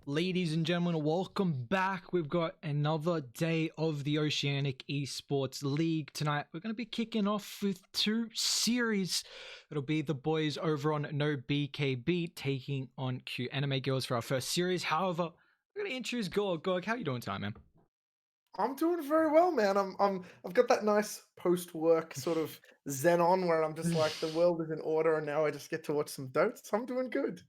Ladies and gentlemen, welcome back. We've got another day of the Oceanic Esports League tonight. We're going to be kicking off with two series. It'll be the boys over on No BKB taking on Cutenimegirls for our first series. However, we're going to introduce Gorg. Gorg, how you doing tonight, man? I'm doing very well, man. I've got that nice post-work sort of zen on where I'm just like the world is in order and now I just get to watch some Dota. So I'm doing good.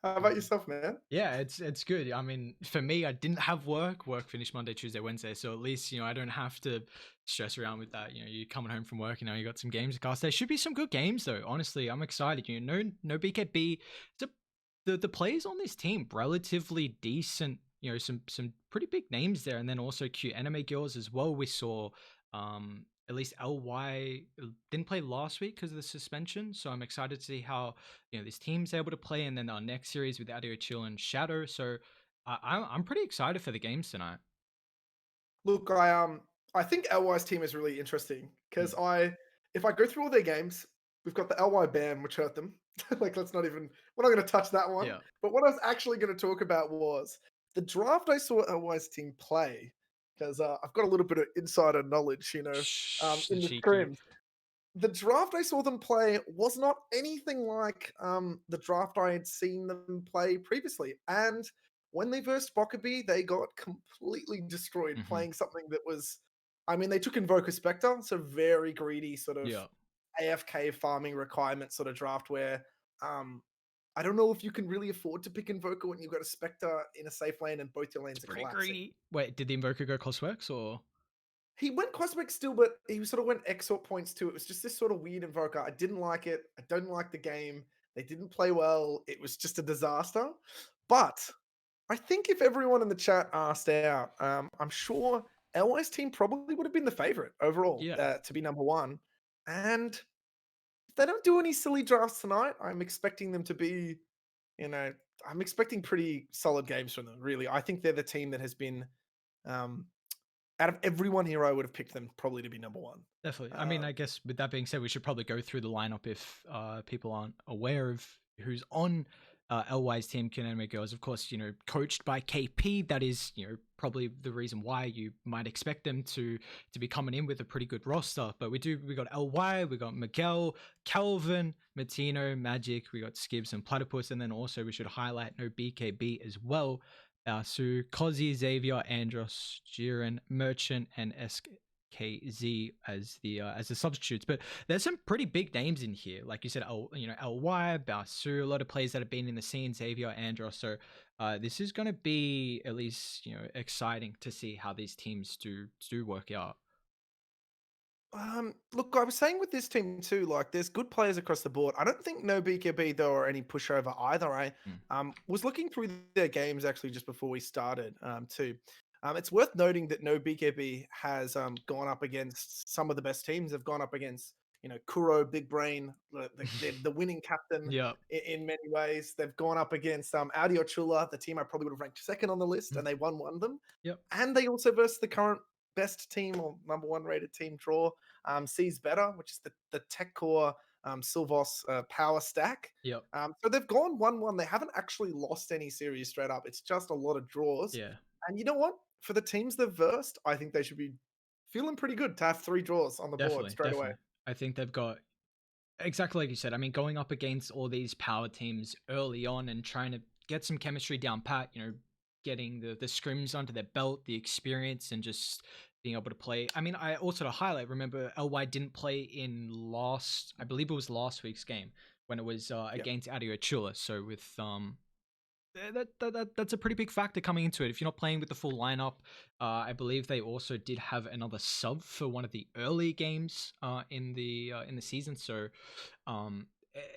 How about yourself, man? Yeah, it's good. I mean, for me, I didn't have work. Work finished Monday, Tuesday, Wednesday, so at least I don't have to stress around with that. You're coming home from work, you got some games to cast. There should be some good games though. Honestly, I'm excited. No BKB. The players on this team relatively decent. Some pretty big names there, and then also Cutenimegirls as well. We saw at least LY didn't play last week because of the suspension, so I'm excited to see how this team's able to play, and then our next series with Adio, Chula, and Shadow. So I'm pretty excited for the games tonight. Look, I think LY's team is really interesting because Mm. if I go through all their games, we've got the LY ban, which hurt them. Like we're not gonna touch that one. Yeah, But what I was actually gonna talk about was the draft I saw LY's team play, because I've got a little bit of insider knowledge, Shh, the in the cheeky. scrims. The draft I saw them play was not anything like the draft I had seen them play previously. And when they versed BKB, they got completely destroyed Hmm. playing something that was, I mean, they took Invoker Spectre, so very greedy sort of Yeah, AFK farming requirement sort of draft where um, I don't know if you can really afford to pick Invoker when you've got a Spectre in a safe lane and both your it's lanes are pretty collapsing. greedy. Wait, did the Invoker go Cosworks or? He went Cosmic still, but he sort of went exort points too. It was just this sort of weird invoker. I didn't like it. I don't like the game. They didn't play well. It was just a disaster. But I think if everyone in the chat asked out, I'm sure LY's team probably would have been the favorite overall Yeah, to be number one. And if they don't do any silly drafts tonight, I'm expecting them to be, you know, I'm expecting pretty solid games from them. Really, I think they're the team that has been um, out of everyone here, I would have picked them probably to be number one. definitely. I mean, Um, I guess with that being said, we should probably go through the lineup if people aren't aware of who's on LY's team, Cutenimegirls. Girls. Of course, coached by KP. That is, probably the reason why you might expect them to be coming in with a pretty good roster. But we got LY, we got Miguel, Calvin, Matino, Magic, we got Skibs and Platypus, and then also we should highlight No BKB as well. Sue, Cozy, Xavier, Andros, Jiren, Merchant, and KZ as the substitutes. But there's some pretty big names in here, like you said. LY, Basu, a lot of players that have been in the scene. Xavier, Andros. So this is going to be at least exciting to see how these teams do work out. Look, I was saying with this team too, like there's good players across the board. I don't think no BKB though or any pushover either. I Mm. was looking through their games actually just before we started too. It's worth noting that no BKB has gone up against some of the best teams. They've gone up against Kuro, Big Brain, the winning captain Yeah. in many ways. They've gone up against Adio Chula, the team I probably would have ranked second on the list, and they won one of them. Yep. And they also versed the current best team or number one rated team draw sees better, which is the tech core Silvos power stack. Yep. So they've gone 1-1. They haven't actually lost any series straight up. It's just a lot of draws. Yeah. And you know what? For the teams they've versed, I think they should be feeling pretty good to have 3 draws on the board Definitely. straight away. Definitely. I think they've got exactly like you said. I mean, going up against all these power teams early on and trying to get some chemistry down pat, getting the scrims under their belt, the experience, and just being able to play. I mean, I also to highlight, remember LY didn't play in I believe it was last week's game when it was Yeah. against Adio Chula. So with that's a pretty big factor coming into it. If you're not playing with the full lineup, I believe they also did have another sub for one of the early games in the season. So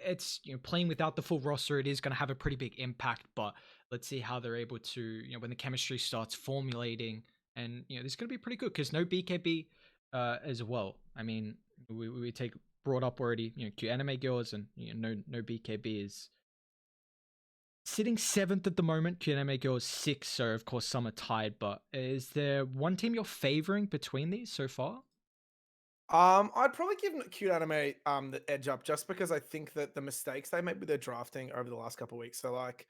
it's playing without the full roster, it is going to have a pretty big impact. But let's see how they're able to when the chemistry starts formulating, and this is going to be pretty good because no BKB as well. I mean, we take brought up already. Cutenimegirls and no BKB is sitting seventh at the moment. Cutenimegirls sixth, so of course some are tied. But is there one team you're favoring between these so far? I'd probably give Cute Anime the edge up just because I think that the mistakes they made with their drafting over the last couple of weeks. So like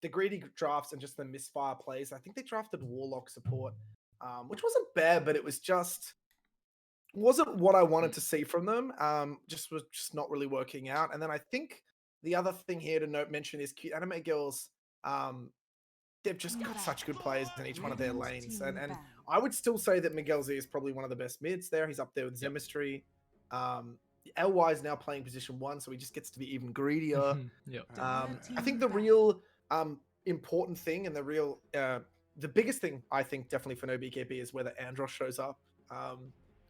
The greedy drafts and just the misfire plays. I think they drafted Warlock support, which wasn't bad, but it was just wasn't what I wanted to see from them. Just was just not really working out. And then I think the other thing here to mention is Cuteanimegirls. They've just got such good players in each one of their lanes, and I would still say that Miguel Z is probably one of the best mids there. He's up there with Zemistry. LY is now playing position 1, so he just gets to be even greedier. I think the real important thing and the biggest thing I think definitely for No BKB is whether Andros shows up,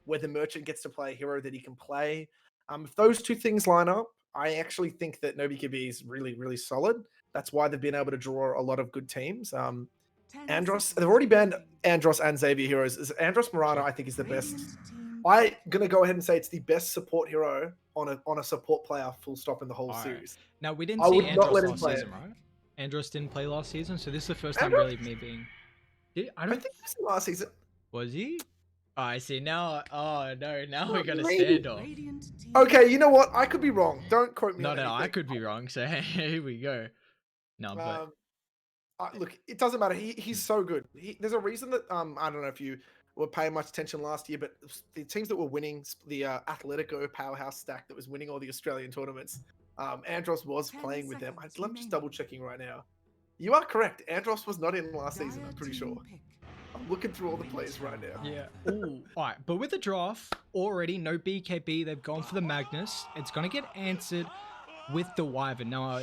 whether Merchant gets to play a hero that he can play. If those two things line up, I actually think that No BKB is really, really solid. That's why they've been able to draw a lot of good teams. Andros, they've already banned Andros and Xavier heroes. Andros Morano, I think, is the best. I'm gonna go ahead and say it's the best support hero on a support player, full stop, in the whole series. Now we didn't see Andros last season, right? Andros didn't play last season, so this is the first time really me being. I think he was last season. Was he? Oh, I see. Now, oh no, now we got a standoff. Okay, you know what? I could be wrong. Don't quote me. No, I could be wrong. So here we go. No, but look, it doesn't matter. He's so good. There's a reason that I don't know if you were paying much attention last year, but the teams that were winning, the Atletico powerhouse stack that was winning all the Australian tournaments, Andros was playing with them. I'm just double checking right now. You are correct. Andros was not in last season, I'm pretty sure. I'm looking through all the players right now. Yeah. Ooh. All right, but with the draft already, No BKB, they've gone for the Magnus. It's gonna get answered with the Wyvern. Now,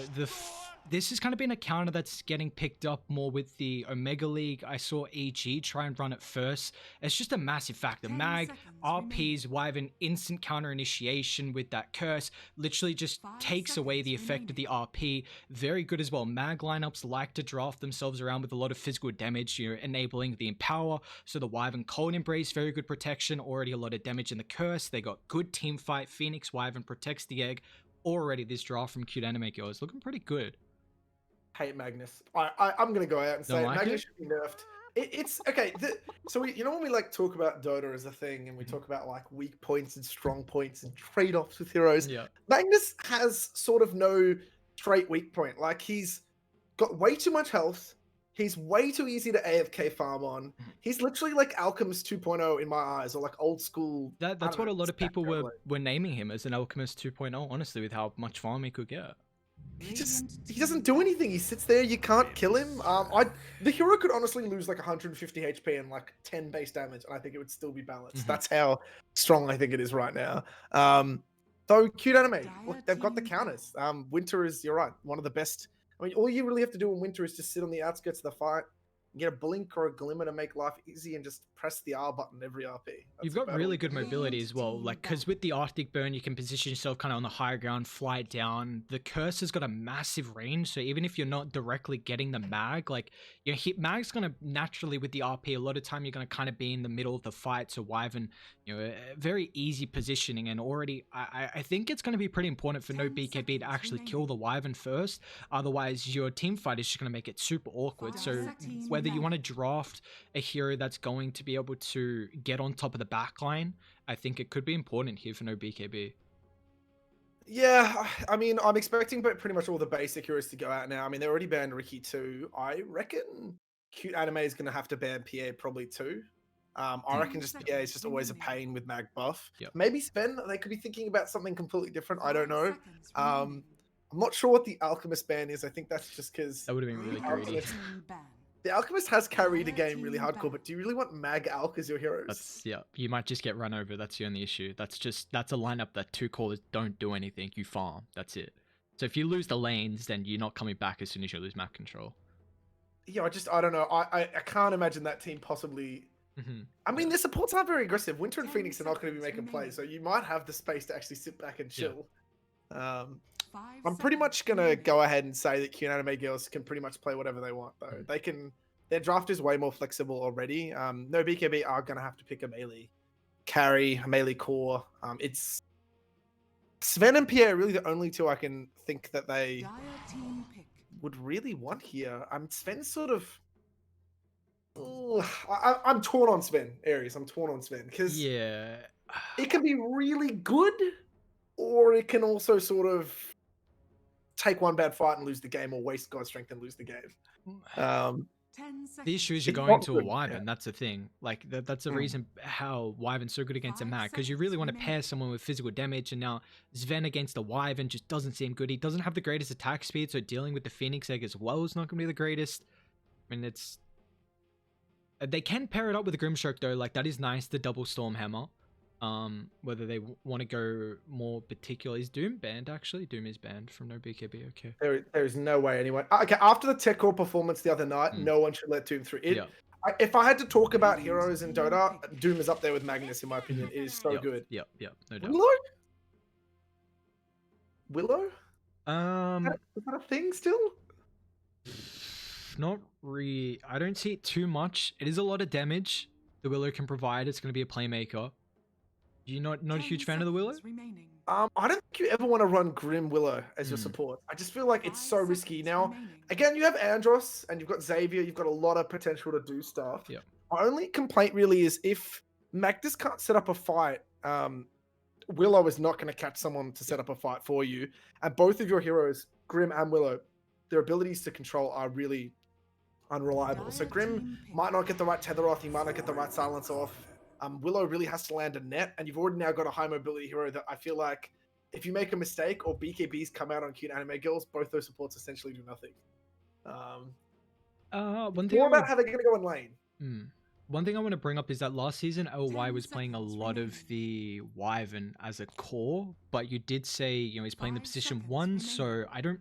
this has kind of been a counter that's getting picked up more with the Omega League. I saw EG try and run it first. It's just a massive factor. Mag, RPs, Wyvern, instant counter initiation with that curse. Literally just takes away the effect of the RP. Very good as well. Mag lineups like to draft themselves around with a lot of physical damage, enabling the Empower. So the Wyvern Cold Embrace, very good protection. Already a lot of damage in the curse. They got good team fight. Phoenix Wyvern protects the egg. Already this draft from Cutenimegirls is looking pretty good. Hate Magnus. I'm gonna go out and say Magnus should be nerfed. It's okay. So when we like talk about Dota as a thing, and we talk about like weak points and strong points and trade-offs with heroes. Yeah. Magnus has sort of no straight weak point. Like, he's got way too much health. He's way too easy to AFK farm on. He's literally like Alchemist 2.0 in my eyes, or like old school. That's what a lot of people were naming him, as an Alchemist 2.0. Honestly, with how much farm he could get. He doesn't do anything. He sits there. You can't kill him. The hero could honestly lose like 150 HP and like 10 base damage, and I think it would still be balanced. That's how strong I think it is right now. Though Cuteanime, look, they've got the counters. Winter is, you're right, one of the best. I mean, all you really have to do in Winter is just sit on the outskirts of the fight, get a blink or a glimmer to make life easy, and just press the R button every RP. You've got really good mobility as well, like, because with the Arctic Burn you can position yourself kind of on the higher ground, fly down. The curse has got a massive range, so even if you're not directly getting the mag, like, your hit mag's gonna naturally, with the RP, a lot of time you're gonna kind of be in the middle of the fight. So Wyvern, very easy positioning, and already I think it's going to be pretty important for No BKB to actually kill the Wyvern first. Otherwise your team fight is just going to make it super awkward. So whether you want to draft a hero that's going to be able to get on top of the backline, I think it could be important here for No BKB. Yeah, I mean, I'm expecting pretty much all the basic heroes to go out now. I mean, they already banned Ricky too. I reckon Cuteanime is going to have to ban Pierre probably too. I reckon just Pierre is just always a pain with mag buff. Yep. Maybe Sven, they could be thinking about something completely different. I don't know. I'm not sure what the Alchemist ban is. I think that's just because that would have been really greedy. The Alchemist has carried a game really hardcore, but do you really want Mag Alch as your heroes? You might just get run over. That's the only issue. That's a lineup that two callers don't do anything. You farm. That's it. So if you lose the lanes, then you're not coming back as soon as you lose map control. Yeah, I don't know. I can't imagine that team possibly. I mean, their supports aren't very aggressive. Winter and Phoenix are not going to be making plays, so you might have the space to actually sit back and chill. Yeah. I'm pretty much going to go ahead and say that Cutenimegirls can pretty much play whatever they want, though. They can. Their draft is way more flexible already. No BKB are going to have to pick a melee carry, a melee core. It's Sven and Pierre are really the only two I can think that they would really want here. Sven's sort of. I'm torn on Sven, Aries. I'm torn on Sven because it can be really good, or it can also sort of take one bad fight and lose the game, or waste God strength and lose the game. The issue is you're It's going not to a good, Wyvern. yeah. That's the thing. Like that's the reason how Wyvern's so good against a Mag, because you really want to pair someone with physical damage. And now Sven against the Wyvern just doesn't seem good. He doesn't have the greatest attack speed, so dealing with the Phoenix Egg as well is not going to be the greatest. I mean, they can pair it up with the Grimstroke though. Like that is nice. The double Storm Hammer. Whether they want to go more particular. Is Doom banned actually? Doom is banned from No BKB. Okay. There is no way anyone. Okay, after the tech core performance the other night, no one should let Doom through. If I had to talk about heroes in Dota, Doom is up there with Magnus in my opinion. It is so good. Yep. No doubt. Willow? Is that a thing still? Not really. I don't see it too much. It is a lot of damage the Willow can provide. It's going to be a playmaker. You're not a huge fan of the Willow? I don't think you ever want to run Grim Willow as your support. I just feel like it's so risky. Now, again, you have Andros and you've got Xavier. You've got a lot of potential to do stuff. Yep. My only complaint really is if Magnus can't set up a fight, Willow is not going to catch someone to set up a fight for you. And both of your heroes, Grim and Willow, their abilities to control are really unreliable. So Grim might not get the right tether off. He might not get the right silence off. Willow really has to land a net, and you've already now got a high mobility hero that I feel like if you make a mistake or BKBs come out on Cuteanimegirls, both those supports essentially do nothing. One thing about how they're going to go in lane. One thing I want to bring up is that last season LY was playing a lot of the Wyvern as a core, but you did say he's playing the position 1, so I don't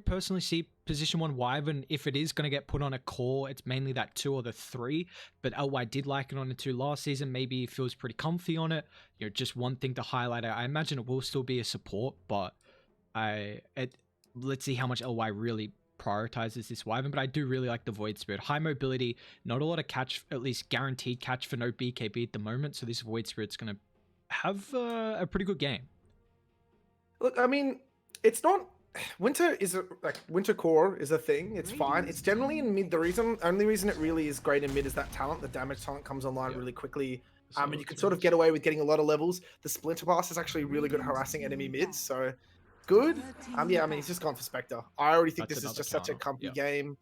personally see position 1 Wyvern. If it is going to get put on a core, it's mainly that 2 or the 3. But LY did like it on the 2 last season. Maybe he feels pretty comfy on it. Just one thing to highlight. I imagine it will still be a support, but let's see how much LY really prioritizes this Wyvern. But I do really like the Void Spirit. High mobility, not a lot of catch, at least guaranteed catch for no BKB at the moment. So this Void Spirit's going to have a pretty good game. Look, I mean, it's not... Winter core is a thing. It's fine. It's generally in mid. Only reason it really is great in mid is that talent. The damage talent comes online really quickly. And you can sort of get away with getting a lot of levels. The Splinter Blast is actually really good at harassing enemy mids. So good. Yeah, I mean, he's just gone for Spectre. I already think this is just such a comfy game.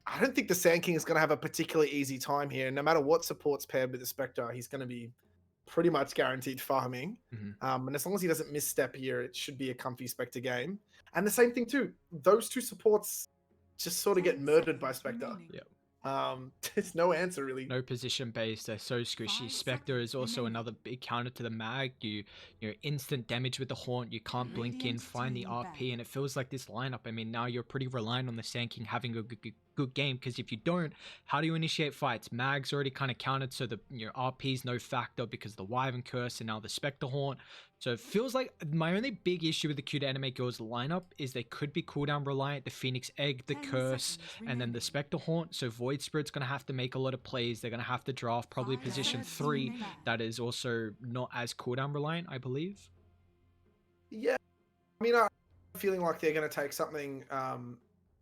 I don't think the Sand King is going to have a particularly easy time here. No matter what support's paired with the Spectre, he's going to be pretty much guaranteed farming. And as long as he doesn't misstep here, it should be a comfy Spectre game. And the same thing too, those two supports just sort of get murdered by Spectre. There's no answer really. No position based, they're so squishy. Spectre is also another big counter to the Mag. You're instant damage with the Haunt, you can't blink in, find the RP, and it feels like this lineup, I mean, now you're pretty reliant on the Sand King having a good game, because if you don't, how do you initiate fights? Mag's already kind of countered, so your RP's no factor because of the Wyvern Curse and now the Spectre Haunt. So it feels like my only big issue with the Cuteanimegirls lineup is they could be cooldown reliant. The Phoenix Egg, the Curse, and then the Spectre Haunt. So Void Spirit's going to have to make a lot of plays. They're going to have to draft probably position 3 that is also not as cooldown reliant, I believe. Yeah, I mean, I'm feeling like they're going to take something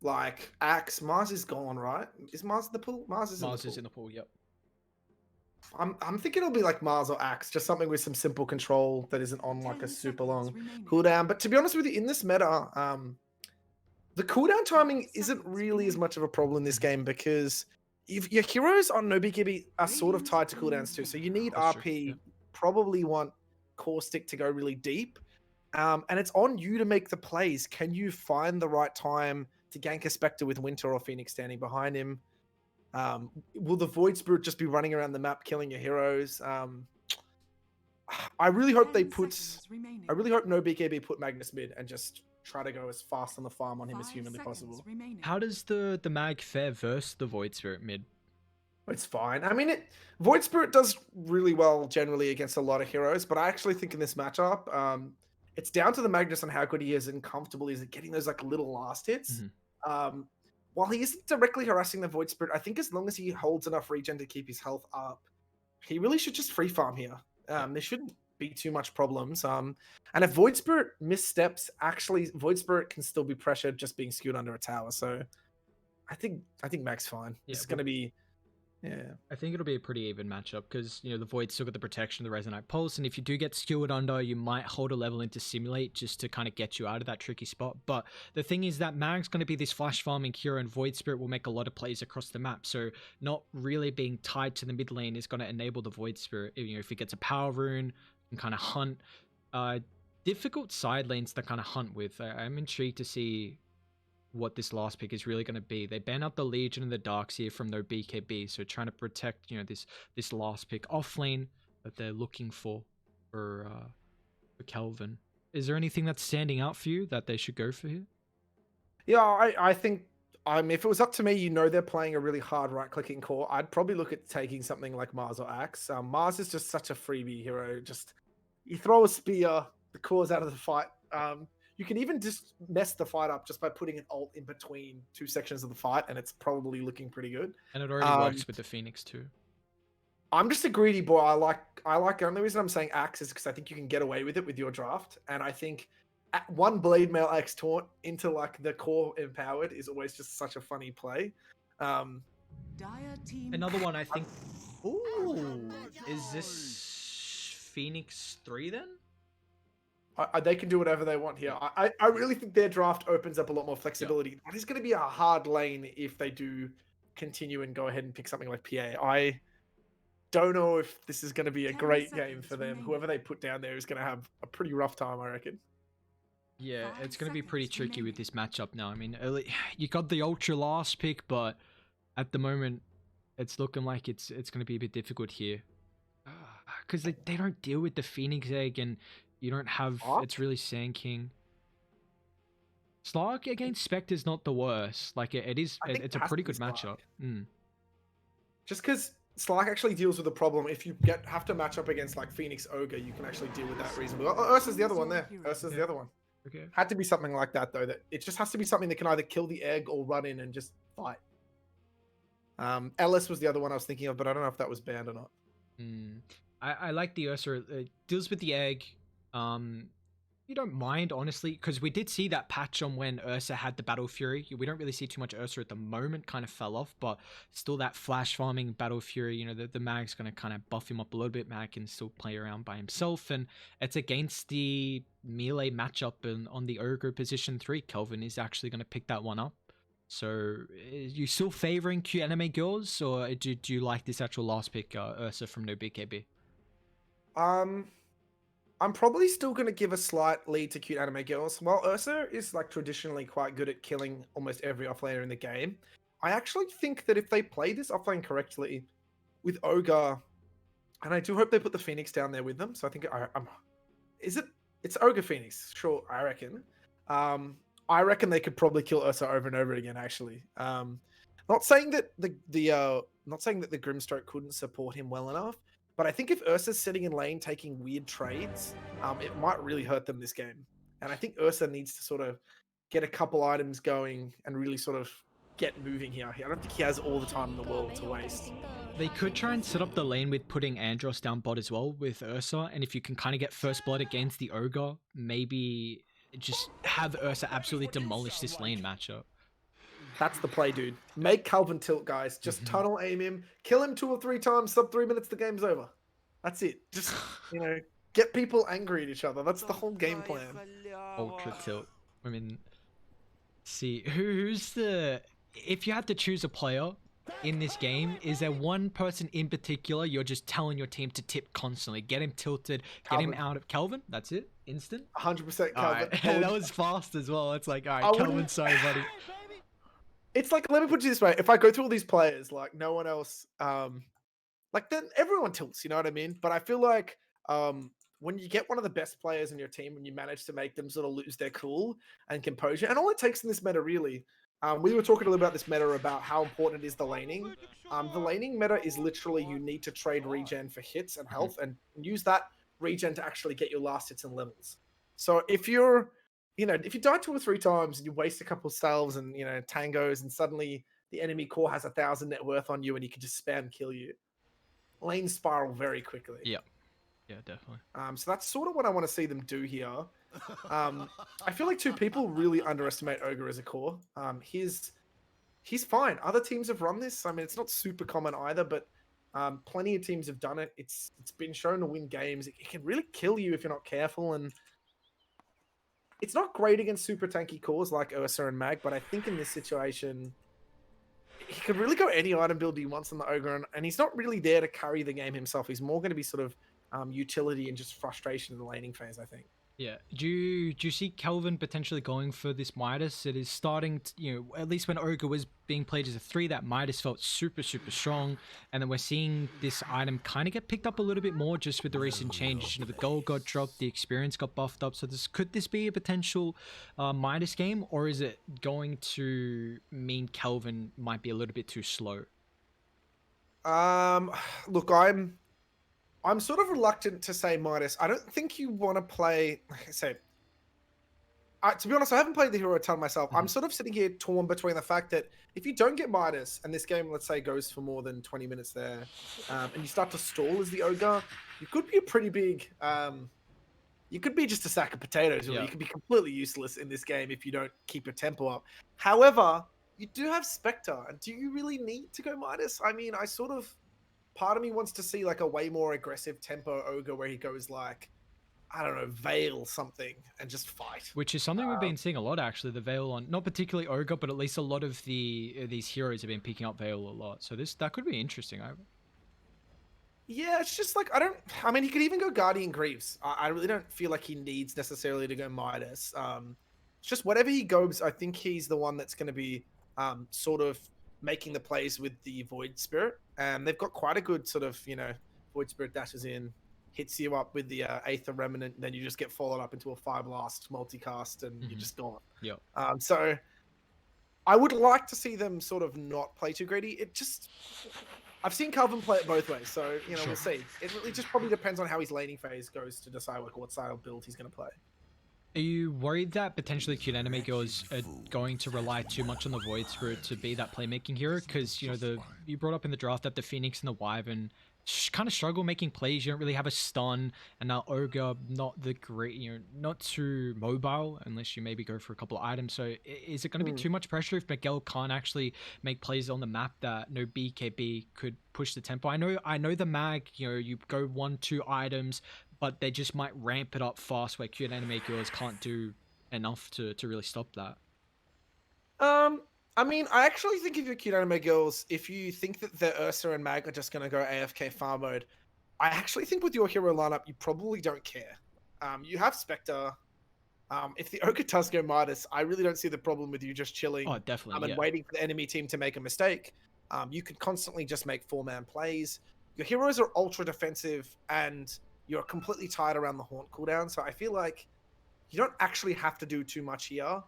like Axe. Mars is gone, right? Is Mars in the pool? Mars is in the pool, yep. I'm thinking it'll be like Mars or Axe, just something with some simple control that isn't on like a super long cooldown. But to be honest with you, in this meta, the cooldown timing isn't really as much of a problem in this game because your heroes on No BKB are sort of tied to cooldowns too. So you need RP, probably want Core Stick to go really deep. And it's on you to make the plays. Can you find the right time to gank a Spectre with Winter or Phoenix standing behind him? Will the Void Spirit just be running around the map killing your heroes? I really hope No BKB put Magnus mid and just try to go as fast on the farm on him as humanly possible. How does the Mag fare versus the Void Spirit mid? It's fine. I mean, Void Spirit does really well generally against a lot of heroes, but I actually think in this matchup, it's down to the Magnus and how good he is and comfortable he is at getting those like little last hits. While he isn't directly harassing the Void Spirit, I think as long as he holds enough regen to keep his health up, he really should just free farm here. There shouldn't be too much problems. And if Void Spirit missteps, actually Void Spirit can still be pressured just being skewed under a tower. So I think Mac's fine. It's gonna be Yeah. I think it'll be a pretty even matchup because, the Void's still got the protection of the Resonite Pulse, and if you do get skewered under, you might hold a level into Simulate just to kind of get you out of that tricky spot. But the thing is that Mag's going to be this flash farming hero, and Void Spirit will make a lot of plays across the map, so not really being tied to the mid lane is going to enable the Void Spirit. If it gets a Power Rune, and kind of hunt. Difficult side lanes to kind of hunt with. I'm intrigued to see what this last pick is really going to be. They ban out the Legion and the Darkseer from their BKB, so trying to protect this last pick off lane that they're looking for Kelvin. Is there anything that's standing out for you that they should go for here? Yeah, I think if it was up to me, they're playing a really hard right-clicking core. I'd probably look at taking something like Mars or Axe. Mars is just such a freebie hero. Just you throw a spear, the core's out of the fight. You can even just mess the fight up just by putting an ult in between two sections of the fight, and it's probably looking pretty good. And it already works with the Phoenix too. I'm just a greedy boy. I like the only reason I'm saying Axe is because I think you can get away with it with your draft, and I think one Blade Mail Axe taunt into like the core empowered is always just such a funny play. Another one I think. Ooh, is this Phoenix 3 then? They can do whatever they want here. I really think their draft opens up a lot more flexibility. Yeah. That is going to be a hard lane if they do continue and go ahead and pick something like PA. I don't know if this is going to be a great game for them. Whoever they put down there is going to have a pretty rough time, I reckon. Yeah, it's going to be pretty tricky with this matchup now. I mean, you got the ultra last pick, but at the moment, it's looking like it's going to be a bit difficult here. Because they don't deal with the Phoenix Egg, and you don't have... It's really Sand King. Slark against Spectre's not the worst. Like, it's a pretty good matchup. Just because Slark actually deals with the problem. If you have to match up against, like, Phoenix Ogre, you can actually deal with that reasonably. Oh, Ursa's the other one there. Ursa's the other one. Okay. Had to be something like that, though. That it just has to be something that can either kill the egg or run in and just fight. Ellis was the other one I was thinking of, but I don't know if that was banned or not. I like the Ursa. It deals with the egg. You don't mind, honestly, because we did see that patch on when Ursa had the Battle Fury. We don't really see too much Ursa at the moment, kind of fell off, but still that flash farming Battle Fury, the Mag's going to kind of buff him up a little bit. Mag can still play around by himself, and it's against the melee matchup and on the Ogre position 3. Kelvin is actually going to pick that one up. So, are you still favoring Cuteanimegirls, or do you like this actual last pick, Ursa from No BKB? I'm probably still going to give a slight lead to Cuteanimegirls. While Ursa is like traditionally quite good at killing almost every offlaner in the game, I actually think that if they play this offlane correctly with Ogre, and I do hope they put the Phoenix down there with them. So I think it's Ogre Phoenix? Sure, I reckon. I reckon they could probably kill Ursa over and over again. Actually, not saying that the Grimstroke couldn't support him well enough. But I think if Ursa's sitting in lane taking weird trades, it might really hurt them this game. And I think Ursa needs to sort of get a couple items going and really sort of get moving here. I don't think he has all the time in the world to waste. They could try and set up the lane with putting Andros down bot as well with Ursa. And if you can kind of get first blood against the Ogre, maybe just have Ursa absolutely demolish this lane matchup. That's the play, dude. Make Calvin tilt, guys. Just tunnel aim him, kill him 2 or 3 times, sub 3 minutes, the game's over. That's it. Just, get people angry at each other. That's the whole game plan. Ultra tilt. I mean, see, who's the... If you had to choose a player in this game, is there one person in particular you're just telling your team to tip constantly? Get him tilted, Calvin. Get him out of... Kelvin? That's it? Instant? 100% Calvin. Right. That was fast as well. It's like, all right, Kelvin, sorry, buddy. It's like, let me put it this way. If I go through all these players, like no one else, then everyone tilts, you know what I mean? But I feel like when you get one of the best players in your team and you manage to make them sort of lose their cool and composure, and all it takes in this meta really, we were talking a little about this meta about how important it is the laning. The laning meta is literally you need to trade regen for hits and health and use that regen to actually get your last hits and levels. So if you're if you die 2 or 3 times and you waste a couple of salves and, tangos and suddenly the enemy core has 1,000 net worth on you and he can just spam kill you, lanes spiral very quickly. Yeah. Yeah, definitely. So that's sort of what I want to see them do here. I feel like 2 people really underestimate Ogre as a core. His he's fine. Other teams have run this. I mean, it's not super common either, but plenty of teams have done it. It's been shown to win games. It can really kill you if you're not careful, and it's not great against super tanky cores like Ursa and Mag. But I think in this situation, he could really go any item build he wants on the Ogre, and he's not really there to carry the game himself. He's more going to be sort of utility and just frustration in the laning phase, I think. Yeah. Do you see Kelvin potentially going for this Midas? It is starting to, at least when Ogre was being played as a 3, that Midas felt super, super strong. And then we're seeing this item kind of get picked up a little bit more just with the recent changes. The gold got dropped, the experience got buffed up. So could this be a potential Midas game, or is it going to mean Kelvin might be a little bit too slow? Look, I'm sort of reluctant to say Midas. I don't think you want to play. Like I say, to be honest, I haven't played the hero a ton myself. I'm sort of sitting here torn between the fact that if you don't get Midas and this game, let's say, goes for more than 20 minutes there, and you start to stall as the Ogre, you could be a pretty big. You could be just a sack of potatoes, or you could be completely useless in this game if you don't keep your tempo up. However, you do have Spectre, and do you really need to go Midas? I mean, part of me wants to see like a way more aggressive tempo Ogre where he goes like, I don't know, Veil something and just fight. Which is something we've been seeing a lot, actually. The Veil on, not particularly Ogre, but at least a lot of these heroes have been picking up Veil a lot. So that could be interesting. Yeah, it's just like I mean, he could even go Guardian Greaves. I really don't feel like he needs necessarily to go Midas. It's just whatever he goes, I think he's the one that's going to be sort of making the plays with the Void Spirit. And they've got quite a good sort of, Void Spirit dashes in, hits you up with the Aether Remnant, and then you just get followed up into a Fire Blast multicast, and you're just gone. Yeah. So I would like to see them sort of not play too greedy. I've seen Calvin play it both ways, so we'll see. It really just probably depends on how his laning phase goes to decide like what style build he's going to play. Are you worried that potentially Cutenimegirls are going to rely too much on the Void Spirit to be that playmaking hero? Because you brought up in the draft that the Phoenix and the Wyvern kind of struggle making plays. You don't really have a stun, and now Ogre not the great, not too mobile unless you maybe go for a couple of items. So is it going to be too much pressure if Miguel can't actually make plays on the map that no BKB could push the tempo? I know the mag, you go 1-2 items, but they just might ramp it up fast where Cuteanimegirls can't do enough to really stop that. I mean, I actually think if you're Cuteanimegirls, if you think that the Ursa and Mag are just going to go AFK farm mode, I actually think with your hero lineup, you probably don't care. You have Spectre. If the Ogre does go Midas, I really don't see the problem with you just chilling. Oh, definitely. And waiting for the enemy team to make a mistake. You can constantly just make 4-man plays. Your heroes are ultra defensive, and you're completely tied around the Haunt cooldown. So I feel like you don't actually have to do too much here.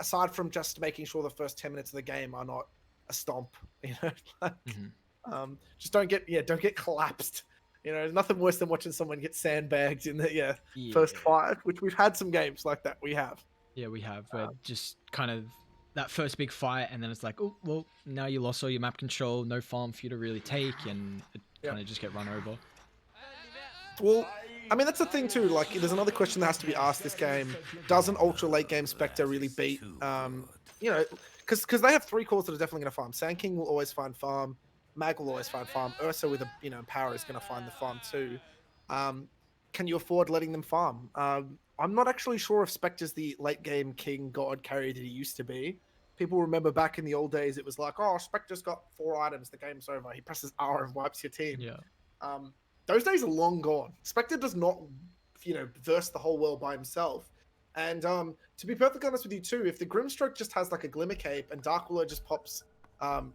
Aside from just making sure the first 10 minutes of the game are not a stomp, just don't get collapsed. There's nothing worse than watching someone get sandbagged in the first 5, which we've had some games like that. We have. Yeah, we have. Where just kind of that first big fight, and then it's like, oh, well, now you lost all your map control, no farm for you to really take, and it kind of just get run over. Well, I mean, that's the thing too. Like, there's another question that has to be asked this game. Does an ultra late game Spectre really beat, because they have 3 cores that are definitely going to farm. Sand King will always find farm. Mag will always find farm. Ursa with power is going to find the farm too. Can you afford letting them farm? I'm not actually sure if Spectre's the late game king god carry that he used to be. People remember back in the old days, it was like, oh, Spectre's got 4 items, the game's over. He presses R and wipes your team. Yeah. Those days are long gone. Spectre does not, verse the whole world by himself. And to be perfectly honest with you too, if the Grimstroke just has like a Glimmer Cape and Dark Willow just pops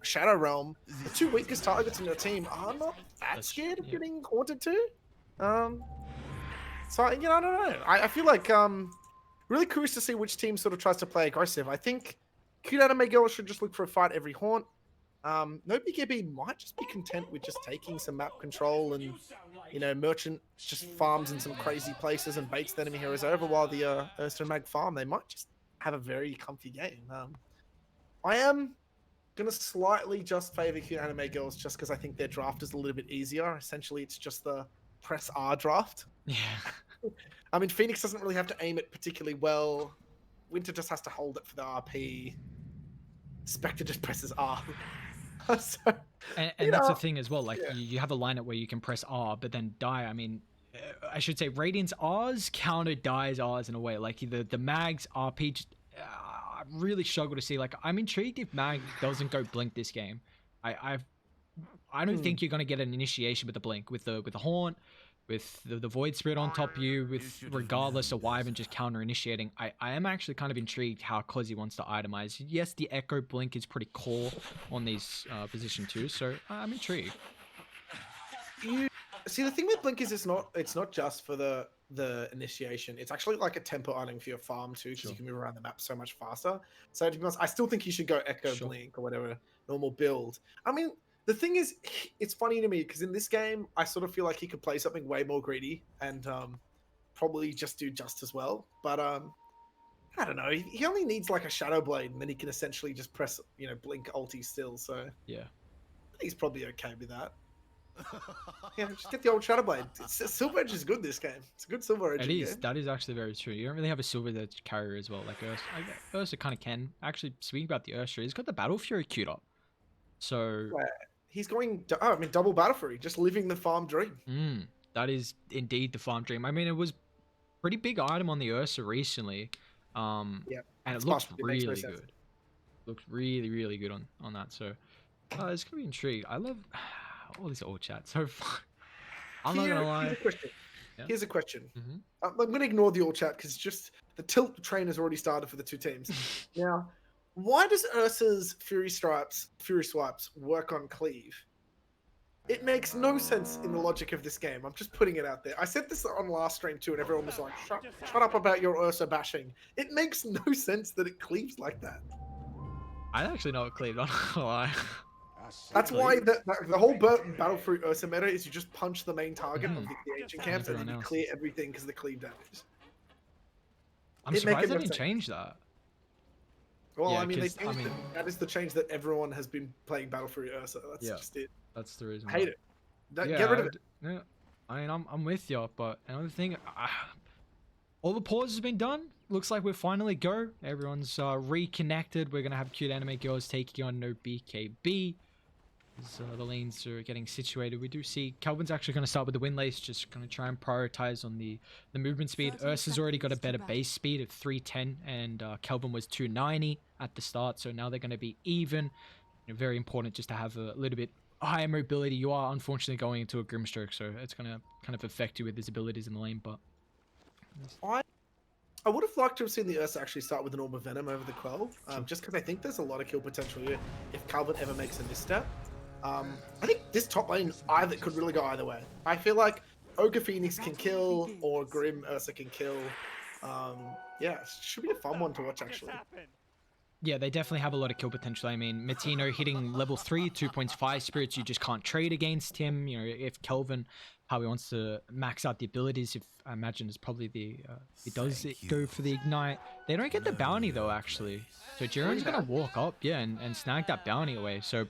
Shadow Realm, the 2 weakest targets in your team are not that scared of getting haunted too. So I don't know. I feel like really curious to see which team sort of tries to play aggressive. I think Cuteanimegirls should just look for a fight every haunt. No BKB might just be content with just taking some map control, and Merchant just farms in some crazy places and baits the enemy heroes over while the Ursa and Mag farm. They might just have a very comfy game. I am gonna slightly just favor Cuteanimegirls just because I think their draft is a little bit easier. Essentially, it's just the press R draft. Yeah. I mean, Phoenix doesn't really have to aim it particularly well. Winter just has to hold it for the RP. Spectre just presses R. So, And that's the thing as well. Like yeah. you have a lineup where you can press R, but then die. I mean, I should say Radiant's R's counter dies R's in a way. Like the Mag's RP. I really struggle to see. Like I'm intrigued if Mag doesn't go blink this game. I don't think you're gonna get an initiation with the blink with the haunt. With the Void Spirit on top of you, with regardless of Wyvern just counter initiating, I am actually kind of intrigued how Cozzy wants to itemize. Yes, the Echo Blink is pretty core on these position 2, so I'm intrigued. See, the thing with Blink is it's not just for the initiation. It's actually like a tempo item for your farm too, because you can move around the map so much faster. So to be honest, I still think you should go Echo Blink or whatever normal build. I mean, the thing is, it's funny to me because in this game, I sort of feel like he could play something way more greedy and probably just do just as well. But I don't know. He only needs like a Shadow Blade, and then he can essentially just press, Blink ulti still. So yeah, he's probably okay with that. Yeah, just get the old Shadow Blade. Silver Edge is good this game. It's a good Silver Edge. It is. That is actually very true. You don't really have a Silver Edge carrier as well. Like Ursa kind of can. Actually, speaking about the Ursa, he's got the Battle Fury queued up. So he's going. Double Battle Fury, just living the farm dream. That is indeed the farm dream. I mean, it was pretty big item on the Ursa recently. And it looks really good. Looks really, really good on that. So it's gonna be intrigued. I love all this old chat. So fun. I'm not gonna lie. Here's a question. I'm gonna ignore the all chat because just the tilt train has already started for the two teams. Now, why does Ursa's Fury Swipes work on Cleave? It makes no sense in the logic of this game. I'm just putting it out there. I said this on last stream too, and everyone was like, shut up about your Ursa bashing. It makes no sense that it cleaves like that. I actually know it cleaved, I'm not gonna lie. That's why the whole Battle Fruit Ursa meta is you just punch the main target of the ancient camps and then you clear everything because of the cleave damage. I'm surprised they didn't change that. Well, yeah, I mean, that is the change that everyone has been playing Battle Fruit Ursa. That's just it. That's the reason. I hate it. Get rid of it. Yeah, I mean, I'm with you, but another thing, all the pause has been done. Looks like we're finally go. Everyone's reconnected. We're gonna have Cuteanimegirls taking on No BKB. As, the lanes are getting situated. We do see Kelvin's actually going to start with the Windlace, just going to try and prioritize on the movement speed. Ursa's already got a better base speed of 310, and Kelvin was 290 at the start, so now they're going to be even. Very important just to have a little bit higher mobility. You are unfortunately going into a Grimstroke, so it's going to kind of affect you with his abilities in the lane, but... I would have liked to have seen the Ursa actually start with an Orb of Venom over the Quell, just because I think there's a lot of kill potential here if Calvin ever makes a misstep. I think this top lane could really go either way. I feel like Ogre Phoenix can kill or Grim Ursa can kill. Yeah, it should be a fun one to watch actually. Yeah, they definitely have a lot of kill potential. I mean, Matino hitting level 3, 2.5 spirits, you just can't trade against him. If Kelvin, how he wants to max out the abilities, I imagine it's probably he does go for the Ignite. They don't get the bounty though, actually. So Jiren's going to walk up, and snag that bounty away. So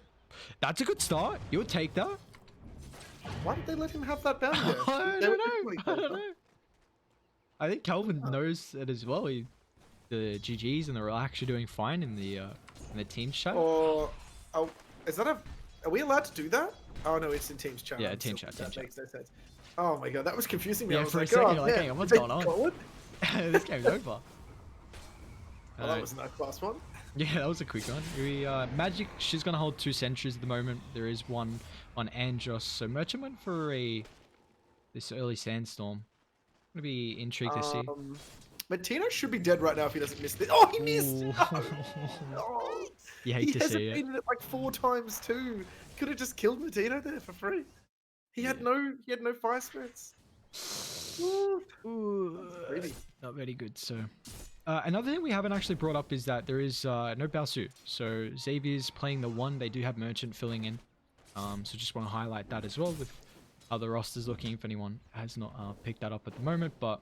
that's a good start. You'll take that. Why did they let him have that bounty? I don't know. I think Kelvin knows it as well. The GGs and the Relax are doing fine in the team chat. Is that are we allowed to do that? Oh no, it's in teams chat. Yeah, team chat. Makes no sense. Oh my god, that was confusing me. Yeah, I was for like, a second, you're like, hang on, what's going on? This game's over. Oh, that was a nice last one. Yeah, that was a quick one. Magic, she's gonna hold 2 sentries at the moment. There is one on Andros. So Merchant went for this early Sandstorm. Gonna be intrigued to see. Matino should be dead right now if he doesn't miss this. Oh, he missed! Oh, you hate to see it. He hesitated it like 4 times too. Could have just killed Matino there for free. He had no fire spirits. Really? Not very good. So another thing we haven't actually brought up is that there is no Balsu. So Xavier's playing the 1. They do have Merchant filling in. So just want to highlight that as well with other rosters looking if anyone has not picked that up at the moment. But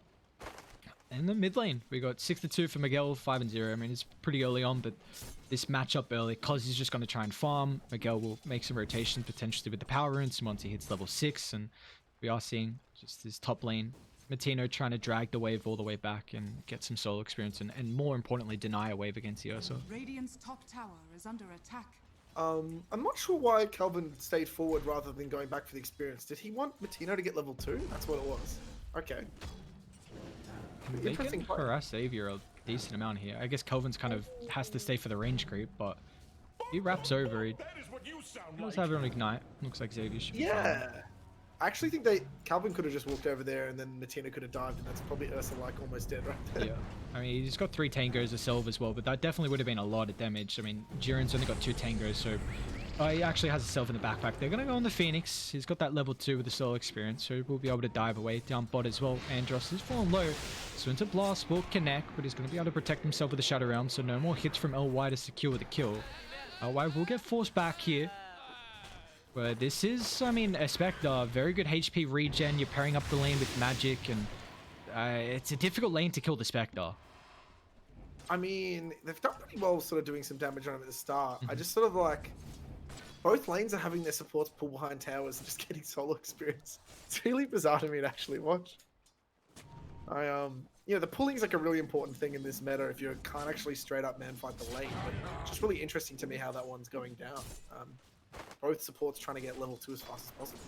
in the mid lane, we got 6-2 for Miguel, 5-0. I mean, it's pretty early on, but this matchup early, cause he's just going to try and farm. Miguel will make some rotation potentially with the power runes once he hits level 6, and we are seeing just this top lane Matino trying to drag the wave all the way back and get some solo experience and more importantly, deny a wave against the Ursa. Radiant's top tower is under attack. I'm not sure why Calvin stayed forward rather than going back for the experience. Did he want Matino to get level 2? That's what it was. Okay. They can harass Xavier a decent amount here. I guess Kelvin's kind of has to stay for the range creep, but he wraps over. He does have it on Ignite. Looks like Xavier should be fine. I actually think Calvin could have just walked over there and then Matino could have dived, and that's probably Ursa like almost dead right there. Yeah. I mean, he's got 3 tangos of Silv as well, but that definitely would have been a lot of damage. I mean, Jiren's only got 2 tangos, so he actually has a Silv in the backpack. They're going to go on the Phoenix. He's got that level 2 with the solo experience, so we'll be able to dive away. Down bot as well. Andros is falling low. So into Blast will connect, but he's going to be able to protect himself with the Shadow Realm, so no more hits from LY to secure the kill. LY will get forced back here. But this is, I mean, a Spectre. Very good HP regen. You're pairing up the lane with Magic, and it's a difficult lane to kill the Spectre. I mean, they've done pretty well sort of doing some damage on him at the start. I just sort of like... Both lanes are having their supports pull behind towers and just getting solo experience. It's really bizarre to me to actually watch. You know, the pulling is like a really important thing in this meta if you can't actually straight up man fight the lane. But it's just really interesting to me how that one's going down. Both supports trying to get level 2 as fast as possible.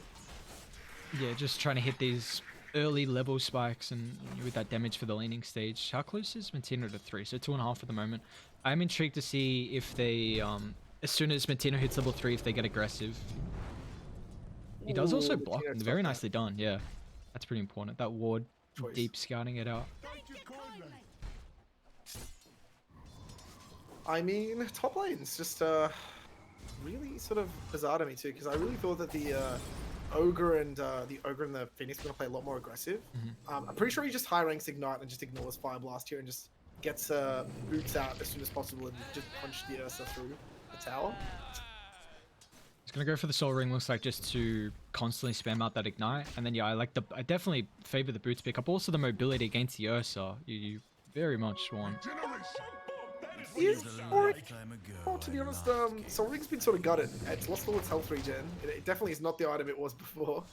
Yeah, just trying to hit these early level spikes and with that damage for the laning stage. How close is Matino to 3? So 2.5 at the moment. I'm intrigued to see if they, as soon as Matino hits level 3, if they get aggressive. He does also block. Very nicely done, yeah. That's pretty important. That ward, deep scouting it out. I mean, top lane's just really sort of bizarre to me too, because I really thought that the Ogre and the Phoenix were going to play a lot more aggressive. I'm pretty sure he just high ranks Ignite and just ignores Fire Blast here and just gets boots out as soon as possible and just punch the Ursa through the tower. He's gonna go for the Soul Ring, looks like, just to constantly spam out that Ignite. And then, yeah, I definitely favor the boots pickup. Also, the mobility against the Ursa, you very much want. To be honest, Soul Ring's been sort of gutted. It's lost all its health regen. It definitely is not the item it was before.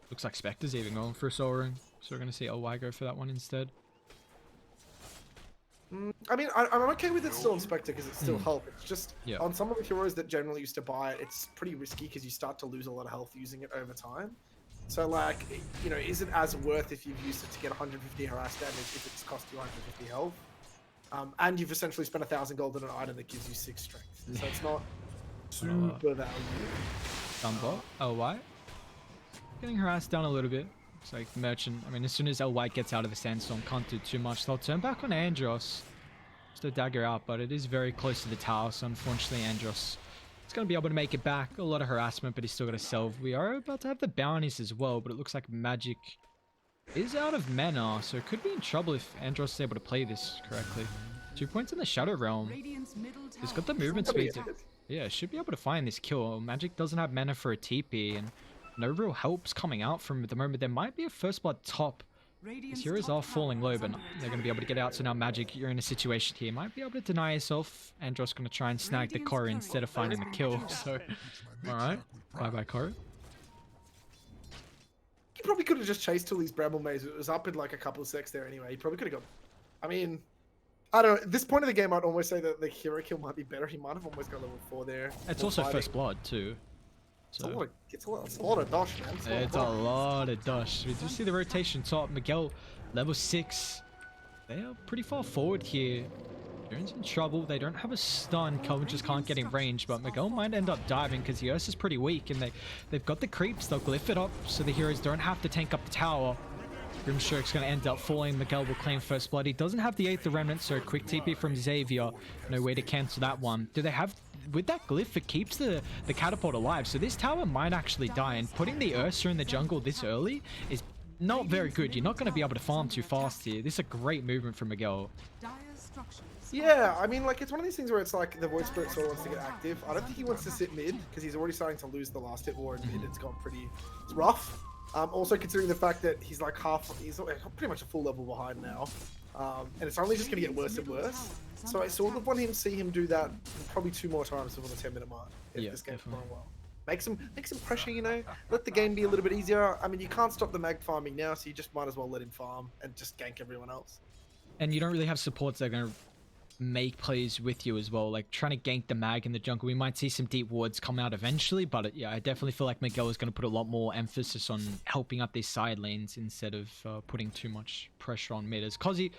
Looks like Spectre's even going for a Soul Ring. So we're gonna see LY go for that one instead. I mean, I'm okay with it still on Spectre because it's still health. It's just on some of the heroes that generally used to buy it, it's pretty risky because you start to lose a lot of health using it over time. So, like, you know, is it as worth if you've used it to get 150 harass damage if it's cost you 150 health? And you've essentially spent 1,000 gold on an item that gives you 6 strength. So it's not super valuable. Down bot, LY. Getting harassed down a little bit. Looks like Merchant, I mean, as soon as LY gets out of the Sandstorm, can't do too much. They'll turn back on Andros. Just a dagger out, but it is very close to the tower, so unfortunately Andros is going to be able to make it back. A lot of harassment, but he's still got a Selv. We are about to have the bounties as well, but it looks like Magic is out of mana, so it could be in trouble if Andros is able to play this correctly. 2 points in the Shadow Realm. He's got the movement speed. Yeah, should be able to find this kill. Magic doesn't have mana for a TP, and no real help's coming out from at the moment. There might be a First Blood top. His heroes are falling low, but they're going to be able to get out. So now Magic, you're in a situation here. Might be able to deny yourself. Andros going to try and snag the Corey instead of finding the kill. So, alright. Bye-bye, Corey. He probably could have just chased till these Bramble Maze. It was up in like a couple of secs there anyway. He probably could have got... I mean... I don't know. At this point of the game, I'd almost say that the hero kill might be better. He might have almost got level 4 there. It's also First Blood, too. So. It's a lot of dosh, man. It's a lot of dosh. We do see the rotation top. Miguel, level 6. They are pretty far forward here. Jiren's in trouble. They don't have a stun. Kelvin just can't get in range, but Miguel might end up diving because the Ursa's pretty weak, and they've got the creeps. They'll glyph it up so the heroes don't have to tank up the tower. Grimstroke's going to end up falling. Miguel will claim First Blood. He doesn't have the 8th Remnant, so quick TP from Xavier. No way to cancel that one. Do they have... With that glyph, it keeps the catapult alive, so this tower might actually die, and putting the Ursa in the jungle this early is not very good. You're not going to be able to farm too fast here. This is a great movement from Miguel. Yeah, I mean, like, it's one of these things where it's like the Void Spirit sort of wants to get active. I don't think he wants to sit mid, because he's already starting to lose the last hit war in mid. It's gone pretty... It's rough. Also considering the fact that he's like he's pretty much a full level behind now. And it's only just going to get worse and worse. So I sort of want him to see him do that probably 2 more times before the 10-minute mark. If this game's going well. Make some pressure, you know. Let the game be a little bit easier. I mean, you can't stop the mag farming now, so you just might as well let him farm and just gank everyone else. And you don't really have supports that are going to make plays with you as well. Like trying to gank the mag in the jungle. We might see some deep wards come out eventually, but yeah, I definitely feel like Miguel is going to put a lot more emphasis on helping up these side lanes instead of putting too much pressure on mid. As Cozzy,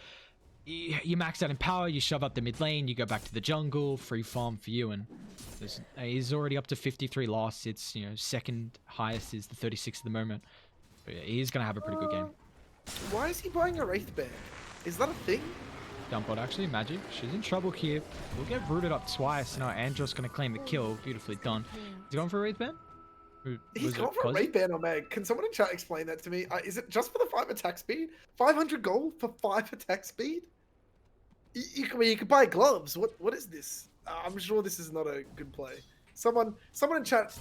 you max out in power, you shove up the mid lane, you go back to the jungle, free farm for you, and he's already up to 53 loss. It's, you know, second highest is the 36 at the moment. But yeah, he's gonna have a pretty good game. Why is he buying a Wraith Bear? Is that a thing? Dump bot actually, Magic. She's in trouble here. We'll get rooted up twice. Now Andros gonna claim the kill. Beautifully done. Is he going for a Wraith Band? He's gone for a Wraith Band on Meg. Can someone in chat explain that to me? Is it just for the 5 attack speed? 500 gold for 5 attack speed? You can buy gloves. What is this? I'm sure this is not a good play. Someone in chat,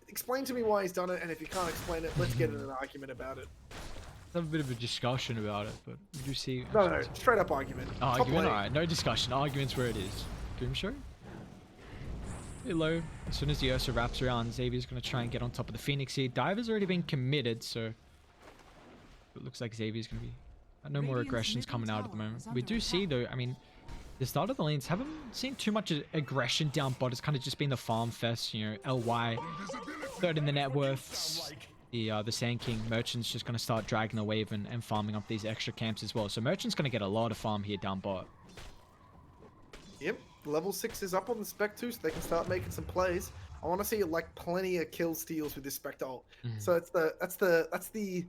explain to me why he's done it, and if you can't explain it, let's get in an argument about it. Let's have a bit of a discussion about it, but we do see... No, straight up argument. Argument? Alright, no discussion. Argument's where it is. Doom Show? Pretty low. As soon as the Ursa wraps around, Xavier's going to try and get on top of the Phoenix here. Diver's already been committed, so... It looks like Xavier's going to be... No more aggressions coming out at the moment. We do see, though, I mean... The start of the lanes haven't seen too much aggression down bot. It's kind of just been the farm fest, you know, LY, third in the net worths. The Sand King Merchant's just going to start dragging the wave and farming up these extra camps as well. So Merchant's going to get a lot of farm here down bot. Yep, level 6 is up on the Spec too, so they can start making some plays. I want to see like plenty of kill steals with this Spectre ult. So that's the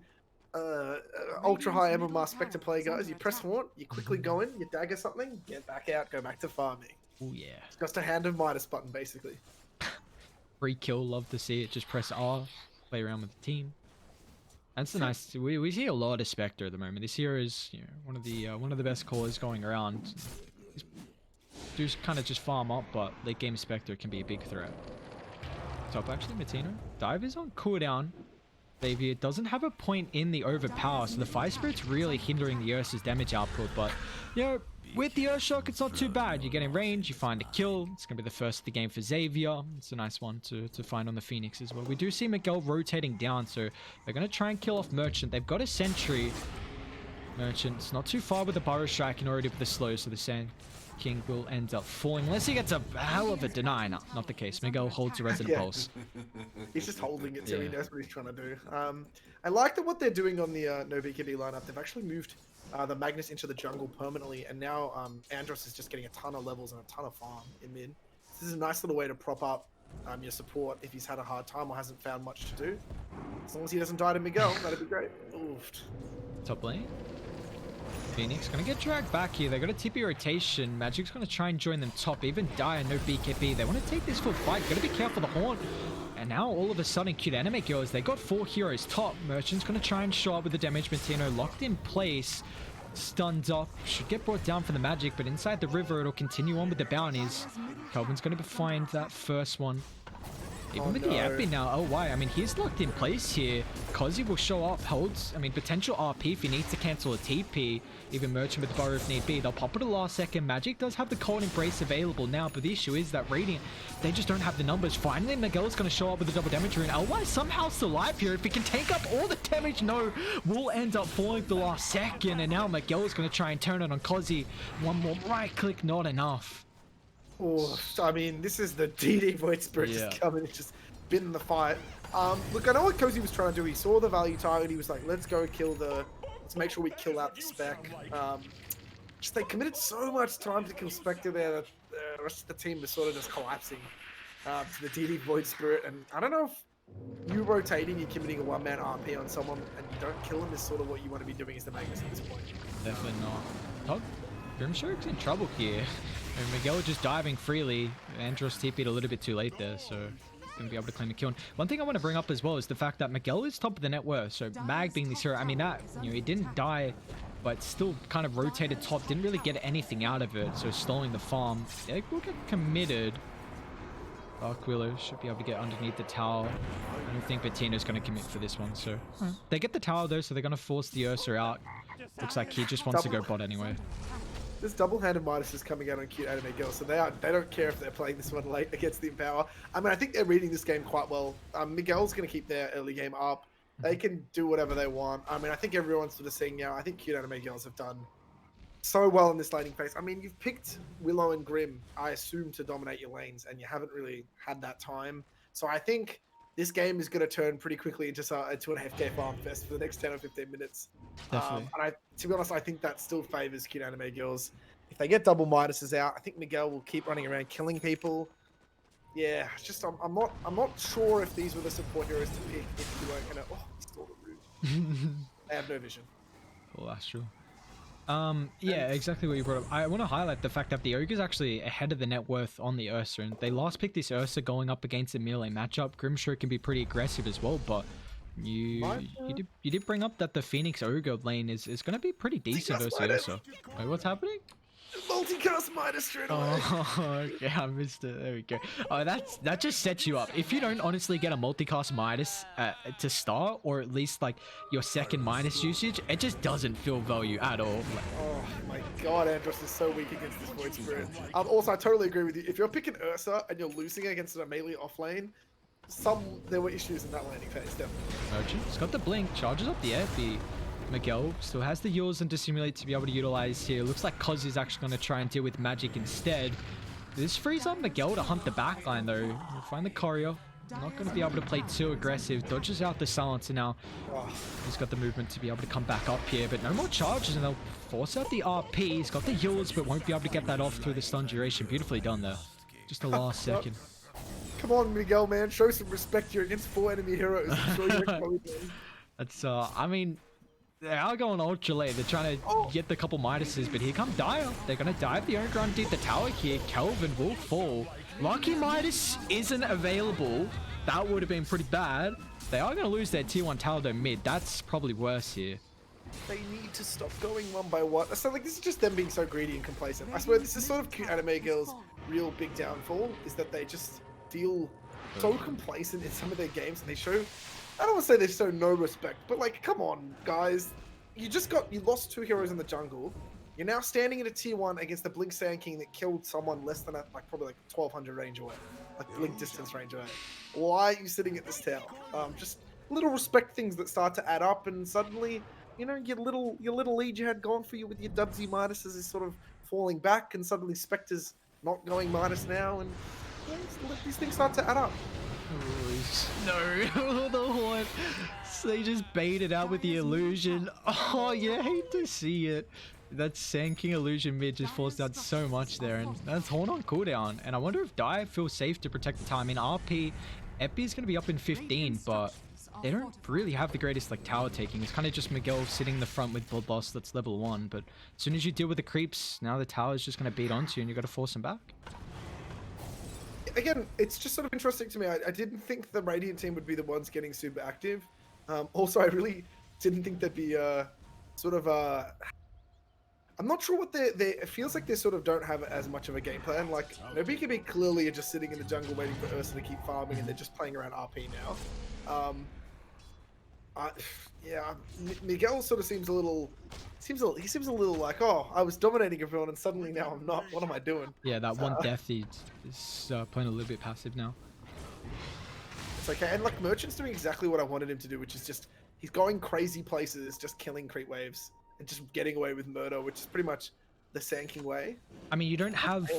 ultra high MMR Spectre play, guys. You press forward, you quickly go in, you dagger something, get back out, go back to farming. Oh yeah. It's just a hand of Midas button, basically. Free kill, love to see it. Just press R, play around with the team. That's the nice. We see a lot of Spectre at the moment. This hero is, you know, one of the best callers going around. Do kind of just farm up, but late game Spectre can be a big threat. Top actually, Matino. Dive is on cooldown. Xavier doesn't have a point in the overpower, so the Fire Spirit's really hindering the Ursa's damage output, but, you know, with the Earth Shock, it's not too bad. You get in range, you find a kill. It's going to be the first of the game for Xavier. It's a nice one to find on the Phoenix as well. We do see Miguel rotating down, so they're going to try and kill off Merchant. They've got a sentry. Merchant's not too far with the Burrow Strike and already with the slow, so the Sand King will end up falling unless he gets a hell of a deny. No, not the case. Miguel holds a Resident Pulse. He's just holding it, so he knows what he's trying to do. I like that what they're doing on the No BKB lineup. They've actually moved the Magnus into the jungle permanently, and now Andros is just getting a ton of levels and a ton of farm in mid. This is a nice little way to prop up your support if he's had a hard time or hasn't found much to do. As long as he doesn't die to Miguel, that'd be great. Oof. Top lane. Phoenix gonna get dragged back here. They got a TP rotation. Magic's gonna try and join them top. Even Dire, no BKB. They want to take this full fight. Gotta be careful the horn. And now all of a sudden, Cuteanimegirls, they got 4 heroes top. Merchant's gonna try and show up with the damage. Matino locked in place. Stunned up. Should get brought down for the Magic, but inside the river, it'll continue on with the bounties. Kelvin's gonna find that first one. Even with the Epi now, oh why? I mean, he's locked in place here. Cozzy will show up, holds, I mean, potential RP if he needs to cancel a TP. Even Merchant with the Burrow if need be. They'll pop it at the last second. Magic does have the Cold Embrace available now, but the issue is that Radiant, they just don't have the numbers. Finally, Miguel's going to show up with a double damage rune. LY somehow still alive here. If he can take up all the damage, no, will end up falling at the last second. And now Miguel's going to try and turn it on Cozzy. One more right click, not enough. Oh, I mean, this is the DD Void Spirit just coming and just bitten the fight. Look, I know what Cozy was trying to do. He saw the value target. He was like, let's go let's make sure we kill out the Spec. Just they committed so much time to kill Spectre there that the rest of the team was sort of just collapsing to the DD Void Spirit. And I don't know if you rotating, you're committing a one-man RP on someone and you don't kill him is sort of what you want to be doing as the Magnus at this point. Definitely not. Grimshark's in trouble here. And Miguel just diving freely. Andros TP'd a little bit too late there, so going to be able to claim a kill. And one thing I want to bring up as well is the fact that Miguel is top of the net worth. So Mag being this hero, I mean, that, you know, he didn't die, but still kind of rotated top, didn't really get anything out of it. So stalling the farm. They will get committed. Dark Willow should be able to get underneath the tower. I don't think Bettino's going to commit for this one. So they get the tower though, so they're going to force the Ursa out. Looks like he just wants to go bot anyway. There's double-handed Midases coming out on Cuteanimegirls, so they don't care if they're playing this one late against the Empower. I mean, I think they're reading this game quite well. Miguel's going to keep their early game up. They can do whatever they want. I mean, I think everyone's sort of seeing now. I think Cuteanimegirls have done so well in this laning phase. I mean, you've picked Willow and Grim, I assume, to dominate your lanes, and you haven't really had that time. So I think this game is going to turn pretty quickly into an FK farm fest for the next 10 or 15 minutes. Definitely. And to be honest, I think that still favors Cuteanimegirls. If they get double Midases out, I think Miguel will keep running around killing people. Yeah, it's just I'm not sure if these were the support heroes to pick if you weren't gonna. Oh, he stole the root. They have no vision. Oh, that's true. Yeah, exactly what you brought up. I want to highlight the fact that the Ogre's actually ahead of the net worth on the Ursa, and they last picked this Ursa going up against a melee matchup. Grimshaw can be pretty aggressive as well, but you did bring up that the Phoenix Ogre lane is going to be pretty decent versus Ursa. Wait, what's happening? Multicast Midas straight away. Oh, okay, I missed it. There we go. Oh, that just sets you up. If you don't honestly get a multicast Midas to start, or at least like your second Midas usage, it just doesn't feel value at all. Oh my god, Andros is so weak against this Void Spirit. Also, I totally agree with you. If you're picking Ursa and you're losing against a melee off lane, there were issues in that laning phase, definitely. Merchant's got the blink, charges up the FB. Miguel still has the Yules and Dissimulate to be able to utilize here. Looks like Cos is actually going to try and deal with magic instead. This frees up Miguel to hunt the backline though. He'll find the Courier. Not going to be able to play too aggressive. Dodges out the Silencer now. He's got the movement to be able to come back up here, but no more charges and they'll force out the RP. He's got the Yules, but won't be able to get that off through the stun duration. Beautifully done there. Just the last second. Come on, Miguel, man. Show some respect. You're against 4 enemy heroes. I'm sure you're probably doing. That's, I mean, they are going ultra late. They're trying to get the couple Midases, but here come Dire. They're going to dive the Ogre underneath the tower here. Kelvin will fall. Lucky Midas isn't available. That would have been pretty bad. They are going to lose their tier 1 tower though mid. That's probably worse here. They need to stop going one by one. So like, this is just them being so greedy and complacent. I swear this is sort of Cuteanimegirls' real big downfall, is that they just feel so complacent in some of their games, and they show, I don't want to say they show no respect, but like, come on, guys. You lost 2 heroes in the jungle. You're now standing in a tier 1 against the Blink Sand King that killed someone less than probably 1200 range away. Like Blink distance range away. Why are you sitting at this tower? Just little respect things that start to add up, and suddenly, you know, your little lead you had gone for you with your Dubsy Midases is sort of falling back, and suddenly Spectre's not going Midas now, and these things start to add up. No, the Haunt. So they just baited out with the illusion. Oh, you hate to see it. That Sand King illusion mid just forced out so much there, and that's Horn on cooldown. And I wonder if Dire feels safe to protect the time. I mean, RP, Epi is going to be up in 15, but they don't really have the greatest like tower taking. It's kind of just Miguel sitting in the front with Bloodlust that's level 1. But as soon as you deal with the creeps, now the tower is just going to beat onto you, and you got to force them back. Again, it's just sort of interesting to me. I didn't think the Radiant team would be the ones getting super active. Also, I really didn't think there'd be I'm not sure what it feels like they sort of don't have as much of a game plan. Like, No BKB clearly are just sitting in the jungle waiting for Ursa to keep farming, and they're just playing around RP now. Yeah, Miguel sort of seems a little like, oh, I was dominating everyone and suddenly now I'm not. What am I doing? Yeah, that one death is playing a little bit passive now. It's okay, and like Merchant's doing exactly what I wanted him to do, which is just he's going crazy places, just killing creep waves and just getting away with murder, which is pretty much the Sand King way. I mean, you don't have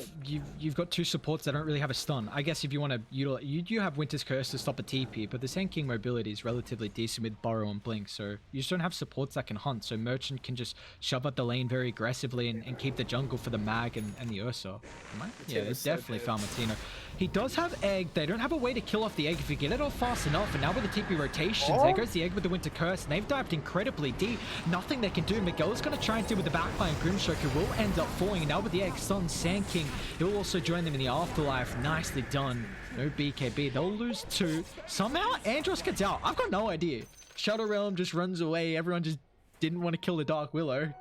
you've got 2 supports that don't really have a stun. I guess if you want to utilize, you have Winter's Curse to stop a TP, but the Sand King mobility is relatively decent with Burrow and Blink, so you just don't have supports that can hunt. So Merchant can just shove up the lane very aggressively and keep the jungle for the mag and the Ursa. Yeah, it's definitely found Martino. He does have egg. They don't have a way to kill off the egg if you get it off fast enough. And now with the TP rotations, there goes the egg with the Winter Curse, and they've dived incredibly deep. Nothing they can do. Miguel's going to try and deal with the backline. Grimshoker will end up falling. And now with the egg, Sun Sand King, he'll also join them in the afterlife. Nicely done. No BKB. They'll lose 2. Somehow Andros gets out. I've got no idea. Shadow Realm just runs away. Everyone just didn't want to kill the Dark Willow.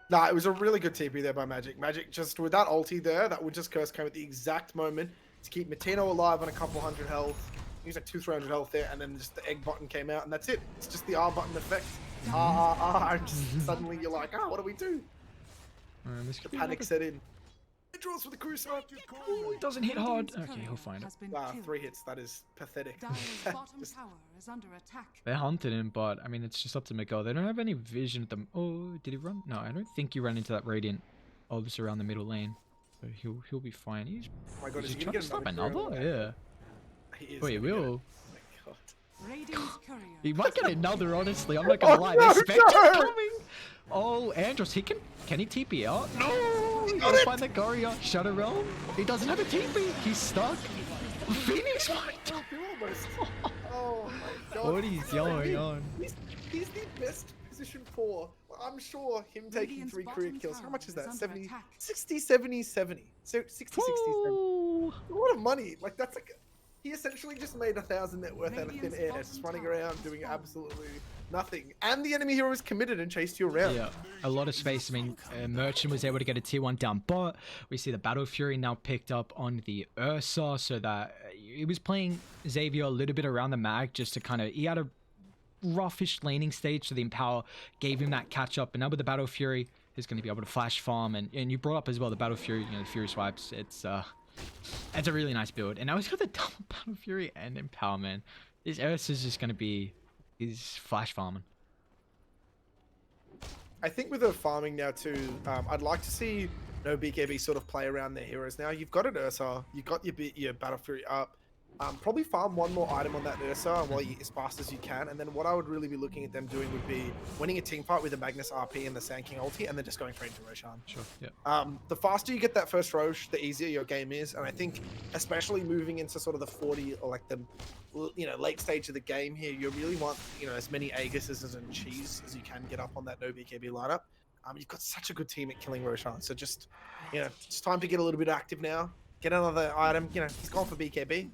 Nah, it was a really good TP there by Magic. Magic just with that ulti there, that Winter's Curse came at the exact moment to keep Martino alive on a couple hundred health. He was like 200-300 health there, and then just the egg button came out, and that's it. It's just the R button effect. And just suddenly you're like, what do we do? This The could be panic another... set in. It draws for the Crusader. Oh, it doesn't hit hard. Okay, he'll find it. Wow, 3 hits. That is pathetic. Dire's bottom Just- tower is under attack. They're hunting him, but I mean, it's just up to Miguel. They don't have any vision at them. Oh, did he run? No, I don't think he ran into that Radiant. Oh, just around the middle lane. So he'll be fine. He's, Oh my god, is is he he trying gonna to stop get another? Yeah. He is Oh, he gonna get it. will. Oh my god. Radiant's courier. He might get another, honestly. I'm not gonna Oh, lie. no, There's Spectre no! coming. Oh, Andros, he can he TP out? No! He got gotta it! find the Courier. Shadow Realm. He doesn't have a TP. He's stuck. Phoenix fight. Almost. Oh my god. What is going on? He's the best position for. I'm sure him taking Radiant's 3 bottom career kills. How tower much is is that? under 70, attack. 60, 70, 70. So 60, 60, 70. Ooh. A lot of money. Like that's like he essentially just made 1,000 net worth out of thin Radiant's air, bottom just running tower around has doing fallen. absolutely nothing. And the enemy hero is committed and chased you around. Yeah, a lot of space. I mean, Merchant was able to get a tier 1 down bot. We see the Battle Fury now picked up on the Ursa, so that he was playing Xavier a little bit around the mag just to kind of... He had a roughish laning stage, so the Empower gave him that catch up. And now with the Battle Fury, he's going to be able to flash farm. And you brought up as well the Battle Fury, you know, the Fury swipes. It's a really nice build. And now he's got the double Battle Fury and Empower, man. This Ursa is just going to be... He's flash farming. I think with the farming now too, I'd like to see No BKB sort of play around their heroes now. You've got an Ursa, you've got your Battle Fury up. Probably farm one more item on that Ursa while you, as fast as you can, and then what I would really be looking at them doing would be winning a team fight with the Magnus RP and the Sand King ulti, and then just going straight into Roshan. Sure, yeah. The faster you get that first Rosh, the easier your game is, and I think especially moving into sort of the 40 or like the late stage of the game here, you really want as many Aegises and Cheese as you can get up on that No BKB lineup. You've got such a good team at killing Roshan, so just it's time to get a little bit active now. Get another item. He's gone for BKB.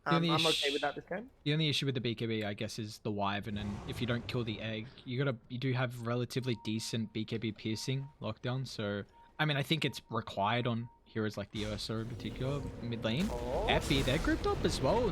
I'm okay with that this game. The only issue with the BKB, I guess, is the Wyvern, and if you don't kill the egg, you do have relatively decent BKB piercing lockdown. So, I mean, I think it's required on heroes like the Ursa in particular, mid lane. Oh. Effie, they're grouped up as well.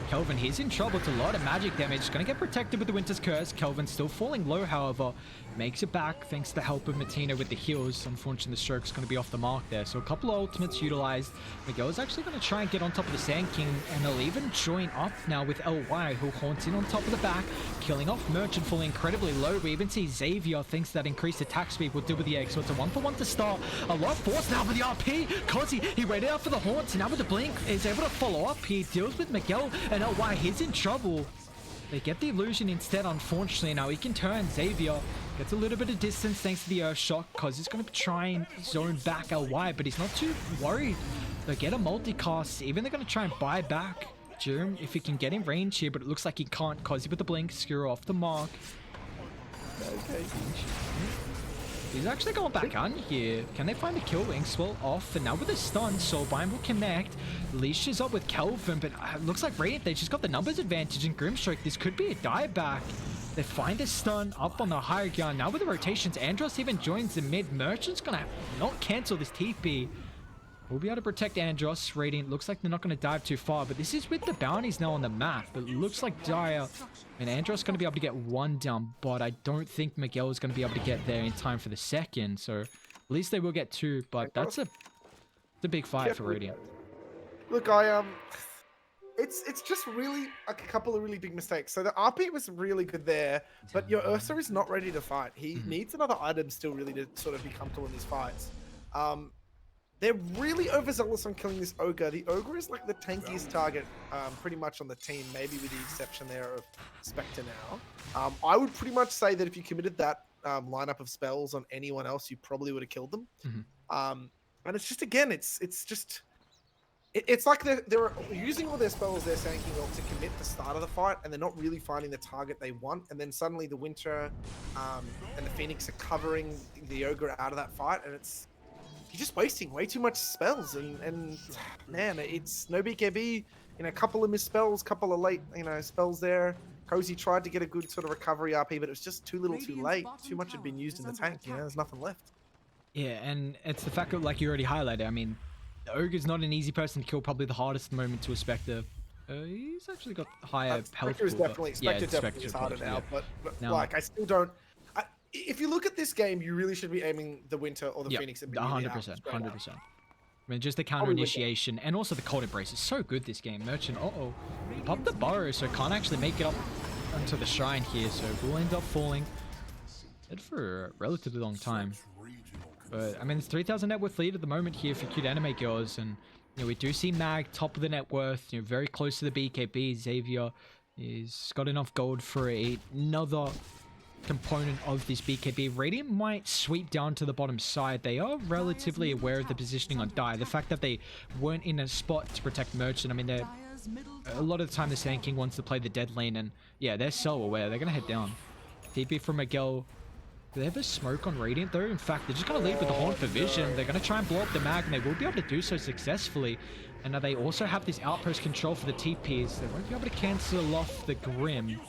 Kelvin, he's in trouble. It's a lot of magic damage. Gonna get protected with the Winter's Curse. Kelvin still falling low, however. Makes it back thanks to the help of Martina with the heals. Unfortunately, the stroke's going to be off the mark there. So a couple of ultimates utilized. Miguel is actually going to try and get on top of the Sand King. And they'll even join up now with LY, who haunts in on top of the back. Killing off Merchant, falling incredibly low. We even see Xavier thinks that increased attack speed will do with the egg. So it's a 1-for-1 to start. A lot of force now with the RP. Kazi, he waited out for the haunts. Now with the blink, is able to follow up. He deals with Miguel. And LY, he's in trouble. They get the illusion instead, unfortunately. Now he can turn. Xavier gets a little bit of distance thanks to the Earth Shock, because he's going to try and zone back LY, but he's not too worried. They get a multicast. Even they're going to try and buy back Jerem if he can get in range here, but it looks like he can't because he with the blink, skewer off the mark. Okay. He's actually going back on here. Can they find the kill? Inkswell off, and now with a stun, Soulbind will connect. Leash is up with Kelvin, but it looks like Radiant, they just got the numbers advantage in Grimstroke. This could be a dieback. They find a stun up on the higher ground. Now with the rotations, Andros even joins the mid. Merchant's gonna not cancel this TP. We'll be able to protect Andros. Radiant looks like they're not going to dive too far, but this is with the bounties now on the map. It looks like Dire and Andros going to be able to get one down, but I don't think Miguel is going to be able to get there in time for the second. So at least they will get two, but that's a big fight for Radiant. Look, it's just really like a couple of really big mistakes. So the RP was really good there, but your Ursa is not ready to fight. He needs another item still really to sort of be comfortable in these fights. They're really overzealous on killing this Ogre. The Ogre is like the tankiest target pretty much on the team, maybe with the exception there of Spectre now. I would pretty much say that if you committed that lineup of spells on anyone else, you probably would have killed them. And it's just, again, it's like they're using all their spells, they're saying to commit the start of the fight, and they're not really finding the target they want. And then suddenly the Winter and the Phoenix are covering the Ogre out of that fight, and you're just wasting way too much spells, and man, it's no BKB. A couple of misspells, couple of late, spells there. Cozy tried to get a good sort of recovery RP, but it was just too little, too late. Too much had been used in the tank. There's nothing left. Yeah, and it's the fact that, like you already highlighted, I mean, the Ogre's not an easy person to kill. Probably the hardest at the moment to a Spectre. He's actually got higher health. Spectre is definitely, Spectre definitely is harder now, but now, like I still don't. if you look at this game, you really should be aiming the Winter or the Yep, Phoenix. 100%, 100%. I mean, just the counter initiation and also the cold embrace is so good this game. Merchant, he popped the burrow, so can't actually make it up onto the shrine here, so will end up falling dead for a relatively long time. But I mean, it's 3,000 net worth lead at the moment here for Cuteanimegirls, and you know, we do see Mag top of the net worth, you know, very close to the BKB. Xavier is got enough gold for another component of this BKB. Radiant might sweep down to the bottom side. They are relatively aware of the positioning on Die. The fact that they weren't in a spot to protect Merchant, I mean, they're a lot of the time the Sand King wants to play the dead lane, and yeah, they're so aware. They're gonna head down. TP from Miguel. Do they have a smoke on Radiant though? In fact, they're just gonna leave with the Horn for vision. They're gonna try and blow up the Mag, and they will be able to do so successfully. And now they also have this outpost control for the TPs. They won't be able to cancel off the Grim.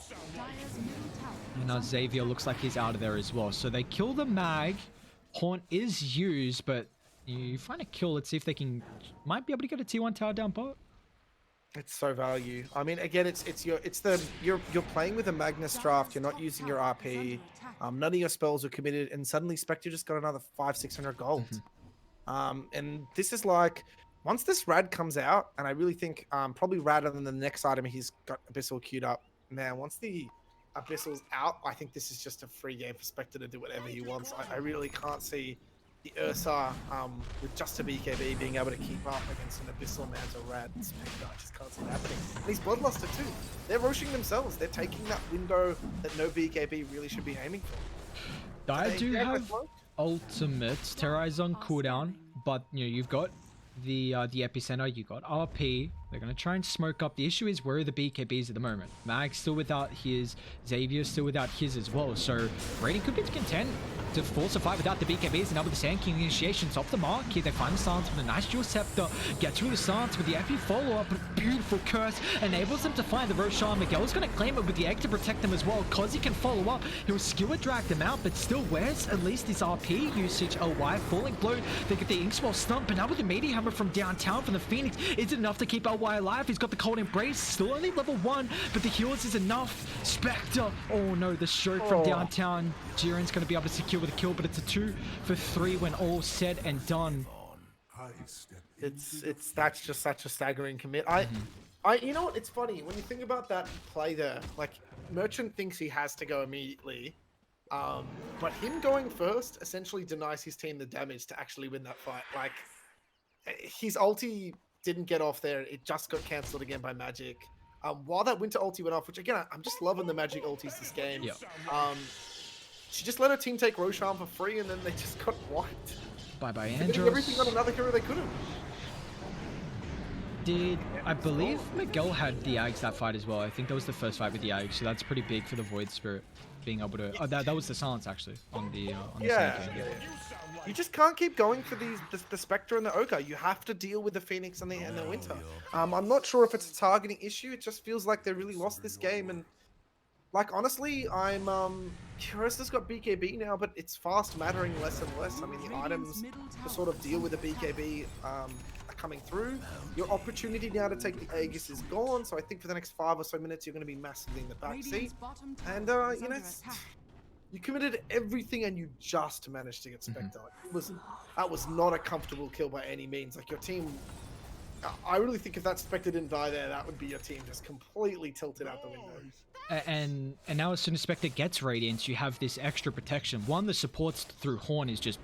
And now Xavier looks like he's out of there as well. So they kill the Mag. Haunt is used, but you find a kill. Let's see if they might be able to get a T1 tower down bot. It's so value. I mean, again, you're playing with a Magnus draft. You're not using your RP. None of your spells are committed, and suddenly Spectre just got another 500-600 gold. And this is like, once this Rad comes out, and I really think probably Radder than the next item he's got Abyssal queued up. Man, once the Abyssal's out, I think this is just a free game for Spectre to do whatever he wants. I really can't see the Ursa with just a BKB being able to keep up against an Abyssal Manta Rad Spectre. I just can't see it happening. And he's Bloodluster too. They're rushing themselves. They're taking that window that no BKB really should be aiming for. I do have ultimates. Terrorize on cooldown, but you know, you've got the epicenter, you got RP. They're gonna try and smoke up. The issue is where are the BKBs at the moment? Mag's still without his, Xavier's still without his as well. So Radiant could be content to falsify without the BKBs, and now with the Sand King initiations off the mark here, they find the silence with a nice dual scepter, get through the silence with the epi follow-up, a beautiful curse, enables them to find the Roshan. Miguel's gonna claim it with the egg to protect them as well, cause he can follow up. He'll skewer drag them out, but still where's at least his RP usage? LY falling blow, they get the Inkswell stump, and now with the meteor hammer from downtown from the Phoenix, is it enough to keep LY alive? He's got the cold embrace, still only level 1, but the heals is enough. Spectre, oh no, the stroke from downtown. Jiren's gonna be able to secure with a kill, but it's a 2 for 3 when all said and done. That's just such a staggering commit. You know what? It's funny when you think about that play there. Like Merchant thinks he has to go immediately, but him going first essentially denies his team the damage to actually win that fight. Like his ulti didn't get off there; it just got cancelled again by Magic. While that Winter ulti went off, which again I'm just loving the Magic ultis this game. Yep. She just let her team take Roshan for free, and then they just got wiped. Bye-bye, They're Andros. doing everything on another hero they couldn't. I believe Miguel had the Ags that fight as well. I think that was the first fight with the Ags, so that's pretty big for the Void Spirit being able to. Oh, that was the silence actually on the Yeah. You just can't keep going for the Spectre and the Ogre. You have to deal with the Phoenix and the Winter. I'm not sure if it's a targeting issue. It just feels like they really lost this game, and like honestly, I'm Curiousa's got BKB now, but it's fast mattering less and less. I mean, the items to sort of deal with the BKB are coming through. Your opportunity now to take the Aegis is gone, so I think for the next 5 or so minutes you're going to be massively in the backseat. And you know, you committed everything and you just managed to get Spectre. That was not a comfortable kill by any means. Like your team, I really think if that Spectre didn't die there, that would be your team just completely tilted out the window. And now as soon as Spectre gets Radiance, you have this extra protection. One, the supports through Horn is just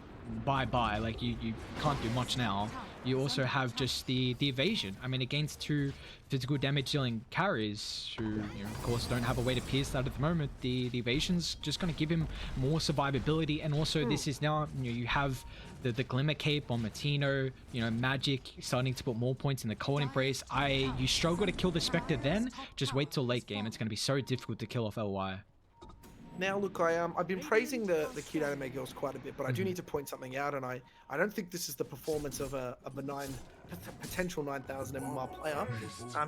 bye-bye. Like you can't do much now. You also have just the evasion. I mean, against 2 physical damage dealing carries who, you know, of course, don't have a way to pierce that at the moment. The evasion's just going to give him more survivability, and also this is now, you know, you have the Glimmer Cape on Matino, you know, Magic starting to put more points in the Cold Embrace. You struggle to kill the Spectre then, just wait till late game. It's going to be so difficult to kill off LY. Now, look, I've been praising the Cuteanimegirls quite a bit, but I do need to point something out, and I don't think this is the performance of a potential 9,000 MMR player.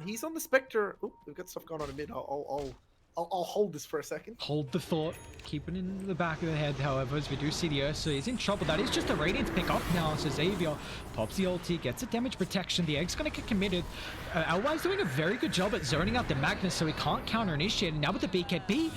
He's on the Spectre. Oop, we've got stuff going on in mid. I'll hold this for a second. Hold the thought. Keep it in the back of the head, however, as we do see the Ursa. He's in trouble. That is just a Radiance pick up now. So Xavier pops the ulti, gets a damage protection. The Egg's going to get committed. LY's doing a very good job at zoning out the Magnus, so he can't counter-initiate. And now with the BKB,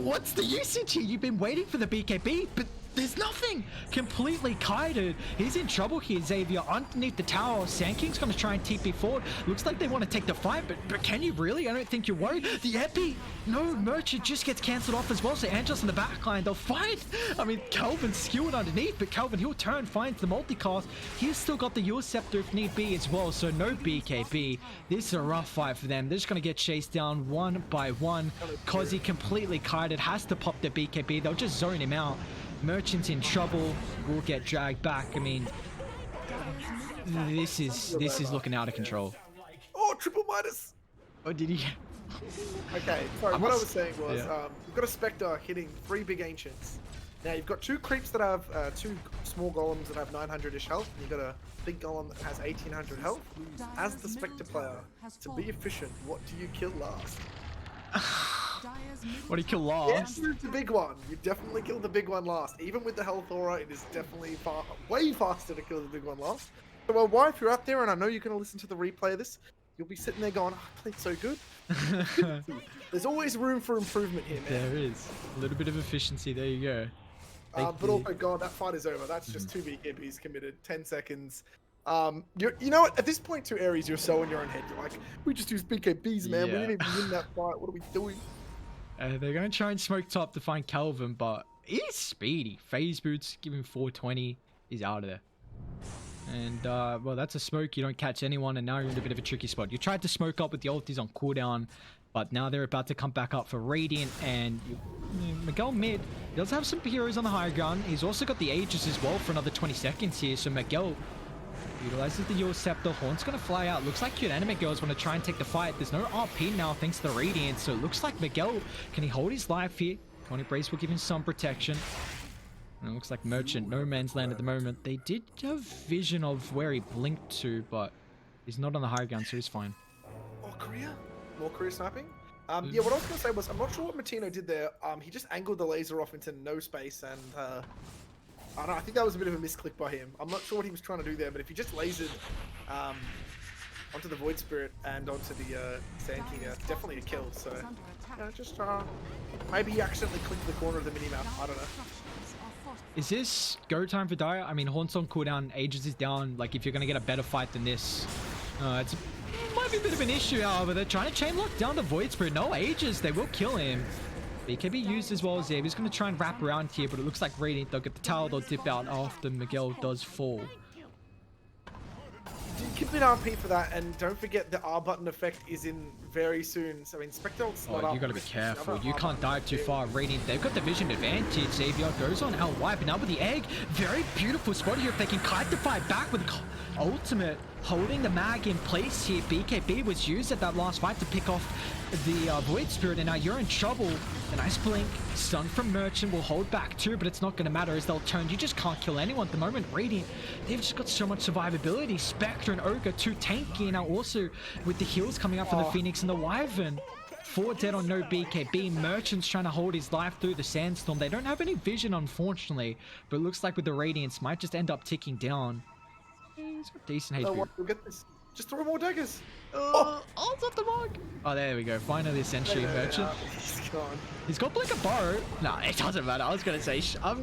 what's the usage here? You've been waiting for the BKB, but there's nothing. Completely kited. He's in trouble here, Xavier. Underneath the tower, Sand King's going to try and TP forward. Looks like they want to take the fight, but can you really? I don't think you're worried. The Epi, no, Merchant just gets cancelled off as well, so Angel's in the backline. They'll fight. I mean, Calvin's skilled underneath, but Calvin, he'll turn, finds the multicast. He's still got the Yule Scepter if need be as well, so no BKB. This is a rough fight for them. They're just going to get chased down one by one. Cozzy completely kited, has to pop the BKB. They'll just zone him out. Merchant's in trouble, will get dragged back. I mean, this is looking out of control. Oh, triple minus. Oh, did he? Okay, sorry, what I was saying was, you've got a Spectre hitting 3 big Ancients. Now you've got 2 creeps that have 2 small golems that have 900-ish health, and you've got a big golem that has 1800 health. As the Spectre player, to be efficient, what do you kill last? What do you kill last? Yeah, it's the big one. You definitely killed the big one last. Even with the health aura, it is definitely way faster to kill the big one last. So, well, why, if you're out there, and I know you're going to listen to the replay of this, you'll be sitting there going, oh, I played so good. There's always room for improvement here, man. There is. A little bit of efficiency. There you go. But also, God, that fight is over. That's just 2 BKBs committed. 10 seconds. You know what? At this point, to Aries, you're so in your own head. You're like, we just use BKBs, man. We didn't even win that fight. What are we doing? They're going to try and smoke top to find Calvin, but he's speedy. Phase boots, give him 420. He's out of there. And, well, that's a smoke. You don't catch anyone, and now you're in a bit of a tricky spot. You tried to smoke up with the ultis on cooldown, but now they're about to come back up for Radiant, and Miguel mid, he does have some heroes on the high ground. He's also got the Aegis as well for another 20 seconds here, so Miguel utilizes the Yule Scepter. Horn's gonna fly out. Looks like Cuteanimegirls want to try and take the fight. There's no RP now thanks to the Radiant, so it looks like Miguel, can he hold his life here? Tony Brace will give him some protection. And it looks like Merchant, no man's land at the moment. They did have vision of where he blinked to, but he's not on the high ground, so he's fine. More career sniping? Yeah, what I was going to say was, I'm not sure what Matino did there. He just angled the laser off into no space, and I don't know, I think that was a bit of a misclick by him. I'm not sure what he was trying to do there, but if he just lasered onto the Void Spirit and onto the Sand King, it's definitely a kill. So, yeah, just maybe he accidentally clicked the corner of the minimap. I don't know. Is this go time for Dire? I mean, Horn's on cooldown, Aegis is down. Like, if you're going to get a better fight than this, it might be a bit of an issue, however. They're trying to chain lock down the Void Spirit. No Aegis, they will kill him. BKB used as well as Xavier's going to try and wrap around here, but it looks like Radiant, they'll get the tower, they'll dip out after Miguel does fall. Keep an RP for that, and don't forget the R button effect is in very soon. So, Inspector will slot up. You got to be careful. You can't dive too far. Radiant, they've got the vision advantage. Xavier goes on LY, but now with the egg, very beautiful spot here. If they can kite the fight back with ultimate, holding the mag in place here. BKB was used at that last fight to pick off the Void Spirit, and now you're in trouble. A nice blink, stun from Merchant will hold back too, but it's not going to matter as they'll turn. You just can't kill anyone at the moment. Radiant, they've just got so much survivability. Spectre and Ogre, too tanky, and now also with the heals coming up for the Phoenix and the Wyvern. 4 dead on no BKB. Merchant's trying to hold his life through the Sandstorm. They don't have any vision, unfortunately, but it looks like with the Radiance, might just end up ticking down. He's got decent HP. We'll get this. Just 3 more daggers. It's up the mark. Oh, there we go. Finally, essentially, Merchant. He's gone. He's got Blink of Borrow. No, it doesn't matter. I was going to say, I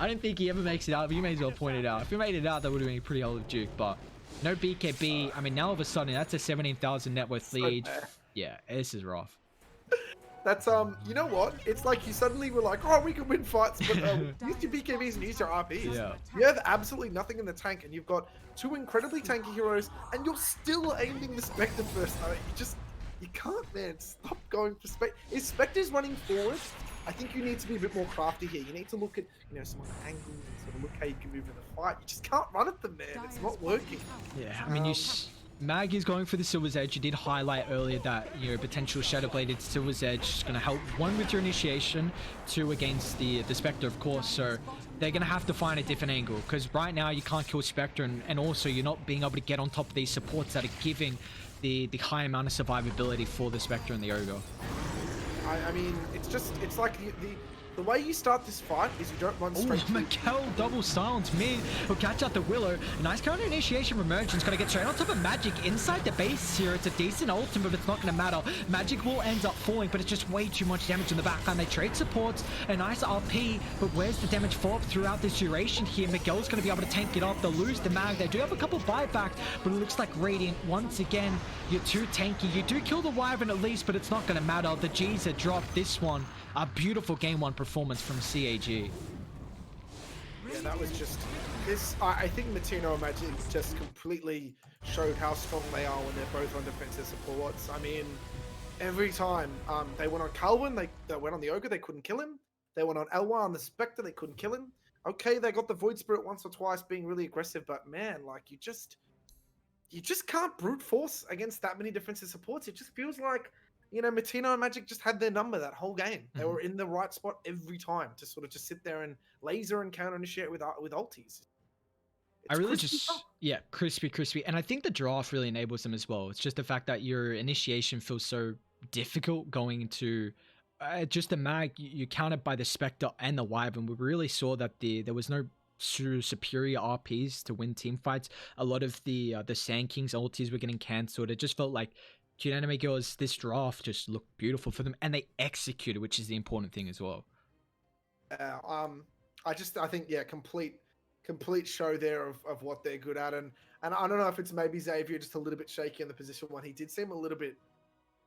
don't think he ever makes it out, but you may as well point it out. If he made it out, that would have been a pretty old Duke, but no BKB. I mean, now all of a sudden, that's a 17,000 net worth lead. Yeah, this is rough. That's, you know what? It's like you suddenly were like, oh, we can win fights, but use your BKBs and use your RPs. Yeah. You have absolutely nothing in the tank, and you've got 2 incredibly tanky heroes, and you're still aiming the Spectre first. You can't, man. Stop going for Spectre. If Spectre's running forward, I think you need to be a bit more crafty here. You need to look at, some angles and sort of look how you can move in the fight. You just can't run at them, man. It's not working. Yeah, I mean, Mag is going for the Silver's Edge. You did highlight earlier that potential Shadowbladed Silver's Edge is going to help 1 with your initiation, 2 against the Spectre, of course. So they're going to have to find a different angle because right now you can't kill Spectre, and also you're not being able to get on top of these supports that are giving the high amount of survivability for the Spectre and the Ogre. I mean, it's like The way you start this fight is you don't run Oh, straight to Miguel double silence mid. He'll catch out the Willow. Nice counter initiation from Emergence. Gonna get straight on top of Magic inside the base here. It's a decent ultimate, but it's not gonna matter. Magic will end up falling, but it's just way too much damage in the backline. They trade supports, a nice RP, but where's the damage fall throughout this duration here? Miguel's gonna be able to tank it off. They'll lose the mag. They do have a couple buybacks, but it looks like Radiant, once again, you're too tanky. You do kill the Wyvern at least, but it's not gonna matter. The G's are dropped. This one, a beautiful game one performance from CAG. Yeah, that was just this. I think Matino and Magic just completely showed how strong they are when they're both on defensive supports. I mean, every time they went on Calvin, they went on the Ogre, they couldn't kill him. They went on Elwa on the Spectre, they couldn't kill him. Okay, they got the Void Spirit once or twice, being really aggressive, but man, like you just can't brute force against that many defensive supports. It just feels like, you know, Matino and Magic just had their number that whole game. They were in the right spot every time to sort of just sit there and laser and counter initiate with ultis. I really crispy just, stuff. yeah, crispy. And I think the draft really enables them as well. It's just the fact that your initiation feels so difficult going into just the mag. You countered by the Spectre and the Wyvern. We really saw that there was no superior RPs to win team fights. A lot of the Sand Kings ultis were getting cancelled. It just felt like Cutenimegirls, this draft just looked beautiful for them, and they executed, which is the important thing as well. I think, yeah, complete show there of what they're good at, and I don't know if it's maybe Xavier just a little bit shaky in the position one. He did seem a little bit.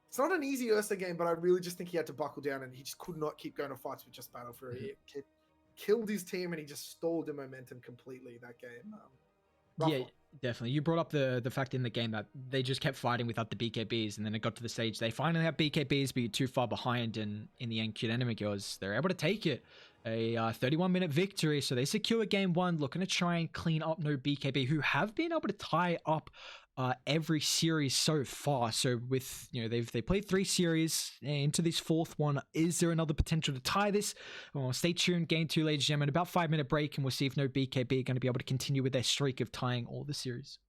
It's not an easy Ursa game, but I really just think he had to buckle down, and he just could not keep going to fights with just Battle Fury. He killed his team, and he just stalled the momentum completely that game. Yeah, definitely. You brought up the fact in the game that they just kept fighting without the BKBs, and then it got to the stage they finally have BKBs, but you're too far behind, and in the end, Cutenimegirls, they're able to take it. A 31-minute victory, so they secure game one, looking to try and clean up No BKB, who have been able to tie up every series so far. So with, you know, they played 3 series into this 4th one. Is there another potential to tie this? Well, stay tuned. Game 2, ladies and gentlemen. About 5-minute break, and we'll see if No BKB are going to be able to continue with their streak of tying all the series.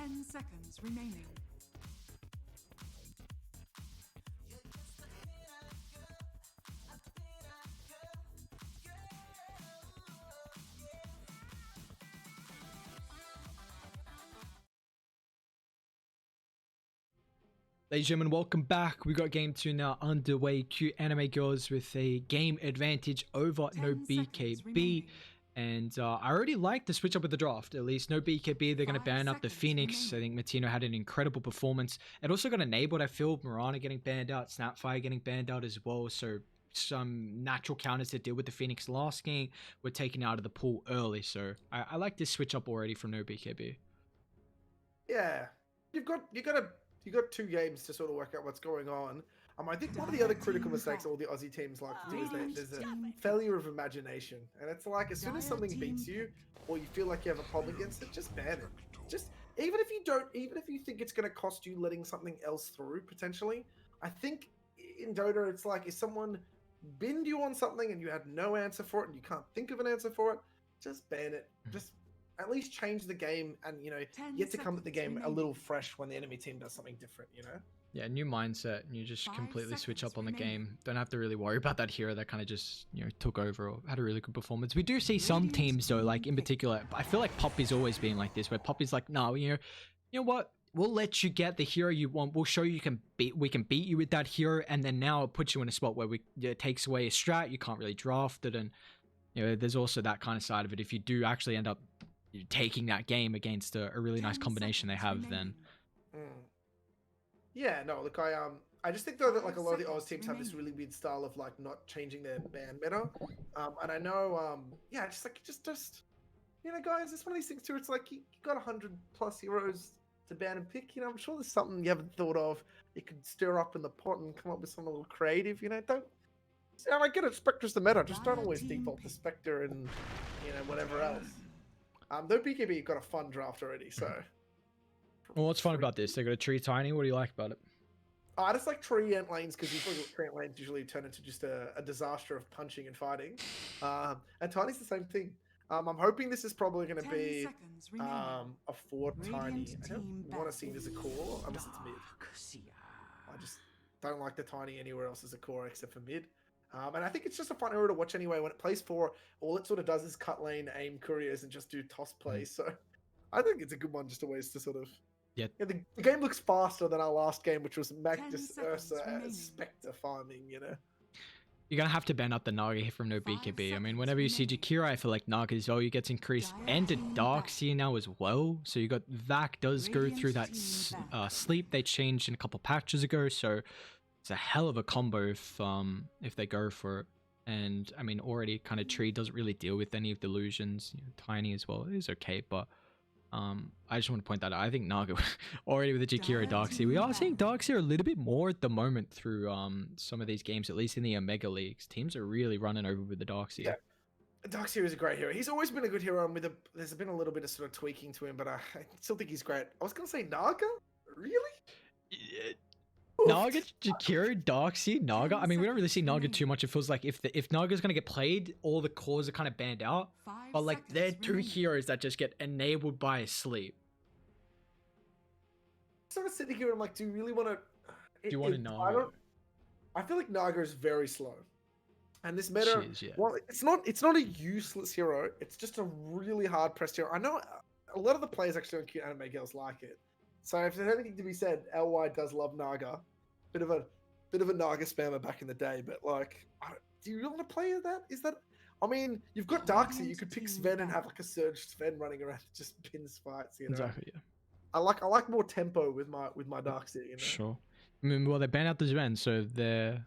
10 seconds remaining. Ladies and gentlemen, welcome back. We got game 2 now underway. Cuteanimegirls with a game advantage over No 10 seconds BKB. remaining. And I already like the switch up with the draft. At least No BKB, they're going to 5 ban up the seconds Phoenix. I remaining. think Matino had an incredible performance. It also got enabled, I feel, Mirana getting banned out, Snapfire getting banned out as well. So some natural counters to deal with the Phoenix last game were taken out of the pool early. So I like this switch up already from No BKB. Yeah, you got 2 games to sort of work out what's going on. I think one of the other critical mistakes all the Aussie teams like to do is there's a failure of imagination, and it's like as soon as something beats you or you feel like you have a problem against it, just ban it. Just even if you think it's going to cost you letting something else through potentially. I think in Dota it's like if someone binned you on something and you had no answer for it and you can't think of an answer for it, just ban it. Just at least change the game and, you know, 10 get to come at the seconds game a remaining. little fresh when the enemy team does something different, you know? Yeah, new mindset, and you just 5 completely switch seconds up on the remaining. game. Don't have to really worry about that hero that kind of just, you know, took over or had a really good performance. We do see some Radiant teams though, team like in pick. particular, I feel like Poppy's always been like this, where Poppy's like, no, you know what? We'll let you get the hero you want. We'll show you we can beat you with that hero, and then now it puts you in a spot where it takes away a strat. You can't really draft it, and you know, there's also that kind of side of it. If you do actually end up taking that game against a really nice 10 combination they seconds have, then remaining. Yeah, no, look, I just think though that like a 5 lot of the Oz seconds teams have this remaining. really weird style of like not changing their ban meta. And I know, yeah, just you know, guys, it's one of these things too. It's like you got 100+ heroes to ban and pick. You know, I'm sure there's something you haven't thought of. You could stir up in the pot and come up with something a little creative. You know, don't. And I get it, Spectre's the meta. Just don't Dire always team default to pick. Spectre and you know whatever else. Though BKB got a fun draft already, so. well, what's fun about this? They got a tree tiny. What do you like about it? I just like tree ant lanes because tree ant lanes usually turn into just a disaster of punching and fighting. And Tiny's the same thing. I'm hoping this is probably going to 10 be seconds remaining. a 4 Tiny. Radiant I don't team want to ban. see it as a core unless it's mid. I just don't like the Tiny anywhere else as a core except for mid. And I think it's just a fun hero to watch anyway. When it plays 4, all it sort of does is cut lane, aim couriers, and just do toss plays. So I think it's a good one just a ways to sort of. Yeah. The game looks faster than our last game, which was 10 Magdus seconds Ursa remaining. Spectre farming, you know? You're gonna have to ban up the Naga here from No 5 BKB. I mean, seconds whenever you see remaining. Jakira, I feel like Naga's value gets increased, Dire and the team Darkseer now as well. So you got Vac does go Radiant through that team back. sleep they changed in a couple patches ago. So it's a hell of a combo if they go for it. And I mean, already kind of Tree doesn't really deal with any of the illusions. You know, Tiny as well is okay, but I just want to point that out. I think Naga already with the Jakira Dire Darkseer. We team are seeing back. Darkseer a little bit more at the moment through some of these games, at least in the Omega Leagues. Teams are really running over with the Darkseer. Yeah. Darkseer is a great hero. He's always been a good hero, and there's been a little bit of sort of tweaking to him, but I still think he's great. I was going to say Naga? Really? Naga, Jakira, Darkseer, Naga. I mean, we don't really see Naga too much. It feels like if Naga's gonna get played, all the cores are kind of banned out. 5 But like, they're seconds 2 remaining. heroes that just get enabled by a sleep. Sort of sitting here and I'm like, do you really want to... Do you want to know? I feel like Naga is very slow. And this meta, Jeez, yeah. well, it's not a useless hero. It's just a really hard pressed hero. I know a lot of the players actually on Cuteanimegirls like it. So if there's anything to be said, LY does love Naga. Bit of a Naga spammer back in the day, but like, do you really want to play that? Is that? I mean, you've got Darkseer. You could pick Sven and have like a Surge Sven running around, just pins fights. You know, Exactly, yeah. I like more tempo with my Darkseer. You know, Sure. I mean, well, they banned out the Sven, so there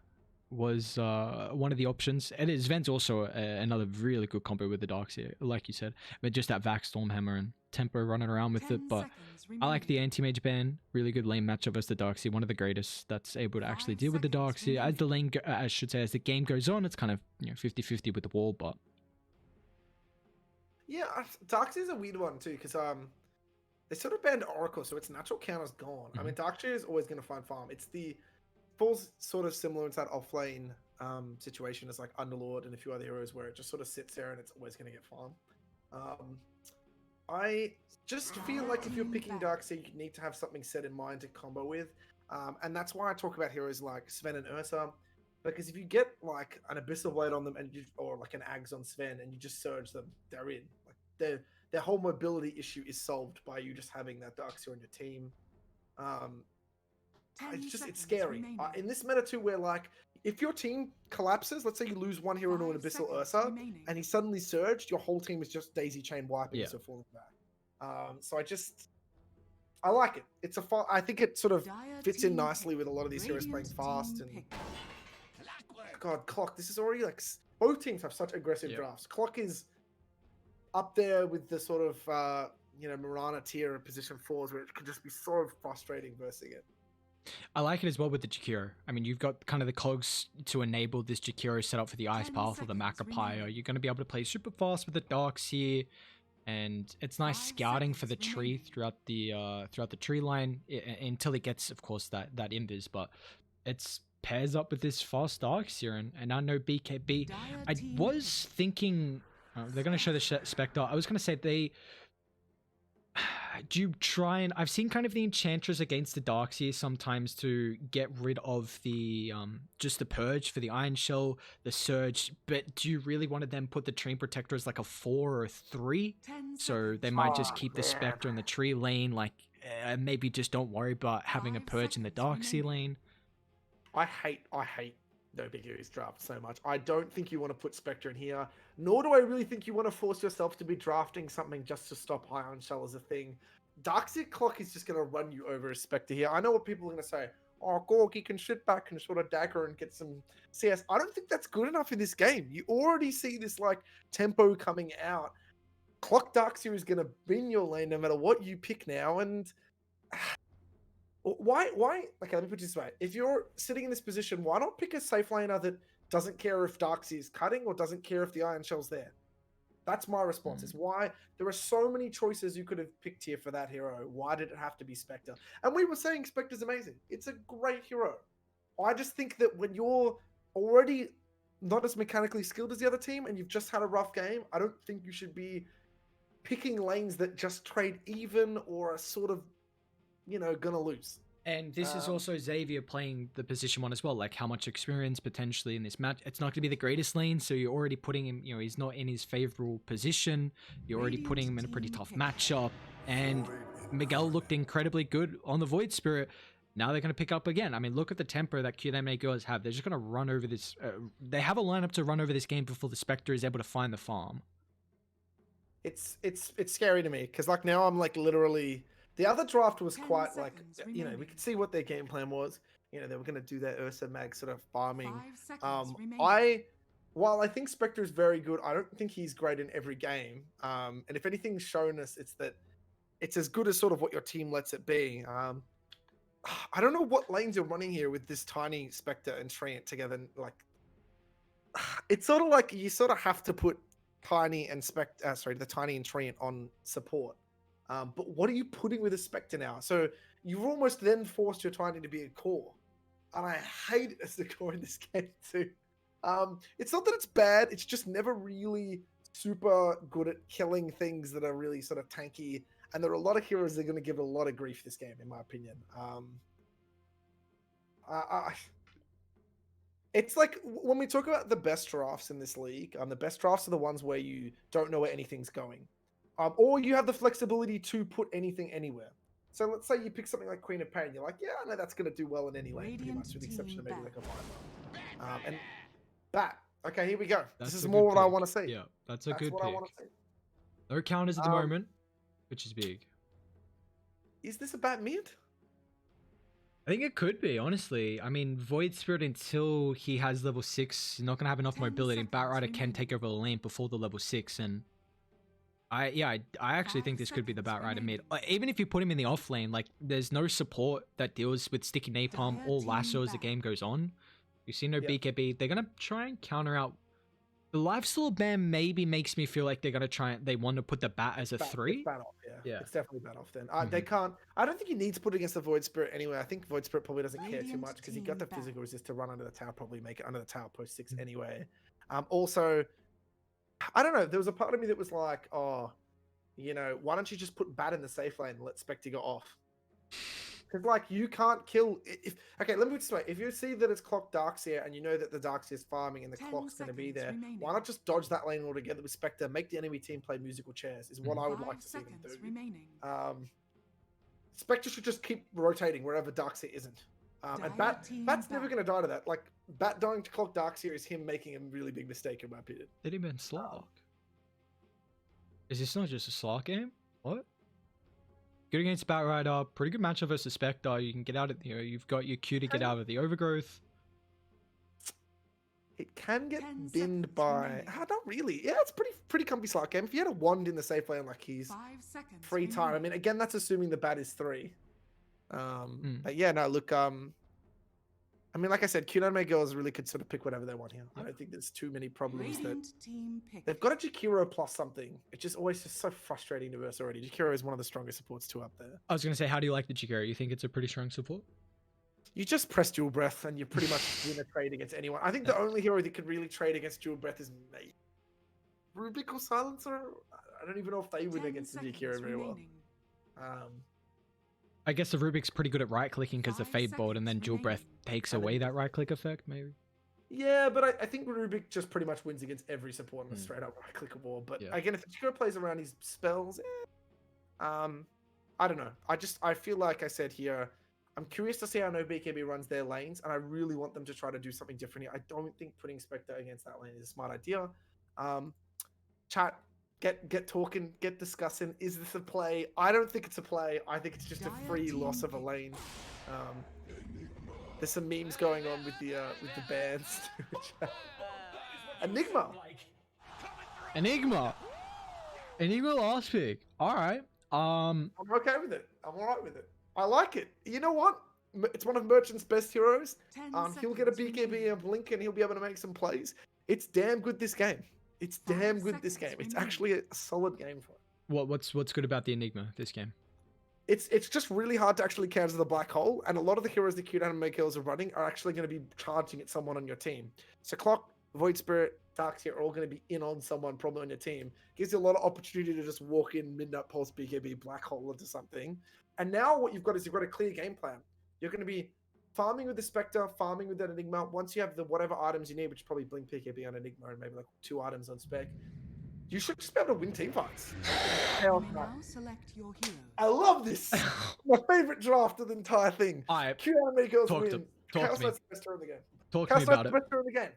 was one of the options. And Sven's also another really good combo with the Darkseer, like you said. But just that Vac Stormhammer and tempo running around with 10 it. But seconds I like the remaining. anti-mage ban. Really good lane matchup versus the Darkseer. One of the greatest that's able to actually 5 deal with the seconds Darkseer. As the lane, I should say, as the game goes on, it's kind of 50-50 with the wall. But yeah, Darkseer is a weird one too because they sort of banned Oracle, so its natural counter's gone. I mean, Darkseer is always going to find farm. It's the falls sort of similar to that offlane situation as like Underlord and a few other heroes where it just sort of sits there and it's always going to get farm. I just feel like if you're Team picking back. Darkseid, you need to have something set in mind to combo with. And that's why I talk about heroes like Sven and Ursa. Because if you get like an Abyssal Blade on them and or like an Ags on Sven and you just surge them, they're in. Like their whole mobility issue is solved by you just having that Darkseid on your team. Um, 10 it's seconds scary. remaining. In this meta too, where like if your team collapses, let's say you lose one hero to an 5 Abyssal seconds Ursa, remaining. and he suddenly surged, your whole team is just daisy chain wiping, Yeah. so falling back. So I like it. It's I think it sort of Dire fits in team nicely pick. with a lot of these heroes playing Radiant fast. team And pick. God, Clock, this is already like both teams have such aggressive Yeah. drafts. Clock is up there with the sort of Mirana tier of position 4s where it can just be sort of frustrating versing it. I like it as well with the Jakiro. I mean, you've got kind of the cogs to enable this Jakiro set up for the Ice 10 Path or the seconds Macropire. remaining. You're going to be able to play super fast with the Darks here, and it's nice 5 scouting for the seconds tree remaining. throughout the tree line until it gets, of course, that invis. But it's pairs up with this fast Darks here, and I know BKB. Dire I team was thinking they're going to show the Spectre. I was going to say they. Do you try and I've seen kind of the Enchantress against the Darks here sometimes to get rid of the just the purge for the Iron Shell, the Surge, but do you really want to then put the Train Protector as like a 4 or a 3? 10 So seconds they might just Oh, keep the man. Spectre in the tree lane, like maybe just don't worry about having a 5 purge in the seconds Darksea remaining. lane. I hate No BKB's draft so much. I don't think you want to put Spectre in here, nor do I really think you want to force yourself to be drafting something just to stop Ion Shell as a thing. Darkseid Clock is just going to run you over as Spectre here. I know what people are going to say. Oh, Gorky can sit back and sort of dagger and get some CS. I don't think that's good enough in this game. You already see this like tempo coming out. Clock Darkseid is going to bin your lane no matter what you pick now, and why okay, let me put it this way. If you're sitting in this position, why not pick a safe laner that doesn't care if Darkseid is cutting or doesn't care if the Iron Shell's there? That's my response. Is why there are so many choices you could have picked here for that hero. Why did it have to be Spectre? And we were saying Spectre's amazing. It's a great hero. I just think that when you're already not as mechanically skilled as the other team and you've just had a rough game, I don't think you should be picking lanes that just trade even or are sort of, gonna lose. And this is Um, also Xavier playing the position one as well, like how much experience potentially in this match. It's not going to be the greatest lane, so you're already putting him, he's not in his favorable position. You're already Radiant putting him in a pretty team tough pick. matchup. And Miguel looked incredibly good on the Void Spirit. Now they're going to pick up again. I mean, look at the tempo that Cutenimegirls have. They're just going to run over this. They have a lineup to run over this game before the Spectre is able to find the farm. it's scary to me because like now I'm like literally the other draft was 10 quite like seconds we remaining. could see what their game plan was. They were going to do their Ursa Mag sort of farming. 5 seconds remaining. While I think Spectre is very good, I don't think he's great in every game. And if anything's shown us, it's that it's as good as sort of what your team lets it be. I don't know what lanes you're running here with this tiny Spectre and Treant together. Like, it's sort of like you sort of have to put Tiny and the Tiny and Treant on support. But what are you putting with a Spectre now? So you've almost then forced your Tiny to be a core. And I hate it as the core in this game too. It's not that it's bad, it's just never really super good at killing things that are really sort of tanky. And there are a lot of heroes that are going to give it a lot of grief this game, in my opinion. It's like when we talk about the best drafts in this league, the best drafts are the ones where you don't know where anything's going. Or you have the flexibility to put anything anywhere. So let's say you pick something like Queen of Pain. You're like, yeah, I know that's going to do well in any lane, pretty much, with the exception of maybe like a Viper. And Bat. Okay, here we go. That's this is a more good what I pick. want to see. Yeah, that's a That's good what I pick. want to see. No counters at the Um, moment, which is big. Is this a Bat mid? I think it could be, honestly. I mean, Void Spirit, until he has level 6, he's not going to have enough 10 mobility. And seconds Batrider can remaining. take over the lane before the level 6. And I actually 5 think this could be the seconds Batrider mid. remaining. Even if you put him in the off lane, like, there's no support that deals with Sticky Napalm Dire or team Lasso as the back. game goes on. You see no Yeah. BKB. They're going to try and counter out. The Lifesteal ban maybe makes me feel like they're going to they want to put the Bat as a It's 3. Bat off, yeah. Yeah. It's definitely Bat off then. They can't. I don't think you need to put it against the Void Spirit anyway. I think Void Spirit probably doesn't care too Radiant much because he got the team back. physical resist to run under the tower, probably make it under the tower post 6 anyway. Also, I don't know. There was a part of me that was like, oh, you know, why don't you just put Bat in the safe lane and let Spectre go off? Because, like, you can't kill... Okay, let me put it this way. If you see that it's clocked Darkseer and you know that the Darkseer is farming and the 10 clock's going to be seconds there, remaining. why not just dodge that lane altogether with Spectre, make the enemy team play musical chairs, is what I would like to see them do. 5 seconds remaining. Spectre should just keep rotating wherever Darkseer isn't. And Bat's never going to die to that. Like, Bat dying to clock Darkseer is him making a really big mistake, in my opinion. Did he mean Slark? Is this not just a Slark game? What? Good against Bat Rider, pretty good matchup versus Spectre. You can get out of, you know, you've got your Q to get out of the overgrowth. It can get 10 binned seconds by... remaining. not really. Yeah, it's pretty comfy Slark game. If you had a wand in the safe lane like he's 5 seconds. free time. I remaining. mean, again, that's assuming the Bat is 3. But yeah, no, look, I mean, like I said, Cuteanimegirls really could sort of pick whatever they want here. I don't think there's too many problems that... Radiant team pick. They've got a Jakiro plus something. It's just always just so frustrating to verse already. Jakiro is one of the strongest supports too up there. I was going to say, how do you like the Jakiro? You think it's a pretty strong support? You just press dual breath and you pretty much win a trade against anyone. I think the only hero that could really trade against dual breath is maybe Rubik or Silencer. I don't even know if they win 10 against the seconds Jakiro very well. remaining. I guess the Rubik's pretty good at right clicking because the 5 Fade board, and then seconds Dual Breath remaining. takes I mean- away that right click effect, maybe. Yeah, but I think Rubik just pretty much wins against every support on a Hmm. straight up right click war. But Yeah. again, if the Jakiro plays around his spells, I don't know. I feel like I said here, I'm curious to see how No BKB runs their lanes, and I really want them to try to do something different here. I don't think putting Spectre against that lane is a smart idea. Chat, get talking, get discussing. Is this a play? I don't think it's a play. I think it's just a free loss of a lane. There's some memes going on with the bands. Enigma. Enigma last pick. All right. I'm okay with it. I'm all right with it. I like it. You know what? It's one of Merchant's best heroes. 10 He'll get a seconds BKB remaining. and Blink, and he'll be able to make some plays. It's damn good this game. It's 5 damn good this game. seconds It's remaining. actually a solid game for it. What's good about the Enigma this game? It's just really hard to actually counter the black hole, and a lot of the heroes the Cuteanimegirls are running are actually going to be charging at someone on your team. So Clock, Void Spirit, Darkseer are all going to be in on someone probably on your team. Gives you a lot of opportunity to just walk in Midnight Pulse, BKB, Black Hole into something. And now what you've got is you've got a clear game plan. You're going to be farming with the Spectre, farming with that Enigma. Once you have the whatever items you need, which is probably Blink, BKB on Enigma, and maybe like 2 items on Spec, you should just be able to win team fights. You may now select your hero. I love this. My favorite draft of the entire thing. Alright, Cuteanimegirls Talk win. to me. Chaos Knight's the best hero in the game. Talk to me Chaos about Knight's it. the best hero in the game.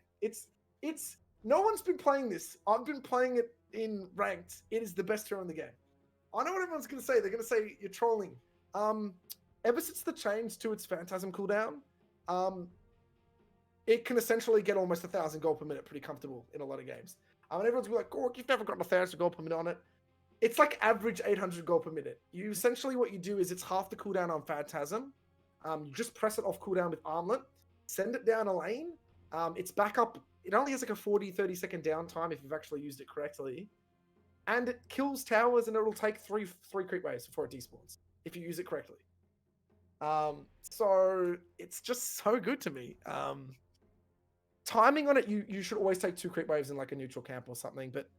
It's no one's been playing this. I've been playing it in ranked. It is the best hero in the game. I know what everyone's gonna say. They're gonna say you're trolling. Ever since the change to its Phantasm cooldown, it can essentially get almost 1,000 gold per minute pretty comfortable in a lot of games. And everyone's gonna be like, Gork, you've never gotten 1,000 gold per minute on it. It's like average 800 gold per minute. You essentially what you do is it's half the cooldown on Phantasm. You just press it off cooldown with Armlet, send it down a lane. It's back up. It only has like a 40-30 second downtime if you've actually used it correctly. And it kills towers and it'll take three creep waves before it despawns if you use it correctly. So it's just so good to me. Timing on it, you should always take 2 creep waves in like a neutral camp or something. But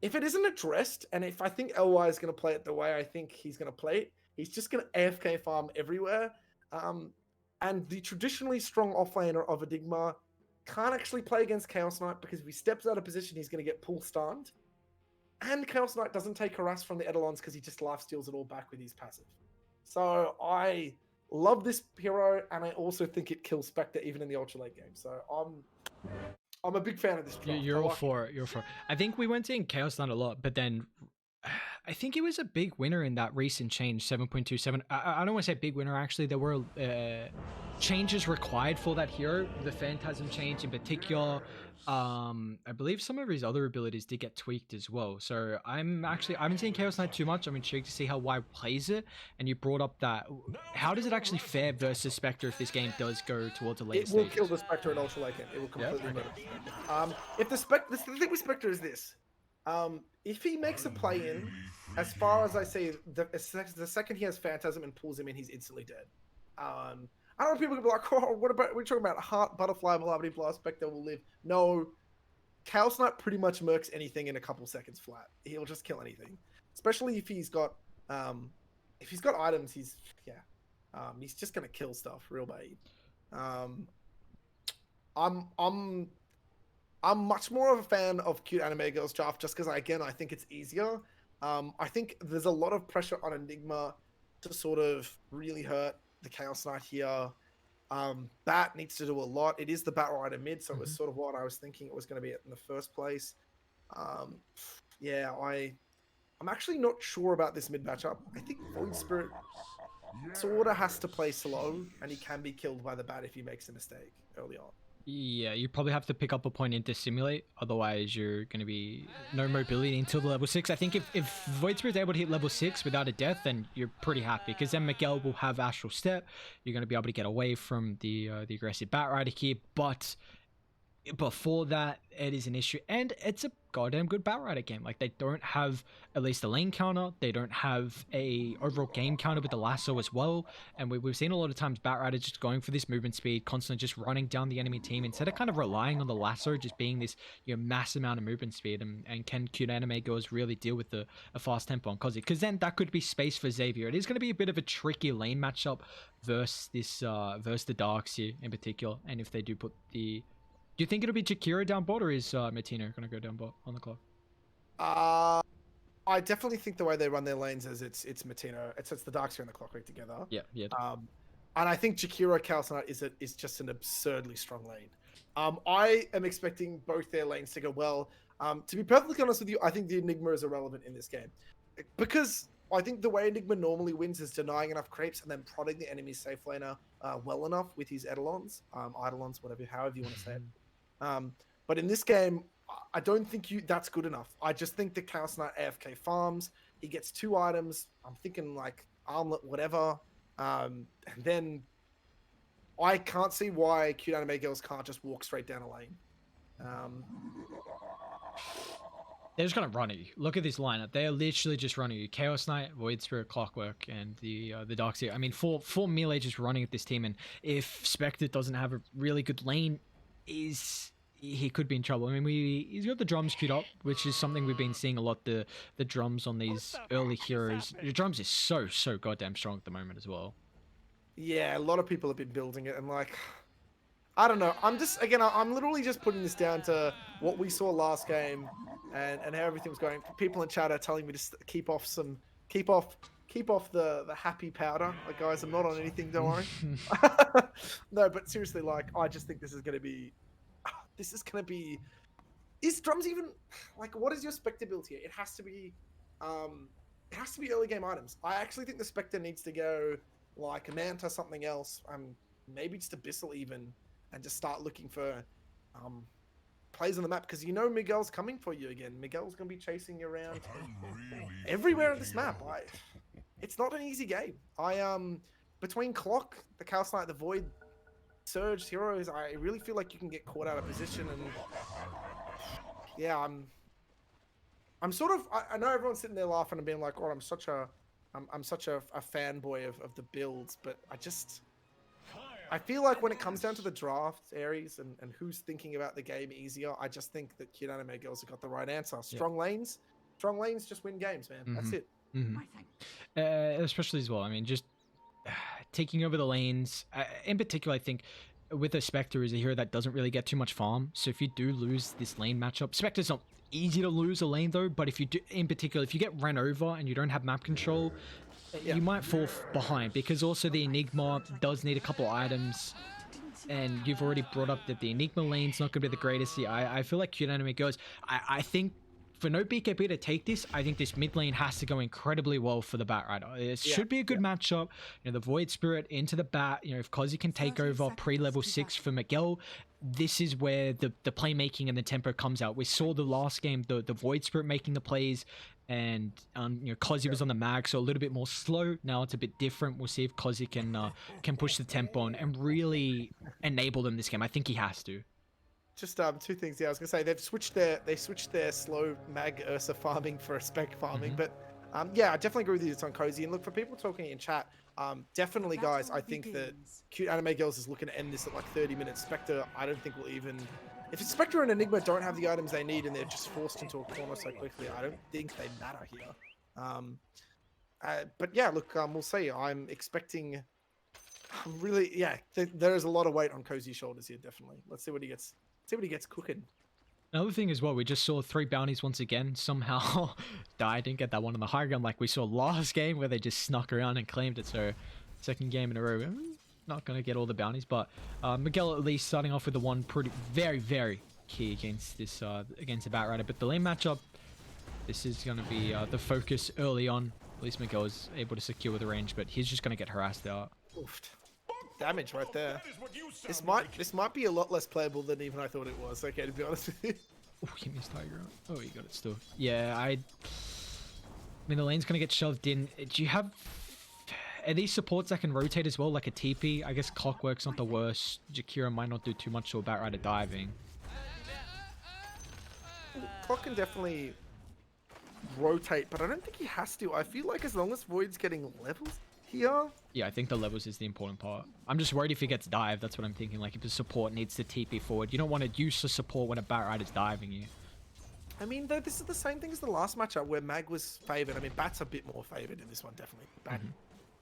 if it isn't addressed, and if I think LY is going to play it the way I think he's going to play it, he's just going to AFK farm everywhere. And the traditionally strong offlaner of Enigma can't actually play against Chaos Knight because if he steps out of position, he's going to get pull stunned. And Chaos Knight doesn't take harass from the Eidolons because he just lifesteals it all back with his passive. So I love this hero, and I also think it kills Spectre even in the ultra late game. So I'm a big fan of this draft. You're all for it. You're for it. I think we went in Chaos Knight a lot, but then I think it was a big winner in that recent change, 7.27. I don't want to say big winner, actually. There were changes required for that hero. The Phantasm change in particular. I believe some of his other abilities did get tweaked as well. So I haven't seen Chaos Knight too much. I'm intrigued to see how Y plays it. And you brought up that. How does it actually fare versus Spectre if this game does go towards a late It will stage? kill the Spectre in ultra late game. It will completely okay. murder the Spectre. If the Spectre, the thing with Spectre is this. If he makes a play in, as far as I see, the second he has Phantasm and pulls him in, he's instantly dead. I don't know, people can be like, oh, what about, we're talking about Heart, Butterfly, blah, blah, blah, Spectre will live. No, Chaos Knight pretty much murks anything in a couple seconds flat. He'll just kill anything. especially if he's got items. He's just gonna kill stuff real bad. I'm much more of a fan of Cuteanimegirls draft just because I think it's easier. I think there's a lot of pressure on Enigma to sort of really hurt the Chaos Knight here. Bat needs to do a lot. It is the Bat Rider mid, so it was sort of what I was thinking it was going to be in the first place. I'm actually not sure about this mid matchup. I think Void Spirit sort of has to play slow, and he can be killed by the Bat if he makes a mistake early on. Yeah, you probably have to pick up a point into simulate, otherwise you're going to be no mobility until the level 6. I think if Void Spirit's able to hit level 6 without a death, then you're pretty happy, because then Miguel will have Astral Step. You're going to be able to get away from the aggressive Bat Rider here, but before that, it is an issue, and it's a goddamn good Bat Rider game. Like, they don't have at least a lane counter, they don't have a overall game counter with the lasso as well, and we've seen a lot of times Bat Rider just going for this movement speed, constantly just running down the enemy team instead of kind of relying on the lasso just being this mass amount of movement speed. And can Cuteanimegirls really deal with a fast tempo on Kozi? Because then that could be space for Xavier. It is going to be a bit of a tricky lane matchup versus the Darks here in particular, and if they do put the... Do you think it'll be Jakira down bot, or is Martino going to go down bot on the clock? I definitely think the way they run their lanes is it's Martino. It's the Darks here and the clock right together. Yeah. And I think Jakira Chaos Knight is just an absurdly strong lane. I am expecting both their lanes to go well. To be perfectly honest with you, I think the Enigma is irrelevant in this game, because I think the way Enigma normally wins is denying enough creeps and then prodding the enemy's safe laner well enough with his Eidolons, however you want to say it. But in this game, I don't think that's good enough. I just think the Chaos Knight AFK farms. He gets 2 items. I'm thinking like armlet, whatever. And then I can't see why Cuteanimegirls can't just walk straight down a lane. They're just going to run at you. Look at this lineup. They are literally just running you. Chaos Knight, Void Spirit, Clockwork, and the Darkseer. I mean, four melee just running at this team. And if Spectre doesn't have a really good lane, he could be in trouble. I mean, he's got the drums queued up, which is something we've been seeing a lot. The drums on these early heroes. The drums is so goddamn strong at the moment as well. Yeah, a lot of people have been building it, and like, I don't know. I'm literally just putting this down to what we saw last game, and how everything was going. People in chat are telling me to keep off the happy powder. Like, guys, I'm not on anything, don't worry. No, but seriously, like, I just think this is going to be... Is drums even... Like, what is your Spectre build here? It has to be early game items. I actually think the Spectre needs to go, like, a Manta, something else, maybe just a Bissell even, and just start looking for plays on the map, because Miguel's coming for you again. Miguel's going to be chasing you around everywhere on this map. It's not an easy game. Between Clock, the Chaos Knight, the Void, Surge heroes, I really feel like you can get caught out of position, and yeah, I'm sort of, I know everyone's sitting there laughing and being like, oh, I'm such a fanboy of the builds, but I feel like when it comes down to the draft, Aries, and who's thinking about the game easier, I just think that Cuteanimegirls have got the right answer. Strong lanes just win games, man. That's it. Especially as well, I mean, just taking over the lanes. In particular, I think with a Spectre is a hero that doesn't really get too much farm. So if you do lose this lane matchup, Spectre's not easy to lose a lane though, but if you do, in particular, if you get ran over and you don't have map control, you might fall behind, because also the Enigma does need a couple items, and you've already brought up that the Enigma lane's not going to be the greatest here. I feel like Cuteanimegirls, I think for No BKB to take this, I think this mid lane has to go incredibly well for the Bat Rider. It should be a good matchup. The Void Spirit into the Bat, if Kozi can take over pre-level 6 for Miguel, this is where the playmaking and the tempo comes out. We saw the last game, the Void Spirit making the plays, and Kozi was on the mag, so a little bit more slow. Now it's a bit different. We'll see if Kozi can push the tempo on and really enable them this game. I think he has to. Just 2 things. Yeah, I was gonna say they switched their slow mag Ursa farming for a spec farming, but yeah, I definitely agree with you. It's on Cozy. And look, for people talking in chat, definitely, guys, I think that Cuteanimegirls is looking to end this at like 30 minutes. Spectre, I don't think will even. If Spectre and Enigma don't have the items they need and they're just forced into a corner so quickly, I don't think they matter here. But yeah, look, we'll see. I'm expecting. I'm really, yeah. There is a lot of weight on Cozy's shoulders here, definitely. Let's see what he gets. See what he gets cooking. Another thing as well, we just saw 3 bounties once again. Somehow died, didn't get that one on the high ground like we saw last game where they just snuck around and claimed it. So second game in a row, not going to get all the bounties. But Miguel at least starting off with the one pretty, very key against this, against the Batrider. But the lane matchup, this is going to be the focus early on. At least Miguel is able to secure the range, but he's just going to get harassed out. Oof. Damage right there. This might be a lot less playable than even I thought it was. Okay, to be honest with you. Oh, he missed Tiger out. Oh, he got it still. Yeah, I mean, the lane's gonna get shoved in. Do you have? Are these supports that can rotate as well, like a TP? I guess Clockwork's not the worst. Jakira might not do too much to a Batrider diving. Clock can definitely rotate, but I don't think he has to. I feel like as long as Void's getting levels here. Yeah, I think the levels is the important part. I'm just worried if he gets dived. That's what I'm thinking. Like if the support needs to TP forward, you don't want to use the support when a Batrider's diving you. I mean, though, this is the same thing as the last matchup where Mag was favored. I mean, Bat's a bit more favored in this one, definitely. Bat.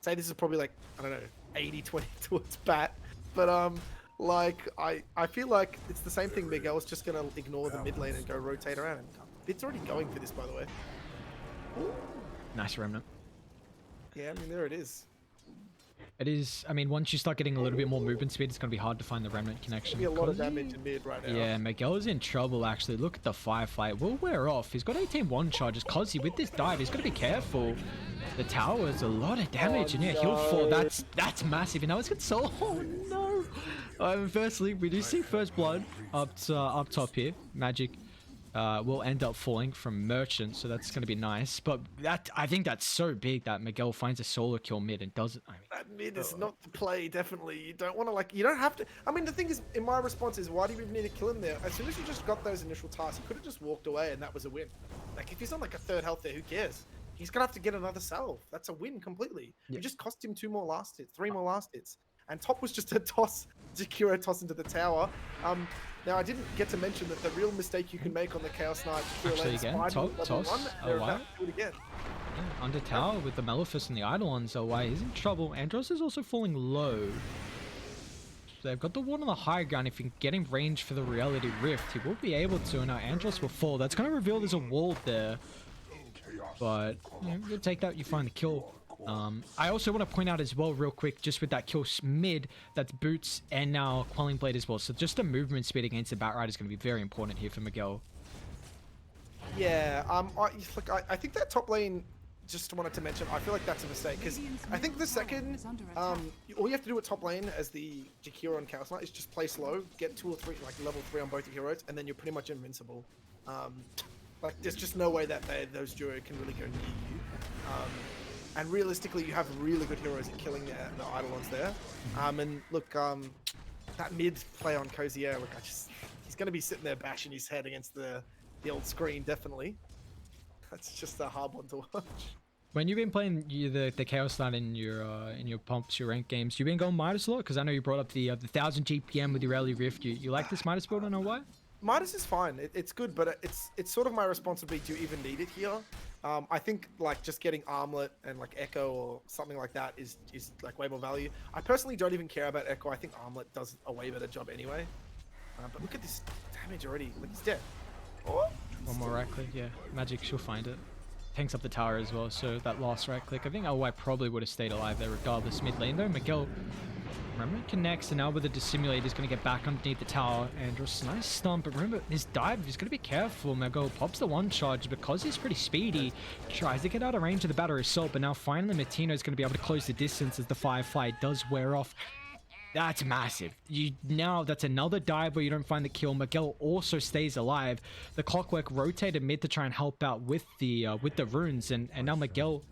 Say this is probably like, I don't know, 80-20 towards Bat. But like I feel like it's the same thing. Miguel's just gonna ignore the mid lane and go rotate around. And Bit's already going for this, by the way. Ooh. Nice remnant. Yeah, I mean, there it is. It is, I mean, once you start getting a little bit more movement speed, it's going to be hard to find the remnant connection. Be a lot of damage in mid right now. Yeah, Miguel's in trouble, actually. Look at the firefight. We'll wear off. He's got 18 one charges. Cozy, with this dive, he's got to be careful. The tower is a lot of damage, and yeah, he'll fall. That's massive. And now it's got soul. Oh, no. Firstly, we do see first blood up top here. Magic will end up falling from Merchant, so that's going to be nice. But I think that's so big that Miguel finds a solo kill mid and doesn't. I mean, that mid is not the play, definitely. You don't want to, you don't have to. I mean, the thing is, in my response is, why do you even need to kill him there? As soon as you just got those initial tasks, you could have just walked away and that was a win. Like, if he's on like a third health there, who cares? He's going to have to get another salve. That's a win completely. Yeah. You just cost him 2 more last hits, 3 more last hits. And top was just a toss, Jakiro toss into the tower. Now, I didn't get to mention that the real mistake you can make on the Chaos Knight actually again, toss. They're about to do it again. Yeah, under tower with the Maleficent and the Eidolons away. He's in trouble. Andros is also falling low. So they've got the ward on the high ground. If he can get in range for the Reality Rift, he will be able to. And now Andros will fall. That's going to reveal there's a wall there. But you take that, you find the kill. I also want to point out as well real quick, just with that kill mid, that's Boots and now Quelling Blade as well. So just the movement speed against the Batrider is going to be very important here for Miguel. Yeah, I think that top lane, just wanted to mention, I feel like that's a mistake, because I think the second, all you have to do at top lane as the Jakiro and Chaos Knight is just play slow, get 2 or 3, like level 3 on both your heroes, and then you're pretty much invincible. Like, there's just no way that those duo can really go near you. And realistically, you have really good heroes at killing the Eidolons there. And look, that mid play on Cozy Air, look, he's going to be sitting there bashing his head against the old screen, definitely. That's just a hard one to watch. When you've been playing the Chaos Knight in your pumps, your ranked games, you've been going Midas a lot? Because I know you brought up the 1000 GPM with your Rally Rift. You like this Midas build? I don't know why. Midas is fine. It's good, but it's sort of my responsibility to even need it here. I think like just getting Armlet and like Echo or something like that is like way more value. I personally don't even care about Echo. I think Armlet does a way better job anyway. But look at this damage already. Like, he's dead. Oh, one more right click, yeah. Magic, she'll find it. Tanks up the tower as well, so that last right click. I think LY probably would have stayed alive there regardless. Mid lane though, Miguel, remember, connects, and now with the Dissimulate, he's going to get back underneath the tower. Andros, nice stomp, but remember, his dive, he's going to be careful. Miguel pops the one charge, because he's pretty speedy, tries to get out of range of the Battery Assault, but now finally Matino is going to be able to close the distance as the Firefly does wear off. That's massive. Now that's another dive where you don't find the kill. Miguel also stays alive. The Clockwork rotated mid to try and help out with the runes, and now Miguel,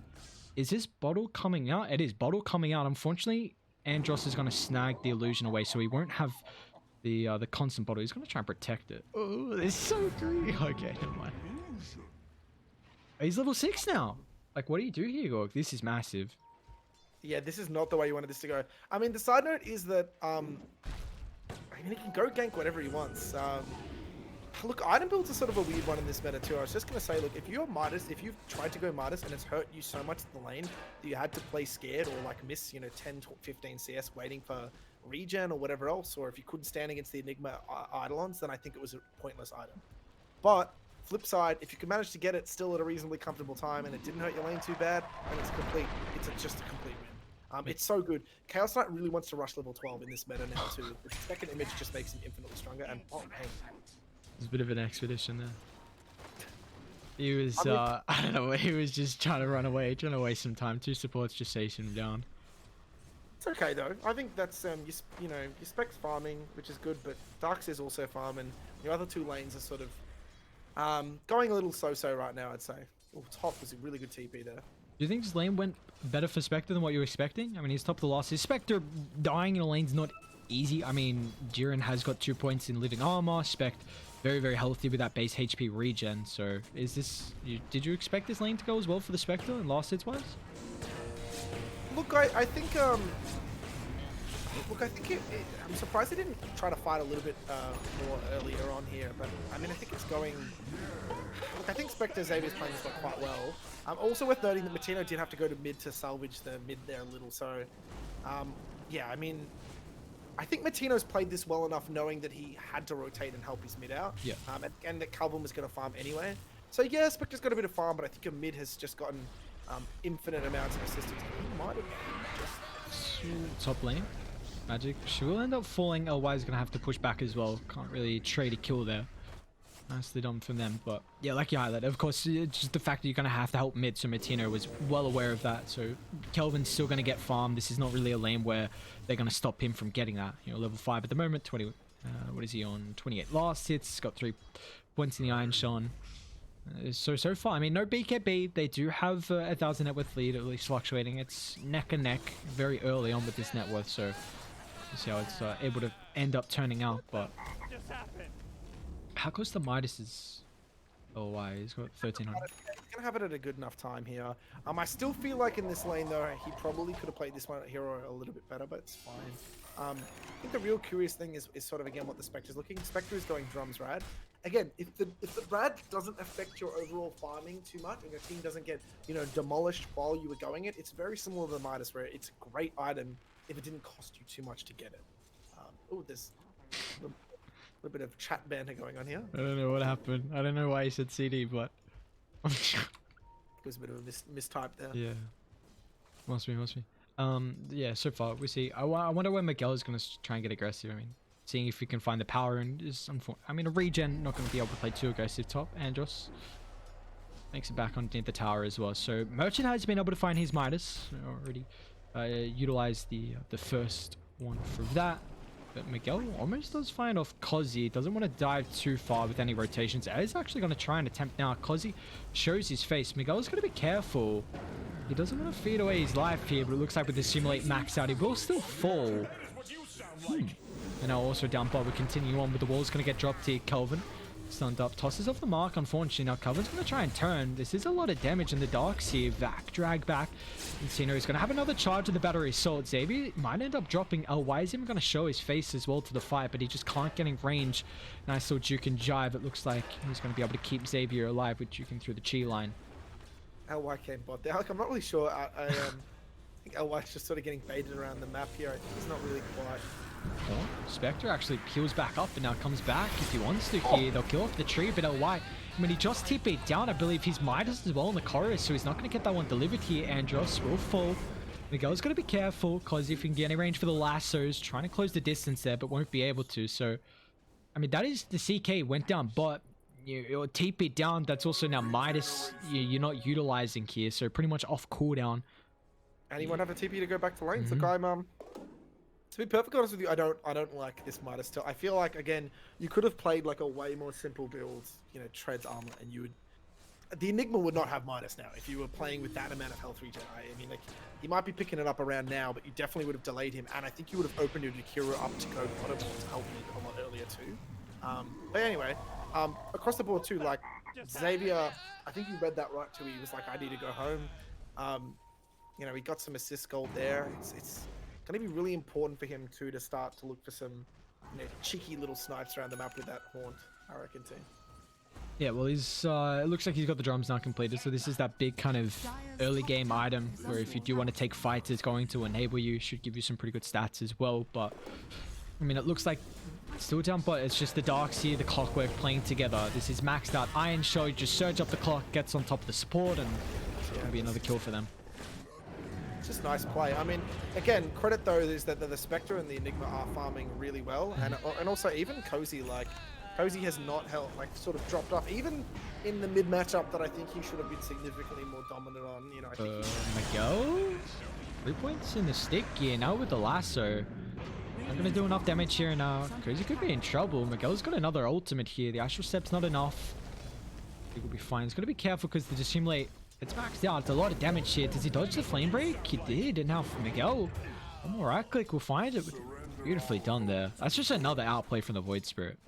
is his bottle coming out? It is bottle coming out. Unfortunately, Andros is going to snag the illusion away, so he won't have the constant bottle. He's going to try and protect it. Oh, it's so greedy. Okay, never mind. He's level 6 now. Like, what do you do here, Gorg? This is massive. Yeah, this is not the way you wanted this to go. I mean, the side note is that, I mean, he can go gank whatever he wants. Look, item builds are sort of a weird one in this meta too. I was just gonna say, look, if you're Midas, if you've tried to go Midas and it's hurt you so much in the lane that you had to play scared or like miss, 10 to 15 CS waiting for regen or whatever else, or if you couldn't stand against the Enigma Eidolons, then I think it was a pointless item. But flip side, if you can manage to get it still at a reasonably comfortable time and it didn't hurt your lane too bad, and it's complete, just a complete win. It's so good. Chaos Knight really wants to rush level 12 in this meta now too. The second image just makes him infinitely stronger. And oh, hey. There's a bit of an expedition there. He was, I don't know, he was just trying to run away, trying to waste some time. 2 supports just chasing him down. It's okay though. I think that's your Spec's farming, which is good, but Darks is also farm, and your other 2 lanes are sort of going a little so-so right now, I'd say. Oh, top was a really good TP there. Do you think this lane went better for Spectre than what you were expecting? I mean, he's top of the last. His Spectre dying in a lane's not easy. I mean, Jiren has got 2 points in living armor. Spect very, very healthy with that base HP regen. So, is this? Did you expect this lane to go as well for the Spectre and last hits wise? Look, I think I'm surprised they didn't try to fight a little bit more earlier on here, but I mean, I think it's going. Look, I think Spectre Xavier's playing this one quite well. Also worth noting that Matino did have to go to mid to salvage the mid there a little, so yeah, I mean, I think Matino's played this well enough knowing that he had to rotate and help his mid out, yeah, and that Calvin was going to farm anyway. So yeah, Spectre's got a bit of farm, but I think your mid has just gotten infinite amounts of assistance. He might have just... Top lane. Magic. She will end up falling. LY is going to have to push back as well. Can't really trade a kill there. Nicely done from them. But yeah, like you highlighted, of course, it's just the fact that you're going to have to help mid. So Matino was well aware of that. So Kelvin's still going to get farmed. This is not really a lane where they're going to stop him from getting that. Level 5 at the moment. 20. What is he on? 28 last hits. Got 3 points in the Iron Shone. So far, I mean, no BKB. They do have a 1,000 net worth lead, at least fluctuating. It's neck and neck very early on with this net worth. So we'll see how it's able to end up turning out. But how close to Midas is? Oh, why? He's got 1,300. He's gonna have it at a good enough time here. I still feel like in this lane though, he probably could have played this one hero a little bit better, but it's fine. I think the real curious thing is sort of again what the Spectre's looking. Spectre is going drums rad. Again, if the rad doesn't affect your overall farming too much, and your team doesn't get demolished while you were going it, it's very similar to the Midas, where it's a great item if it didn't cost you too much to get it. Oh, there's a little bit of chat banter going on here. I don't know what happened. I don't know why he said CD, but it was a bit of a mistype there. Yeah, must be. Yeah, so far we see. I wonder when Miguel is going to try and get aggressive. I mean, seeing if we can find the power, and I mean, a regen not going to be able to play too aggressive top. Andros makes it back underneath the tower as well. So Merchant has been able to find his Midas already. Utilized the first one for that. But Miguel almost does find off Kozzy. Doesn't want to dive too far with any rotations. Is actually going to try and attempt now. Kozzy shows his face. Miguel's going to be careful. He doesn't want to feed away his life here, but it looks like with the simulate max out, he will still fall. And now also down bot, we continue on with the walls going to get dropped here. Kelvin stunned up, tosses off the mark. Unfortunately, now Kelvin's going to try and turn. This is a lot of damage in the darks here. Vac, drag back. Encino is going to have another charge of the battery assault. Xavier might end up dropping. LY is even going to show his face as well to the fight, but he just can't get in range. Nice little juke and jive. It looks like he's going to be able to keep Xavier alive with juking through the chi line. LY came bot there. Like, I'm not really sure. I think LY's just sort of getting baited around the map here. I think he's not really quite... Oh, Spectre actually peels back up and now comes back if he wants to here. They'll kill off the tree, but LY, I mean, he just TP'd down. I believe he's Midas as well in the corridor, so he's not going to get that one delivered here. Andros will fall. Miguel's got to be careful, because if he can get any range for the lassos, trying to close the distance there, but won't be able to. So, I mean, that is the CK went down, but you're TP'd down. That's also now Midas you're not utilizing here, so pretty much off cooldown. And he won't have a TP to go back to lanes. Look, to be perfectly honest with you, I don't like this Midas still. I feel like, again, you could have played like a way more simple build, treads armor, and you would... The Enigma would not have Midas now if you were playing with that amount of health regen. I mean, like, you might be picking it up around now, but you definitely would have delayed him, and I think you would have opened your Akira up to go bottom to help you a lot earlier too. But anyway, across the board too, like, Xavier, I think you read that right too. He was like, I need to go home. He got some assist gold there. It's going to be really important for him too to start to look for some cheeky little snipes around the map with that haunt, I reckon, too. Yeah, well, he's it looks like he's got the drums now completed, so this is that big kind of early game item where if you do want to take fights, it's going to enable you, should give you some pretty good stats as well. But I mean, it looks like still down, but it's just the darks here, the clockwork playing together. This is maxed out Iron Shell, just surge up the clock, gets on top of the support, and it's gonna be another kill for them. It's just nice play. I mean, again, credit though is that the Spectre and the Enigma are farming really well, and also even Cozy, like Cozy has not held, like, sort of dropped off, even in the mid matchup that I think he should have been significantly more dominant on. You know, I think Miguel, 3 points in the stick here now with the lasso. Not gonna do enough damage here now. Cozy could be in trouble. Miguel's got another ultimate here. The Astral Step's not enough. I think we'll be fine. He's gonna be careful because the Dissimulate, it's maxed out. It's a lot of damage here. Does he dodge the Flame Break? He did. And now for Miguel, one more right click will find it. Beautifully done there. That's just another outplay from the Void Spirit.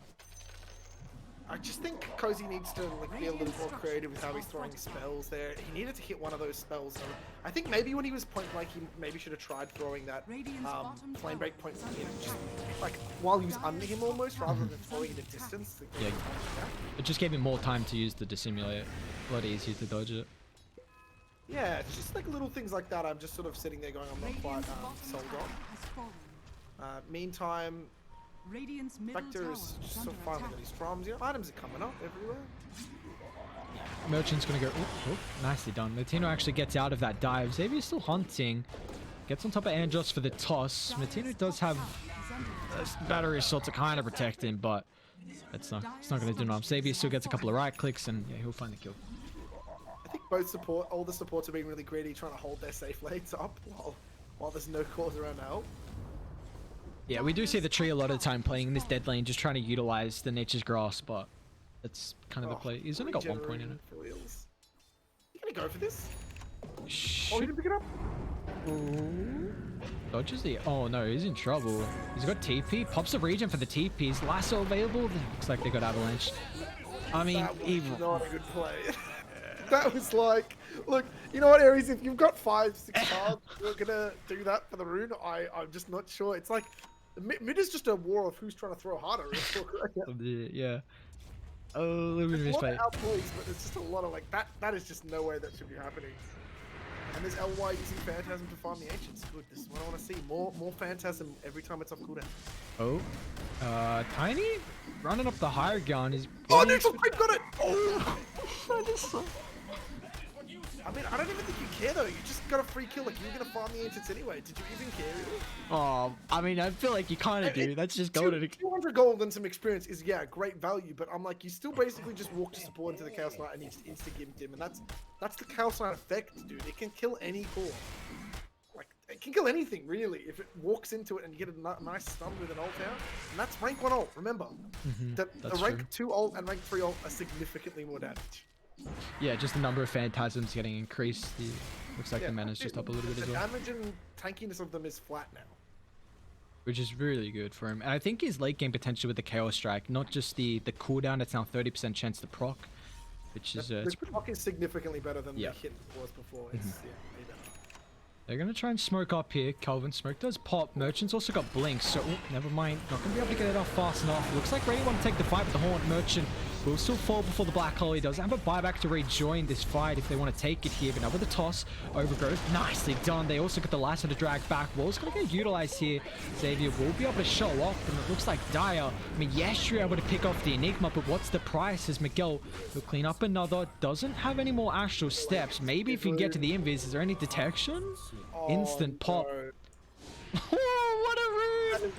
I just think Cozy needs to, like, be a little more creative with how he's throwing spells there. He needed to hit one of those spells. I think maybe when he was point blank, he maybe should have tried throwing that flame break point, you know, just like while he was under him almost, rather than throwing it at distance. Yeah, it just gave him more time to use the Dissimulate. A lot easier to dodge it. Yeah, it's just like little things like that. I'm just sort of sitting there going, I'm not quite sold on. Meantime, Spectre is just sort of finally got his drums. You know, items are coming up everywhere. Merchant's gonna go. Oh, nicely done. Martino actually gets out of that dive. Xavier's still hunting. Gets on top of Andros for the toss. Martino does have battery assault to kind of protect him, but it's not gonna do enough. Xavier still gets a couple of right clicks, and yeah, he'll find the kill. I think all the supports are being really greedy, trying to hold their safe lanes up while there's no cause around to help. Yeah, we do see the tree a lot of the time playing in this dead lane, just trying to utilize the Nature's Grass, but that's kind of the play. He's only got 1 point in it. You gonna go for this? Shh. Oh, he didn't pick it up? Dodges the... Oh no, he's in trouble. He's got TP, pops the region for the TP. Is Lasso available? Looks like they got avalanche. I mean, that was evil. not a good play. That was like, look, you know what, Aries, if you've got 5-6 cards, you're gonna do that for the rune. I'm just not sure. It's like, mid is just a war of who's trying to throw harder. Yeah. Oh, a little bit of misplay. Outplays, but there's just a lot of like that is just no way that should be happening. And there's LY using Phantasm to farm the Ancients. Good, this is what I want to see. More Phantasm every time it's off cooldown. Oh. Tiny? Running up the higher gun is... Oh, neutral creep got it! Oh! That is so... I mean, I don't even think you care though. You just got a free kill. Like, you were gonna farm the Ancients anyway. Did you even care? Really? Oh, I mean, I feel like you kind of do. That's just going to... 200 gold and some experience is, yeah, great value. But I'm like, you still basically just walk to support into the Chaos Knight and you just insta-gimp him. And that's the Chaos Knight effect, dude. It can kill any core. Like, it can kill anything, really. If it walks into it and you get a nice stun with an ult out. And that's rank 1 ult, remember. The rank 2 ult and rank 3 ult are significantly more damage. Yeah, just the number of phantasms getting increased. Looks like the mana's just up a little bit as well. The damage and tankiness of them is flat now. Which is really good for him. And I think his late game potential with the Chaos Strike, not just the cooldown, it's now 30% chance to proc. Which is... the proc is significantly better than the hit was before. It's, way better. They're going to try and smoke up here. Calvin smoke does pop. Merchant's also got Blink, so never mind. Not going to be able to get it off fast enough. Looks like Brady want to take the fight with the Haunt. Merchant will still fall before the Black Hole. He does have a buyback to rejoin this fight if they want to take it here. But now with the toss, Overgrowth, nicely done. They also got the lasso to drag back. Wall's going to get utilized here. Xavier will be able to show off, and it looks like Dire. I mean, yes, you're able to pick off the Enigma, but what's the price? As Miguel will clean up another. Doesn't have any more Astral Steps. Maybe if you can get to the Invis, is there any detection? Instant pop. Oh, what a rune!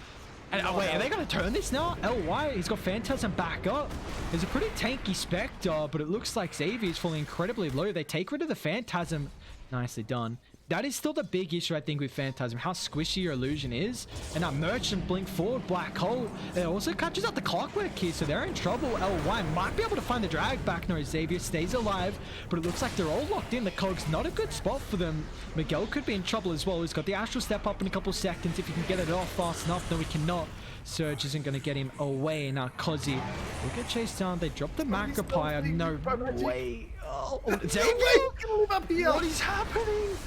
And wait, are they gonna turn this now? LY, he's got Phantasm back up. There's a pretty tanky Spectre, but it looks like Xavier's falling incredibly low. They take rid of the Phantasm. Nicely done. That is still the big issue, I think, with Phantasm, how squishy your illusion is. And that Merchant blink forward, Black Hole. It also catches out the Clockwork here, so they're in trouble. LY might be able to find the drag back. No, Xavier stays alive, but it looks like they're all locked in. The Cog's not a good spot for them. Miguel could be in trouble as well. He's got the Astral Step up in a couple seconds if he can get it off fast enough. No, he cannot. Surge isn't going to get him away. Now, Cozy will get chased down. They drop the Macropire. No way. Oh, Xavier? What is happening?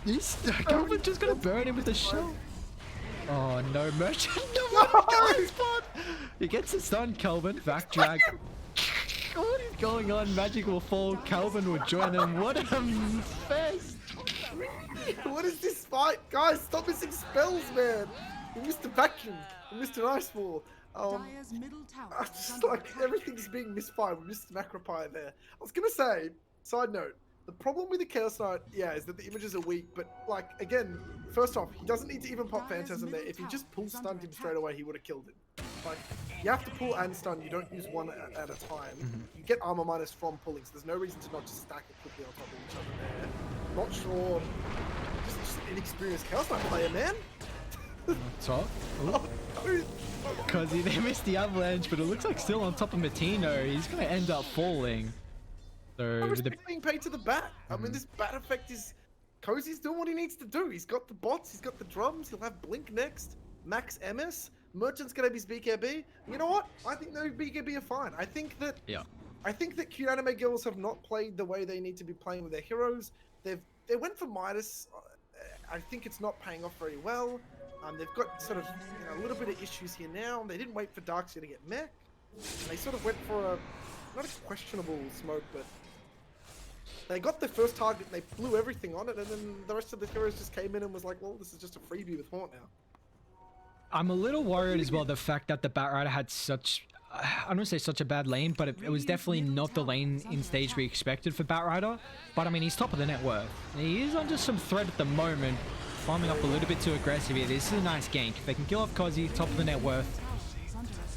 This Calvin just gonna burn him with a shell. Oh no, Merchant! No, what is going on? He gets the stun, Kelvin. Back drag. What is going on? Magic will fall. Kelvin will join him. What a fest! What is this fight? Guys, stop missing spells, man. We missed a vacuum. We missed an ice wall. Dire's middle tower is Just under like attack. everything's being misfired. We missed Macropie there. I was gonna say, side note, the problem with the Chaos Knight, yeah, is that the images are weak, but like again, first off, he doesn't need to even pop Phantasm there. If he just pull stunned him straight away, he would have killed him. Like, you have to pull and stun, you don't use one at a time. You get armor minus from pulling, so there's no reason to not just stack it quickly on top of each other there. Not sure. Just an inexperienced Chaos Knight player, man. Top. Because they missed the avalanche, but it looks like still on top of Matino. He's going to end up falling. So He's being paid to the bat. I mean, this bat effect is... Cozy's doing what he needs to do. He's got the bots, he's got the drums, he'll have Blink next. Max MS. Merchant's going to be his BKB. You know what? I think no BKB are fine. I think that... Yeah. I think that Cuteanimegirls have not played the way they need to be playing with their heroes. They went for Midas. I think it's not paying off very well. They've got sort of a little bit of issues here now. They didn't wait for Darkseid to get mech. They sort of went for a not a questionable smoke, but they got their first target and they blew everything on it, and then the rest of the heroes just came in and was like, well, this is just a freebie with Haunt now. I'm a little worried as well, the fact that the Batrider had such... I don't want to say such a bad lane, but it was definitely not the lane in stage we expected for Batrider. But I mean, he's top of the net worth. He is under some threat at the moment. Farming up a little bit too aggressive here. This is a nice gank. If they can kill off Cozy, top of the net worth.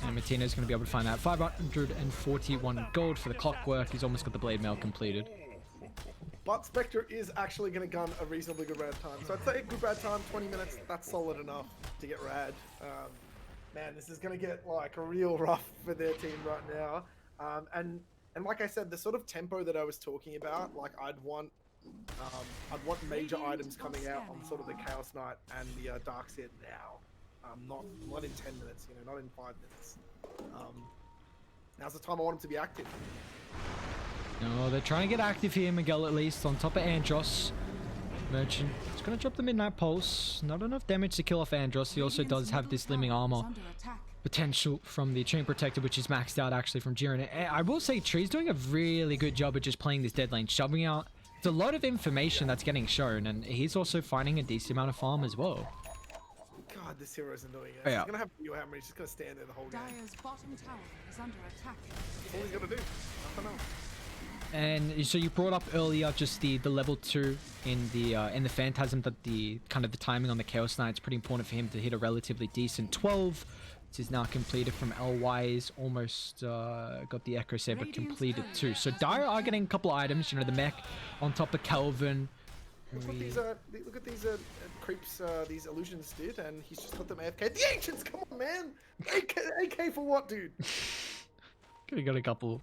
And Matino's going to be able to find that. 541 gold for the clockwork. He's almost got the blade mail completed. But Spectre is actually going to gun a reasonably good rad time. So I'd say a good rad time, 20 minutes, that's solid enough to get rad. Man, this is going to get like real rough for their team right now. And like I said, the sort of tempo that I was talking about, like I'd want major items coming out on sort of the Chaos Knight and the Darkseid now. Not in 10 minutes, not in 5 minutes. Now's the time I want him to be active. No, they're trying to get active here, Miguel, at least, on top of Andros. Merchant is going to drop the Midnight Pulse. Not enough damage to kill off Andros. He also does have this Limbing Armor potential from the Chain Protector, which is maxed out actually from Jiren. I will say Tree's doing a really good job of just playing this dead lane, shoving out. It's a lot of information that's getting shown, and he's also finding a decent amount of farm as well. God, this hero's annoying. Yeah. He's going to have a hammer. He's just going to stand there the whole game. Dire's bottom tower is under attack. That's all he's going to do. Nothing else. And so you brought up earlier just the level 2 in the Phantasm, that the kind of the timing on the Chaos Knight, it's pretty important for him to hit a relatively decent 12. This is now completed from LY's, almost got the Echo Saber completed too. So Dire are getting a couple items, the mech on top of Kelvin. Look at these creeps these illusions did, and he's just got them AFK. The Ancients, come on, man! AK for what, dude? Could have got a couple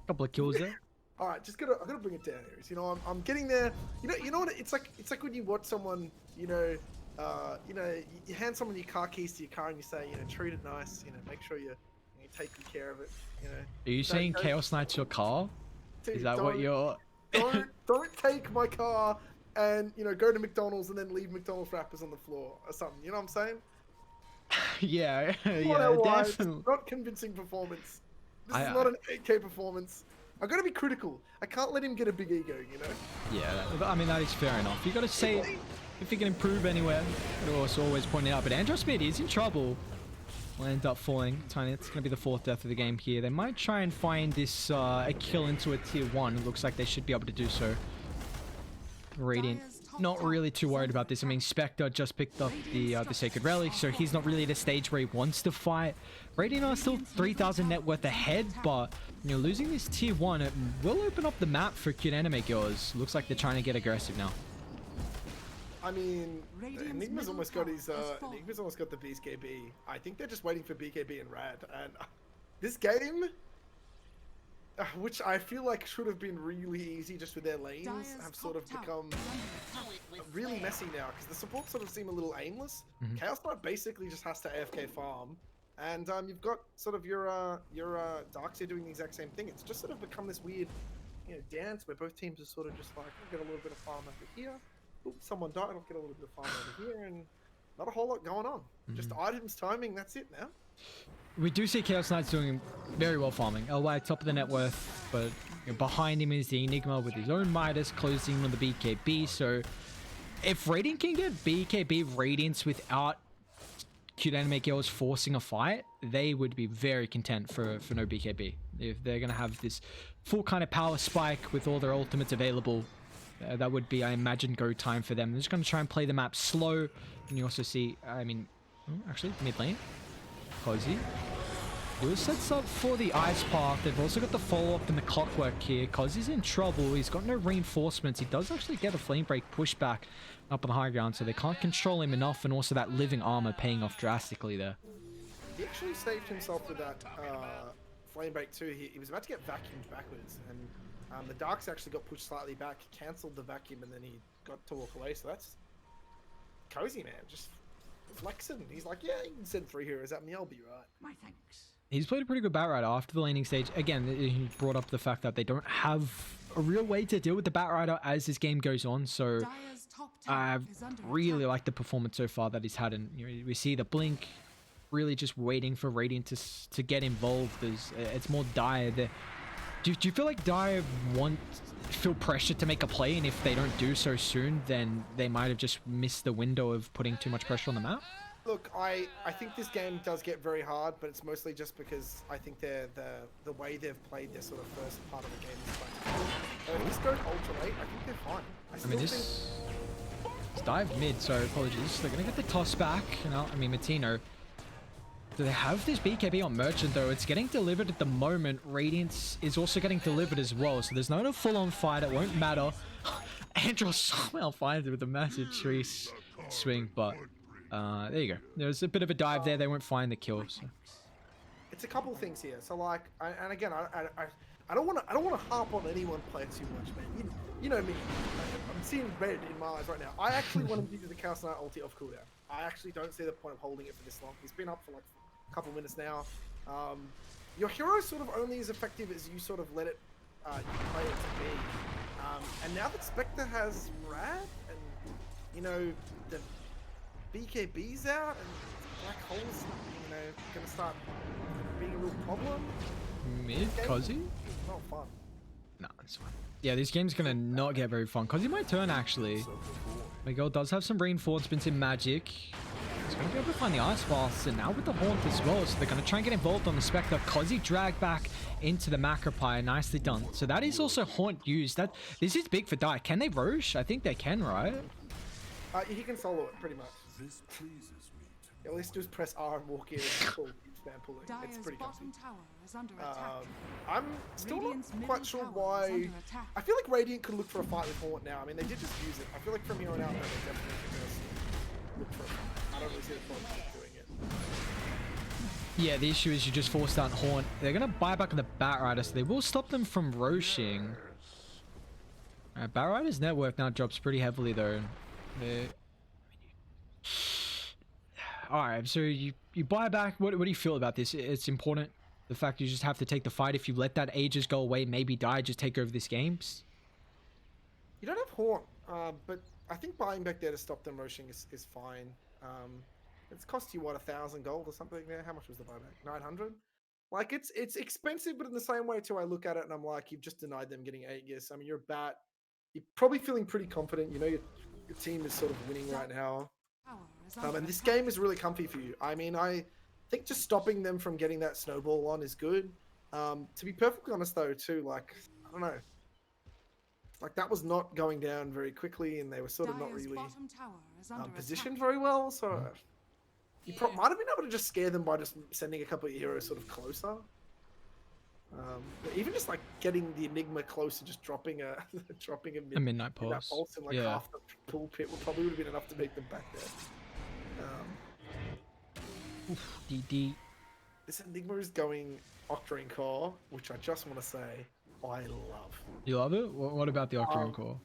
of kills there. All right, I gotta bring it down, Aries. I'm getting there. You know what? It's like when you watch someone, you hand someone your car keys to your car and you say, treat it nice, make sure you take good care of it. Are you saying Chaos Knight's your car? Dude, is that what you're? don't take my car and go to McDonald's and then leave McDonald's wrappers on the floor or something. You know what I'm saying? Yeah, definitely. Not convincing performance. This is not an 8K performance. I gotta be critical. I can't let him get a big ego, Yeah, I mean, that is fair enough. You gotta say if he can improve anywhere. But also always pointing out, but Andros Mid is in trouble. Will end up falling. Tiny, it's gonna be the 4th death of the game here. They might try and find this a kill into a tier 1. It looks like they should be able to do so. Radiant, not really too worried about this. I mean, Spectre just picked up the Sacred Relic, so he's not really at a stage where he wants to fight. Radiant are still 3,000 net worth ahead, but losing this tier 1, it will open up the map for Cutenimegirls. Looks like they're trying to get aggressive now. I mean, Enigma's almost got his Enigma's almost got the BKB. I think they're just waiting for BKB and Rad. And this game, which I feel like should have been really easy just with their lanes, have sort of become really messy now because the supports sort of seem a little aimless. Chaos Knight basically just has to AFK farm, and you've got sort of your Darkseid doing the exact same thing. It's just sort of become this weird, dance where both teams are sort of just like, I'll get a little bit of farm over here. Oops, someone died. I'll get a little bit of farm over here, and not a whole lot going on. Just items, timing, that's it now. We do see Chaos Knight's doing very well farming. LY top of the net worth, but behind him is the Enigma with his own Midas closing on the BKB. So if Radiant can get BKB Radiance without Cuteanimegirls forcing a fight, they would be very content for no BKB. If they're going to have this full kind of power spike with all their ultimates available, that would be, I imagine, go time for them. They're just going to try and play the map slow. And you also see, I mean, actually, mid lane. Cozy. Blue sets up for the ice path. They've also got the follow-up and the clockwork here. Cozy's in trouble. He's got no reinforcements. He does actually get a flame break pushback up on the high ground, so they can't control him enough, and also that living armor paying off drastically there. He actually saved himself with that flame break too. He was about to get vacuumed backwards, and the darks actually got pushed slightly back, cancelled the vacuum, and then he got to walk away. So that's Cozy, man, just flexing. He's like, yeah, you can send 3 heroes at me, I'll be right. My thanks. He's played a pretty good Batrider after the laning stage. Again, he brought up the fact that they don't have a real way to deal with the Batrider as this game goes on. So Dire's top I tower is under really attack. like the performance so far that he's had. And we see the Blink really just waiting for Radiant to get involved. It's more Dire. Do you feel like Dire feel pressure to make a play, and if they don't do so soon, then they might have just missed the window of putting too much pressure on the map? Look, I think this game does get very hard, but it's mostly just because I think the way they've played their sort of first part of the game is quite if this goes ultra late, I think they're fine. I mean, this dive mid, so apologies. They're going to get the toss back. I mean, Matino. Do they have this BKB on Merchant, though? It's getting delivered at the moment. Radiance is also getting delivered as well, so there's no full-on fight. It won't matter. Andros somehow finds it with a massive tree swing, but there you go. There's a bit of a dive there. They won't find the kill. So. It's a couple things here. So like, and again, I don't want to harp on any one player too much, man. You know me. I'm seeing red in my eyes right now. I actually want him to use the Chaos Knight ulti off cooldown. I actually don't see the point of holding it for this long. He's been up for like a couple minutes now. Your hero is sort of only as effective as you sort of let it, you play it to be. And now that Spectre has Rad, and you know the BKB's out, and Black Hole's gonna start being a real problem. Mid Cozy? Not fun. No, it's fine. Yeah, this game's gonna not get very fun. Cozy might turn actually. Miguel does have some reinforcements in magic. He's gonna be able to find the ice paths, and now with the haunt as well, so they're gonna try and get involved on the Spectre. Cozy dragged back into the Macropie, nicely done. So that is also haunt used. This is big for Die. Can they Roche? I think they can, right? He can solo it pretty much. This pleases me to All he has to do is press R and walk in and pull spam pulling. It's Dire's pretty comfy. bottom tower is under attack. I'm still Radiant's not middle quite sure tower is why. under attack. I feel like Radiant could look for a fight with Haunt now. I mean, they did just use it. I feel like from here on out, they're definitely going to look for a fight. I don't really see the point of doing it. Yeah, the issue is you just force down Haunt. They're gonna buy back on the Batrider, so they will stop them from roshing. Batrider's net worth now drops pretty heavily though. Alright, so you buy back. What do you feel about this? It's important. The fact you just have to take the fight. If you let that Aegis go away, maybe Die, just take over this game. You don't have Haunt, but I think buying back there to stop them roshing is fine. It's cost you what, 1,000 gold or something there? How much was the buyback? 900? Like it's expensive, but in the same way too, I look at it and I'm like, you've just denied them getting Aegis. I mean, you're a bat. You're probably feeling pretty confident. You know, your team is sort of winning right now. And this game is really comfy for you. I mean, I think just stopping them from getting that snowball on is good. To be perfectly honest though, too, like, I don't know. Like that was not going down very quickly, and they were sort of not really positioned very well. So you might have been able to just scare them by just sending a couple of heroes sort of closer. But even just like getting the Enigma closer, just dropping a midnight pulse, in like half the pool pit would probably have been enough to make them back there. DD. This Enigma is going Octarine Core, which I just want to say I love. You love it? What about the Octarine Core?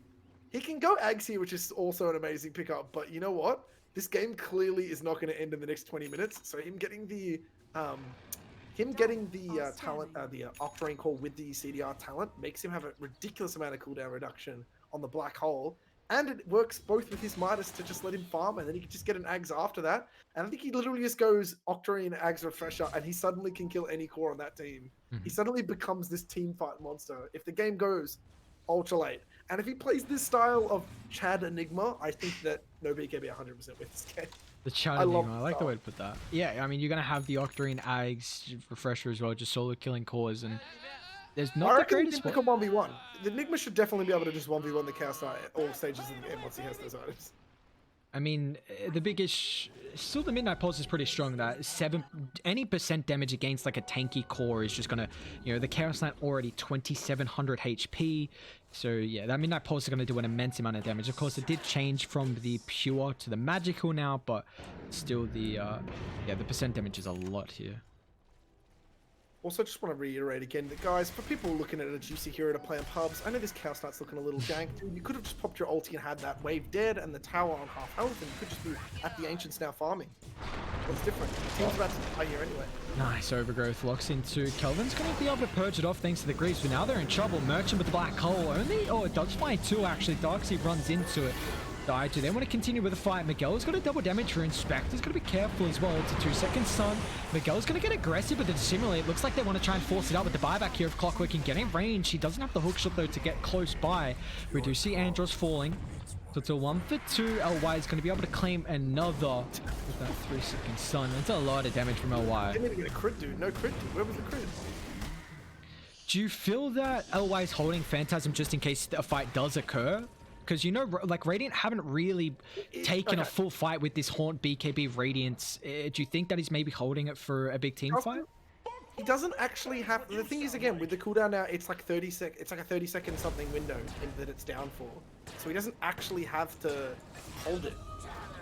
He can go Ags here, which is also an amazing pickup. But you know what? This game clearly is not going to end in the next 20 minutes. So him getting the talent, the Octarine Core with the CDR talent makes him have a ridiculous amount of cooldown reduction on the Black Hole. And it works both with his Midas to just let him farm, and then he can just get an Ags after that. And I think he literally just goes Octarine, Ags, Refresher, and he suddenly can kill any core on that team. He suddenly becomes this team fight monster. If the game goes ultra late, and if he plays this style of Chad Enigma, I think that No BKB 100% wins this game. The Chad Enigma, I like the way to put that. Yeah, I mean, you're going to have the Octarine, Ags, Refresher as well, just solo killing cores, and there's not the greatest spot. 1v1. The Enigma should definitely be able to just 1v1 the Chaos Knight at all stages of the game once he has those items. I mean, the biggest... Still, the Midnight Pulse is pretty strong. That any percent damage against like a tanky core is just gonna... You know, the Chaos Knight already 2700 HP. So yeah, that Midnight Pulse is gonna do an immense amount of damage. Of course, it did change from the pure to the magical now, but still the percent damage is a lot here. Also, just want to reiterate again that, guys, for people looking at a juicy hero to play in pubs, I know this Chaos Knight's looking a little jank, dude. You could have just popped your ulti and had that wave dead and the tower on half health, and you could just be at the Ancients now farming. What's different? The team's about to play here anyway. Nice overgrowth locks into Kelvin's going to be able to purge it off thanks to the Greaves, but now they're in trouble. Merchant with the black hole only. Oh, it does find two actually. Darkseid runs into it. Died to. They want to continue with the fight. Miguel's got a double damage for Inspector's got to be careful as well. It's a 2-second stun. Miguel's going to get aggressive with the Dissimulate. Looks like they want to try and force it out with the buyback here of Clockwork and get in range. He doesn't have the hookshot though to get close by. We do see Andros falling. So it's a 1 for 2. LY is going to be able to claim another with that 3-second stun. That's a lot of damage from LY. Didn't even get a crit, dude. No crit, dude. Where was the crit? Do you feel that LY is holding Phantasm just in case a fight does occur? Because, you know, like, Radiant haven't really taken a full fight with this Haunt BKB Radiance. Do you think that he's maybe holding it for a big team fight? He doesn't actually have... The thing is, again, with the cooldown now, it's like 30 sec. It's like a 30-second something window that it's down for. So he doesn't actually have to hold it.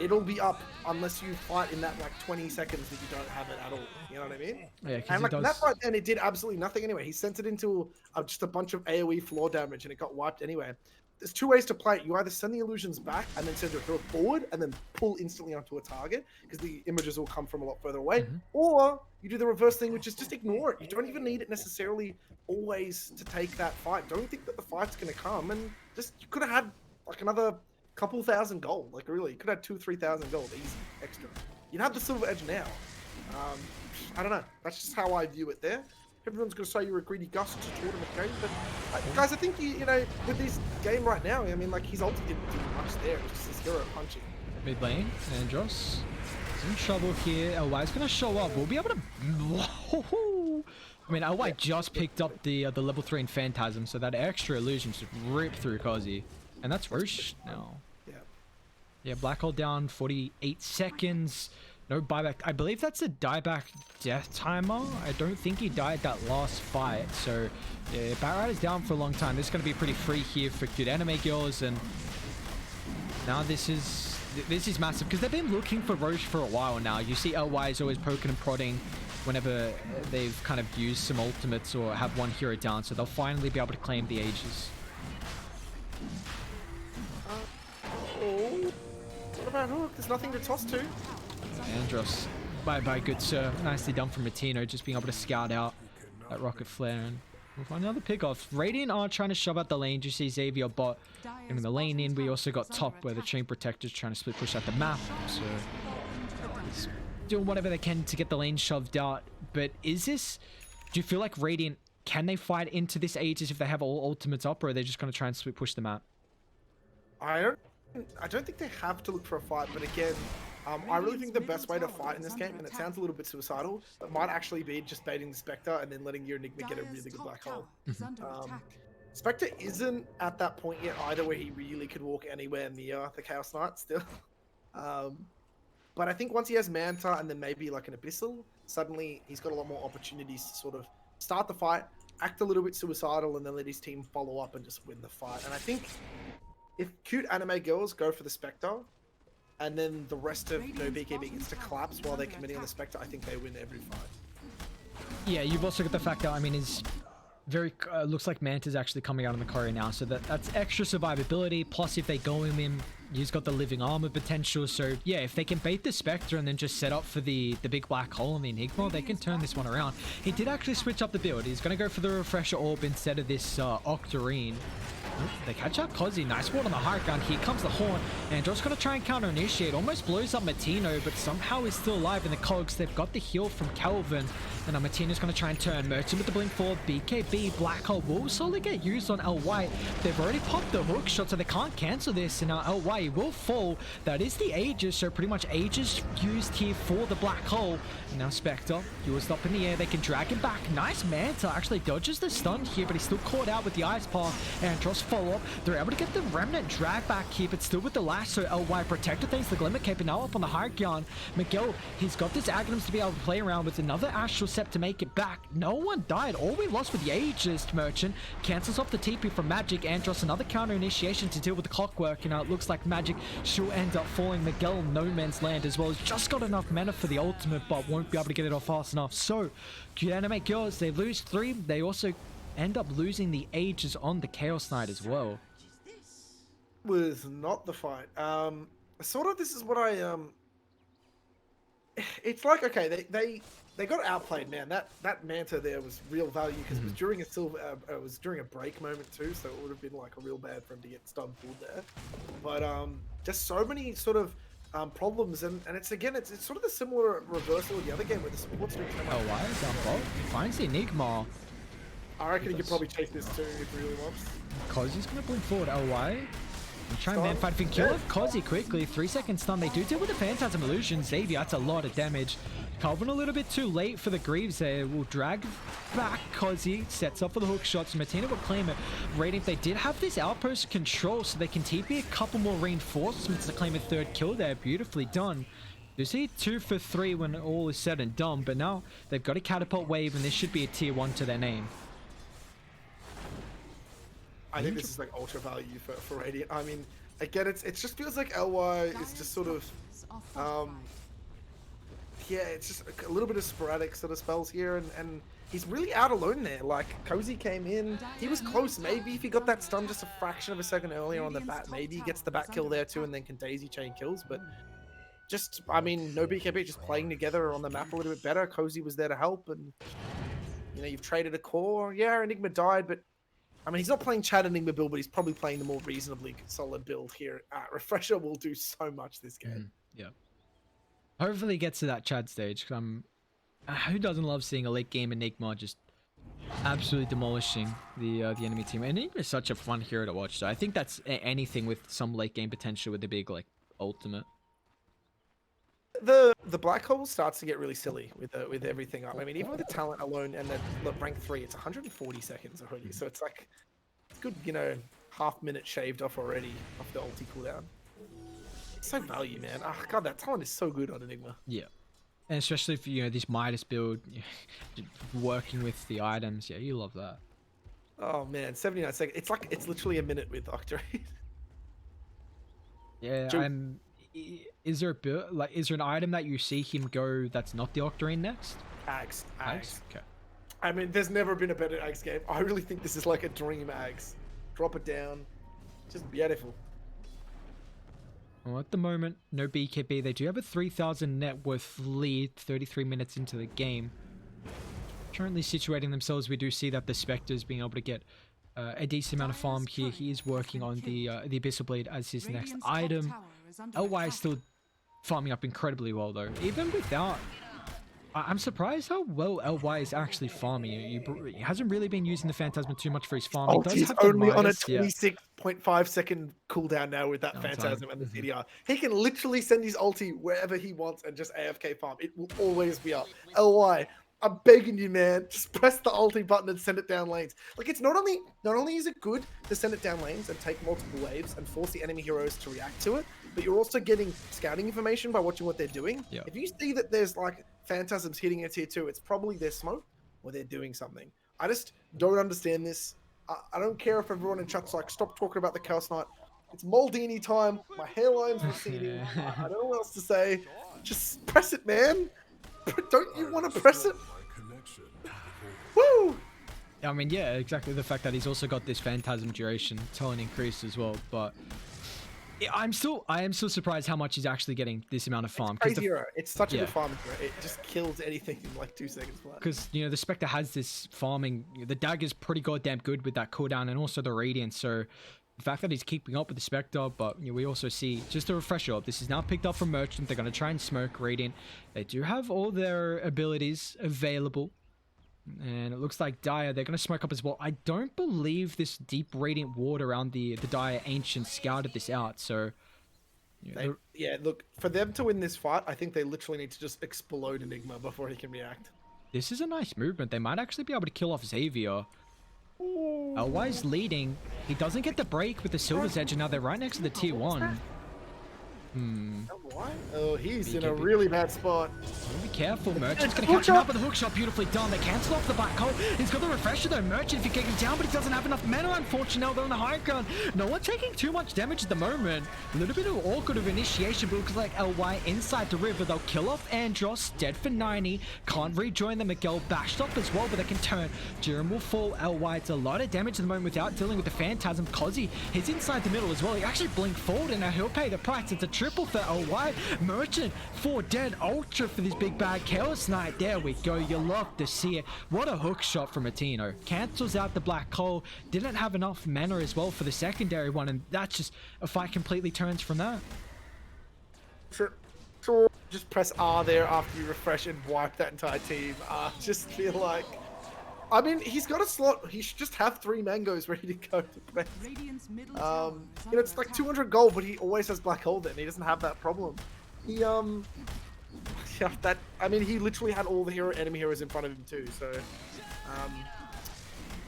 It'll be up unless you fight in that, like, 20 seconds that you don't have it at all. You know what I mean? Yeah, and, like, that fight, and it did absolutely nothing anyway. He sent it into just a bunch of AoE floor damage, and it got wiped anyway. There's two ways to play it. You either send the illusions back and then send your throw forward and then pull instantly onto a target because the images will come from a lot further away. Or you do the reverse thing, which is just ignore it. You don't even need it necessarily always to take that fight. Don't think that the fight's going to come, and just you could have had like another couple thousand gold. Like really, you could have 2,000-3,000 gold easy extra. You'd have the silver edge now. I don't know. That's just how I view it there. Everyone's going to say you're a greedy Gus to tournament game, but guys, I think you know, with this game right now, I mean, like his ulti didn't do much there. It was just his hero punching. Mid lane, Andros is in trouble here. LY is going to show up. We'll be able to. I mean, LY just picked up the level 3 in Phantasm, so that extra illusion just ripped through Kazi, and that's Roche now. Yeah, Black Hole down 48 seconds. No buyback. I believe that's a dieback death timer. I don't think he died that last fight. So, yeah, Batrider is down for a long time. This is going to be pretty free here for Cuteanimegirls, and now this is massive because they've been looking for Roche for a while now. You see LY is always poking and prodding whenever they've kind of used some ultimates or have one hero down, so they'll finally be able to claim the Aegis. What about Hook? There's nothing to toss to. Andros, bye good sir. Nicely done from Matino, just being able to scout out that rocket flare, and we'll find another pick off. Radiant are trying to shove out the lane. You see Xavier bot getting the lane in. We also got top where the Chain Protector's trying to split push out the map, so he's doing whatever they can to get the lane shoved out. But do you feel like Radiant, can they fight into this Aegis if they have all ultimates up, or are they just going to try and split push the map? I don't think they have to look for a fight, but again, I really think the best way to fight in this game, and it sounds a little bit suicidal, but might actually be just baiting the Spectre and then letting your Enigma get a really good black hole. Spectre isn't at that point yet either where he really could walk anywhere near the Chaos Knight still. But I think once he has Manta and then maybe like an Abyssal, suddenly he's got a lot more opportunities to sort of start the fight, act a little bit suicidal, and then let his team follow up and just win the fight. And I think if Cuteanimegirls go for the Spectre, and then the rest of No BKB gets to collapse while they're committing on the Spectre, I think they win every fight. Yeah, you've also got the fact that, I mean, is very looks like Manta's actually coming out on the Courier now, so that's extra survivability. Plus, if they go him, he's got the living armor potential. So yeah, if they can bait the Spectre and then just set up for the big black hole and the Enigma, they can turn this one around. He did actually switch up the build. He's going to go for the Refresher Orb instead of this Octarine. They catch out Kozzy. Nice ward on the high ground. Here comes the horn. Andros gonna try and counter initiate. Almost blows up Martino, but somehow is still alive in the cogs. They've got the heal from Kelvin. And now Martino's gonna try and turn. Merchant with the blink forward. BKB, Black Hole will slowly get used on LY. They've already popped the hook shot, so they can't cancel this. And now LY will fall. That is the Aegis, so pretty much Aegis used here for the Black Hole. And now Spectre, used up in the air. They can drag him back. Nice Manta actually dodges the stun here, but he's still caught out with the Ice Path. Andros follow up. They're able to get the Remnant drag back here, but still with the lasso. LY protected thanks to the Glimmer Cape, and now up on the high ground. Miguel, he's got this Aghanims to be able to play around with another Astral Sept to make it back. No one died. All we lost with the Aegis. Merchant cancels off the TP from Magic. Andros, another counter initiation to deal with the clockwork, and now it looks like Magic she'll end up falling. Miguel no man's land as well. Has just got enough mana for the ultimate, but won't be able to get it off fast enough. So Cuteanimegirls, they lose 3. They also end up losing the Aegis on the Chaos Knight as well. Was not the fight. Sort of this is what I it's like, okay, they got outplayed, man. That Manta there was real value because it was during it was during a break moment too, so it would have been like a real bad for him to get stun pulled there. But just so many sort of problems, and it's sort of the similar reversal of the other game where the support's doing so much. Oh, why is that bot? He finds the Enigma. I reckon he could probably chase this too if he really wants. Kozzy's gonna blink forward. LY. Try and man fight for kill off Kozzy quickly. 3-second stun. They do deal with the Phantasm Illusion. Xavier, that's a lot of damage. Calvin a little bit too late for the Greaves there. Will drag back Kozzy. Sets up for the hook shots. Martina will claim it. Radiant, they did have this outpost control, so they can TP a couple more reinforcements to claim a 3rd kill there. Beautifully done. You see 2 for 3 when all is said and done, but now they've got a catapult wave, and this should be a tier 1 to their name. I think this is like ultra value for Radiant. I mean, again, it just feels like LY is just sort of, yeah, it's just a little bit of sporadic sort of spells here, and he's really out alone there. Like, Kozzy came in, he was close. Maybe if he got that stun just a fraction of a second earlier on the bat, maybe he gets the bat kill there too, and then can daisy chain kills. But just, I mean, no BKB just playing together on the map a little bit better. Kozzy was there to help, and you know, you've traded a core. Yeah, Enigma died, but I mean, he's not playing Chad Enigma build, but he's probably playing the more reasonably solid build here. Refresher will do so much this game. Yeah. Hopefully he gets to that Chad stage. Who doesn't love seeing a late game Enigma just absolutely demolishing the enemy team? Enigma is such a fun hero to watch. So I think that's anything with some late game potential with the big like ultimate. The Black Hole starts to get really silly with everything up. I mean, even with the talent alone and the rank 3, it's 140 seconds already. So it's like, it's good, you know, half minute shaved off already off the ulti cooldown. It's so value, man. Oh, God, that talent is so good on Enigma. Yeah. And especially for, you know, this Midas build, working with the items. Yeah, you love that. Oh, man. 79 seconds. It's like, it's literally a minute with Octarine. Yeah, is there a build, like, is there an item that you see him go that's not the Octarine next? Ags. Okay. I mean, there's never been a better Ags game. I really think this is like a dream Ags. Drop it down. Just beautiful. Well, at the moment, no BKB. They do have a 3,000 net worth lead 33 minutes into the game. Currently situating themselves, we do see that the Spectre's being able to get a decent amount of farm here. He is working on the Abyssal Blade as his next item. LY is still farming up incredibly well though. Even without... I'm surprised how well LY is actually farming. He hasn't really been using the Phantasma too much for his farm. Oh, he's only on a 26.5 second cooldown now with that Phantasm and the CDR. He can literally send his ulti wherever he wants and just AFK farm. It will always be up. LY, I'm begging you, man. Just press the ulti button and send it down lanes. Like, it's not only is it good to send it down lanes and take multiple waves and force the enemy heroes to react to it, but you're also getting scouting information by watching what they're doing. Yep. If you see that there's like Phantasms hitting a tier 2, it's probably their smoke or they're doing something. I just don't understand this. I don't care if everyone in chat's like, stop talking about the Chaos Knight. It's Moldini time. My hairline's receding. I don't know what else to say. Just press it, man. Don't you want to press it? Woo! I mean, yeah, exactly. The fact that he's also got this Phantasm duration, talent increase as well, but I am still surprised how much he's actually getting this amount of farm. Crazy hero. It's such a yeah. good farming hero. It just kills anything in like 2 seconds flat. Because, you know, the Spectre has this farming. The dagger's pretty goddamn good with that cooldown and also the Radiance. So the fact that he's keeping up with the Spectre, but you know, we also see, just to refresh you up, this is now picked up from Merchant. They're going to try and smoke Radiant. They do have all their abilities available. And it looks like Dire, they're going to smoke up as well. I don't believe this deep Radiant ward around the Dire Ancient scouted this out. So, yeah, look, for them to win this fight, I think they literally need to just explode Enigma before he can react. this is a nice movement. They might actually be able to kill off Xavier. Elway's leading. He doesn't get the break with the Silver's Edge, and now they're right next to the tier 1. Oh, he's in a BKB. really bad spot. Be careful, Merchant's gonna catch him up with the hook shot. Beautifully done. They cancel off the black hole. He's got the refresher though. Merchant, if you kick him down, but he doesn't have enough mana. Unfortunately, they're on the high ground. No one taking too much damage at the moment. A little bit of awkward of initiation, but looks like LY inside the river. They'll kill off Andros, dead for 90. Can't rejoin the Miguel, bashed off as well, but they can turn. Jiren will fall. LY, it's a lot of damage at the moment without dealing with the Phantasm. Kozzy, he's inside the middle as well. He actually blinked forward, and now he'll pay the price. It's a triple for LY. Merchant, 4 dead. Ultra for this big bad Chaos Knight. There we go. You love to see it. What a hook shot from Atino. Cancels out the black hole. Didn't have enough mana as well for the secondary one, and that's just a fight completely turns from that. Sure. Just press R there after you refresh and wipe that entire team. Just feel like, I mean, he's got a slot. He should just have 3 mangoes ready to go to press. Radiant's middle tower is You know, it's under like attack. 200 gold, but he always has black hole then. He doesn't have that problem. He, yeah, that, I mean, he literally had all the enemy heroes in front of him too, so,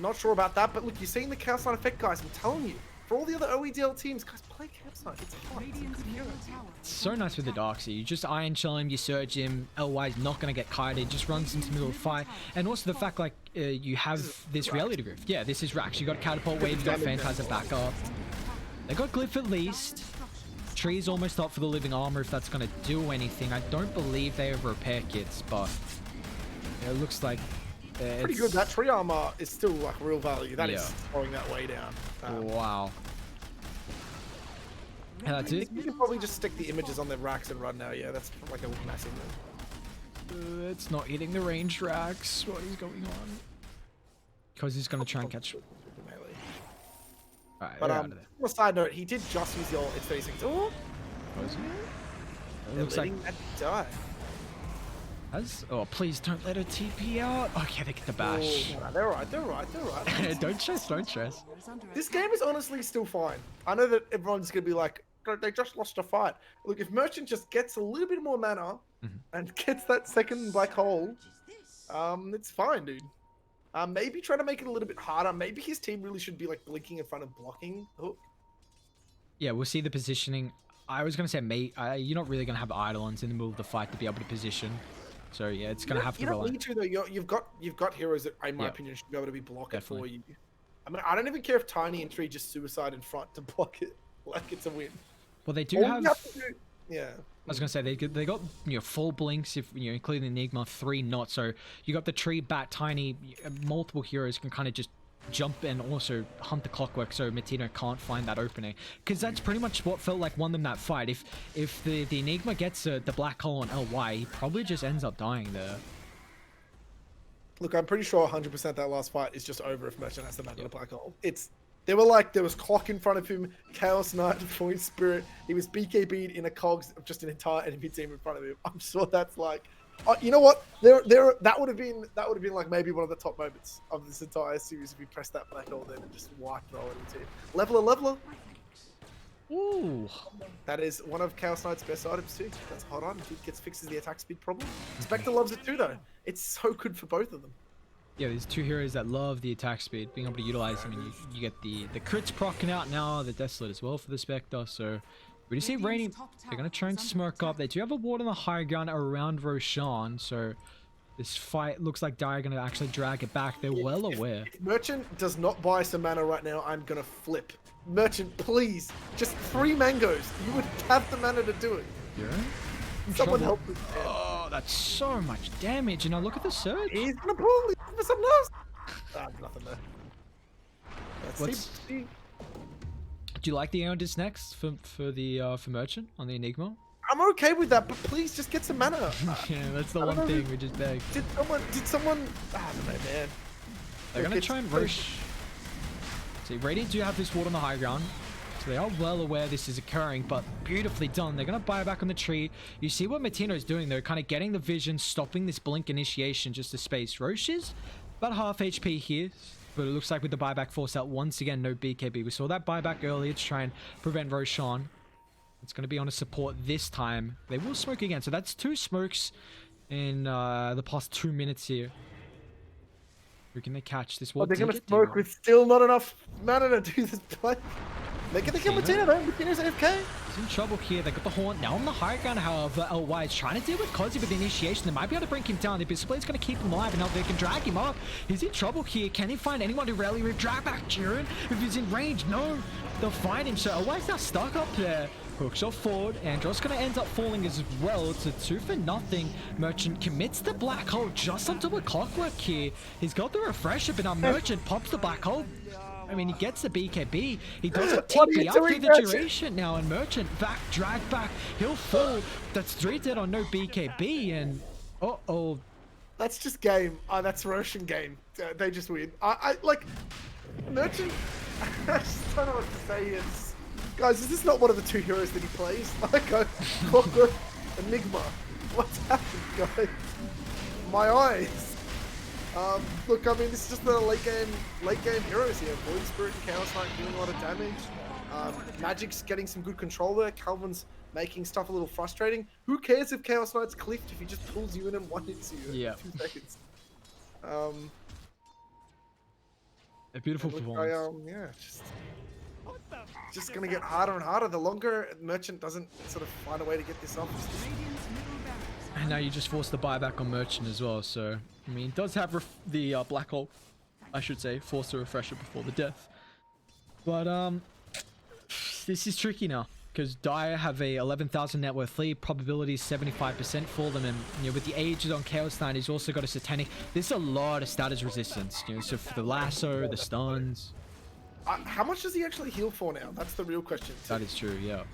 not sure about that, but look, you're seeing the Chaos Knight effect, guys. I'm telling you, for all the other OEDL teams, guys, play Chaos Knight. It's fun. Radiant's middle tower is So nice with the Darkseid. You just Iron Shell him, you Surge him, LY's not going to get kited, just runs into the middle of the fight. And also the fact, like, you have this Reality Drift. Yeah, this is Rax. You got Catapult Wave, you got Phantasm backup. They got Glyph at least. Tree's almost up for the Living Armor if that's going to do anything. I don't believe they have repair kits, but it looks like Pretty good. That tree armor is still like real value. That is Yeah. throwing that way down. Wow. And that's it. You can probably just stick the images on the racks and run now. Yeah, that's like a massive move. It's not hitting the range racks. What is going on? Because he's going to try and catch. Alright, But they're out of there. on a side note, he did just use the ult. It's 36. Oh, Was he? It they're looks like letting that die. oh, please don't let her TP out. Okay, they get the bash. Oh, they're right. They're right. They're right. Don't stress, don't stress. is under This attack. game is honestly still fine. I know that everyone's gonna be like, they just lost a fight. Look, if Merchant just gets a little bit more mana and gets that second black hole, it's fine, dude. Maybe try to make it a little bit harder. Maybe his team really should be like blinking in front of blocking the hook. Yeah, we'll see the positioning. I was going to say, mate, you're not really going to have Eidolons in the middle of the fight to be able to position. So, yeah, it's going to have to You don't rely. need to though. You've got heroes that, in my Yeah. opinion, should be able to be blocking for Definitely. you. I mean, I don't even care if Tiny and Tree just suicide in front to block it. Like it's a win. Well, they do All have... you have to do, yeah. I was gonna say they got full blinks if including Enigma, 3 not. So you got the Tree, Bat, Tiny, multiple heroes can kind of just jump and also hunt the Clockwork, so Matino can't find that opening. Because that's pretty much what felt like won them that fight. If the Enigma gets the black hole on LY, he probably just ends up dying there. Look, I'm pretty sure 100% that last fight is just over if Merchant has the man in the black hole. There was clock in front of him, Chaos Knight, Void Spirit. He was BKB'd in a cogs of just an entire enemy team in front of him. I'm sure that's like, you know what? That would have been like maybe one of the top moments of this entire series if we pressed that black hole then and just wiped the whole enemy team. Leveler. Ooh. That is one of Chaos Knight's fixes the attack speed problem. Spectre loves it too though. It's so good for both of them. Yeah, there's 2 heroes that love the attack speed, being able to utilize them, and you get the crits proccing out now, the Desolate as well for the Spectre, so we do see Raining, they're going to try and smirk up. They do have a ward on the high ground around Roshan, so this fight looks like Dire are going to actually drag it back. They're well aware. If Merchant does not buy some mana right now, I'm gonna flip. Merchant, please, just 3 mangoes. You would have the mana to do it. Yeah. Someone Trouble. help me. Oh, that's so much damage, and now look at the surge. He's gonna pull. He's for something else. Nothing there. What's- Do you like the Aeon Disc next for Merchant on the Enigma? I'm okay with that, but please just get some mana. Yeah, that's the I don't one know thing who- we just beg. Did someone? I don't know, man. They're Look, gonna it's try and pretty- rush. See, Radiant do have this ward on the high ground, so they are well aware this is occurring, but beautifully done. They're gonna buy back on the tree. You see what Matino's doing, they're kind of getting the vision, stopping this blink initiation just to space. Roche is about half HP here, but it looks like with the buyback force out once again, no BKB. We saw that buyback earlier to try and prevent Roshan. It's going to be on a support this time. They will smoke again, so that's 2 smokes in the past 2 minutes here. Who can they catch? This Oh, ward they're did gonna get smoke derailed. with still not enough mana to do this play. They're gonna kill Martina? Martina though. Martina's AFK. He's in trouble here. They got the horn. Now on the high ground, however, LY is trying to deal with Cozy with the initiation. They might be able to bring him down. The Abyssal going to keep him alive, and now they can drag him up. He's in trouble here. Can he find anyone to rally with? Drag back Jiren. If he's in range, no. They'll find him. So LY's now stuck up there. Hookshot forward. Andros going to end up falling as well. It's a 2 for nothing. Merchant commits the black hole just onto a clockwork here. He's got the refresher, but now Merchant pops the black hole. I mean, he gets the BKB. He does a What are you TP up through doing, the Merchant? duration now, and Merchant back, drag back. He'll fall. That's 3 dead on no BKB, and uh-oh. That's just game. That's Roshan game. They just win. I like Merchant. I just don't know what to say. Guys, is this not one of the 2 heroes that he plays? Like Clockwork, Enigma. What's happened, guys? My eyes. Look, I mean, this is just the late game heroes here. Void Spirit and Chaos Knight doing a lot of damage. Magic's getting some good control there. Calvin's making stuff a little frustrating. Who cares if Chaos Knight's cliffed if he just pulls you in and one hits you in Yeah. 2 seconds? A beautiful Look, performance. yeah, just gonna get harder and harder. The longer Merchant doesn't sort of find a way to get this off. Radiant's middle barracks. And now you just force the buyback on Merchant as well, so... I mean, it does have the black hole, I should say. Force the refresher before the death. But, this is tricky now. Because Dire have a 11,000 net worth lead, probability is 75% for them, and you know, with the ages on Chaos Knight, he's also got a Satanic. There's a lot of status resistance, you know, so for the lasso, the stuns. How much does he actually heal for now? That's the real question. That is true, yeah.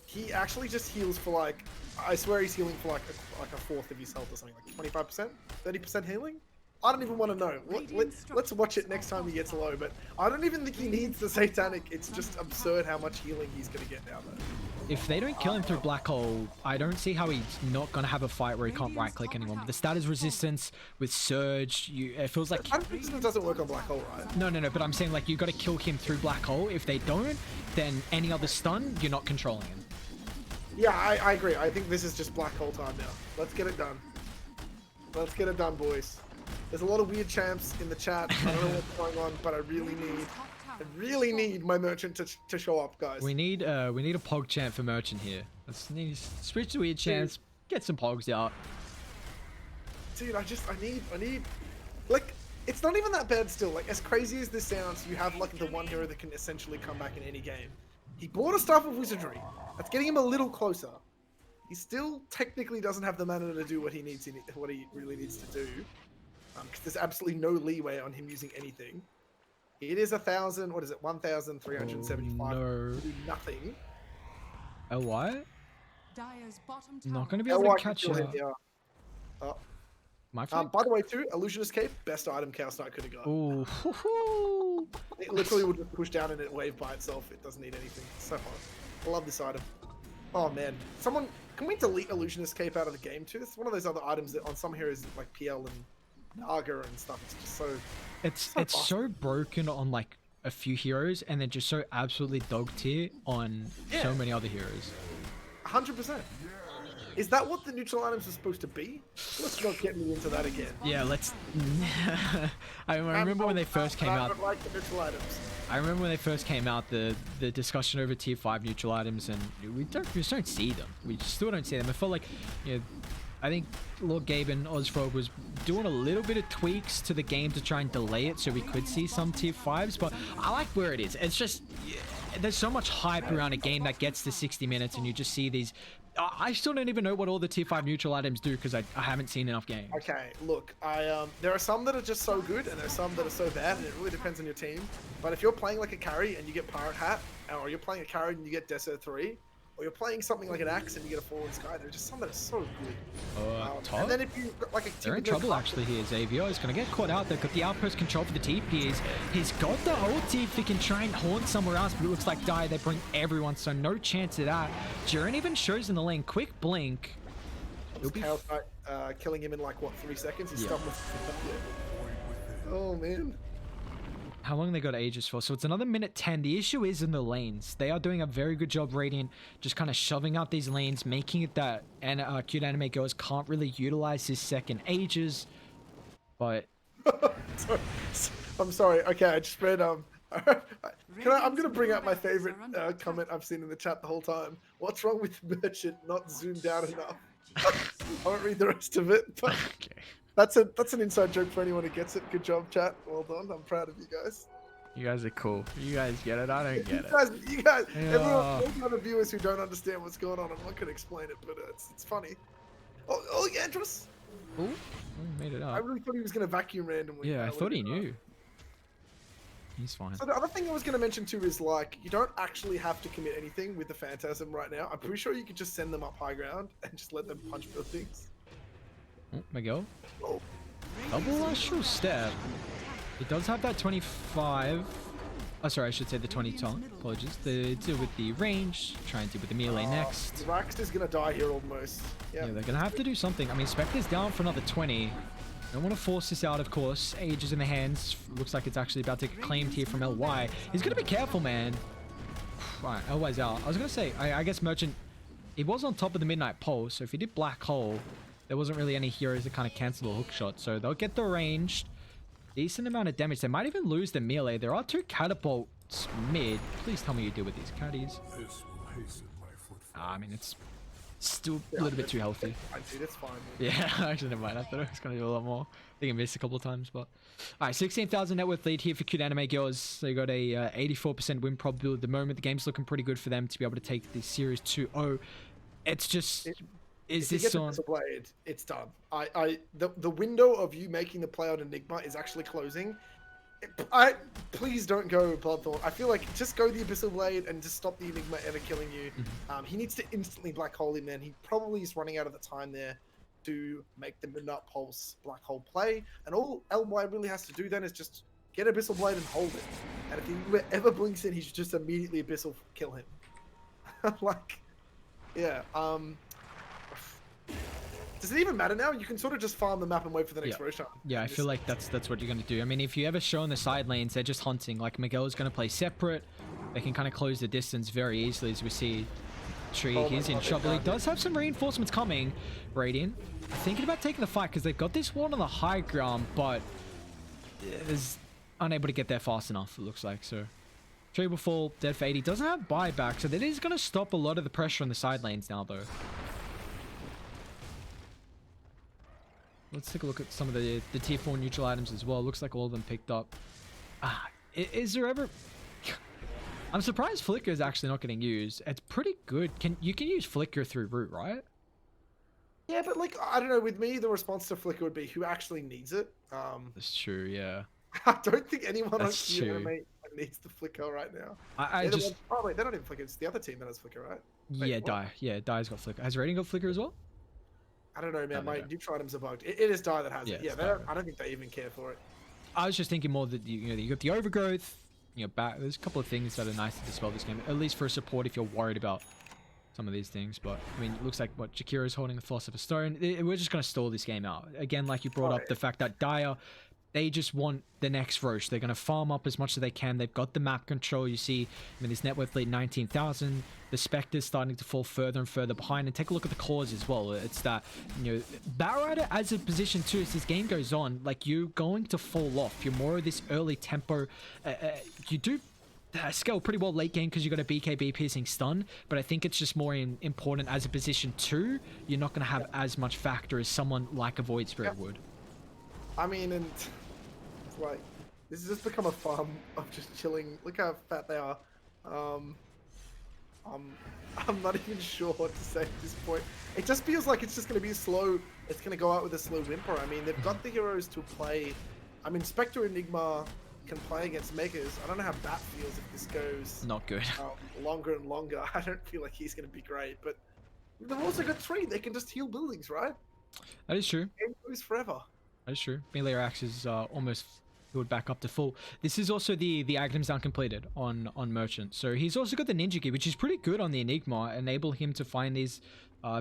He actually just heals for like, I swear he's healing for like a fourth of his health or something, like 25%, 30% healing. I don't even want to know. Let's watch it next time he gets low, but I don't even think he needs the Satanic. It's just absurd how much healing he's going to get now, though. If they don't kill him through Black Hole, I don't see how he's not going to have a fight where he can't right-click anyone. But the status resistance with Surge, it feels like... I don't think this doesn't work on Black Hole, right? No, but I'm saying, like, you got to kill him through Black Hole. If they don't, then any other stun, you're not controlling him. Yeah, I agree. I think this is just Black Hole time now. Let's get it done. Let's get it done, boys. There's a lot of weird champs in the chat. I don't know what's going on, but I really need my Merchant to show up, guys. We need a Pog champ for Merchant here. Let's switch to weird champs, get some Pogs out. Dude, I need, like, it's not even that bad still. Like, as crazy as this sounds, you have, like, the one hero that can essentially come back in any game. He bought a Staff of Wizardry. That's getting him a little closer. He still technically doesn't have the mana to do what he really needs to do. Because there's absolutely no leeway on him using anything. It is 1,000, what is it, 1,375 no. to do nothing. LY? Dire's bottom tower. Not going to be able to LY catch can kill you. him, yeah. Oh. My fault. By the way, too, Illusionist Cape, best item Chaos Knight could have got. Ooh. It literally would just push down and it wave by itself. It doesn't need anything. It's so hot. I love this item. Oh man, can we delete Illusionist Cape out of the game too? It's one of those other items that on some heroes like PL and Naga and stuff. It's just so. It's so broken on like a few heroes, and then just so absolutely dog tier on so many other heroes. 100%. Is that what the neutral items are supposed to be? Let's not get me into that again. Yeah, let's. I remember when they first came out. I don't like the neutral items. I remember when they first came out, the discussion over tier 5 neutral items, and we just don't see them. We still don't see them. I felt like, you know, I think Lord Gabe and Ozfrog was doing a little bit of tweaks to the game to try and delay it so we could see some tier 5s, but I like where it is. It's just, there's so much hype around a game that gets to 60 minutes and you just see these I still don't even know what all the tier 5 neutral items do because I haven't seen enough games. Okay, look, there are some that are just so good, and there are some that are so bad, and it really depends on your team. But if you're playing like a carry and you get Pirate Hat, or you're playing a carry and you get Desert 3, or you're playing something like an Axe and you get a Fallen Sky, there are just some that are so good. Top? And then if you got like a They're in trouble actually here. Xavier is going to get caught out. They've got the outpost control for the TPs. He's got the ulti if he can try and haunt somewhere else, but it looks like they bring everyone, so no chance of that. Jiren even shows in the lane. Quick blink. Killing him in like, what, 3 seconds? He's stuck with... Oh, man. How long they got Aegis for? So it's another minute 10. The issue is in the lanes. They are doing a very good job, Radiant, just kind of shoving out these lanes, making it that Cuteanimegirls can't really utilize his second Aegis. But I'm sorry. Okay, I just read I'm gonna bring up my favorite comment I've seen in the chat the whole time. What's wrong with Merchant not zoomed out enough? I won't read the rest of it. But okay. That's an inside joke for anyone who gets it. Good job, chat. Well done. I'm proud of you guys. You guys are cool. You guys get it. I don't get it. You guys, Yeah. everyone, all the other viewers who don't understand what's going on, I'm not gonna explain it, but it's funny. Oh, yeah, Andros. Oh, made it I up. really thought he was gonna vacuum randomly. Yeah, I thought he knew. He's fine. So the other thing I was going to mention too is like, you don't actually have to commit anything with the Phantasm right now. I'm pretty sure you could just send them up high ground and just let them punch buildings. Oh, Miguel. Oh. Double astral step. It does have that 25. Oh, sorry, I should say the 20 ton. Apologies. The deal with the range. Try and deal with the melee next. Rax is going to die here almost. Yeah, they're going to have to do something. I mean, Spectre's down for another 20. Don't want to force this out, of course. Aegis in the hands. Looks like it's actually about to get claimed here from LY. He's going to be careful, man. Alright, LY's out. I was going to say, I guess Merchant, he was on top of the Midnight Pulse, so if he did Black Hole, there wasn't really any heroes that kind of cancel the hook shot. So they'll get the ranged. Decent amount of damage. They might even lose the melee. There are 2 catapults mid. Please tell me you deal with these caddies. I mean, it's still a little bit too healthy. Dude, it's fine. Yeah, actually, never mind. I thought it was going to do a lot more. I think I missed a couple of times, but... Alright, 16,000 net worth lead here for Cuteanimegirls. They got a 84% win probability at the moment. The game's looking pretty good for them to be able to take the series 2-0. It's just... Is this on... Blade, it's done. The window of you making the play on Enigma is actually closing. Please don't go Bloodthorn. I feel like just go the Abyssal Blade and just stop the Enigma ever killing you. He needs to instantly Black Hole him, man. He probably is running out of the time there to make the Midnight Pulse Black Hole play. And all LY really has to do then is just get Abyssal Blade and hold it. And if he ever blinks in, he should just immediately Abyssal kill him. Like, yeah. Does it even matter now? You can sort of just farm the map and wait for the next Roshan. Yeah, I feel like that's what you're going to do. I mean, if you ever show in the side lanes, they're just hunting. Like, Miguel's going to play separate. They can kind of close the distance very easily, as we see Tree. He's in trouble. He does have some reinforcements coming. Radiant thinking about taking the fight because they've got this ward on the high ground, but is unable to get there fast enough, it looks like. So Tree will fall dead for 80. Doesn't have buyback, so that is going to stop a lot of the pressure on the side lanes now, though. Let's take a look at some of the tier 4 neutral items as well. Looks like all of them picked up. Is there ever... I'm surprised Flicker is actually not getting used. It's pretty good. You can use Flicker through Root, right? Yeah, but like, I don't know. With me, the response to Flicker would be who actually needs it. That's true, yeah. I don't think anyone on That's true. Cuteanime needs the Flicker right now. Oh, wait, they're not even Flicker. It's the other team that has Flicker, right? Wait, yeah, what? Die. Yeah, Die's got Flicker. Has Radiant got Flicker as well? I don't know, man. No, My neutral items are bugged. It is Die that has it. Yeah, I don't think they even care for it. I was just thinking more that you got the overgrowth. There's a couple of things that are nice to dispel this game, at least for a support if you're worried about some of these things. But I mean, it looks like what Jakira's holding the Philosopher's Stone. We're just gonna stall this game out again, like you brought up the fact that Dire, they just want the next Roche. They're gonna farm up as much as they can. They've got the map control. You see, I mean, this net worth lead 19,000. The Spectre's starting to fall further and further behind. And take a look at the cores as well. It's that, Battle Rider as a position too, as this game goes on, like, you're going to fall off. You're more of this early tempo. You do scale pretty well late game because you got a BKB piercing stun, but I think it's just more important as a position 2. You're not going to have as much factor as someone like a Void Spirit would. I mean, and it's like, this has just become a farm of just chilling. Look how fat they are. I'm not even sure what to say at this point. It just feels like it's just going to be slow. It's going to go out with a slow whimper. I mean, they've got the heroes to play. I mean, Spectre Enigma can play against Megas. I don't know how that feels if this goes Not good. longer and longer. I don't feel like he's going to be great, but they've also got 3. They can just heal buildings, right? That is true. Game goes forever. That is true. Melee Axe is almost healed back up to full. This is also the items uncompleted on Merchant. So he's also got the Ninja Gear, which is pretty good on the Enigma, enable him to find these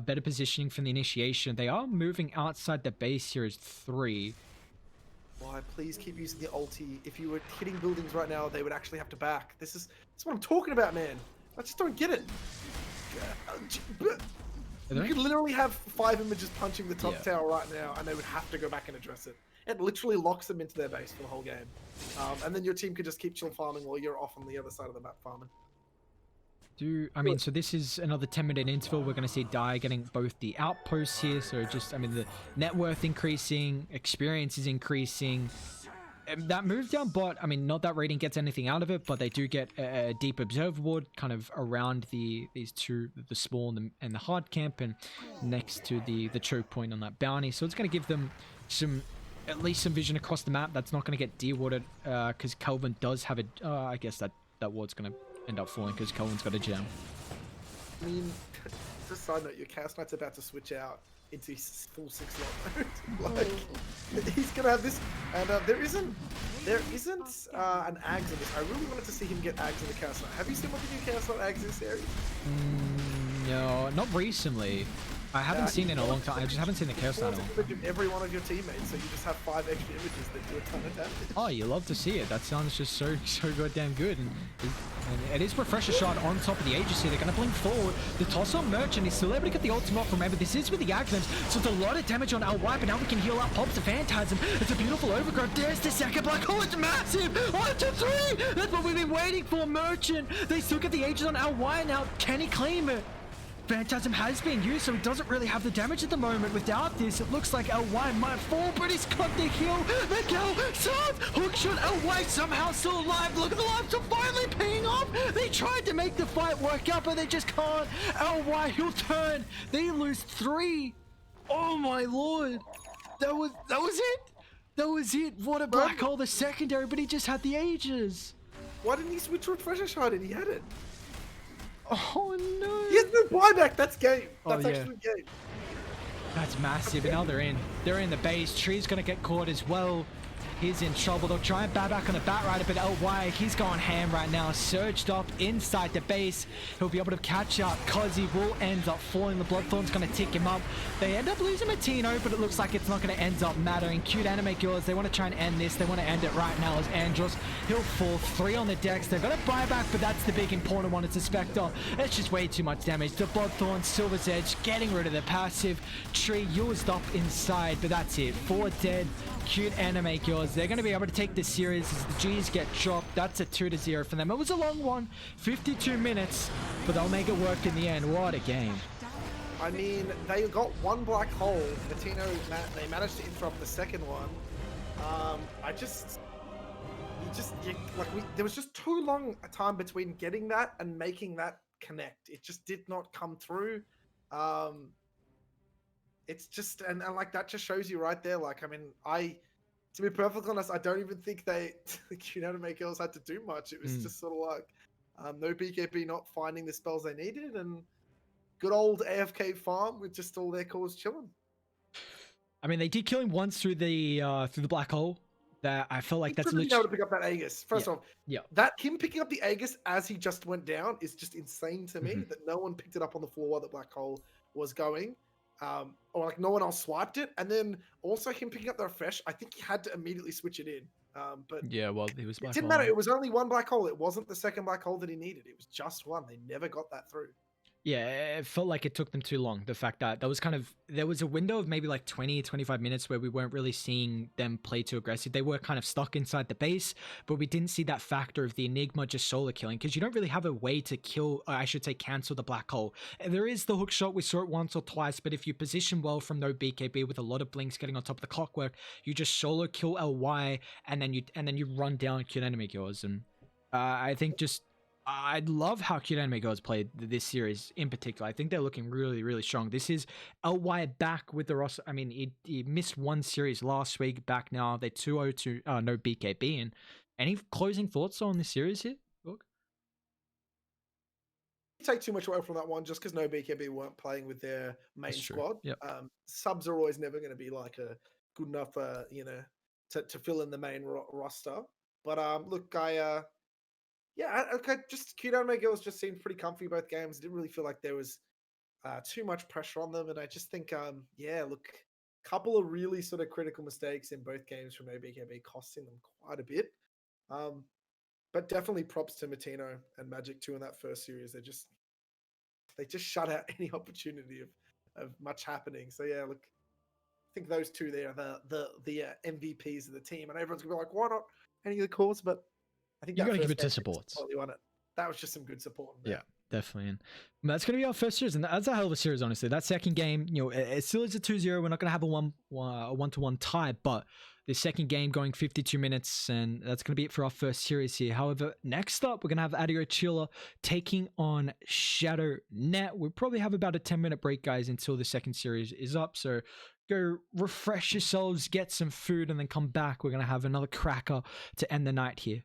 better positioning from the initiation. They are moving outside the base here as 3. Why, please keep using the ulti. If you were hitting buildings right now, they would actually have to back. That's what I'm talking about, man. I just don't get it. You could literally have 5 images punching the top tower right now, and they would have to go back and address it. It literally locks them into their base for the whole game. And then your team could just keep chill farming while you're off on the other side of the map farming. I mean, so this is another 10-minute interval. We're going to see Dai getting both the outposts here. So just, I mean, the net worth increasing, experience is increasing. And that move down bot, I mean, not that rating gets anything out of it, but they do get a deep observer ward kind of around these two, the small and the hard camp, and next to the choke point on that bounty. So it's going to give them at least some vision across the map. That's not going to get de-warded because Kelvin does have a, I guess that ward's going to end up falling because Kelvin's got a gem. I mean, just a side note, your Chaos Knight's about to switch out into his full 6-slot mode. Like, he's gonna have this, and there isn't an Ags in this. I really wanted to see him get Ags in the Chaos Knight. Have you seen what the new Chaos Knight Ags is, series? No, not recently. I haven't seen it in a long time. I just haven't seen the Chaos Knight. Every one of your teammates, so you just have 5 extra images that do a ton of damage. Oh, you love to see it. That sounds just so goddamn good. And it is Refresher Shot on top of the Aegis here. They're going to blink forward. The toss on Merchant is still able to get the ultimate off. Remember, this is with the Agnums, so it's a lot of damage on LY, but now we can heal up. Pops the Phantasm. It's a beautiful overgrowth. There's the second black hole. It's massive. 1, 2, 3. That's what we've been waiting for, Merchant. They still get the Aegis on LY now. Can he claim it? Phantasm has been used, so he doesn't really have the damage at the moment. Without this, it looks like LY might fall, but he's got the heal. The kill, Sons, hookshot, LY somehow still alive. Look at the lives are finally paying off. They tried to make the fight work out, but they just can't. LY, he'll turn. They lose 3. Oh my lord. That was it. That was it. What a black hole, the secondary, but he just had the Aegis. Why didn't he switch to Refresher Shot and he had it? Oh no! He has no buyback. That's game. That's yeah. actually game. That's massive. And now they're in. They're in the base. Tree's gonna get caught as well. He's in trouble. They'll try and bat back on the Bat Rider, but LY, he's going ham right now. Surged up inside the base. He'll be able to catch up. Cozzy will end up falling. The Bloodthorn's going to tick him up. They end up losing Matino, but it looks like it's not going to end up mattering. Cuteanimegirls, they want to try and end this. They want to end it right now as Andros. He'll fall. 3 on the decks. They've got a buyback, but that's the big important one. It's a Spectre. It's just way too much damage. The Bloodthorn, Silver's Edge, getting rid of the passive. Tree used up inside, but that's it. 4 dead. Cuteanimegirls, they're going to be able to take this series as the G's get dropped. That's a 2-0 for them. It was a long one, 52 minutes, but they'll make it work in the end. What a game. I mean, they got 1 black hole. Latino, they managed to interrupt the second one. There was just too long a time between getting that and making that connect. It just did not come through. It's just, and like that just shows you right there. Like, I mean, to be perfectly honest, I don't even think the Cuteanimegirls had to do much. It was just sort of like, no BKB not finding the spells they needed, and good old AFK farm with just all their cores chilling. I mean, they did kill him once through the black hole. That I felt like that's literally able to pick up that Aegis. First off, yeah, that him picking up the Aegis as he just went down is just insane to me. That no one picked it up on the floor while the black hole was going. Or like no one else swiped it, and then also him picking up the refresh. I think he had to immediately switch it in. But yeah, well, it was. It didn't matter. It was only 1 black hole. It wasn't the second black hole that he needed. It was just 1. They never got that through. Yeah, it felt like it took them too long. The fact that there was a window of maybe like 20, 25 minutes where we weren't really seeing them play too aggressive. They were kind of stuck inside the base, but we didn't see that factor of the Enigma just solo killing, because you don't really have a way to kill, or I should say cancel the black hole. There is the hook shot. We saw it once or twice, but if you position well from no BKB with a lot of blinks getting on top of the clockwork, you just solo kill LY and then you run down Cutenimegirls. And I think just I love how Cuteanimegirls played this series in particular. I think they're looking really, really strong. This is LY back with the roster. I mean, he missed one series last week, back now. They're 2-0 to no BKB. And any closing thoughts on this series here? Look. Take too much away from that one just because no BKB weren't playing with their main That's true. squad. Yep. Subs are always never going to be like a good enough, to fill in the main roster. But look, just Cuteanimegirls just seemed pretty comfy both games. Didn't really feel like there was too much pressure on them, and I just think, couple of really sort of critical mistakes in both games from OBKB costing them quite a bit. But definitely props to Matino and Magic 2 in that first series. They just shut out any opportunity of much happening. So yeah, look, I think those two there are the MVPs of the team, and everyone's gonna be like, why not any of the calls? But I think you got to that give it first to game, supports. totally won it. That was just some good support. Yeah, definitely. And that's going to be our first series, and that's a hell of a series, honestly. That second game, it still is a 2-0. We're not going to have a one-to-one tie, but the second game going 52 minutes, and that's going to be it for our first series here. However, next up, we're going to have Adio Chula taking on Shadownet. We'll probably have about a 10-minute break, guys, until the second series is up. So go refresh yourselves, get some food, and then come back. We're going to have another cracker to end the night here.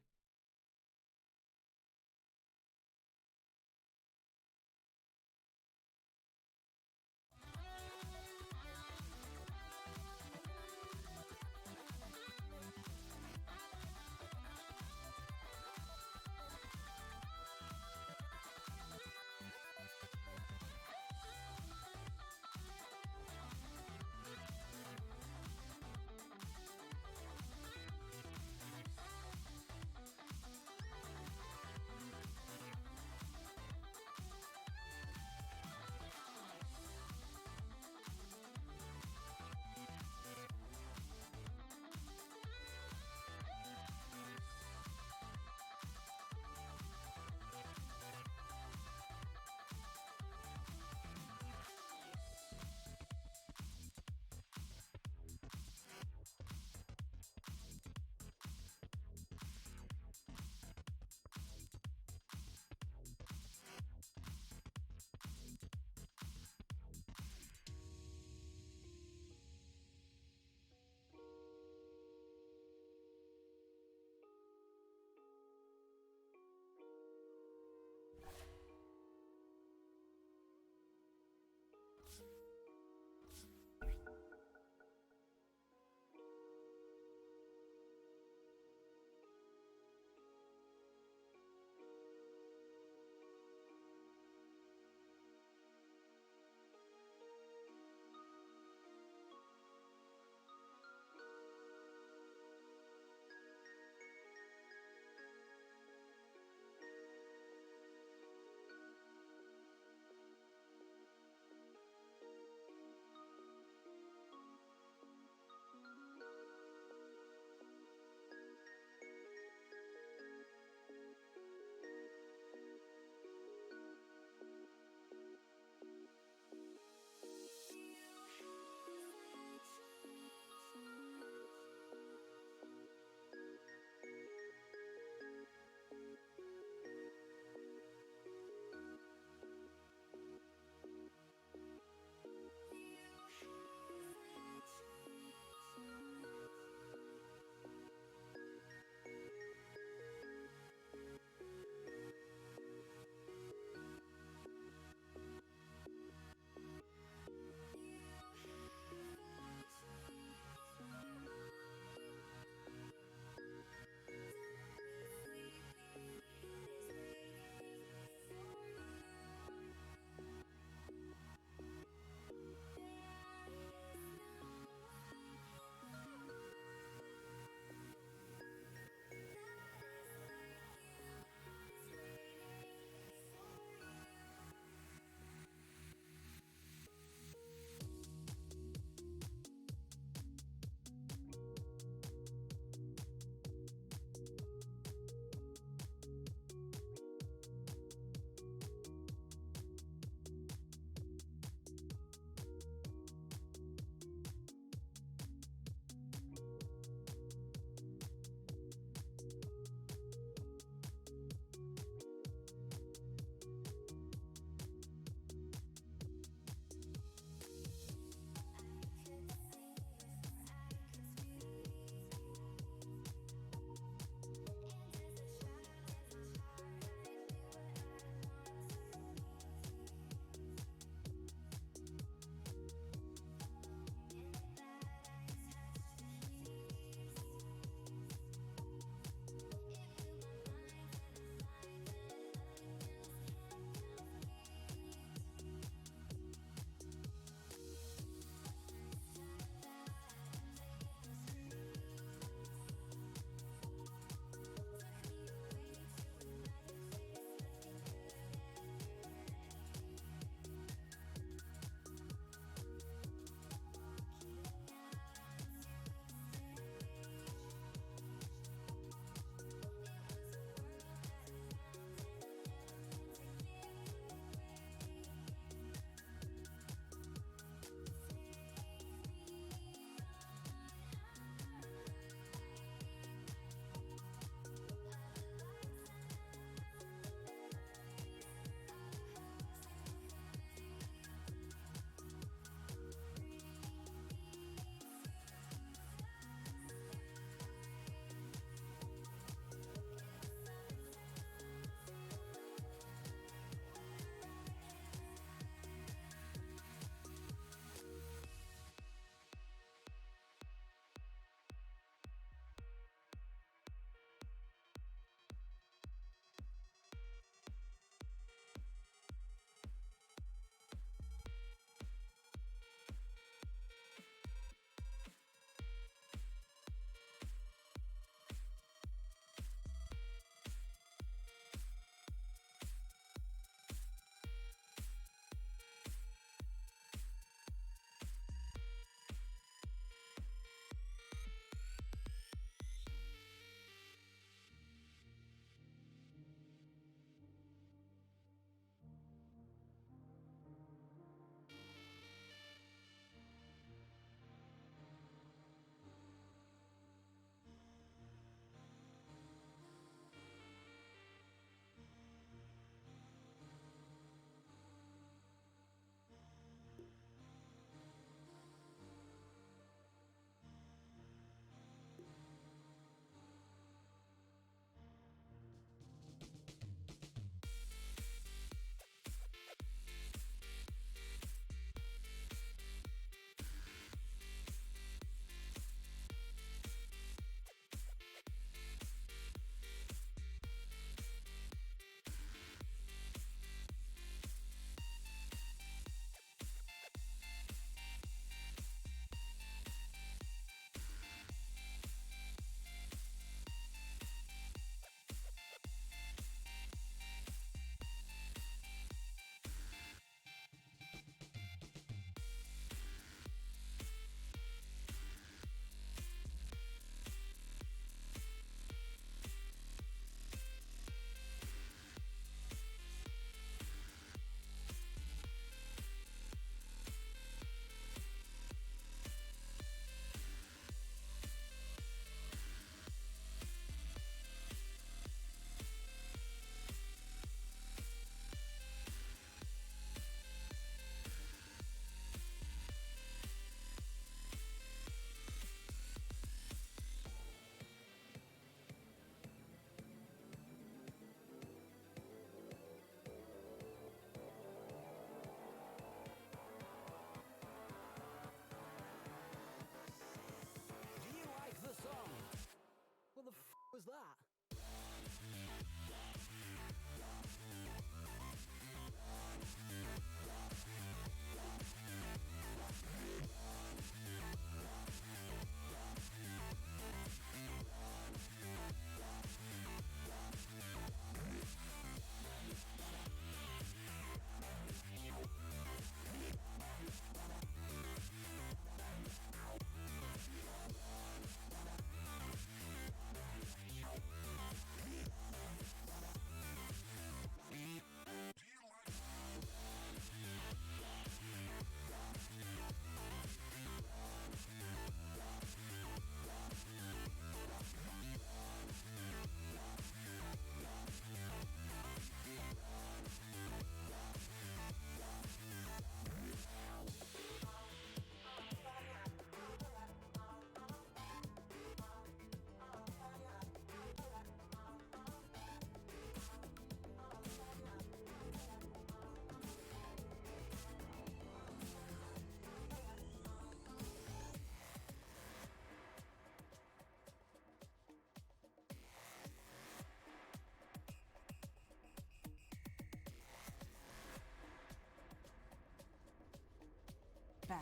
ban.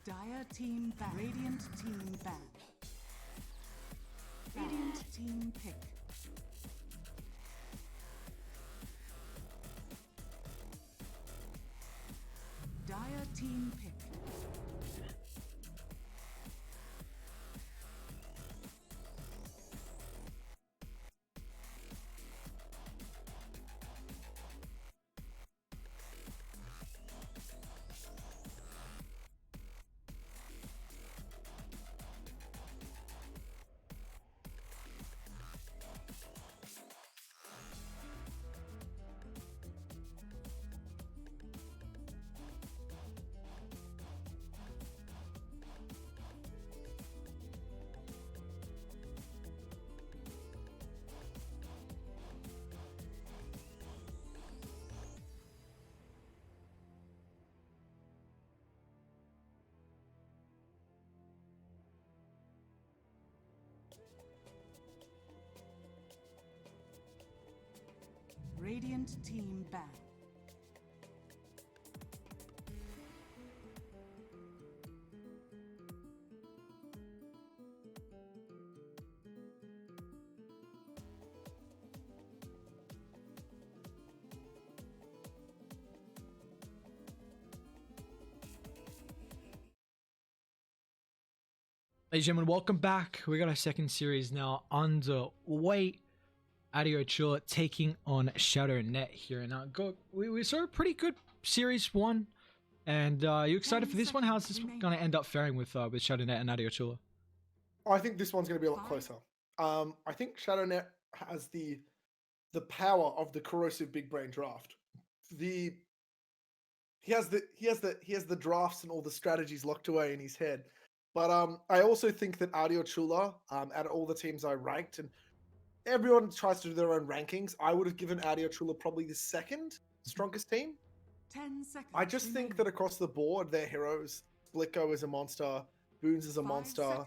Dire team ban. Radiant team ban. Radiant team pick. Dire team pick. Radiant team ban. Ladies and gentlemen, welcome back. We got our second series now underway. Adio Chula taking on Shadownet here. Now, we saw a pretty good series one, and you excited for this one? How's this going to end up faring with Shadownet and Adio Chula? I think this one's going to be a lot closer. I think Shadownet has the power of the corrosive big brain draft. He has the drafts and all the strategies locked away in his head. But I also think that Adio Chula, out of all the teams I ranked, and everyone tries to do their own rankings, I would have given Adio Chula probably the second strongest team. 10 seconds. I just think that across the board, their heroes, Splitgo is a monster, Boons is a monster,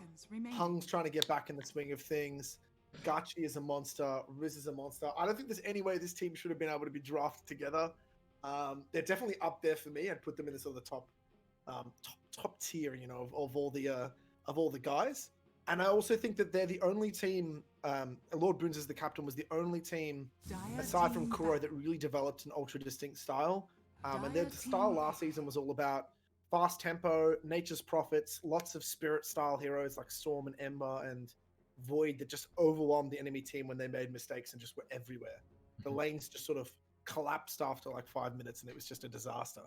Hung's trying to get back in the swing of things, Gachi is a monster, Riz is a monster. I don't think there's any way this team should have been able to be drafted together. They're definitely up there for me. I'd put them in the sort of the top tier, you know, of all the guys. And I also think that they're the only team. Lord Boons as the captain was the only team aside from Kuro that really developed an ultra distinct style. And their style last season was all about fast tempo, nature's prophets, lots of spirit style heroes like Storm and Ember and Void that just overwhelmed the enemy team when they made mistakes and just were everywhere. The lanes just sort of collapsed after like 5 minutes and it was just a disaster.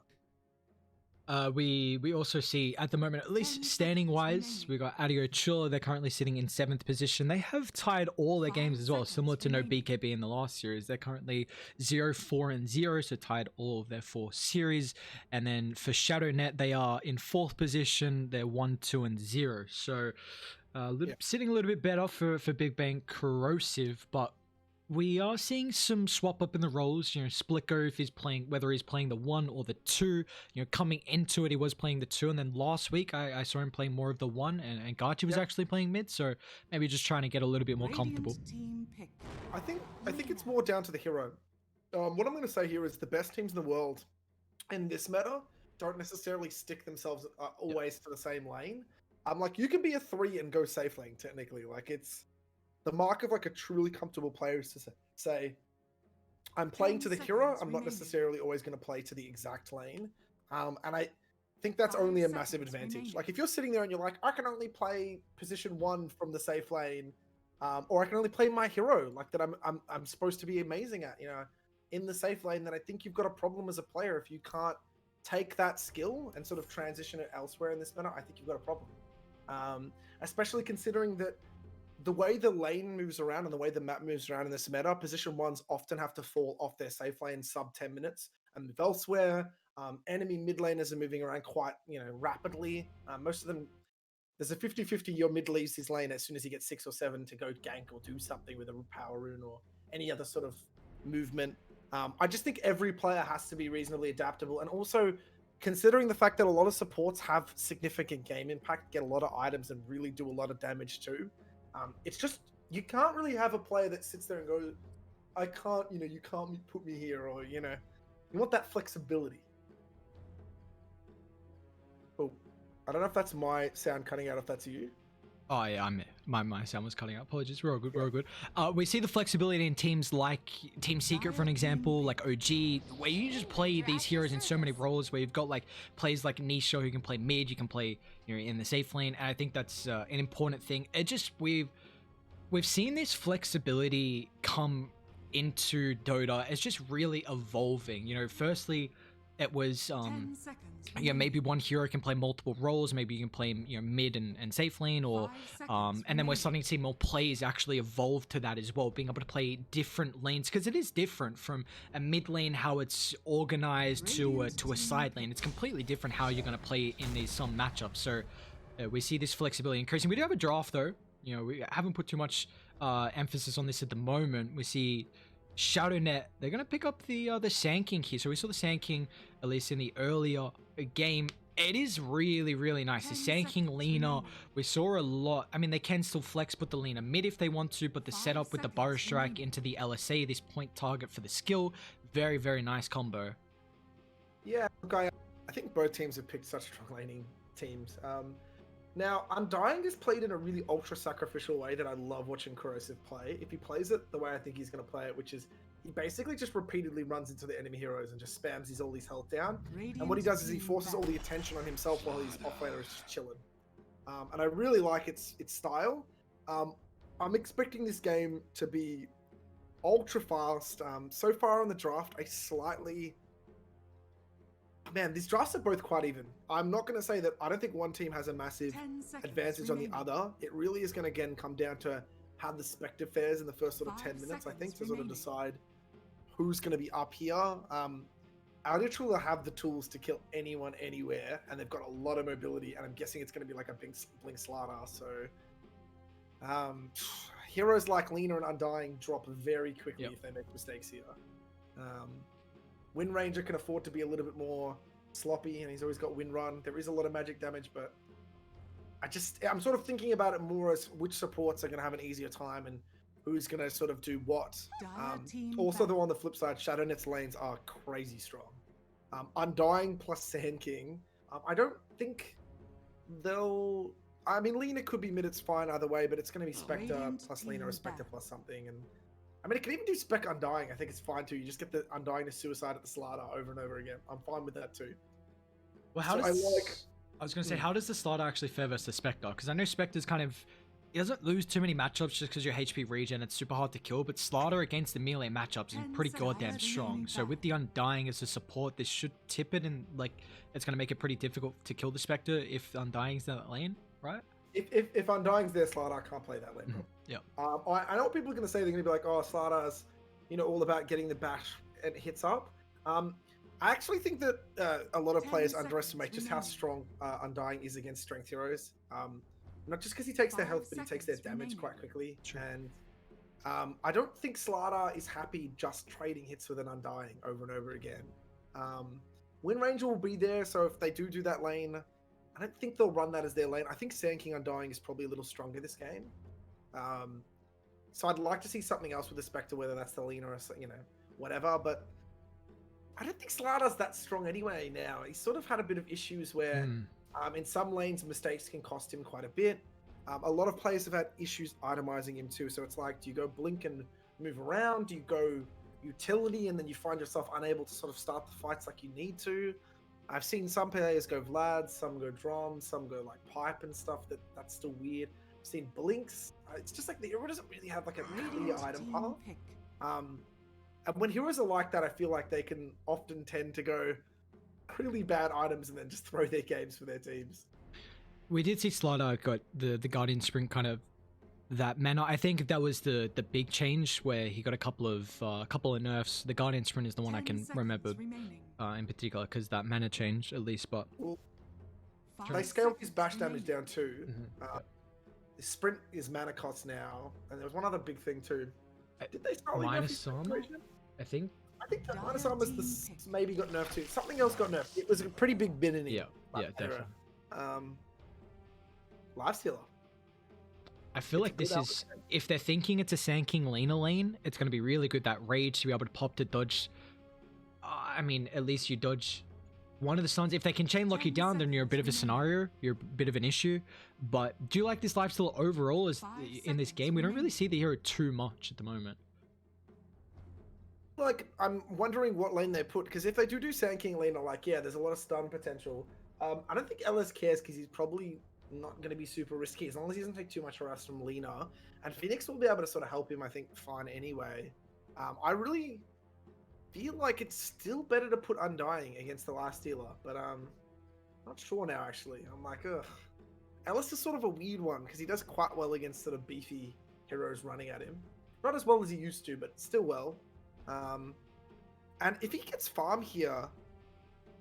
We also see at the moment, at least standing wise, we got Adio Chula. They're currently sitting in 7th position. They have tied all their games as well, similar to No BKB in the last series. They're currently 0-4-0, so tied all of their 4 series. And then for Shadownet, they are in 4th position. They're 1-2-0. So sitting a little bit better for Big Bang Corrosive, but we are seeing some swap up in the roles. You know, Splitgo, if he's playing, whether he's playing the 1 or the 2, you know, coming into it, he was playing the 2. And then last week, I saw him playing more of the 1, and Gachi was actually playing mid. So maybe just trying to get a little bit more comfortable. I think it's more down to the hero. What I'm going to say here is the best teams in the world in this meta don't necessarily stick themselves always to the same lane. Like, you can be a 3 and go safe lane, technically. Like, it's the mark of like a truly comfortable player is to say, I'm playing to the hero. I'm not necessarily always going to play to the exact lane. And I think that's only a massive advantage. Like if you're sitting there and you're like, I can only play position 1 from the safe lane, or I can only play my hero like that I'm supposed to be amazing at, you know, in the safe lane, then I think you've got a problem as a player. If you can't take that skill and sort of transition it elsewhere in this meta, I think you've got a problem. Especially considering that the way the lane moves around and the way the map moves around in this meta, position 1s often have to fall off their safe lane sub 10 minutes and move elsewhere. Enemy mid laners are moving around quite, you know, rapidly. Most of them, there's a 50-50 your mid leaves his lane as soon as he gets 6 or 7 to go gank or do something with a power rune or any other sort of movement. I just think every player has to be reasonably adaptable, and also considering the fact that a lot of supports have significant game impact, get a lot of items and really do a lot of damage too. It's just, you can't really have a player that sits there and goes, I can't, you know, you can't put me here, or, you know, you want that flexibility. I don't know if that's my sound cutting out, if that's you. Oh yeah, my sound was cutting out. Apologies. We're all good. We're all good. We see the flexibility in teams like Team Secret, for an example, like OG, where you just play these heroes in so many roles. Where you've got like players like Nisha who can play mid, you can play in the safe lane, and I think that's an important thing. It just we've seen this flexibility come into Dota. It's just really evolving. Firstly, it was 10 seconds. maybe one hero can play multiple roles. Maybe you can play mid and safe lane, or 5 seconds and then we're starting to see more players actually evolve to that as well, being able to play different lanes, because it is different from a mid lane how it's organized to a side lane. It's completely different how you're going to play in these some matchups. So we see this flexibility increasing. We do have a draft though. We haven't put too much emphasis on this at the moment. We see Shadownet, they're going to pick up the Sand King here. So we saw the Sand King, at least in the earlier game. It is really, really nice. The Sand King Lina, we saw a lot. I mean, they can still flex put the Lina mid if they want to, but the setup with the Burrow Strike into the LSA, this point target for the skill, very, very nice combo. Yeah, look, I think both teams have picked such strong laning teams. Now, Undying is played in a really ultra-sacrificial way that I love watching Corrosive play. If he plays it the way I think he's going to play it, which is he basically just repeatedly runs into the enemy heroes and just spams all his health down. And what he does is he forces all the attention on himself while his offlaner is just chilling. And I really like its style. I'm expecting this game to be ultra-fast. So far on the draft, Man, these drafts are both quite even. I'm not going to say that I don't think one team has a massive advantage on the other. It really is going to, again, come down to how the Spectre fares in the first sort of 10 minutes, I think, to sort of decide who's going to be up here. Adio Chula have the tools to kill anyone, anywhere, and they've got a lot of mobility, and I'm guessing it's going to be like a Blink Slaughter, so... heroes like Lina and Undying drop very quickly if they make mistakes here. Wind Ranger can afford to be a little bit more sloppy, and he's always got Wind Run. There is a lot of magic damage, but I'm sort of thinking about it more as which supports are going to have an easier time and who's going to sort of do what. Also, though, on the flip side, Shadownet's lanes are crazy strong. Undying plus Sand King, I don't think they'll... I mean, Lina could be mid, it's fine either way, but it's going to be Spectre plus Lina or Spectre plus something, and I mean, it can even do Spec Undying. I think it's fine too. You just get the Undying to suicide at the Slaughter over and over again. I'm fine with that too. Well, I was going to say, how does the Slaughter actually fare versus the Spectre? Because I know Spectre's kind of... He doesn't lose too many matchups just because your HP regen, it's super hard to kill, but Slaughter against the melee matchups is pretty goddamn strong. So with the Undying as a support, this should tip it, and like it's going to make it pretty difficult to kill the Spectre if Undying's in that lane, right? If Undying's there, Slaughter can't play that lane. Yeah. I know what people are going to say. They're going to be like, oh, Slaughter's, all about getting the bash and hits up. I actually think that a lot of players underestimate just how strong Undying is against strength heroes. Not just because he takes their health, but he takes their damage quite quickly. True. And I don't think Slaughter is happy just trading hits with an Undying over and over again. Wind Ranger will be there, so if they do that lane, I don't think they'll run that as their lane. I think Sand King Undying is probably a little stronger this game. So I'd like to see something else with the Spectre, whether that's the Lina or, whatever. But I don't think Slaughter's that strong anyway now. He's sort of had a bit of issues where in some lanes, mistakes can cost him quite a bit. A lot of players have had issues itemizing him too. So it's like, do you go Blink and move around? Do you go utility and then you find yourself unable to sort of start the fights like you need to? I've seen some players go Vlad, some go Drum, some go like Pipe and stuff. That's still weird. I've seen Blinks. It's just like the hero doesn't really have like a clear item path. And when heroes are like that, I feel like they can often tend to go really bad items and then just throw their games for their teams. We did see Slaughter got the Guardian Sprint kind of that mana. I think that was the big change where he got a couple of nerfs. The Guardian Sprint is the one I can remember in particular because that mana change at least. But they scaled his bash damage down too. The sprint is mana cost now, and there was one other big thing too. Did they start minus armor? I think that minus armor's maybe got nerfed too. Something else got nerfed. It was a pretty big bin in it. Yeah, definitely. Life Stealer. I feel like this is, if they're thinking it's a Sand King Lina lane, it's going to be really good. That rage to be able to pop to dodge. I mean, at least you dodge one of the stuns, if they can chain lock you 10 down, then you're a bit of a seconds remaining. scenario. You're a bit of an issue. But do you like this lifesteal overall? As 5 in this seconds game, we don't really remaining. see the hero too much at the moment. Like, I'm wondering what lane they put, because if they do Sand King lane, I'm like, yeah, there's a lot of stun potential. I don't think LS cares, because he's probably not going to be super risky, as long as he doesn't take too much harass from Lina. And Phoenix will be able to sort of help him, I think, fine anyway. I really feel like it's still better to put Undying against the last dealer, but not sure now, actually. I'm like, ugh. Ellis is sort of a weird one, because he does quite well against sort of beefy heroes running at him. Not as well as he used to, but still well. And if he gets farm here,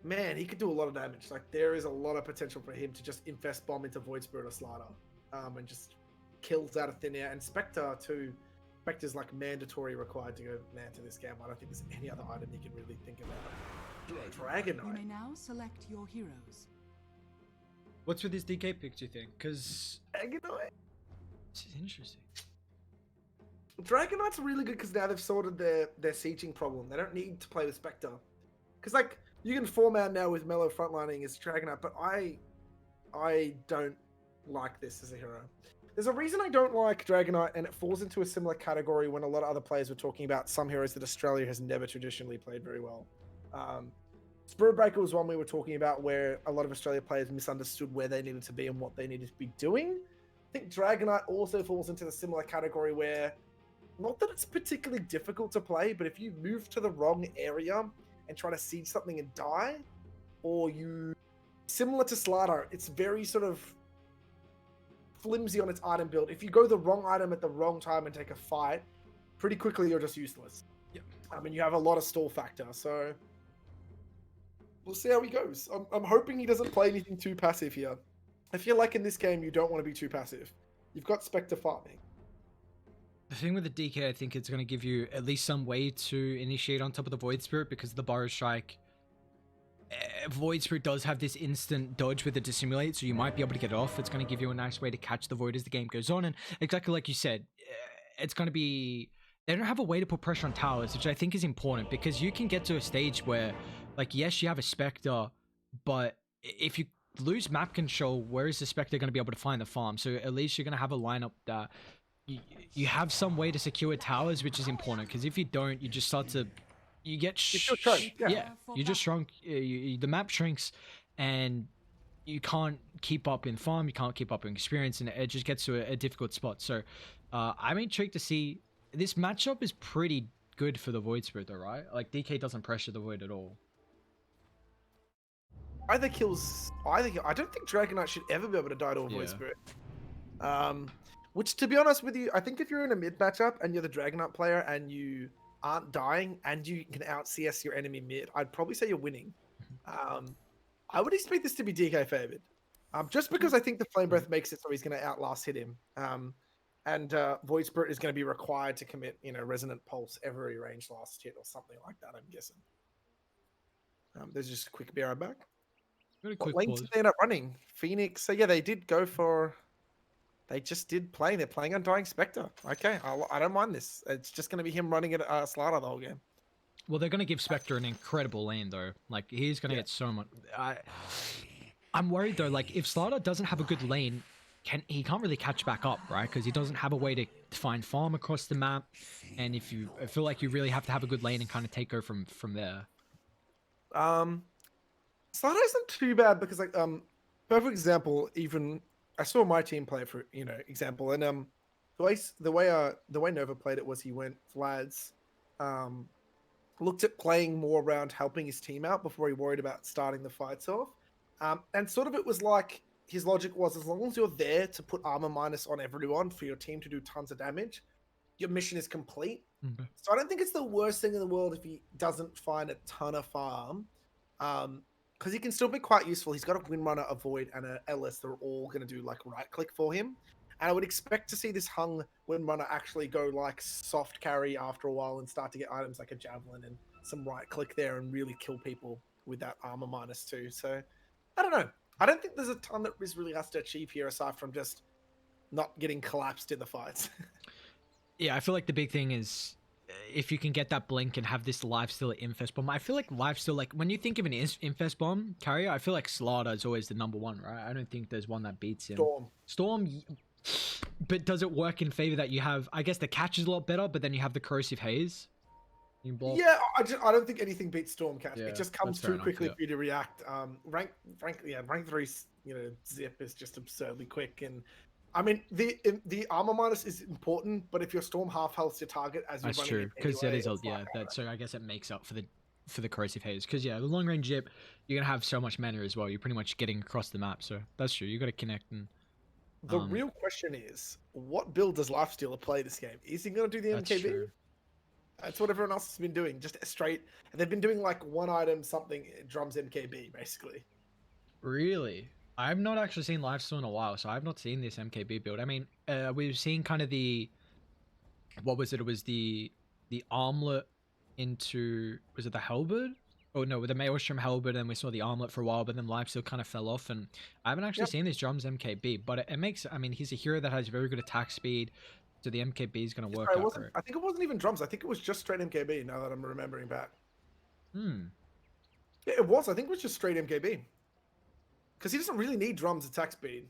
man, he could do a lot of damage. Like, there is a lot of potential for him to just infest bomb into Void Spirit or Slider, and just kills out of thin air. And Spectre too. Spectre's like mandatory required to go man to this game. I don't think there's any other item you can really think about. Dragon You may Knight. now select your heroes. What's with this DK pick, do you think? Because Dragon Knight. it's interesting. Dragon Knight's really good because now they've sorted their sieging problem. They don't need to play with Spectre. Because, like, you can 4-man now with Mellow frontlining as Dragon Knight, but I don't like this as a hero. There's a reason I don't like Dragon Knight, and it falls into a similar category when a lot of other players were talking about some heroes that Australia has never traditionally played very well. Spirit Breaker was one we were talking about where a lot of Australia players misunderstood where they needed to be and what they needed to be doing. I think Dragon Knight also falls into the similar category where, not that it's particularly difficult to play, but if you move to the wrong area and try to siege something and die, or you, similar to Slider, it's very sort of flimsy on its item build. If you go the wrong item at the wrong time and take a fight, pretty quickly you're just useless. Yep. I mean, you have a lot of stall factor, so we'll see how he goes. I'm hoping he doesn't play anything too passive here. I feel like in this game you don't want to be too passive. You've got Spectre farming. The thing with the DK, I think it's going to give you at least some way to initiate on top of the Void Spirit, because the Burrow Strike, Void Spirit does have this instant dodge with the Dissimulate, so you might be able to get it off. It's going to give you a nice way to catch the Void as the game goes on, and exactly like you said, it's going to be... They don't have a way to put pressure on towers, which I think is important, because you can get to a stage where, like, yes, you have a Spectre, but if you lose map control, where is the Spectre going to be able to find the farm? So at least you're going to have a lineup that you have some way to secure towers, which is important, because if you don't, you just start to... You get yeah. you just shrunk. The map shrinks, and you can't keep up in farm. You can't keep up in experience, and it just gets to a difficult spot. So, I'm intrigued to see. This matchup is pretty good for the Void Spirit, though, right? Like, DK doesn't pressure the Void at all. Either kills. I don't think Dragon Knight should ever be able to die to a Void Spirit. Which, to be honest with you, I think if you're in a mid matchup and you're the Dragon Knight player and you aren't dying and you can out CS your enemy mid, I'd probably say you're winning. I would expect this to be DK favored, just because I think the Flame Breath makes it so he's going to outlast hit him, and Void Spirit is going to be required to commit, Resonant Pulse every range last hit or something like that. I'm guessing. There's just a quick BR back. Really What quick lane pause. did they end up running? Phoenix. So yeah, they did go for. They just did play. They're playing Undying Spectre. Okay, I don't mind this. It's just going to be him running at Slider the whole game. Well, they're going to give Spectre an incredible lane, though. Like, he's going to get so much... I'm worried, though. Like, if Slider doesn't have a good lane, he can't really catch back up, right? Because he doesn't have a way to find farm across the map. And I feel like you really have to have a good lane and kind of take over from there. Slider isn't too bad because, like, perfect example, even... I saw my team play for example, and the way Nova played it was he went Vlads, looked at playing more around helping his team out before he worried about starting the fights off, and sort of it was like his logic was, as long as you're there to put armor minus on everyone for your team to do tons of damage, your mission is complete. Okay. So I don't think it's the worst thing in the world if he doesn't find a ton of farm. Because he can still be quite useful. He's got a Windrunner, a Void, and an LS that are all going to do, like, right-click for him. And I would expect to see this hung Windrunner actually go, like, soft carry after a while and start to get items like a Javelin and some right-click there and really kill people with that armor minus too. So, I don't know. I don't think there's a ton that Riz really has to achieve here aside from just not getting collapsed in the fights. Yeah, I feel like the big thing is if you can get that blink and have this lifesteal at Infest Bomb. I feel like lifesteal, like when you think of an Infest Bomb carrier, I feel like Slaughter is always the number one, right? I don't think there's one that beats him. Storm, but does it work in favor that you have? I guess the catch is a lot better, but then you have the corrosive haze. Yeah, I don't think anything beats Storm Catch. Yeah, it just comes that's fair too quickly enough, for you to react. Rank 3's zip is just absurdly quick, and I mean the armor minus is important, but if your Storm half health's your target as you're That's running true, it because anyway, that is it's like, that. So I guess it makes up for the corrosive haze. Because yeah, the long range zip, you're gonna have so much mana as well. You're pretty much getting across the map. So that's true. You got to connect and. The real question is, what build does Lifestealer play this game? Is he going to do the MKB? True. That's what everyone else has been doing, just straight. And they've been doing like one item, something, drums MKB, basically. Really? I've not actually seen Lifesteal in a while, so I've not seen this MKB build. I mean, we've seen kind of the... What was it? It was the armlet into... Was it the halberd? Oh no, with the Maelstrom halberd, and we saw the armlet for a while, but then Lifesteal kind of fell off, and I haven't actually seen this drums MKB, but it makes... I mean, he's a hero that has very good attack speed, so the MKB is going to work out for it. I think it wasn't even drums. I think it was just straight MKB, now that I'm remembering back. Yeah, it was. I think it was just straight MKB. Because he doesn't really need drums attack speed.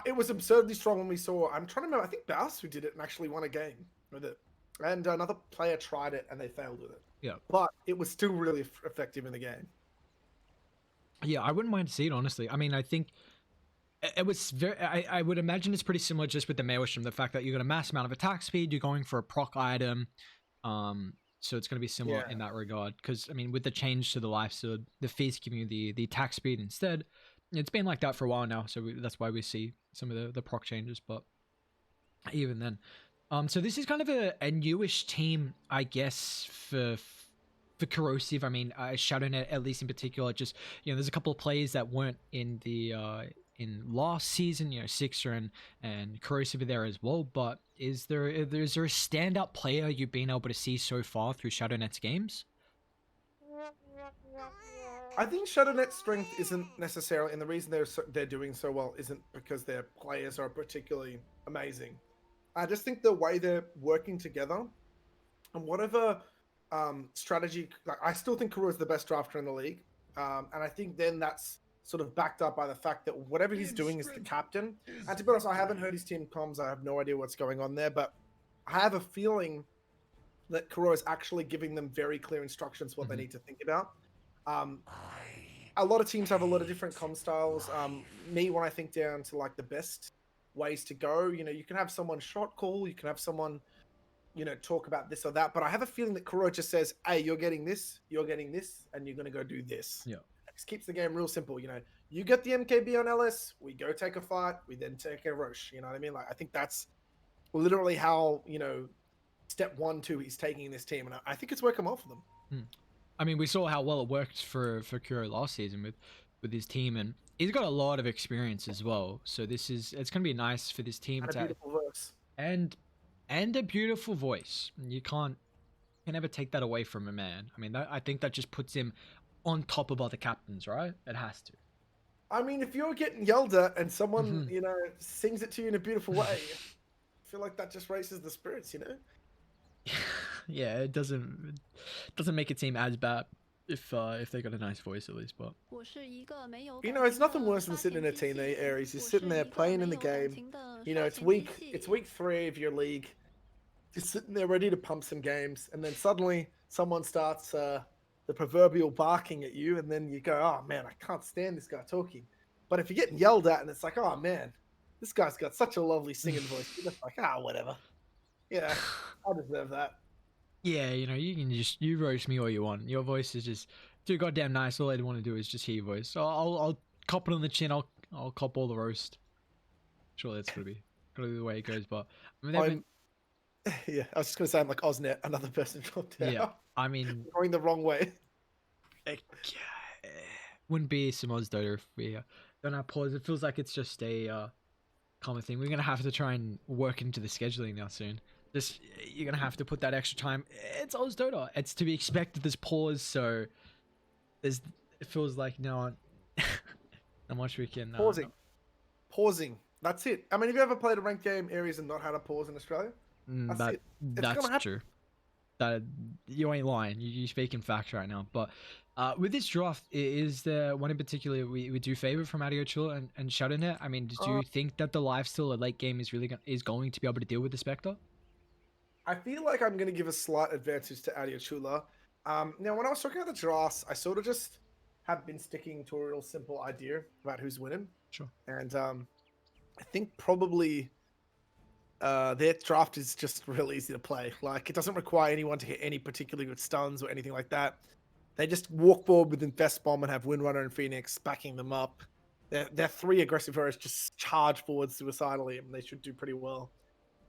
It was absurdly strong when we saw... I'm trying to remember. I think Baus who did it and actually won a game with it. And another player tried it and they failed with it. Yeah. But it was still really effective in the game. Yeah, I wouldn't mind to see it, honestly. I mean, I think... It was very... I would imagine it's pretty similar just with the Maelstrom. The fact that you got a mass amount of attack speed, you're going for a proc item. So it's going to be similar in that regard. Because, I mean, with the change to the Lifesteal, the Feast giving you the attack speed instead. It's been like that for a while now. So that's why we see some of the proc changes. But even then... so this is kind of a newish team, I guess, for Corrosive. I mean, Shadownet, at least in particular, just, there's a couple of players that weren't in the in last season, Sixer and Corrosive are there as well. But is there a standout player you've been able to see so far through Shadownet's games? I think Shadownet's strength isn't necessarily, and the reason they're doing so well isn't because their players are particularly amazing. I just think the way they're working together and whatever strategy, like I still think Kuro is the best drafter in the league. And I think then that's sort of backed up by the fact that whatever he's doing is the captain. And to be honest, I haven't heard his team comms. I have no idea what's going on there, but I have a feeling that Kuro is actually giving them very clear instructions what they need to think about. A lot of teams have a lot of different comm styles. Me, when I think down to like the best ways to go, you can have someone shot call, you can have someone, talk about this or that, but I have a feeling that Kuro just says, hey, you're getting this, and you're going to go do this. Yeah. It just keeps the game real simple. You get the MKB on LS, we go take a fight, we then take a rush. You know what I mean? Like, I think that's literally how, step 1, 2 he's taking in this team, and I think it's working well for them. I mean, we saw how well it worked for Kuro last season with his team, and he's got a lot of experience as well. So it's going to be nice for this team And to a beautiful verse. And a beautiful voice. You can never take that away from a man. I mean, I think that just puts him on top of other captains, right? It has to. I mean, if you're getting yelled at and someone, sings it to you in a beautiful way, I feel like that just raises the spirits, Yeah, it doesn't make it seem as bad if they got a nice voice at least, but it's nothing worse than sitting in a team there, Aries. You're sitting there playing in the game. It's week 3 of your league. You're sitting there ready to pump some games, and then suddenly someone starts the proverbial barking at you, and then you go, oh man, I can't stand this guy talking. But if you're getting yelled at and it's like, oh man, this guy's got such a lovely singing voice, you're just like, whatever. Yeah, I deserve that. Yeah, you can you roast me all you want. Your voice is just too goddamn nice. All I want to do is just hear your voice. So I'll cop it on the chin. I'll cop all the roast. Surely that's gotta be the way it goes. But yeah, I was just gonna say I'm like Osnet, another person dropped out. Yeah, I mean, going the wrong way. Wouldn't be some Oz Dota if we don't have pause. It feels like it's just a common thing. We're gonna have to try and work into the scheduling now soon. You're gonna have to put that extra time. It's Oz Dota. It's to be expected. There's pause, so it feels like not much we can pausing. That's it. I mean, have you ever played a ranked game, Aries, and not had a pause in Australia? That's it. It's That's gonna happen. true. That you ain't lying. You speaking facts right now. But with this draft, is there one in particular we do favor from Adio, Chula, and Shadownet? I mean, do you think that the lifesteal or late game is really is going to be able to deal with the Spectre? I feel like I'm going to give a slight advantage to Adio Chula. Now, when I was talking about the drafts, I sort of just have been sticking to a real simple idea about who's winning. Sure. And I think probably their draft is just real easy to play. Like, it doesn't require anyone to hit any particularly good stuns or anything like that. They just walk forward with Infest Bomb and have Windrunner and Phoenix backing them up. Their 3 aggressive heroes just charge forward suicidally, and they should do pretty well.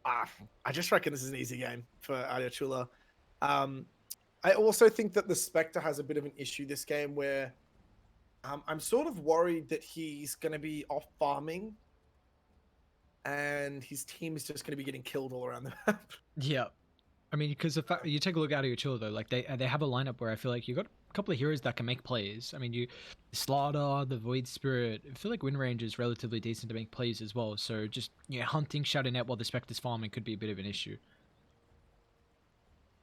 I just reckon this is an easy game for Adio Chula. I also think that the Spectre has a bit of an issue this game where I'm sort of worried that he's going to be off farming and his team is just going to be getting killed all around the map. Yeah. I mean, because the fact you take a look at Adio Chula though, like they have a lineup where I feel like you got a couple of heroes that can make plays. I mean, you Slaughter, the Void Spirit. I feel like Wind Range is relatively decent to make plays as well. So just hunting Shadownet while the Spectre's farming could be a bit of an issue.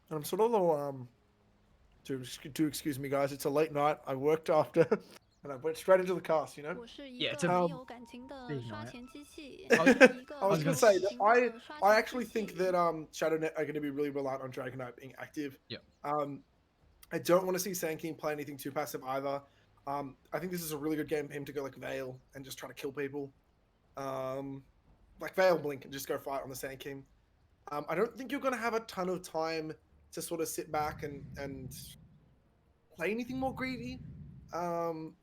I'm sort of low, do excuse me, guys. It's a late night. I worked after, and I went straight into the cast. Yeah, it's I was gonna say that I actually think that Shadownet are going to be really reliant on Dragonite being active. Yeah. I don't want to see Sandking play anything too passive either. I think this is a really good game for him to go like Veil and just try to kill people. Like Veil Blink and just go fight on the Sandking. I don't think you're going to have a ton of time to sort of sit back and play anything more greedy. And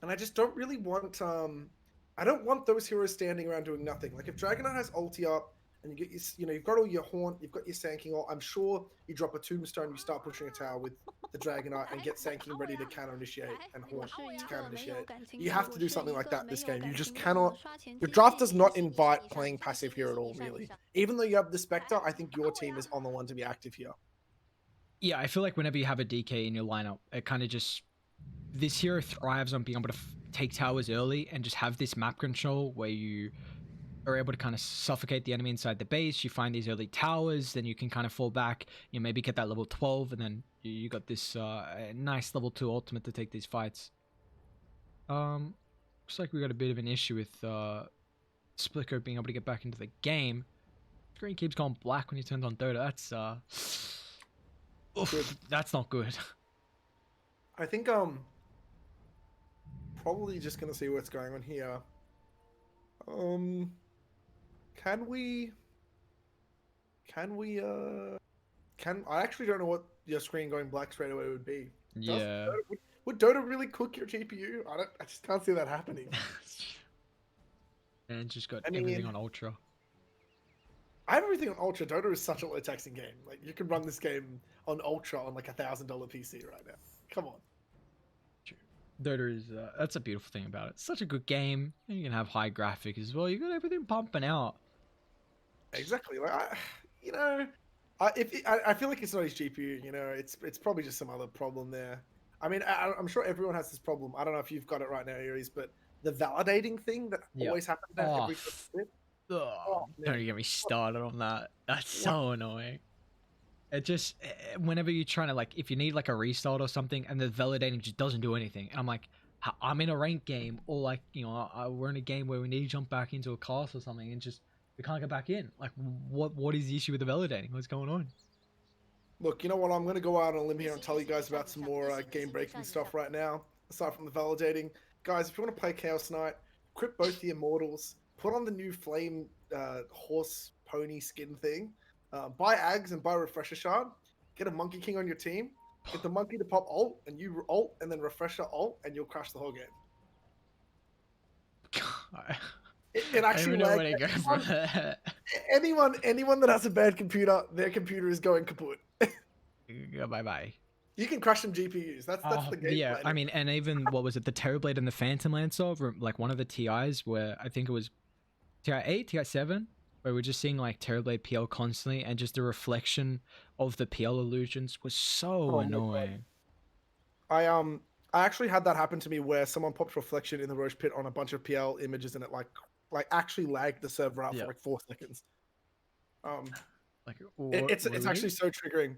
I just don't really want I don't want those heroes standing around doing nothing. Like if Dragonite has ulti up and you get your, you've got all your Haunt, you've got your Sandking ult, I'm sure you drop a Tombstone, you start pushing a tower with the Dragonite and get Sandking ready to counter initiate and Haunt to counter initiate. You have to do something like that this game. You just cannot. Your draft does not invite playing passive here at all, really. Even though you have the Spectre, I think your team is on the one to be active here. Yeah, I feel like whenever you have a DK in your lineup, it kind of just this hero thrives on being able to take towers early and just have this map control where you are able to kind of suffocate the enemy inside the base. You find these early towers, then you can kind of fall back. You maybe get that level 12, and then you got this nice level 2 ultimate to take these fights. Looks like we got a bit of an issue with Splicker being able to get back into the game. Screen keeps going black when you turn on Dota. That's oof, that's not good. I think probably just gonna see what's going on here. I actually don't know what your screen going black straight away would be. Yeah. Would Dota really cook your GPU? I just can't see that happening. And just got everything on Ultra. I have everything on Ultra. Dota is such a low taxing game. Like you can run this game on Ultra on like $1,000 PC right now. Come on. Dota is that's a beautiful thing about it. It's such a good game. And you can have high graphics as well. You got everything pumping out. Exactly. Like I feel like it's not his GPU. It's probably just some other problem there. I mean, I'm sure everyone has this problem. I don't know if you've got it right now, Aries, but the validating thing that always happens at every clip. Don't get me started on that. That's so annoying. It just whenever you're trying to like, if you need like a restart or something, and the validating just doesn't do anything. And I'm like, I'm in a ranked game, or like we're in a game where we need to jump back into a class or something, and just we can't get back in. Like, what is the issue with the validating? What's going on? Look, you know what? I'm going to go out on a limb here and tell you guys about some more game-breaking stuff right now, aside from the validating. Guys, if you want to play Chaos Knight, equip both the Immortals, put on the new Flame horse pony skin thing, buy Ags and buy Refresher Shard, get a Monkey King on your team, get the Monkey to pop ult, and you ult, and then Refresher ult, and you'll crash the whole game. It actually know where to go from that. Anyone that has a bad computer, their computer is going kaput. Bye. You can crash some GPUs. That's the game. Yeah, plan. I mean, and even what was it, the Terrorblade and the Phantom Lancer, like one of the TIs where I think it was TI 8, TI 7, where we're just seeing like Terrorblade PL constantly, and just the reflection of the PL illusions was so annoying. I actually had that happen to me where someone popped reflection in the Roche pit on a bunch of PL images, and it like actually lagged the server out for like 4 seconds. Like, It's actually so triggering.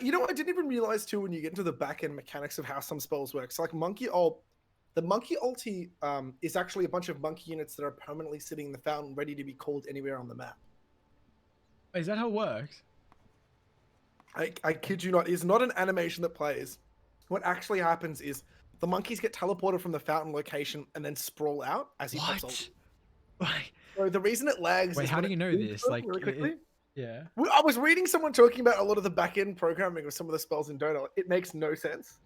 You know, I didn't even realize too when you get into the back end mechanics of how some spells work. So like monkey ult, the monkey ulti is actually a bunch of monkey units that are permanently sitting in the fountain, ready to be called anywhere on the map. Is that how it works? I kid you not, it's not an animation that plays. What actually happens is the monkeys get teleported from the fountain location and then sprawl out as he pops ult. Like, So the reason it lags wait, is how when do you it know pulls this? them Like, really quickly. yeah. I was reading someone talking about a lot of the back-end programming of some of the spells in Dota. It makes no sense.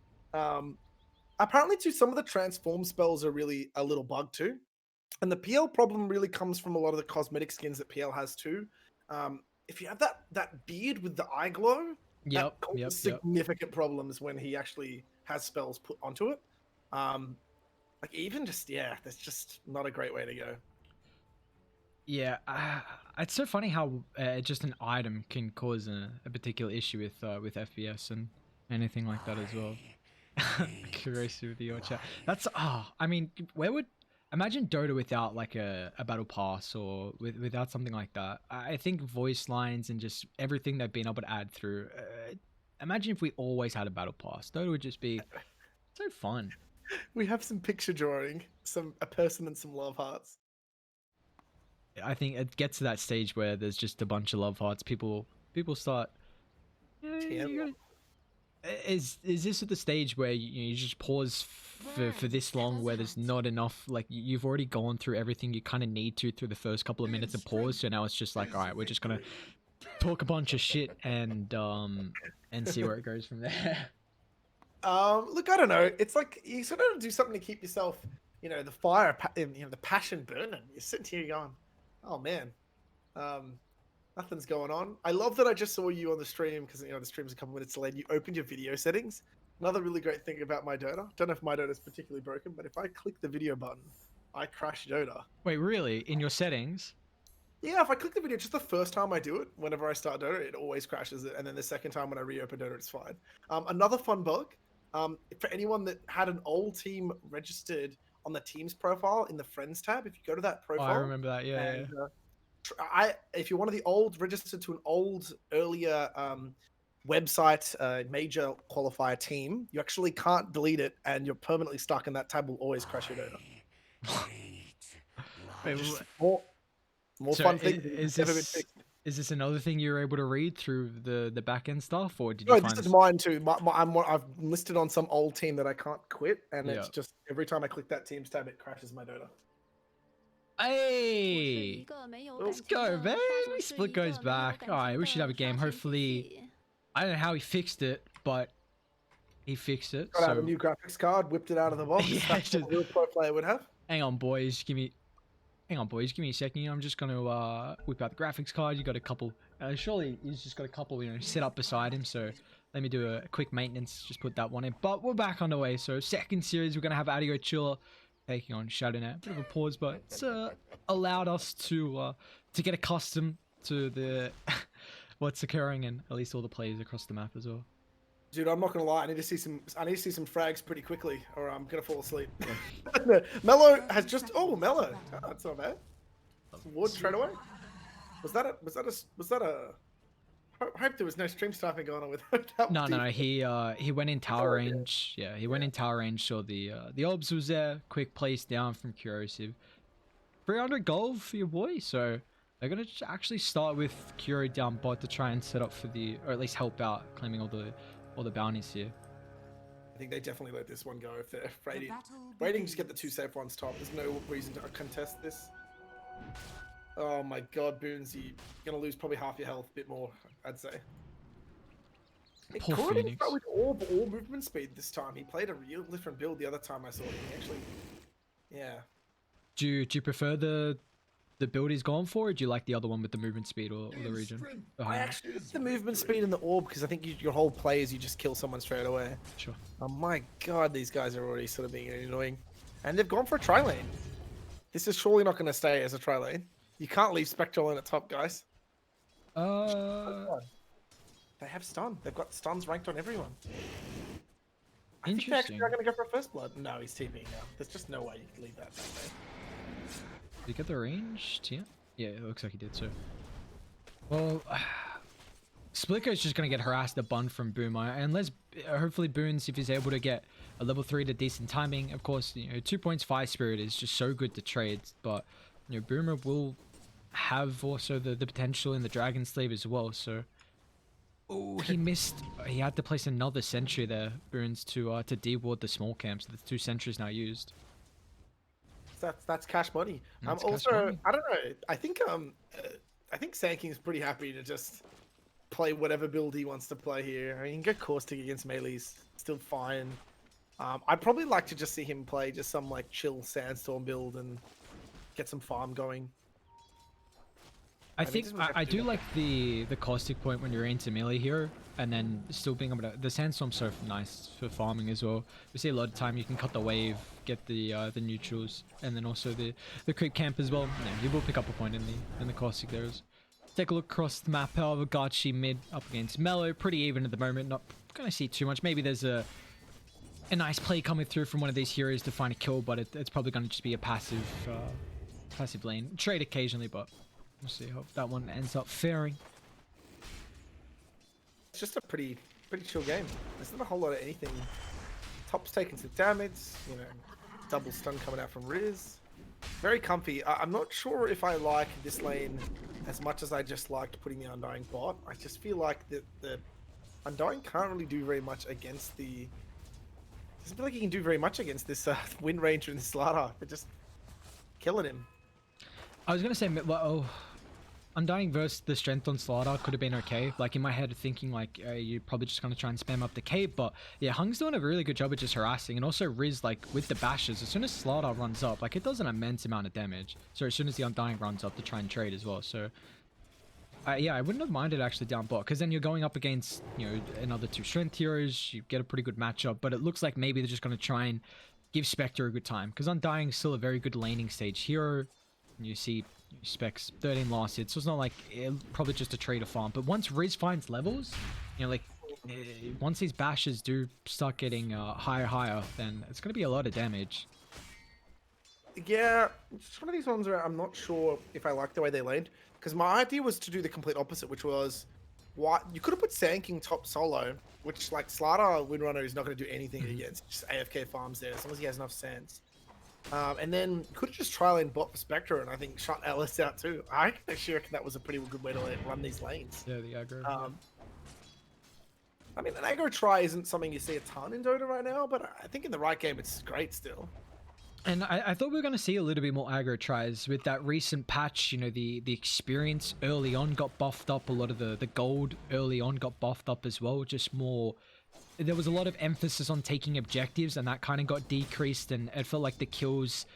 Apparently, too, some of the transform spells are really a little bugged too. And the PL problem really comes from a lot of the cosmetic skins that PL has too. If you have that beard with the eye glow, that causes significant problems when he actually has spells put onto it. Like even just that's just not a great way to go. Yeah, it's so funny how just an item can cause a particular issue with FPS and anything like that as well. Curious with your chat. That's I mean, where would imagine Dota without like a battle pass or without something like that? I think voice lines and just everything they've been able to add through. Imagine if we always had a battle pass. Dota would just be so fun. We have some picture drawing, a person and some love hearts. I think it gets to that stage where there's just a bunch of love hearts. People start. Is this at the stage where you just pause for this long, where there's not enough? Like you've already gone through everything you kind of need to through the first couple of minutes of pause. So now it's just like, all right, we're just gonna talk a bunch of shit and see where it goes from there. Look, I don't know. It's like you sort of do something to keep yourself, the fire, the passion burning. You're sitting here going, oh man, nothing's going on. I love that I just saw you on the stream because the stream's a couple minutes delayed. You opened your video settings. Another really great thing about my Dota. Don't know if my Dota is particularly broken, but if I click the video button, I crash Dota. Wait, really? In your settings? Yeah, if I click the video, just the first time I do it, whenever I start Dota, it always crashes it, and then the second time when I reopen Dota, it's fine. Another fun bug. For anyone that had an old team registered on the team's profile in the friends tab, if you go to that profile, I remember that. Yeah. If you're one of the old registered to an old earlier website major qualifier team, you actually can't delete it, and you're permanently stuck, and that tab will always crash your Dota. Wait, more fun things. Is this another thing you were able to read through the back end stuff, or did you? No, find this is mine too. I've listed on some old team that I can't quit, and it's just every time I click that team's tab, it crashes my Dota. Hey, let's go, baby. Split goes back. All right, we should have a game. Hopefully, I don't know how he fixed it, but he fixed it. Got out a new graphics card, whipped it out of the box. Yeah, That's what a real pro player would have. Hang on, boys. Give me a second. I'm just gonna whip out the graphics card. You got a couple. Surely he's just got a couple, set up beside him. So let me do a quick maintenance. Just put that one in. But we're back on the way. So second series, we're gonna have Adio Chula taking on Shadownet. Bit of a pause, but it's allowed us to get accustomed to the what's occurring and at least all the players across the map as well. Dude, I'm not gonna lie. I need to see some frags pretty quickly, or I'm gonna fall asleep. Mello has just. Oh, Mello. Oh, that's not bad. Ward straight away. Was that a? I hope there was no stream stuffing going on with that. No. He went in tower range. Yeah, he went in tower range. So the obs was there. Quick place down from Curosive. 300 gold for your boy. So they're gonna actually start with Curio down bot to try and set up for or at least help out claiming all the bounties here. I think they definitely let this one go if they're waiting to get the two safe ones top. There's no reason to contest this. Oh my god, Boons, you're gonna lose probably half your health, a bit more, I'd say. Poor Cora didn't Phoenix. start with all movement speed this time. He played a real different build the other time I saw him. He actually, yeah. Do you prefer the build he's gone for, or do you like the other one with the movement speed or the region? I actually like the movement speed in the orb because I think your whole play is you just kill someone straight away. Sure. Oh my god, these guys are already sort of being annoying. And they've gone for a tri lane. This is surely not going to stay as a tri lane. You can't leave Spectral in at top, guys. They have stun. They've got stuns ranked on everyone. I think they actually are going to go for a first blood. No, he's TPing now. There's just no way you can leave that way. Did he get the range? Yeah, it looks like he did. So, well, Splicker is just going to get harassed a bun from Boomer, unless hopefully Boons, if he's able to get a level 3 to decent timing. Of course, 2 points Fire Spirit is just so good to trade, but Boomer will have also the potential in the Dragon Sleeve as well. So, oh, he missed. He had to place another sentry there, Boons, to de-ward the small camp. So the 2 sentries now used. That's cash money. That's Also, cash money. I don't know. I think Sand King's pretty happy to just play whatever build he wants to play here. I mean, he can go Caustic against melees, still fine. I'd probably like to just see him play just some like chill Sandstorm build and get some farm going. I do like the caustic point when you're into melee hero, and then still being able to. The Sandstorm's so nice for farming as well. We see a lot of time you can cut the wave, get the neutrals, and then also the creep camp as well. Yeah, you will pick up a point in the caustic there. Take a look across the map. However, Gachi mid up against Mellow, pretty even at the moment. Not gonna see too much. Maybe there's a nice play coming through from one of these heroes to find a kill, but it's probably gonna just be a passive lane trade occasionally, but. We'll see how that one ends up faring. It's just a pretty chill game. There's not a whole lot of anything. Top's taking some damage, double stun coming out from Riz. Very comfy. I'm not sure if I like this lane as much as I just liked putting the Undying bot. I just feel like the Undying can't really do very much against the... Doesn't feel like he can do very much against this Wind Ranger and this Slardar. They're just killing him. I was gonna say, well, Undying versus the strength on Slardar could have been okay. Like in my head, thinking like you're probably just gonna try and spam up the cape, but yeah, Hung's doing a really good job of just harassing, and also Riz like with the bashes. As soon as Slardar runs up, like it does an immense amount of damage. So as soon as the Undying runs up to try and trade as well. So yeah, I wouldn't have minded actually down bot, because then you're going up against another 2 strength heroes. You get a pretty good matchup, but it looks like maybe they're just gonna try and give Spectre a good time, because Undying's still a very good laning stage hero. You see specs 13 last hit, so it's not like probably just a trade of farm. But once Riz finds levels, once these bashes do start getting higher, then it's going to be a lot of damage. Yeah, it's one of these ones where I'm not sure if I like the way they laned, because my idea was to do the complete opposite, which was you could have put Sand King top solo, which like Slardar Windrunner is not going to do anything against, just AFK farms there as long as he has enough sense. And then could have just try lane bot for Spectre and I think shut Ellis out too. I actually reckon that was a pretty good way to run these lanes. Yeah, the aggro. I mean, an aggro try isn't something you see a ton in Dota right now, but I think in the right game it's great still. And I thought we were going to see a little bit more aggro tries with that recent patch. The experience early on got buffed up. A lot of the gold early on got buffed up as well. Just more... There was a lot of emphasis on taking objectives, and that kind of got decreased, and it felt like the kills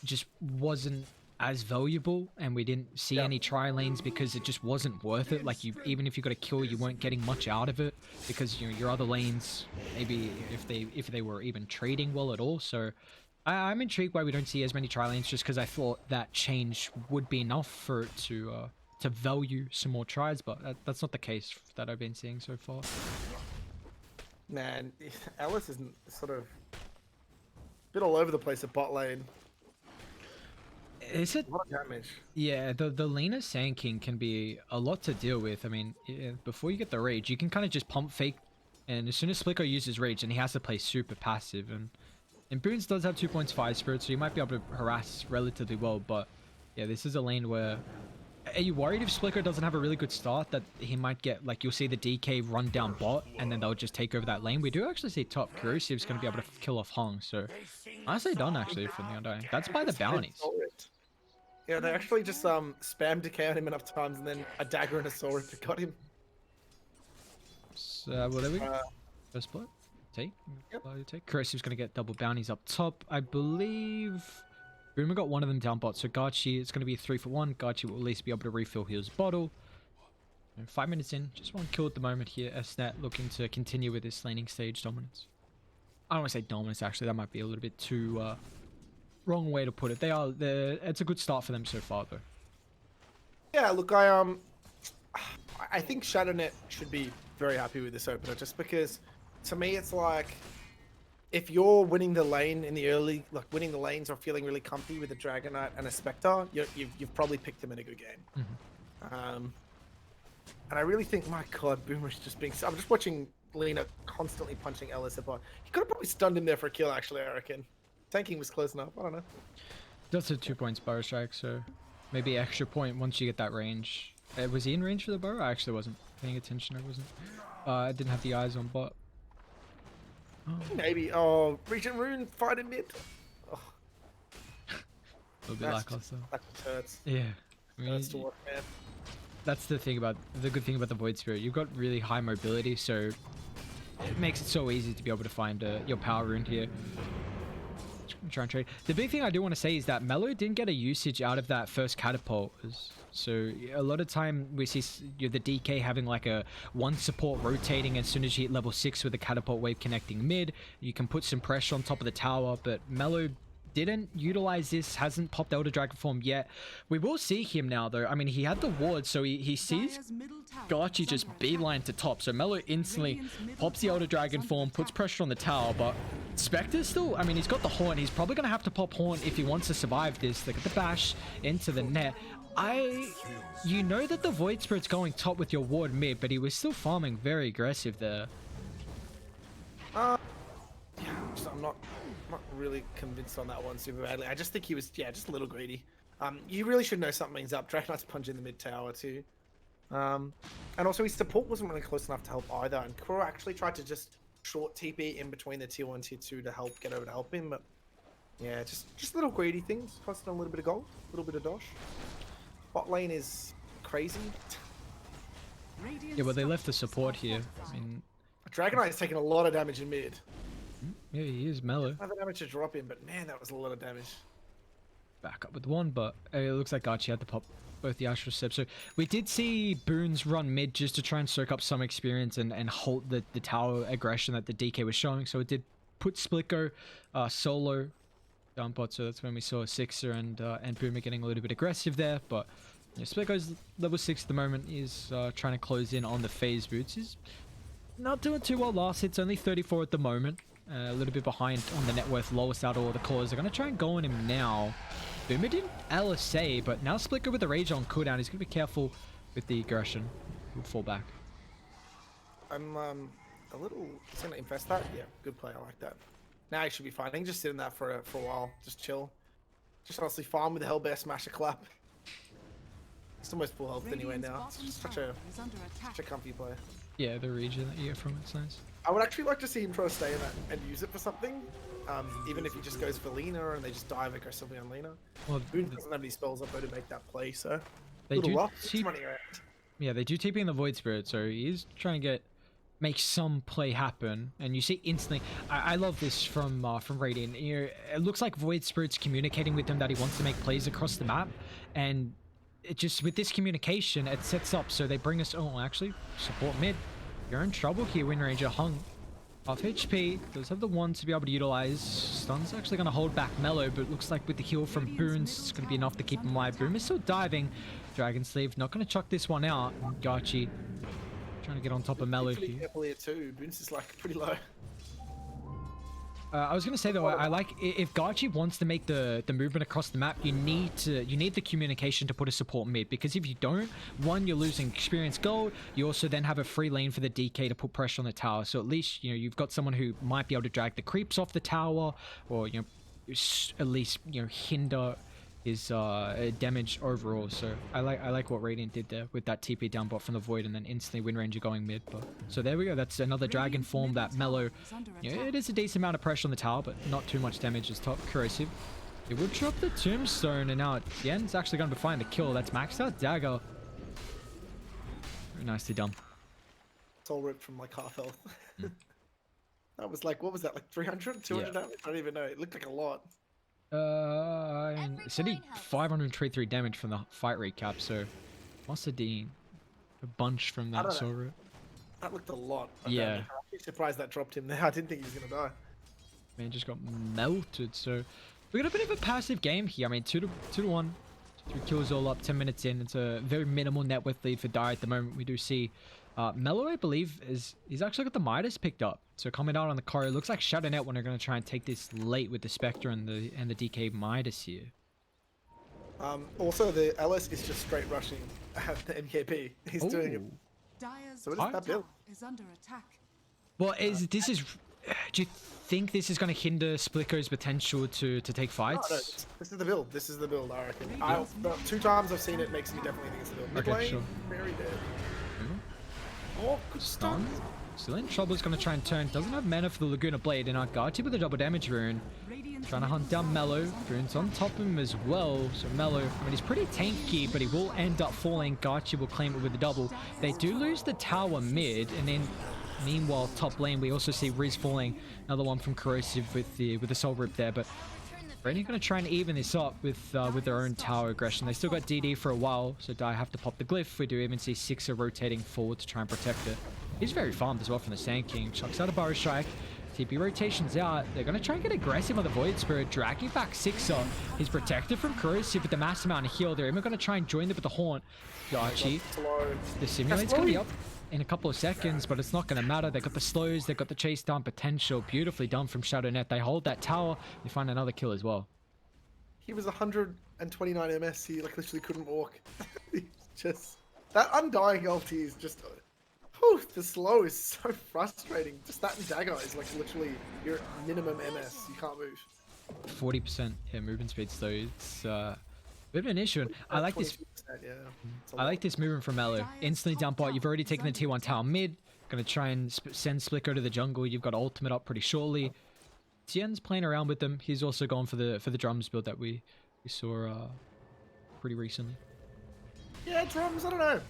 just wasn't as valuable, and we didn't see any try lanes because it just wasn't worth it. Like even if you got a kill, you weren't getting much out of it because your other lanes, maybe if they were even trading well at all. So I'm intrigued why we don't see as many try lanes, just because I thought that change would be enough for it to value some more tries, but that's not the case that I've been seeing so far. Man, Ellis isn't sort of a bit all over the place at bot lane. Is it? A lot of damage. Yeah, the laner Sand King can be a lot to deal with. I mean, before you get the rage, you can kind of just pump fake, and as soon as Splicker uses rage, and he has to play super passive, and Boons does have 2 points Fire Spirit, so you might be able to harass relatively well, but yeah, this is a lane where... Are you worried if Splicker doesn't have a really good start that he might get, like, you'll see the DK run down bot and then they'll just take over that lane? We do actually see top Corrosiv's going to be able to kill off Hung, so nicely done actually from the Undying. That's by the bounties. Yeah, they actually just spammed decay on him enough times and then a dagger and a sword got him. So, well, there we go. First split. Take. Yep. Take. Corrosiv's going to get double bounties up top. I believe... Boomer got one of them down bot, so Gachi, it's going to be a 3-for-1. Gachi will at least be able to refill his bottle. And 5 minutes in, just one kill at the moment here. SNet looking to continue with this laning stage dominance. I don't want to say dominance, actually. That might be a little bit too wrong way to put it. It's a good start for them so far, though. Yeah, look, I think Shadownet should be very happy with this opener, just because to me it's like, if you're winning the lane in the early, like winning the lanes or feeling really comfy with a Dragon Knight and a Spectre, you've probably picked them in a good game. And I really think, my God, Boomer's just being... I'm just watching Lena constantly punching Ellis apart. He could have probably stunned him there for a kill, actually, I reckon. Tanking was close enough. I don't know. That's a 2 point Burrow strike, so maybe extra point once you get that range. Was he in range for the Burrow? I actually wasn't paying attention. I wasn't. I didn't have the eyes on bot. Oh. Maybe. Oh, Regent Rune fighting mid. Oh, A little bit lackluster. That just hurts. Yeah. I mean, Hurts to watch, man. that's the thing about the good thing about the Void Spirit. You've got really high mobility, so it makes it so easy to be able to find your power rune here. Try and trade. The big thing I do want to say is that Mello didn't get a usage out of that first catapult. So a lot of time we see the DK having like a one support rotating as soon as you hit level 6 with a catapult wave connecting mid. You can put some pressure on top of the tower, but Mello didn't utilize this, hasn't popped Elder Dragon form yet. We will see him now though. I mean, he had the ward, so he sees Gachi just beeline to top. So Mello instantly pops the Elder Dragon form, puts pressure on the tower, but Spectre still, I mean, he's got the Horn. He's probably going to have to pop Horn if he wants to survive this. Look at the bash into the net. You know that the Void Spirit's going top with your ward mid, but he was still farming very aggressive there. Yeah, I'm not really convinced on that one super badly. I just think he was, just a little greedy. You really should know something's up. Dragonite's punching the mid tower too. And also his support wasn't really close enough to help either. And Kuro actually tried to just short TP in between the tier 1 tier 2 to help get over to help him. But yeah, just little greedy things. Costing a little bit of gold, a little bit of dosh. Bot lane is crazy. Yeah, well, they left the support here. I mean, Dragonite is taking a lot of damage in mid. yeah, he is Mellow. I have the damage to drop in, but man, that was a lot of damage. Back up with one, but it looks like Gachi had to pop both the Astral Steps. So we did see Boons run mid just to try and soak up some experience and halt the tower aggression that the DK was showing. So it did put Splitgo solo down bot. So that's when we saw Sixer and Boomer getting a little bit aggressive there. But yeah, Splitgo's level 6 at the moment. Is trying to close in on the phase boots. He's not doing too well last hit. It's only 34 at the moment. A little bit behind on the net worth, lowest out of all the cores. They're going to try and go on him now. Boomer didn't LSA, but now Splicker with the rage on cooldown. He's going to be careful with the aggression. He'll fall back. I'm a little... He's going to infest that? Yeah, good play. I like that. Now he should be fine. He can just sit in that for a while. Just chill. Just honestly farm with the Hellbear Smasher Clap. It's almost full health anyway now. It's just such a comfy play. Yeah, the regen that you get from it's nice. I would actually like to see him try to stay in that and use it for something. Even if he just goes for Lena and they just dive aggressively on Lena. Well, Boone doesn't have any spells up there to make that play, so... They do yeah, they do TP in the Void Spirit, so he is trying to make some play happen. And you see instantly... I love this from Radiant. You know, it looks like Void Spirit's communicating with him that he wants to make plays across the map. And it just, with this communication, it sets up so they bring us... Oh, actually, support mid. You're in trouble here, Wind Ranger. Hung off HP. Does have the one to be able to utilize. Stun's actually going to hold back Mellow, but it looks like with the heal from Boons, it's going to be enough to keep him alive. Boom is still diving. Dragon Sleeve not going to chuck this one out. Gachi trying to get on top of Mellow here. Careful here too. Boons is like pretty low. I was going to say though, I like if Gachi wants to make the movement across the map, you need the communication to put a support mid, because if you don't, one, you're losing experience gold. You also then have a free lane for the DK to put pressure on the tower. So at least you've got someone who might be able to drag the creeps off the tower, or at least hinder his damage overall. So I like what Radiant did there with that TP down bot from the Void and then instantly Wind Ranger going mid. But so there we go. That's another dragon form that Mellow. It is a decent amount of pressure on the tower, but not too much damage as top corrosive. It would drop the tombstone, and now at the end it's actually going to find the kill. That's maxed out dagger. Very nicely done. It's all ripped from like half health. That was like, what was that, like 300, 200 damage? I don't even know. It looked like a lot. It said he 523 damage from the fight recap, so must have been a bunch from that silver. That looked a lot. Yeah. I'm actually surprised that dropped him there. I didn't think he was gonna die. Man, just got melted. So we got a bit of a passive game here. I mean, 2 to 1, 3 kills all up. 10 minutes in. It's a very minimal net worth lead for Dire at the moment. We do see Mellow, I believe, he's actually got the Midas picked up. So coming out on the car, it looks like Shadownet when they're going to try and take this late with the Spectre and the DK Midas here. Also, the LS is just straight rushing at the MKB. He's doing it. Ooh. Dire's So what is that top build? tower is under attack. Well, do you think this is going to hinder Splitgo's potential to take No, fights? this is the build. This is the build, I reckon. Yeah. The 2 times I've seen it makes me definitely think it's the build. Mid Okay, lane, sure. very dead. Mhm. Oh, good stun. Stunned. Still in trouble. Is going to try and turn. Doesn't have mana for the Laguna Blade. And Argati with a double damage rune. Radiant's Trying to hunt down Mellow. Rune's on top of him as well. So Mellow, I mean, he's pretty tanky, but he will end up falling. Gachi will claim it with a double. They do lose the tower mid, and then meanwhile, top lane, we also see Riz falling. Another one from Corrosive with the Soul Rip there, but Radiant going to try and even this up with their own tower aggression. They still got DD for a while, so Dai have to pop the glyph. We do even see Sixer rotating forward to try and protect it. He's very farmed as well from the Sand King. Chucks out a Burrow Strike. TP rotations out. They're going to try and get aggressive on the Void Spirit, dragging back Sixer. He's protected from Corrosive with the mass amount of heal. They're even going to try and join them with the Haunt. Gachi, the Simulate's going to be up in a couple of seconds, but it's not going to matter. They got the slows, they got the chase down potential. Beautifully done from Shadownet. They hold that tower. They find another kill as well. He was 129 MS. He like literally couldn't walk. He's just that undying ulti is just. Whew, the slow is so frustrating. Just that and dagger is like literally your minimum MS. You can't move. 40% movement speed, so it's a bit of an issue. And I like this. 22%, yeah. I like this movement from Mellow. Instantly dump bot. You've already taken the T1 tower mid. Gonna try and send Splicker to the jungle. You've got ultimate up pretty shortly. Tien's playing around with them. He's also gone for the drums build that we saw pretty recently. Yeah, drums. I don't know.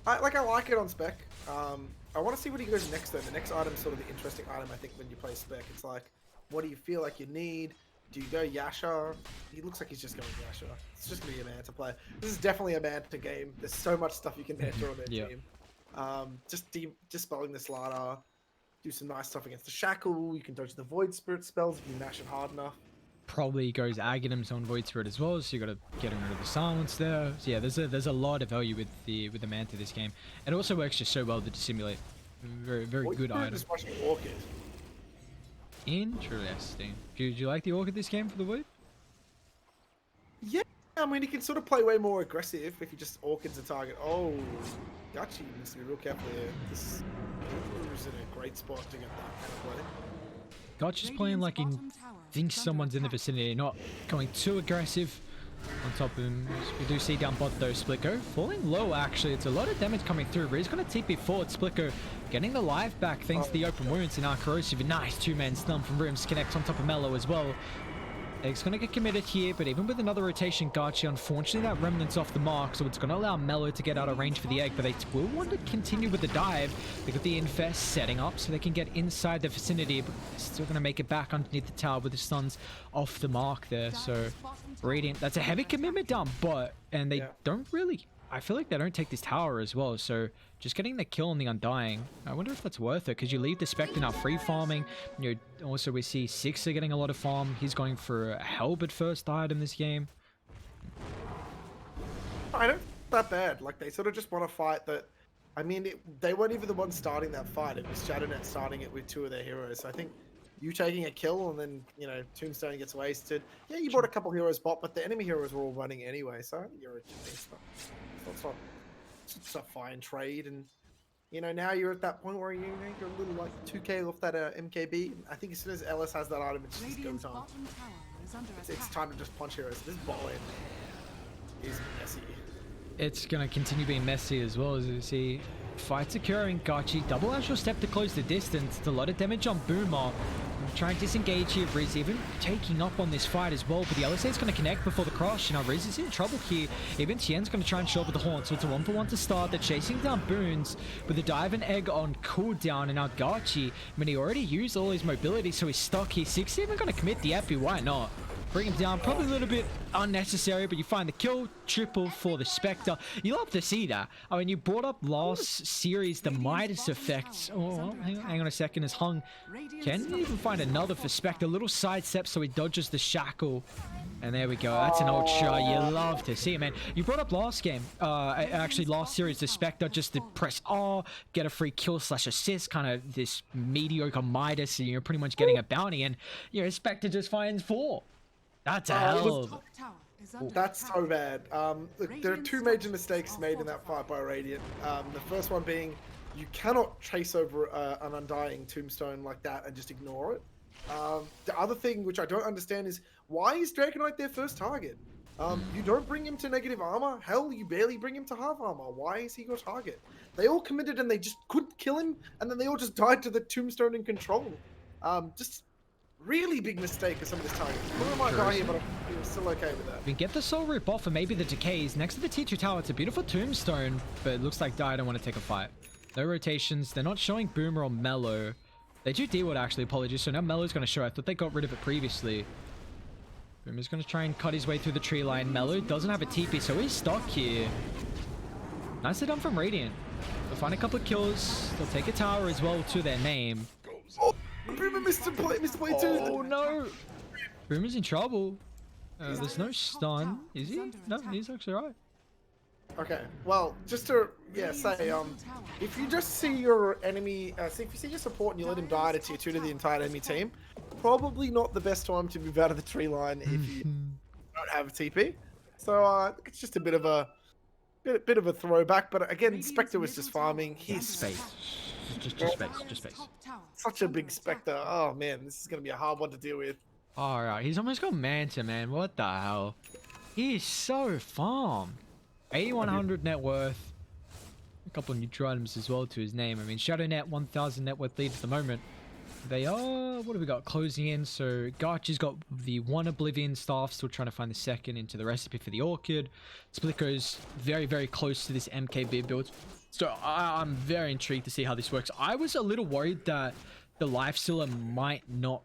I like it on spec. I want to see what he goes next though. The next item's sort of the interesting item I think when you play spec. It's like, what do you feel like you need? Do you go Yasha? He looks like he's just going Yasha. It's just gonna be a Manta play. This is definitely a Manta game. There's so much stuff you can enter on their Yeah. team. Just dispelling the Slardar. Do some nice stuff against the Shackle. You can dodge the Void Spirit spells if you mash it hard enough. Probably goes Aghanim's on Void Spirit as well, so you got to get rid of the silence there. So yeah, there's a lot of value with the Manta this game. It also works just so well to dissimulate. Very Void good Spirit item. is rushing Orchid. Interesting. Do you like the Orchid this game for the Void? Yeah, I mean, he can sort of play way more aggressive if he just Orchid's a target. Oh, Gachi needs to be real careful here. This is in a great spot to get that kind of play. Gotcha's playing like he thinks someone's in the vicinity, not going too aggressive. On top of him, we do see down bot though, Splitgo falling low actually. It's a lot of damage coming through. He's going to TP forward. Splitgo getting the life back thanks to the open wounds in our Corrosive. A nice two-man stun from Rims connects on top of Mellow as well. Egg's going to get committed here, but even with another rotation, Gachi, unfortunately that Remnant's off the mark, so it's going to allow Mellow to get out of range for the Egg, but they will want to continue with the dive. They got the Infest setting up so they can get inside the vicinity, but they're still going to make it back underneath the tower with the stuns off the mark there, so Radiant, that's a heavy commitment down bot, and they don't really, I feel like they don't take this tower as well, so just getting the kill on the Undying, I wonder if that's worth it, because you leave the Spectre now free farming. You know, also we see Sixer getting a lot of farm. He's going for a Halberd first item this game. I don't think that bad. Like, they sort of just want to fight that. I mean, they weren't even the ones starting that fight. It was Shadownet starting it with 2 of their heroes. So I think you taking a kill and then, you know, Tombstone gets wasted. Yeah, you brought a couple heroes bot, but the enemy heroes were all running anyway. So I think you're it's a fine trade, and you know now you're at that point where you're a little like 2k off that MKB. I think as soon as Ellis has that item, it's just go time. It's time to just punch heroes. This bot lane is messy. It's going to continue being messy as well, as you see fights occurring. Gachi double actual step to close the distance. It's a lot of damage on Boomer. Trying to disengage here. Riz even taking up on this fight as well, but the LSA is going to connect before the cross. You know, Riz is in trouble here. Even Tien's going to try and show up with the Haunt, so it's a 1-for-1 to start. They're chasing down Boons with the dive and egg on cooldown, and now Gachi, I mean, he already used all his mobility, so he's stuck here. Six even going to commit the epi, why not? Bring him down, probably a little bit unnecessary, but you find the kill, triple for the Spectre. You love to see that. I mean, you brought up last series the Midas effect. Oh, well, hang on a second, as Hung can even find another for Spectre. A little side step so he dodges the Shackle. And there we go. That's an ultra. You love to see it, man. You brought up last game, actually last series, the Spectre just to press R, get a free kill / assist, kind of this mediocre Midas, and you're pretty much getting a bounty, and your Spectre just finds 4. That's a hell of is under That's attack. so bad. Look, there are two major mistakes made in that fight by Radiant. The first one being you cannot chase over an Undying Tombstone like that and just ignore it. The other thing, which I don't understand, is why is Dragonite their first target? You don't bring him to negative armor. Hell, you barely bring him to half armor. Why is he your target? They all committed and they just couldn't kill him, and then they all just died to the Tombstone in control. Just really big mistake of some of this target. Chula might die here, but I'm still okay with that. We get the Soul Rip off and maybe the Decays. Next to the T2 Tower, it's a beautiful Tombstone, but it looks like Dia don't want to take a fight. No rotations. They're not showing Boomer or Mellow. They do D-Ward actually, apologies. So now Mellow's going to show. I thought they got rid of it previously. Boomer's going to try and cut his way through the tree line. Mellow doesn't have a TP, so he's stuck here. Nicely done from Radiant. They'll find a couple of kills. They'll take a tower as well to their name. Oh, Boomer missed a play too. Oh no! Boomer's in trouble. There's no stun, is he? No, he's actually right. Okay, well, just to say, if you just see your enemy, if you see your support and you let him die to tier 2 to the entire enemy team, probably not the best time to move out of the tree line if you don't have a TP. So I think it's just a bit of a throwback. But again, Spectre was just farming. He's Space. Just space. Such a big Spectre. Oh man, this is gonna be a hard one to deal with. Alright, he's almost got Manta, man. What the hell? He is so farmed. 8100 net worth. A couple of neutral items as well to his name. I mean, Shadownet 1000 net worth lead at the moment. They are, what have we got? Closing in. So Garch's got the one Oblivion staff, still trying to find the second into the recipe for the Orchid. Splitco's very, very close to this MKB build. So I'm very intrigued to see how this works. I was a little worried that the Lifestealer might not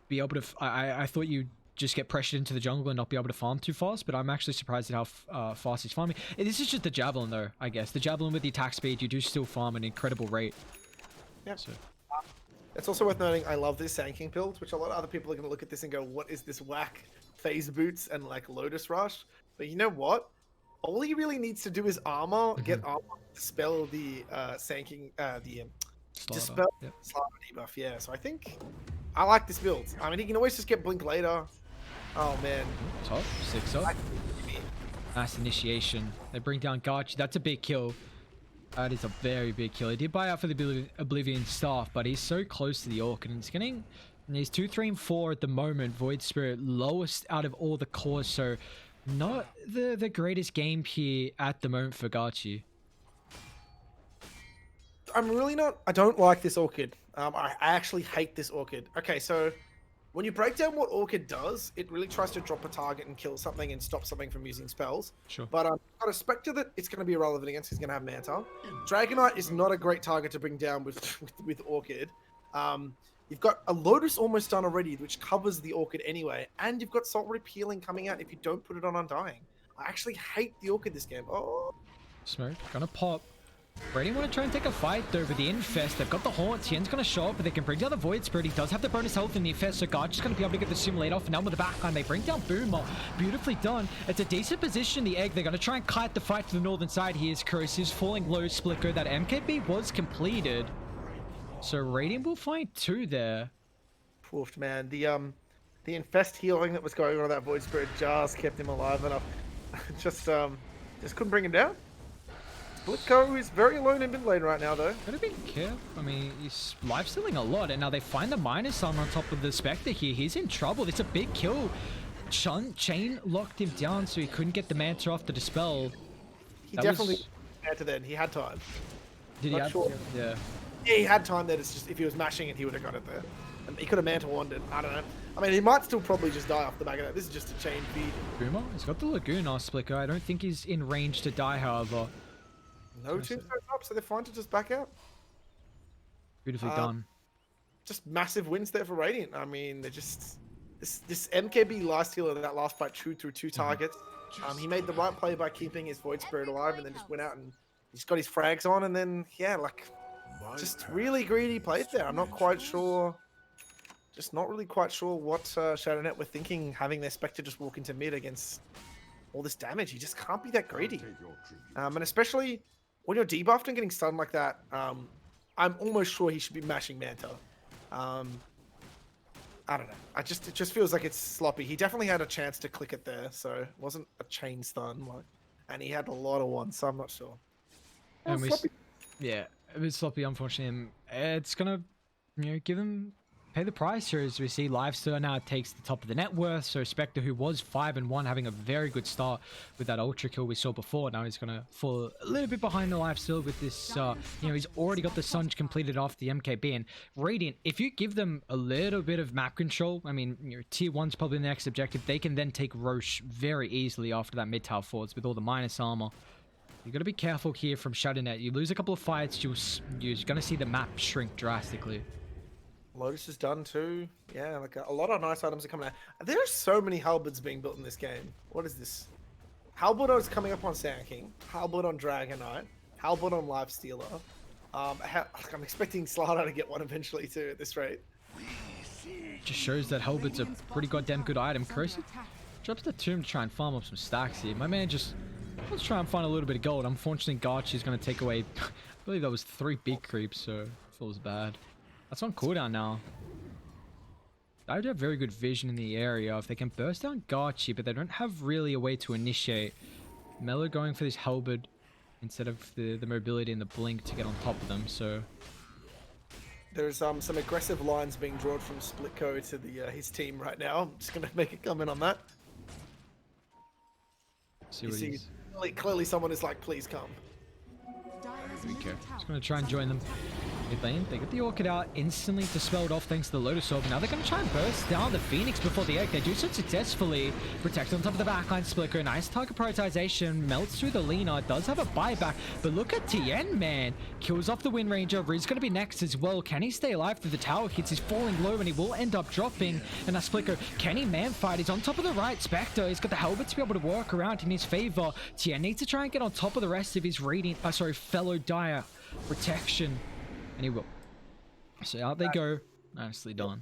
be able to... I thought you just get pressured into the jungle and not be able to farm too fast, but I'm actually surprised at how fast he's farming. This is just the Javelin though, I guess. The Javelin with the attack speed, you do still farm an incredible rate. Yeah. So. It's also worth noting, I love this Sand King build, which a lot of other people are going to look at this and go, what is this whack phase boots and like Lotus Rush? But you know what? All he really needs to do is armor, get armor, dispel the Sand King, dispel Slaughter debuff. Yeah, so I think I like this build. I mean, he can always just get Blink later. Oh man. Top, 6 up. Nice initiation. They bring down Garchi. That's a big kill. That is a very big kill. He did buy out for the Oblivion staff, but he's so close to the Orc, and he's getting... And he's 2, 3, and 4 at the moment. Void Spirit, lowest out of all the cores, so not the greatest game here at the moment for Garchi. I'm really not... I don't like this Orchid. I actually hate this Orchid. Okay, so when you break down what Orchid does, it really tries to drop a target and kill something and stop something from using spells. Sure. But got a Spectre that it's going to be irrelevant against. He's going to have Manta. Dragonite is not a great target to bring down with Orchid. You've got a Lotus almost done already, which covers the Orchid anyway. And you've got Salt Rip healing coming out if you don't put it on Undying. I actually hate the Orchid this game. Oh. Smoke, gonna pop. Brady want to try and take a fight though with the Infest. They've got the Haunt. Tien's going to show up, but they can bring down the Void Spirit. He does have the bonus health in the Infest, so Garch is going to be able to get the Simulate off. And now with the backline, they bring down Boomer. Beautifully done. It's a decent position, the Egg. They're going to try and kite the fight to the northern side. Here's Corrosive's falling low. Splicker. That MKB was completed. So Radiant will find 2 there. Poofed, man. The Infest healing that was going on with that Void Spirit just kept him alive enough. just couldn't bring him down. Splitco is very alone in mid lane right now, though. Gotta be careful. I mean, he's life-stealing a lot, and now they find the Minus Armor on top of the Spectre here. He's in trouble. It's a big kill. Chain locked him down, so he couldn't get the Manta off the Dispel. He definitely had to then. He had time. Did he have? Sure. Yeah. Yeah, he had time there. It's just if he was mashing it, he would have got it there. And he could have Manta wanted. I don't know. I mean, he might still probably just die off the back of that. This is just a chain feed. Boomer? He's got the Lagoon on Splicker. I don't think he's in range to die, however. No tombstones up, so they're fine to just back out. Beautifully done. Just massive wins there for Radiant. I mean, they're just... This MKB last healer, that last fight, chewed through 2 targets. He made the right play by keeping his Void Spirit alive and then just went out and he's got his frags on and then, yeah, like, just really greedy plays there. I'm not quite sure... Just not really quite sure what Shadownet were thinking, having their Spectre just walk into mid against all this damage. He just can't be that greedy. And especially... when you're debuffed and getting stunned like that, I'm almost sure he should be mashing Manta. I don't know. It just feels like it's sloppy. He definitely had a chance to click it there, so it wasn't a chain stun, like, and he had a lot of ones, so I'm not sure. And Sloppy. yeah, a bit sloppy, unfortunately. It's gonna, give him pay the price here as we see Livestar now takes the top of the net worth. So Spectre, who was 5-1, having a very good start with that ultra kill we saw before, now he's gonna fall a little bit behind the Livestar with this. He's already got the Sun completed off the MKB, and Radiant, if you give them a little bit of map control, I mean, tier 1's probably the next objective. They can then take Roche very easily after that mid tower forwards with all the minus armor. You got to be careful here from Shadownet. You lose a couple of fights, you're going to see the map shrink drastically. Lotus is done too. Yeah, like a lot of nice items are coming out. There are so many halberds being built in this game. What is this? Halberd is coming up on Sand King. Halberd on Dragon Knight. Halberd on Lifestealer. I'm expecting Slardar to get one eventually too at this rate. Just shows that Halberd's a pretty goddamn good item. Chris drops the tomb to try and farm up some stacks here. My man just... let's try and find a little bit of gold. Unfortunately, Garch is going to take away... I believe that was 3 big creeps, so it feels bad. That's on cooldown now. I do have very good vision in the area. If they can burst down Garchi, but they don't have really a way to initiate. Mello going for this halberd instead of the mobility and the blink to get on top of them, so... There's some aggressive lines being drawn from Splitco to his team right now. I'm just going to make a comment on that. Clearly someone is like, please come. Here we go. Just going to try and join them. Mid lane, they get the Orchid out, instantly dispelled off thanks to the Lotus Orb. Now they're going to try and burst down the Phoenix before the egg. They do so successfully. Protect on top of the backline. Splicker, nice target prioritization. Melts through the Lina. Does have a buyback. But look at Tien, man. Kills off the Wind Ranger. Riz going to be next as well. Can he stay alive through the tower hits? He's falling low and he will end up dropping. And now Splicker, can he man fight? He's on top of the right. Spectre, he's got the Halberd to be able to work around in his favor. Tien needs to try and get on top of the rest of his Radiant, fellow Dire protection. And he will. So out they go. Nicely done.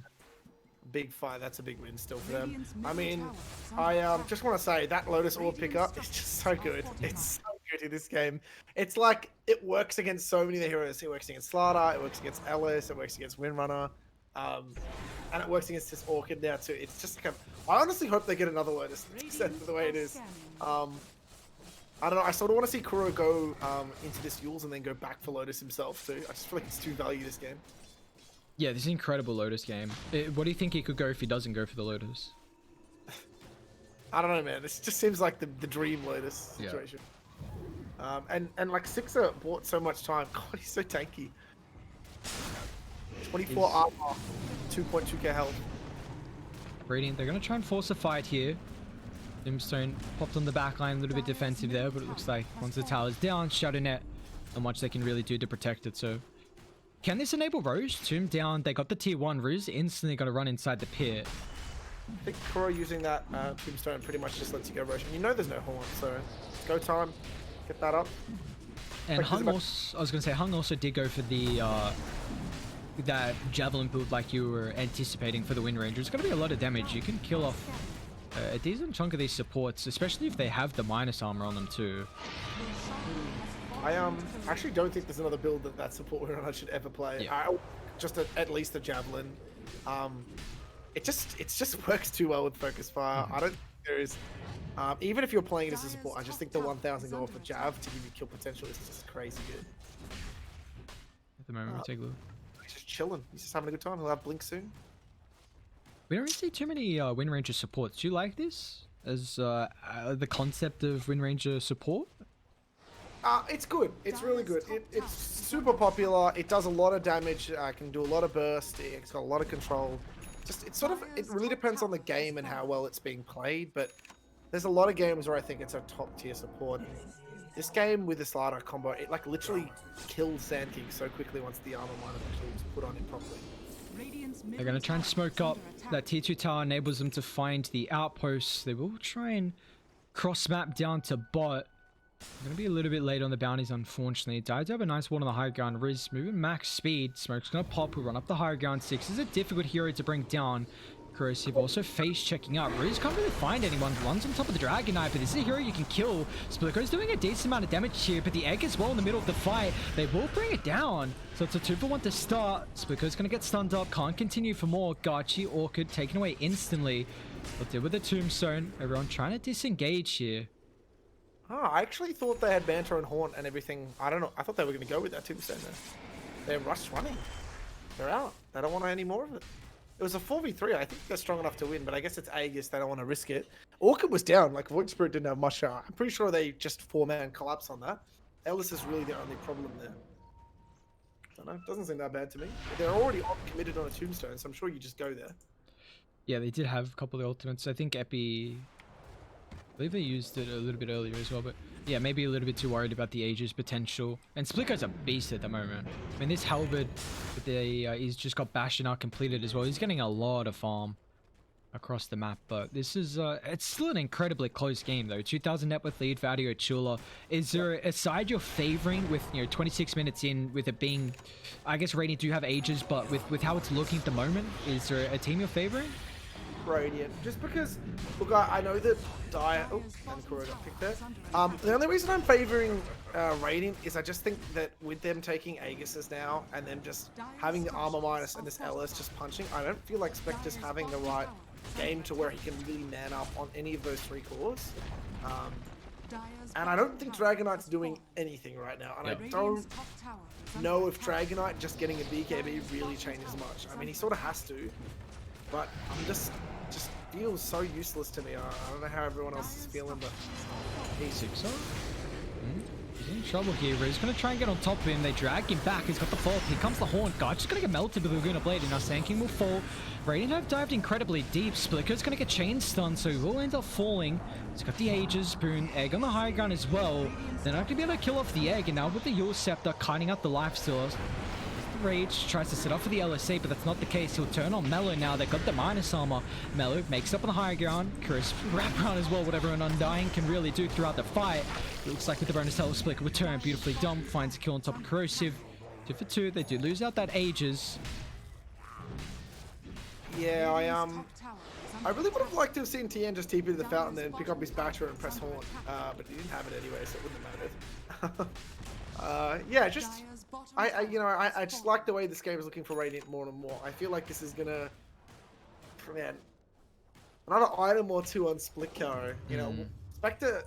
Big fight. That's a big win still for them. I mean, I just want to say that Lotus Orb pickup is just so good. It's so good in this game. It's like it works against so many of the heroes. It works against Slardar. It works against Ellis. It works against Windrunner. And it works against this Orchid now too. It's just like I honestly hope they get another Lotus instead of the way it is. I don't know. I sort of want to see Kuro go into this Yules and then go back for Lotus himself too. I just feel like it's too value this game. Yeah, this is an incredible Lotus game. What do you think he could go if he doesn't go for the Lotus? I don't know, man. This just seems like the dream Lotus situation. Yeah. And like Sixer bought so much time. God, he's so tanky. 24 armor, 2.2k health. Radiant, they're going to try and force a fight here. Brimstone popped on the backline, a little bit defensive there, but it looks like once the tower's down, Shadownet, not much they can really do to protect it, so... Can this enable Roche? Tomb down, they got the tier 1 Riz, instantly got to run inside the pit. I think Kuro using that Tombstone pretty much just lets you go Roche. And you know there's no horn, so it's go time. Get that up. And Hung also, I was going to say, Hung also did go for the that Javelin build like you were anticipating for the Wind Ranger. It's going to be a lot of damage. You can kill off a decent chunk of these supports, especially if they have the minus armor on them too. I actually don't think there's another build that support I should ever play. Yeah. Just at least a Javelin. It just works too well with Focus Fire. I don't think there is. Even if you're playing it as a support, I just think the 1000 gold for Jav to give you kill potential is just crazy good. At the moment, we take a look. He's just chilling. He's just having a good time. He'll have Blink soon. We don't really see too many Wind Ranger supports. Do you like this as the concept of Wind Ranger support? It's good. It's really good. It's super popular. It does a lot of damage. Can do a lot of burst. It's got a lot of control. It really depends on the game and how well it's being played. But there's a lot of games where I think it's a top tier support. This game with the Slardar combo, it like literally kills Sand King so quickly once the armor miner actually is put on him properly. They're going to try and smoke up. That tier 2 tower enables them to find the outposts. They will try and cross map down to bot. Going to be a little bit late on the bounties, unfortunately. Dives have a nice one on the high ground. Riz moving max speed. Smoke's going to pop. We'll run up the higher ground. 6 is a difficult hero to bring down. Corrosive also face checking out. Ruse can't really find anyone. Runs on top of the Dragon Knight, but this is a hero you can kill. Splitter's doing a decent amount of damage here, but the egg as well in the middle of the fight. They will bring it down. So it's a 2-for-1 to start. Splitter's gonna get stunned up. Can't continue for more. Garchi, Orchid taken away instantly. But deal with the Tombstone. Everyone trying to disengage here. Oh, I actually thought they had Banter and Haunt and everything. I don't know. I thought they were going to go with that Tombstone there. They're rush running. They're out. They don't want any more of it. It was a 4v3. I think they're strong enough to win, but I guess it's Aegis. They don't want to risk it. Orchid was down. Like, Void Spirit didn't have much. I'm pretty sure they just 4-man collapse on that. Ellis is really the only problem there. I don't know. Doesn't seem that bad to me. They're already committed on a Tombstone, so I'm sure you just go there. Yeah, they did have a couple of ultimates. I think Epi... I believe they used it a little bit earlier as well, but yeah, maybe a little bit too worried about the Aegis potential. And Splitter's a beast at the moment. I mean, this Halberd, he's just got Bastion Arc completed as well. He's getting a lot of farm across the map, but this is, it's still an incredibly close game though. 2,000 net worth lead for Adio Chula. Is there a side you're favoring with, 26 minutes in, with it being, I guess Radiant do have Aegis, but with how it's looking at the moment, is there a team you're favoring? Radiant, just because, look, I know that Dire, and Kuro got picked there. The only reason I'm favoring Radiant is I just think that with them taking Aegises now and them just having the armor minus and this Ellis just punching, I don't feel like Spectre's having the right game to where he can really man up on any of those 3 cores. And I don't think Dragon Knight's doing anything right now, and I don't know if Dragon Knight just getting a BKB really changes much. I mean, he sort of has to, but I'm just feels so useless to me. I don't know how everyone else is feeling, but he's He's in trouble here. He's going to try and get on top of him. They drag him back. He's got the fall. Here comes the Haunt. God, just going to get melted with the Laguna Blade, and now Sand King will fall. Radiant have dived incredibly deep. Splitter's going to get chain stunned, so he will end up falling. He's got the Aegis, Boon, Egg on the high ground as well. They're not going to be able to kill off the Egg, and now with the Yule Scepter kiting out the life stealers. Rage tries to set up for the LSA, but that's not the case. He'll turn on Mellow now. They've got the minus armor. Mellow makes up on the higher ground. Chris wrap around as well, whatever an Undying can really do throughout the fight. It looks like with the bonus Hell Split will turn beautifully done. Finds a kill on top of Corrosive. 2 for 2. They do lose out that Aegis. Yeah, I really would have liked to have seen TN just TP to the fountain, then pick up his Batcher and press Haunt, but he didn't have it anyway, so it wouldn't have mattered. Yeah, just I just like the way this game is looking for Radiant more and more. I feel like this is gonna, man, another item or 2 on Split Caro. Spectre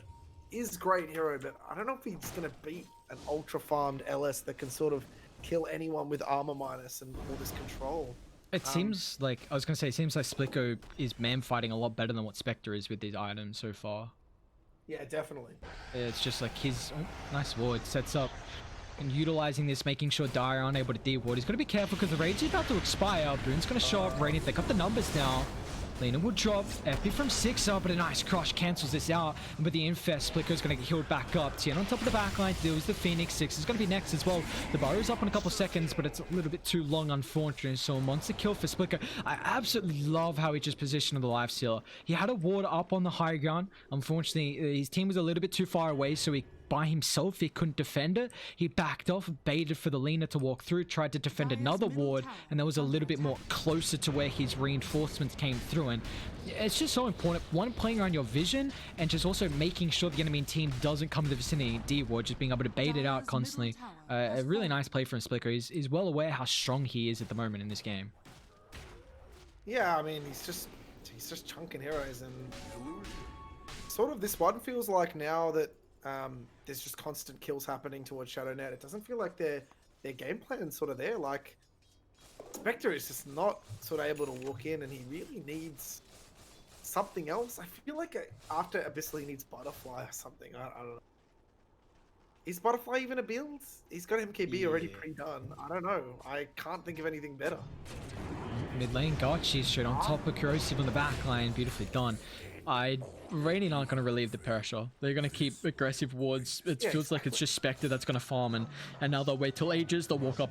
is great hero, but I don't know if he's gonna beat an ultra farmed LS that can sort of kill anyone with armor minus and all this control. It seems like, I was going to say, it seems like Splitco is man fighting a lot better than what Spectre is with these items so far. Yeah, definitely. It's just like his, nice ward, sets up and utilizing this, making sure Dire aren't able to de-ward. He's got to be careful because the rage is about to expire. Boon's going to show up, Radiant, they got the numbers now. Lena will drop, Epi from 6 up, but a nice crush cancels this out. And with the Infest, Splitco's going to get healed back up. Tien on top of the backline, deals the Phoenix. 6 is going to be next as well. The Burrow's up in a couple seconds, but it's a little bit too long, unfortunately. So a monster kill for Splitco. I absolutely love how he just positioned the Lifestealer. He had a ward up on the high ground. Unfortunately, his team was a little bit too far away, so he by himself, he couldn't defend it. He backed off, baited for the Lena to walk through, tried to defend another ward, and that was a little bit more closer to where his reinforcements came through. And it's just so important, one, playing around your vision, and just also making sure the enemy team doesn't come to the vicinity D-ward, just being able to bait it out constantly. A really nice play from Splicker. He's well aware how strong he is at the moment in this game. Yeah, I mean, he's just chunking heroes, and sort of this one feels like now that there's just constant kills happening towards Shadownet. It doesn't feel like their game plan's sort of there. Like, Spectre is just not sort of able to walk in, and he really needs something else. I feel like after Abyssal he needs Butterfly or something. I don't know. Is Butterfly even a build? He's got MKB already pre-done. I don't know. I can't think of anything better. Mid lane Garchi straight on top of Corrosive on the back line. Beautifully done. Radiant aren't going to relieve the pressure. They're going to keep aggressive wards. It feels like it's just Spectre that's going to farm, and now they'll wait till Ages. They'll walk up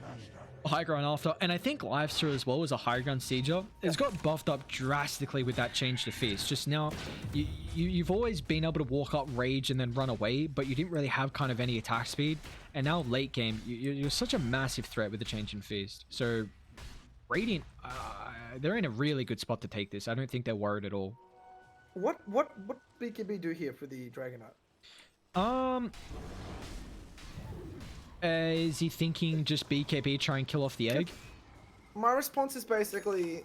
high ground after. And I think Lifestealer as well as a high ground sieger. It's got buffed up drastically with that change to Feast. Just now, you've always been able to walk up Rage and then run away, but you didn't really have kind of any attack speed. And now late game, you're such a massive threat with the change in Feast. So Radiant, they're in a really good spot to take this. I don't think they're worried at all. What BKB do here for the Dragonite? Is he thinking just BKB try and kill off the egg? My response is basically,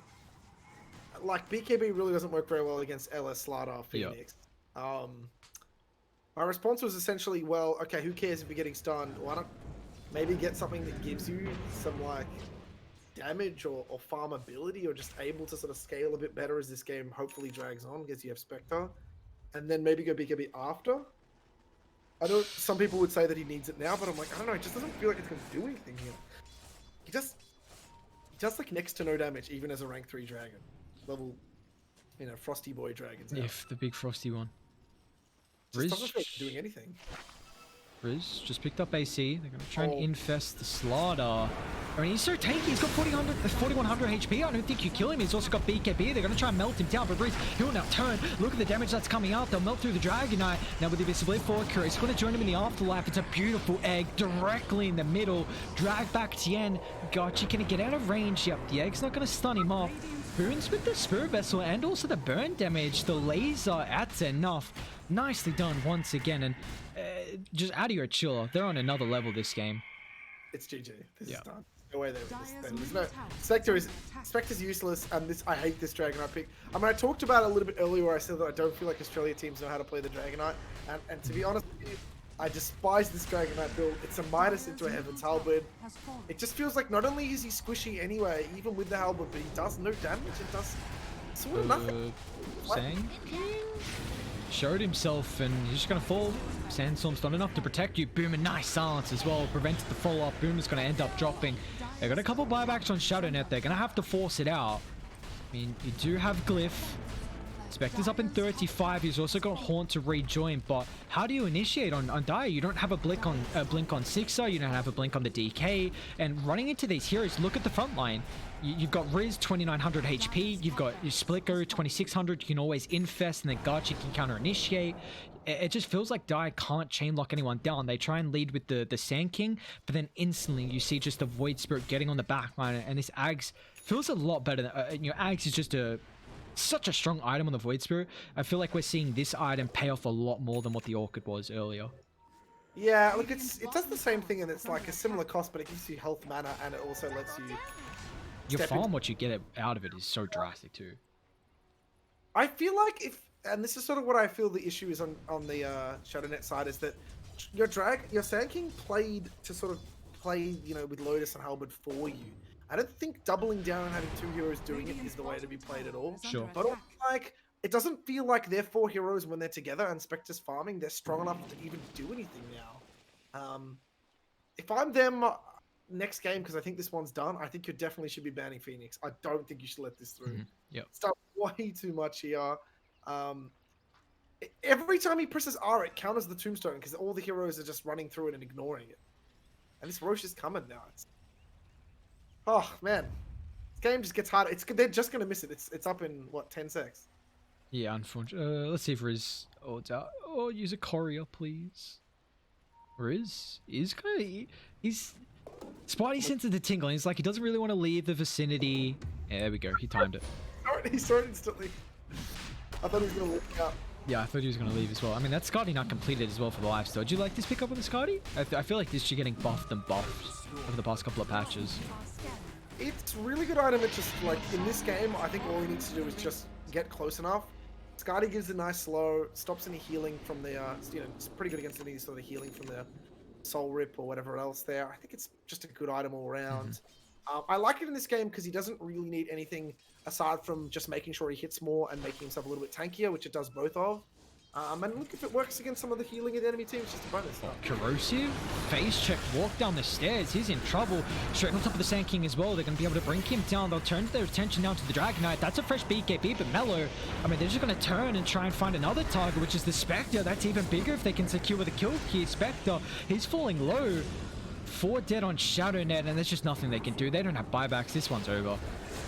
like, BKB really doesn't work very well against LS Slardar Phoenix. My response was essentially, well, okay, who cares if you're getting stunned? Why not maybe get something that gives you some, like, damage or farm ability, or just able to sort of scale a bit better as this game hopefully drags on because you have Spectre, and then maybe go BKB after. I know some people would say that he needs it now, but I'm like, I don't know, it just doesn't feel like it's going to do anything here. He does like next to no damage, even as a rank 3 dragon. Level, you know, Frosty Boy dragons. If the big frosty one. Just doesn't feel like doing anything. Riz just picked up AC. They're going to try and infest the Slardar. I mean, he's so tanky. He's got 4100 HP. I don't think you kill him. He's also got BKB. They're going to try and melt him down. But Riz, he'll now turn. Look at the damage that's coming out. They'll melt through the Dragonite. Now with the Invisibility for Cure, he's going to join him in the afterlife. It's a beautiful egg directly in the middle. Drag back Tien. Gotcha. Can he get out of range? Yep, the egg's not going to stun him off. Boons with the Spirit Vessel and also the burn damage. The laser, that's enough. Nicely done once again. And just Adio Chula, they're on another level this game. It's GG. This is done. No way there's no Spectre's useless, and this I hate this Dragonite pick. I mean, I talked about it a little bit earlier where I said that I don't feel like Australia teams know how to play the Dragonite, and to be honest with you, I despise this Dragonite build. It's a Midas into a Heaven's Halberd. It just feels like not only is he squishy anyway, even with the Halberd, but he does no damage and does sort of nothing. Showed himself, and he's just going to fall. Sandstorm's not enough to protect you. Boom, and nice silence as well. Prevented the follow-up. Boom is going to end up dropping. They got a couple buybacks on Shadownet. They're going to have to force it out. I mean, you do have Glyph. Spectre's up in 35. He's also got Haunt to rejoin, but how do you initiate on Dire? You don't have a blink on Sixer. You don't have a blink on the DK. And running into these heroes, look at the front line. You've got Riz 2900 HP. You've got your Splicker 2600. You can always infest, and then Gotch you can counter initiate. It just feels like Dire can't chain lock anyone down. They try and lead with the Sand King, but then instantly you see just the Void Spirit getting on the back line, and this Ags feels a lot better. Ags is just such a strong item on the Void Spirit. I feel like we're seeing this item pay off a lot more than what the Orchid was earlier. Yeah, look, it does the same thing, and it's like a similar cost, but it gives you health mana, and it also lets you... Your farm, what you get out of it is so drastic too. I feel like and this is sort of what I feel the issue is on the Shadownet side, is that your Sand King played to sort of play, you know, with Lotus and Halberd for you. I don't think doubling down and having two heroes doing it is the way to be played at all. Sure. But also, like, it doesn't feel like they're 4 heroes when they're together and Spectre's farming. They're strong enough to even do anything now. If I'm them next game, because I think this one's done, I think you definitely should be banning Phoenix. I don't think you should let this through. Yep. It's done way too much here. Every time he presses R, it counters the Tombstone because all the heroes are just running through it and ignoring it. And this Roche is coming now. Oh man, this game just gets harder. They're just gonna miss it. It's up in what, 10 secs. Yeah, unfortunately. Let's see if Riz. Oh, it's out. Oh, use a courier, please. Riz is kind of he's Spidey senses the tingling. He's like he doesn't really want to leave the vicinity. Yeah, there we go. He timed it. He saw it instantly. I thought he was gonna leak out. Yeah, I thought he was going to leave as well. I mean, that Scotty not completed as well for the lifesteal. Did you like this pickup on the Scotty? I feel like this should getting buffed and buffed over the past couple of patches. It's a really good item. It's just like in this game, I think all he needs to do is just get close enough. Scotty gives a nice slow, stops any healing from the, you know, it's pretty good against any sort of healing from the Soul Rip or whatever else there. I think it's just a good item all around. I like it in this game because he doesn't really need anything aside from just making sure he hits more and making himself a little bit tankier, which it does both of. And look, if it works against some of the healing of the enemy team, it's just a bonus. Corrosive, face check, walk down the stairs. He's in trouble. Straight on top of the Sand King as well. They're going to be able to bring him down. They'll turn their attention down to the Dragonite. That's a fresh BKB, but Mellow, I mean, they're just going to turn and try and find another target, which is the Spectre. That's even bigger if they can secure the kill here. Spectre, he's falling low. 4 dead on Shadownet, and there's just nothing they can do. They don't have buybacks. This one's over.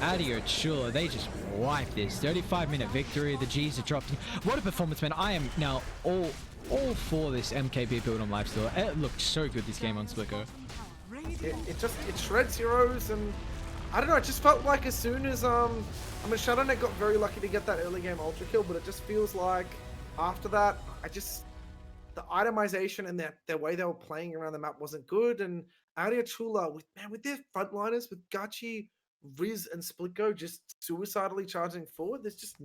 Adio Chula, they just wipe this. 35-minute victory. The G's are dropped. What a performance, man. I am now all for this MKB build on lifesteal. It looked so good this game on Splicker. It shreds heroes, and I don't know. It just felt like as soon as I mean, Shadownet got very lucky to get that early game ultra kill, but it just feels like after that, the itemization and their way they were playing around the map wasn't good. And Adio Chula with their frontliners with Gachi, Riz, and Splitgo just suicidally charging forward, there's just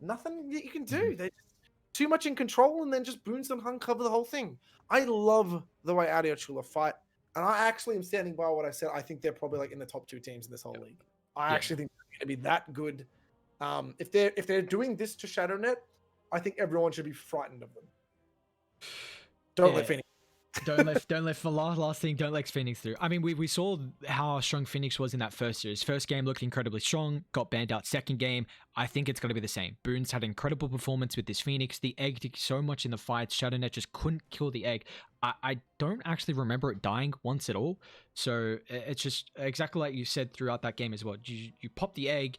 nothing that you can do. They're just too much in control, and then just Boons and Hung cover the whole thing. I love the way Adio Chula fight, and I actually am standing by what I said. I think they're probably like in the top 2 teams in this whole league. I actually think they're going to be that good. If they're doing this to Shadownet, I think everyone should be frightened of them. Don't let Phoenix. don't let for last thing. Don't let Phoenix through. I mean, we saw how strong Phoenix was in that first series. First game looked incredibly strong. Got banned out. Second game, I think it's going to be the same. Boons had an incredible performance with this Phoenix. The egg did so much in the fights. Shadownet just couldn't kill the egg. I don't actually remember it dying once at all. So it's just exactly like you said throughout that game as well. You pop the egg,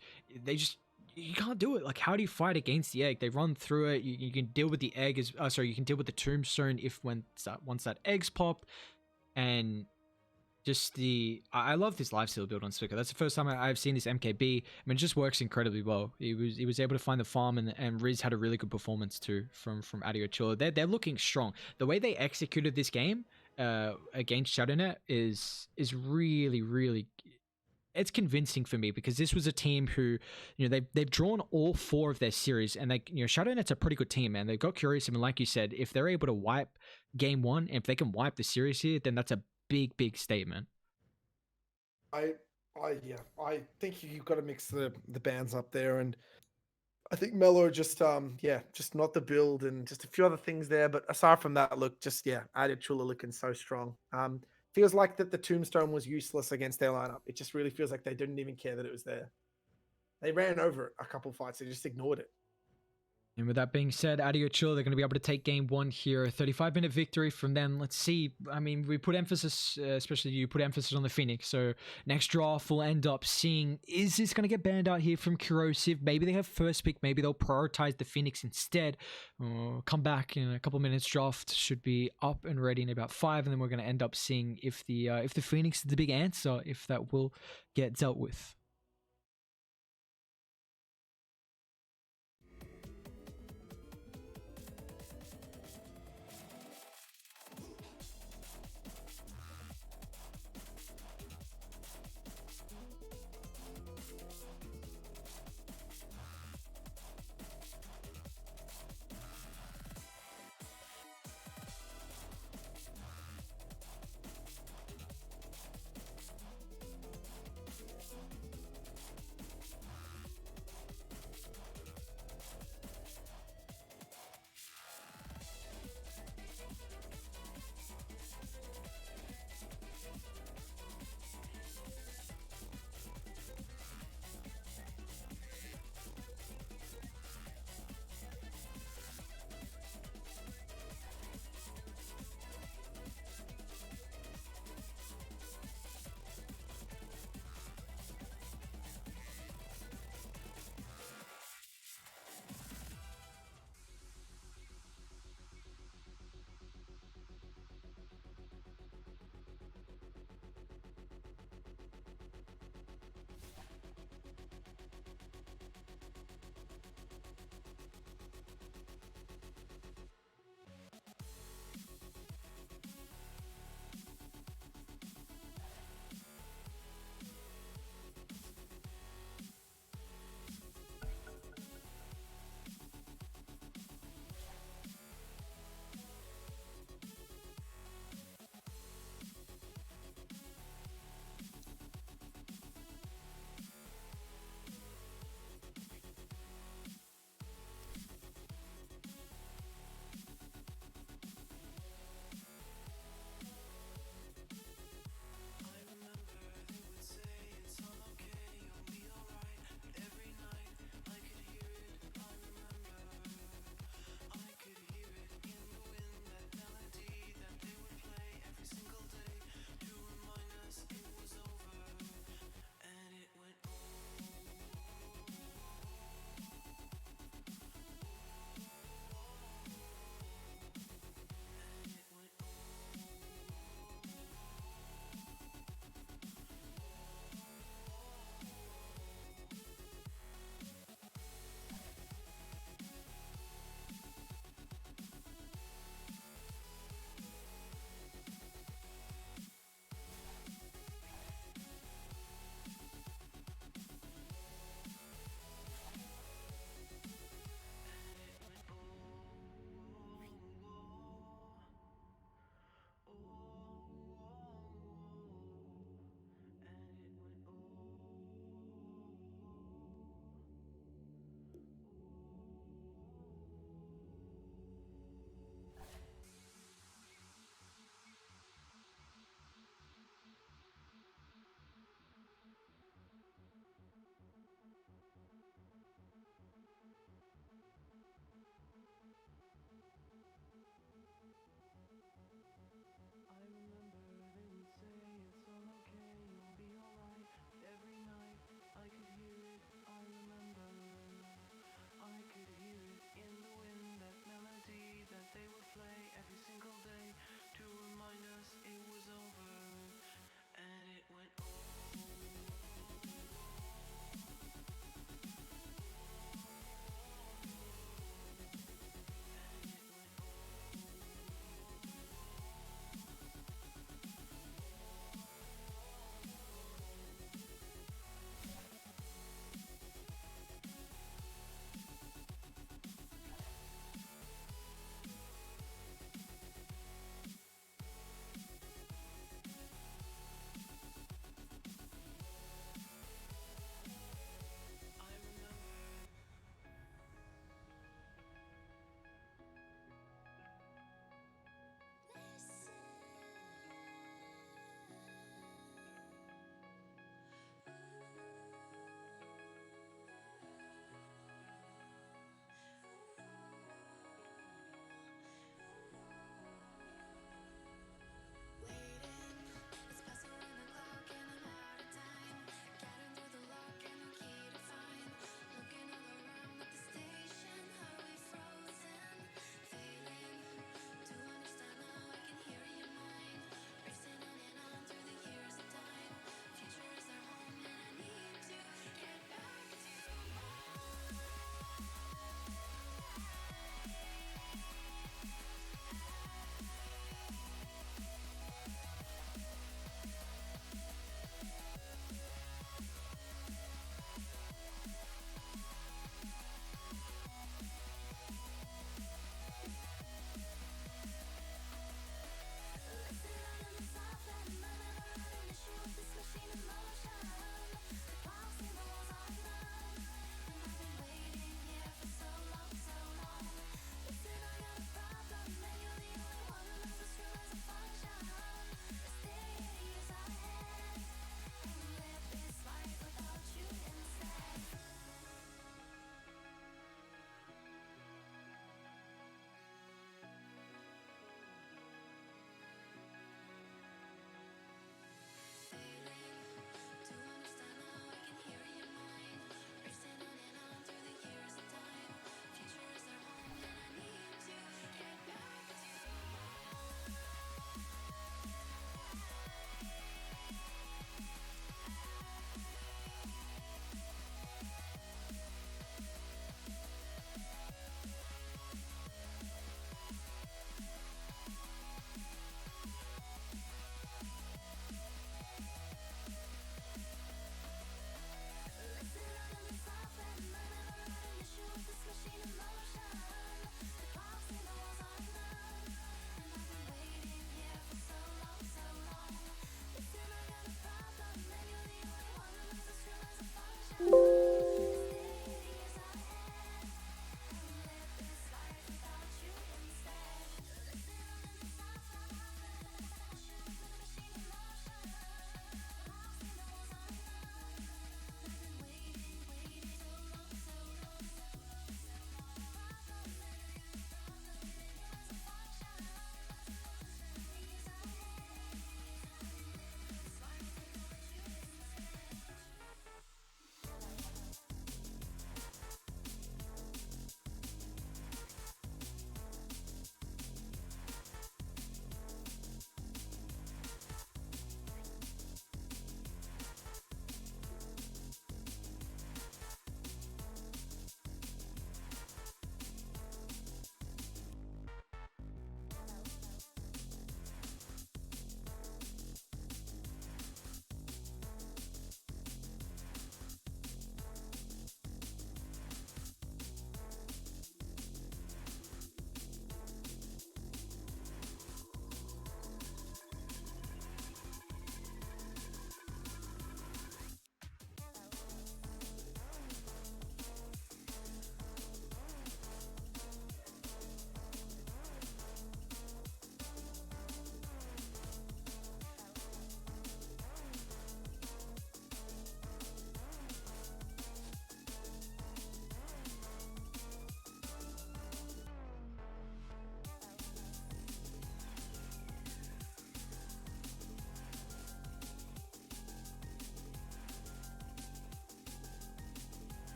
you can't do it. Like, how do you fight against the egg? They run through it. You can deal with the egg you can deal with the tombstone once that egg's popped. And just I love this lifesteal build on Splicker. That's the first time I've seen this MKB. I mean, it just works incredibly well. He was able to find the farm, and Riz had a really good performance too from Adio Chula. They're looking strong. The way they executed this game against Shadownet is really, really, it's convincing for me, because this was a team who, they've drawn all 4 of their series, and Shadownet's a pretty good team, man. They've got curious. I mean, like you said, if they're able to wipe game 1, and if they can wipe the series here, then that's a big statement. I think you've got to mix the bands up there, and I think Mello just not the build, and just a few other things there. But aside from that, look, just Adio Chula looking so strong. Feels like that the tombstone was useless against their lineup. It just really feels like they didn't even care that it was there. They ran over it a couple fights. They just ignored it. And with that being said, Adio Chula, they're going to be able to take game 1 here. 35-minute victory from them. Let's see. I mean, we put emphasis, especially you put emphasis on the Phoenix. So next draft, we'll end up seeing, is this going to get banned out here from Corrosive? Maybe they have first pick. Maybe they'll prioritize the Phoenix instead. Come back in a couple minutes. Draft should be up and ready in about 5. And then we're going to end up seeing if the Phoenix is the big answer, if that will get dealt with.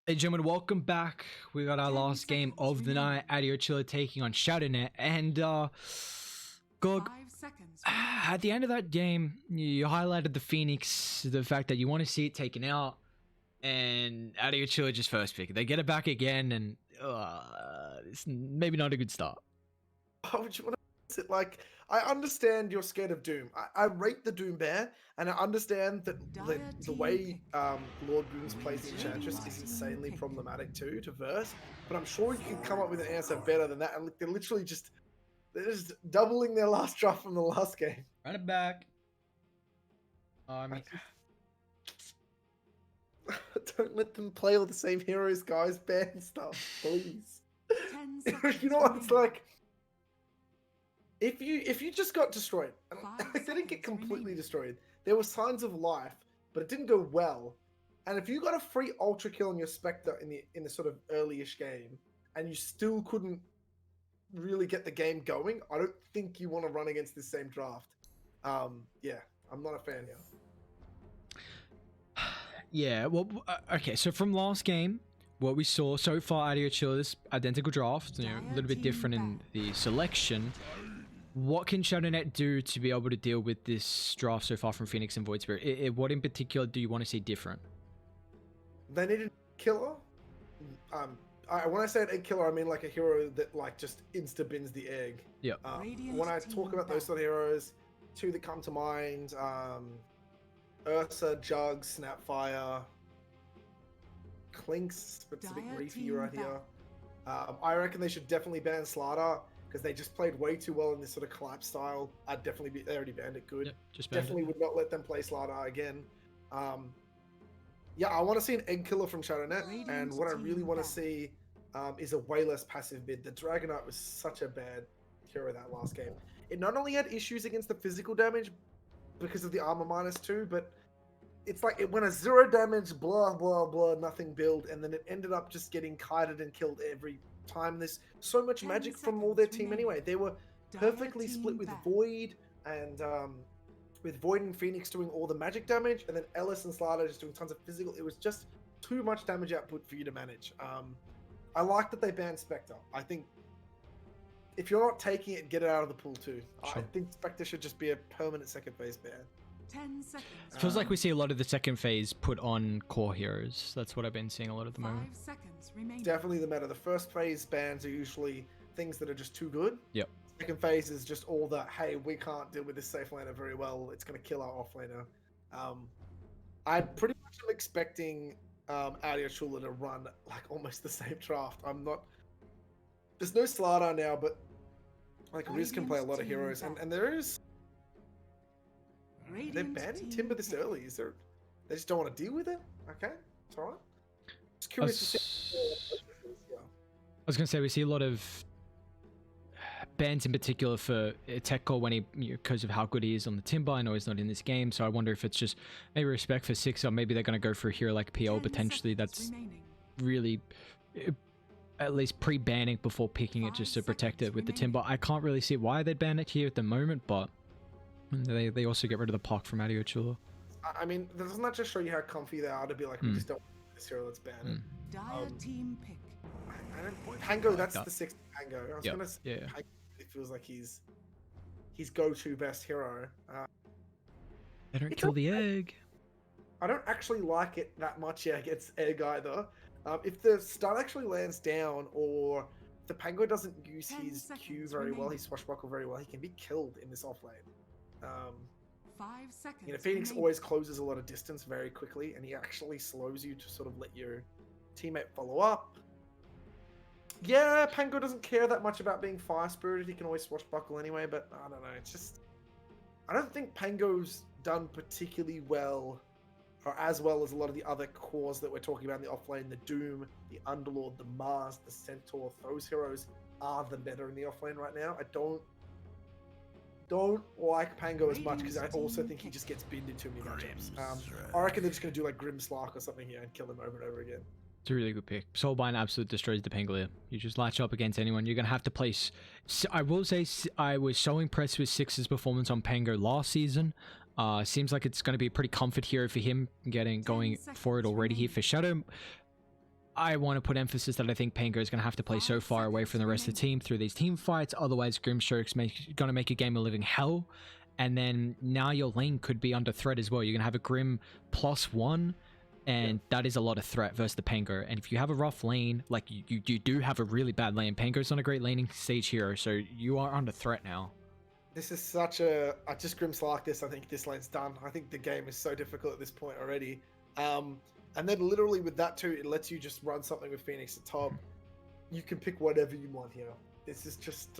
Hey gentlemen, welcome back. We got our 10 last game seconds of the night. Adio Chula taking on Shadownet, and Gog, 5 seconds remaining. at the end of that game, you highlighted the Phoenix, the fact that you want to see it taken out, and Adio Chula just first pick. They get it back again, and it's maybe not a good start. How would you want to it? Like, I understand you're scared of Doom. I rate the Doom Bear, and I understand that the way Lord Boom's plays the Enchantress is insanely problematic too to verse. But I'm sure you can come up with an answer better than that. And they're literally just doubling their last draft from the last game. Run it back. I mean, don't let them play all the same heroes, guys. Ban stuff, please. 10 seconds You know what it's remaining. like? If you just got destroyed, and 5 they didn't get seconds completely remaining. destroyed. There were signs of life, but it didn't go well. And if you got a free ultra kill on your Spectre in the sort of early-ish game, and you still couldn't really get the game going, I don't think you want to run against this same draft. Yeah, I'm not a fan here. yeah. Well, okay. So from last game, what we saw so far, Adio Chula's identical draft, you know, a little bit different in the selection. What can Shadownet do to be able to deal with this draft so far from Phoenix and Void Spirit? What in particular do you want to see different? They needed a killer. When I say an egg killer, I mean like a hero that like just insta bins the egg. Yeah. When I talk about those sort of heroes, two that come to mind: Ursa, Jug, Snapfire, Clinks, but it's a bit Dire griefy team right here. I reckon they should definitely ban Slardar because they just played way too well in this sort of collapse style. They already banned it good. Yep, just banned Definitely would not let them play Slardar again. Yeah, I want to see an egg killer from Shadownet, and what I really want to see is a way less passive mid. The Dragonite was such a bad hero that last game. It not only had issues against the physical damage because of the armor -2, but it's like it went a 0 damage, blah, blah, blah, nothing build, and then it ended up just getting kited and killed every time. There's so much 10 magic from all their team remaining. anyway. They were perfectly split with Void and with Void and Phoenix doing all the magic damage, and then Ellis and Slardar just doing tons of physical. It was just too much damage output for you to manage. I like that they banned Spectre. I think if you're not taking it, get it out of the pool too. Sure. I think Spectre should just be a permanent second phase ban. 10 seconds. It feels like we see a lot of the second phase put on core heroes. That's what I've been seeing a lot at the 5 moment. seconds remaining. Definitely the meta. The first phase bans are usually things that are just too good. Yep. Second phase is just all that, hey, we can't deal with this safe laner very well. It's going to kill our off laner. I pretty much am expecting Adio Chula to run like almost the same draft. There's no Slardar now, but like Riz can play a lot of heroes, and there is. They're banning Timber this early. They just don't want to deal with it? Okay, it's alright. Just curious to see. I was going to say, we see a lot of bans in particular for Tech Core when he, because of how good he is on the Timber. I know he's not in this game, so I wonder if it's just maybe respect for Six, or maybe they're going to go for a hero like PL potentially that's really at least pre-banning before picking it just to protect it with the Timber. I can't really see why they'd ban it here at the moment, but they also get rid of the Puck from Adio Chula. I mean, doesn't that just show you how comfy they are to be like, we just don't want this hero, let's ban it. Dire team pick. Pango, that's the sixth Pango. I was gonna say, yeah. Pango, it feels like he's go-to best hero. They don't kill the egg. I don't actually like it that much against egg either. If the stun actually lands down, or if the Pango doesn't use 10 his seconds Q very well, remaining. his swashbuckle very well, he can be killed in this offlane. 5 seconds. You know, Phoenix remaining. always closes a lot of distance very quickly, and he actually slows you to sort of let your teammate follow up. Yeah, Pango doesn't care that much about being fire spirited. He can always swashbuckle anyway, but I don't know. It's just, I don't think Pango's done particularly well, or as well as a lot of the other cores that we're talking about in the offlane. The Doom, the Underlord, the Mars, the Centaur. Those heroes are the better in the offlane right now. I don't like Pango as much because I also think he just gets binned in too many matchups. I reckon they're just going to do like Grimslark or something here and kill him over and over again. It's a really good pick. Soulbind absolutely destroys the Pangolier. You just latch up against anyone. You're going to have to place... I will say I was so impressed with Six's performance on Pango last season. Seems like it's going to be a pretty comfort hero for him going for it already here for Shadow. I want to put emphasis that I think Pango is going to have to play so far away from the rest of the team through these team fights. Otherwise, Grimstroke's going to make your game a living hell. And then now your lane could be under threat as well. You're going to have a Grim +1, and that is a lot of threat versus the Pango. And if you have a rough lane, like you do have a really bad lane. Pango's not a great laning stage hero, so you are under threat now. This is such a... I just Grim's like this. I think this lane's done. I think the game is so difficult at this point already. And then literally with that too, it lets you just run something with Phoenix at top. You can pick whatever you want here. This is just...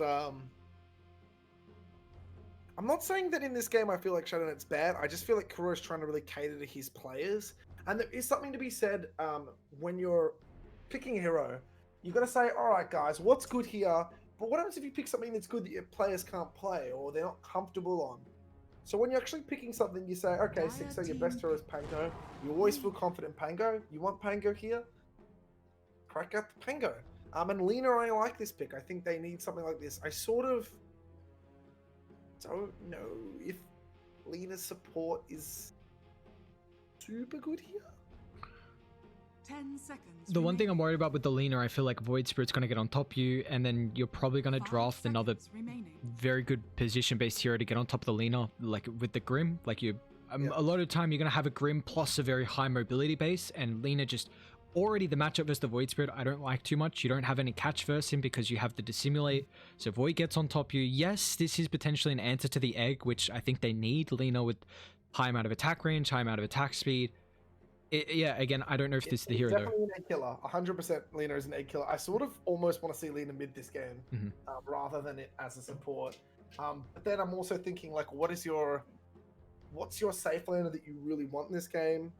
I'm not saying that in this game I feel like Shadownet's bad. I just feel like Kuro's trying to really cater to his players. And there is something to be said when you're picking a hero. You got to say, all right, guys, what's good here? But what happens if you pick something that's good that your players can't play or they're not comfortable on? So when you're actually picking something, you say, okay, so your best hero is Pango. You always feel confident in Pango. You want Pango here? Crack out the Pango. And Lena, I like this pick. I think they need something like this. I sort of don't know if Lena's support is super good here. 10 seconds. The one thing I'm worried about with the Lena, I feel like Void Spirit's going to get on top of you, and then you're probably going to draft another very good position-based hero to get on top of the Lena, like with the Grim. Like a lot of the time, you're going to have a Grim plus a very high mobility base, and Lena just... Already the matchup versus the Void Spirit, I don't like too much. You don't have any catch versus him because you have the Dissimulate. So Void gets on top of you. Yes, this is potentially an answer to the egg, which I think they need. Lena with high amount of attack range, high amount of attack speed. Yeah, again, I don't know if this is the hero, definitely an egg killer. 100% Lena is an egg killer. I sort of almost want to see Lena mid this game rather than it as a support. But then I'm also thinking, like, what's your safe laner that you really want in this game?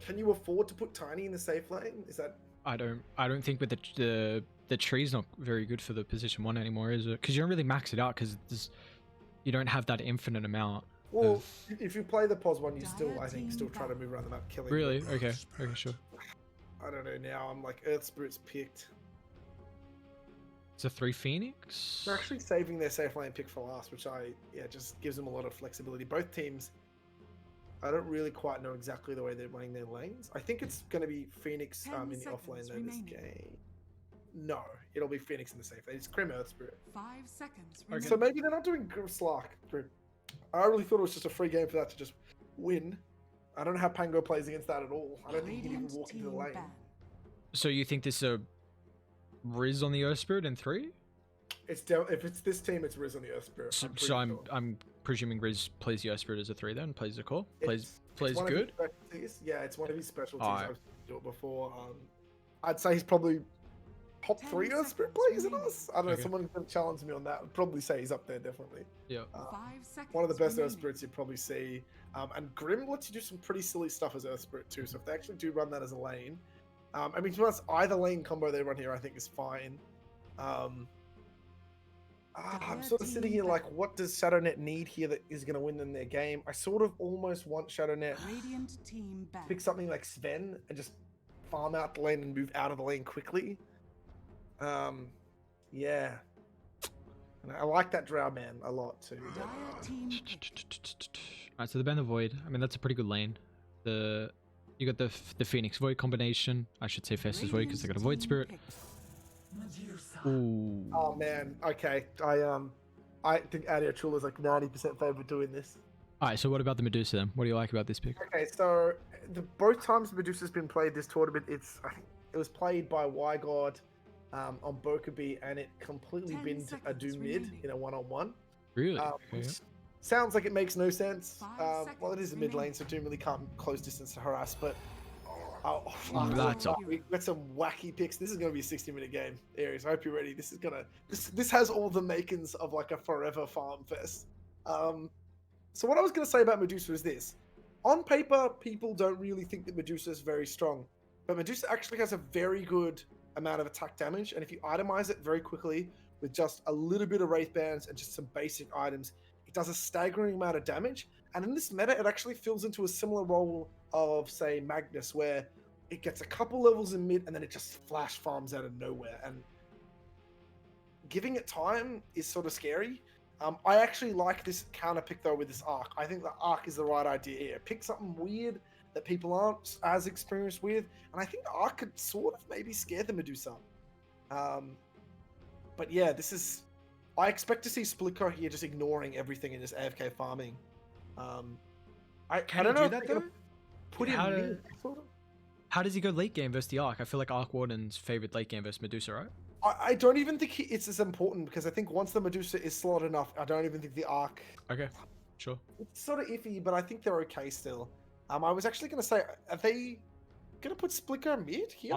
Can you afford to put Tiny in the safe lane? Is that... I don't think with the tree's not very good for the position 1 anymore, is it? Because you don't really max it out because you don't have that infinite amount. Well, if you play the pos one, you still, I think, still try to move around the map, killing. Really? Okay, sure. I don't know now. I'm like, Earth Spirit's picked. It's a 3 Phoenix? They're actually saving their safe lane pick for last, which just gives them a lot of flexibility. Both teams, I don't really quite know exactly the way they're running their lanes. I think it's going to be Phoenix in the off lane though this game. No, it'll be Phoenix in the safe lane. It's Crim Earth Spirit. 5 seconds. Okay. So maybe they're not doing Slark. I really thought it was just a free game for that to just win. I don't know how Pango plays against that at all. I don't think he can even walk into the lane. So you think this is a Riz on the Earth Spirit in 3? If it's this team, it's Riz on the Earth Spirit. So I'm presuming Riz plays the Earth Spirit as a 3 then? Plays the core? Plays good? Yeah, it's one of his specialties. I've seen it before. I'd say he's probably top 3 Earth Spirit players in us. I don't know, someone can challenge me on that. I'd probably say he's up there, definitely. Yeah. One of the best Earth Spirits you'd probably see. And Grim lets you do some pretty silly stuff as Earth Spirit too, so if they actually do run that as a lane, I mean, to be honest, either lane combo they run here I think is fine. I'm sort of sitting here like, what does Shadownet need here that is going to win them their game? I sort of almost want Shadownet to pick something like Sven and just farm out the lane and move out of the lane quickly. Yeah. And I like that Drow Man a lot too. Alright, so the Band of Void, I mean, that's a pretty good lane. You got the Phoenix Void combination. I should say Festus Void because they got a Void Spirit. Ooh. Oh man, okay. I think Adio Chula is like 90% favored doing this. Alright, so what about the Medusa then? What do you like about this pick? Okay, so both times Medusa's been played this tournament, I think it was played by YGod on BKB, and it completely binned a Doom mid in a 1-on-1. Really? Sounds like it makes no sense. Well, it is a mid lane, so Doom really can't close distance to harass, but we got some wacky picks. This is going to be a 60-minute game, Aries. I hope you're ready. This has all the makings of like a forever farm fest. So what I was going to say about Medusa is this. On paper, people don't really think that Medusa is very strong, but Medusa actually has a very good amount of attack damage, and if you itemize it very quickly with just a little bit of Wraith Bands and just some basic items, it does a staggering amount of damage. And in this meta, it actually fills into a similar role of, say, Magnus, where it gets a couple levels in mid and then it just flash farms out of nowhere. And giving it time is sort of scary. I actually like this counter pick though with this arc. I think the arc is the right idea here. Pick something weird that people aren't as experienced with, and I think Arc could sort of maybe scare the Medusa. But yeah, I expect to see Splicker here just ignoring everything and just AFK farming. I don't know if that they're though? gonna put him How mid, sort of. How does he go late game versus the Arc? I feel like Arc Warden's favored late game versus Medusa, right? I don't even think it's as important because I think once the Medusa is slotted enough, I don't even think the Arc. Okay, sure. It's sort of iffy, but I think they're okay still. I was actually going to say, are they going to put Splicker mid here?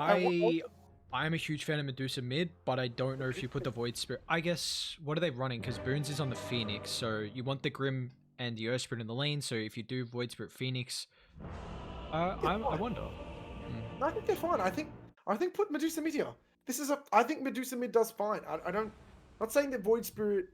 I'm a huge fan of Medusa mid, but I don't know if you put the Void Spirit. I guess, what are they running? Because Boons is on the Phoenix, so you want the Grim and the Earth Spirit in the lane, so if you do Void Spirit Phoenix, I wonder. No, I think they're fine. I think put Medusa mid here. I think Medusa mid does fine. Not saying that Void Spirit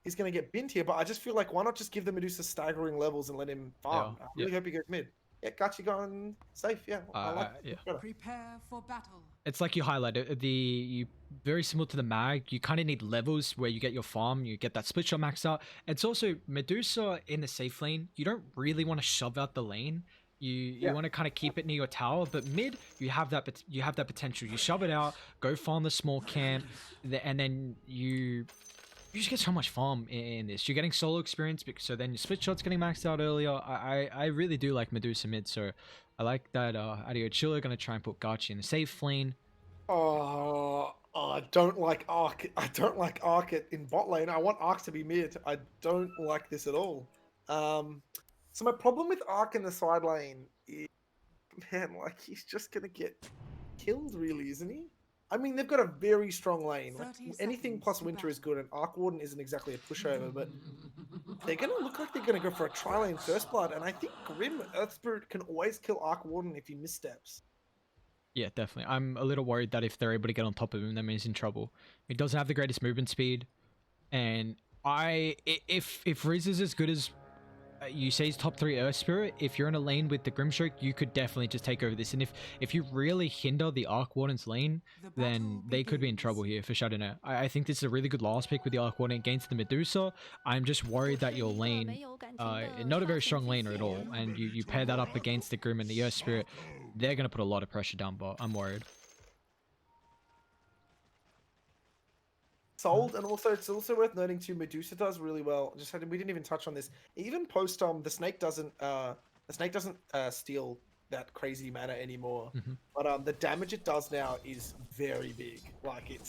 is going to get bint here, but I just feel like why not just give the Medusa staggering levels and let him farm? I really hope he goes mid. Yeah, Gachi going safe. Yeah, I like it better. Prepare for battle. It's like you highlighted you very similar to the mag. You kind of need levels where you get your farm, you get that split shot maxed out. It's also Medusa in the safe lane. You don't really want to shove out the lane. You want to kind of keep it near your tower, but mid you have that potential. You shove it out, go farm the small camp, and then you just get so much farm in this. You're getting solo experience, so then your split shot's getting maxed out earlier. I really do like Medusa mid, so I like that Adio Chula gonna try and put Gachi in the safe lane. I don't like Arc. I don't like Arc in bot lane. I want Arc to be mid. I don't like this at all. So my problem with Arc in the side lane is, man, like he's just gonna get killed, really, isn't he? I mean, they've got a very strong lane. Like, anything plus Winter is good, and Arc Warden isn't exactly a pushover, but they're gonna look like they're gonna go for a tri-lane First Blood, and I think Grim Earth Spirit can always kill Arc Warden if he missteps. Yeah, definitely. I'm a little worried that if they're able to get on top of him, that means he's in trouble. He doesn't have the greatest movement speed, and if Riz is as good as you say he's top 3 Earth Spirit, if you're in a lane with the Grimstroke, you could definitely just take over this. And if you really hinder the Arc Warden's lane, then they could be in trouble here for Shadownet. I think this is a really good last pick with the Arc Warden against the Medusa. I'm just worried that your lane, not a very strong laner at all, and you pair that up against the Grim and the Earth Spirit, they're going to put a lot of pressure down bot. I'm worried. Sold, and also it's also worth noting too, Medusa does really well. We didn't even touch on this. Even post the snake doesn't steal that crazy mana anymore. But the damage it does now is very big. Like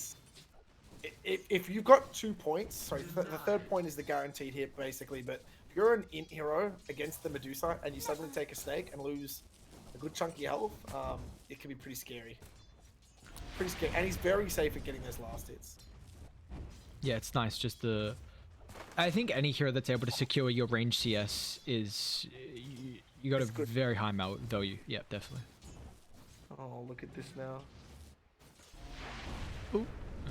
if you've got 2 points, sorry, the third point is the guaranteed hit basically. But if you're an int hero against the Medusa and you suddenly take a snake and lose a good chunky health, it can be pretty scary. Pretty scary, and he's very safe at getting those last hits. Yeah, it's nice. Just I think any hero that's able to secure your range CS is you got a very high value. Yeah, definitely. Oh, look at this now. Oh,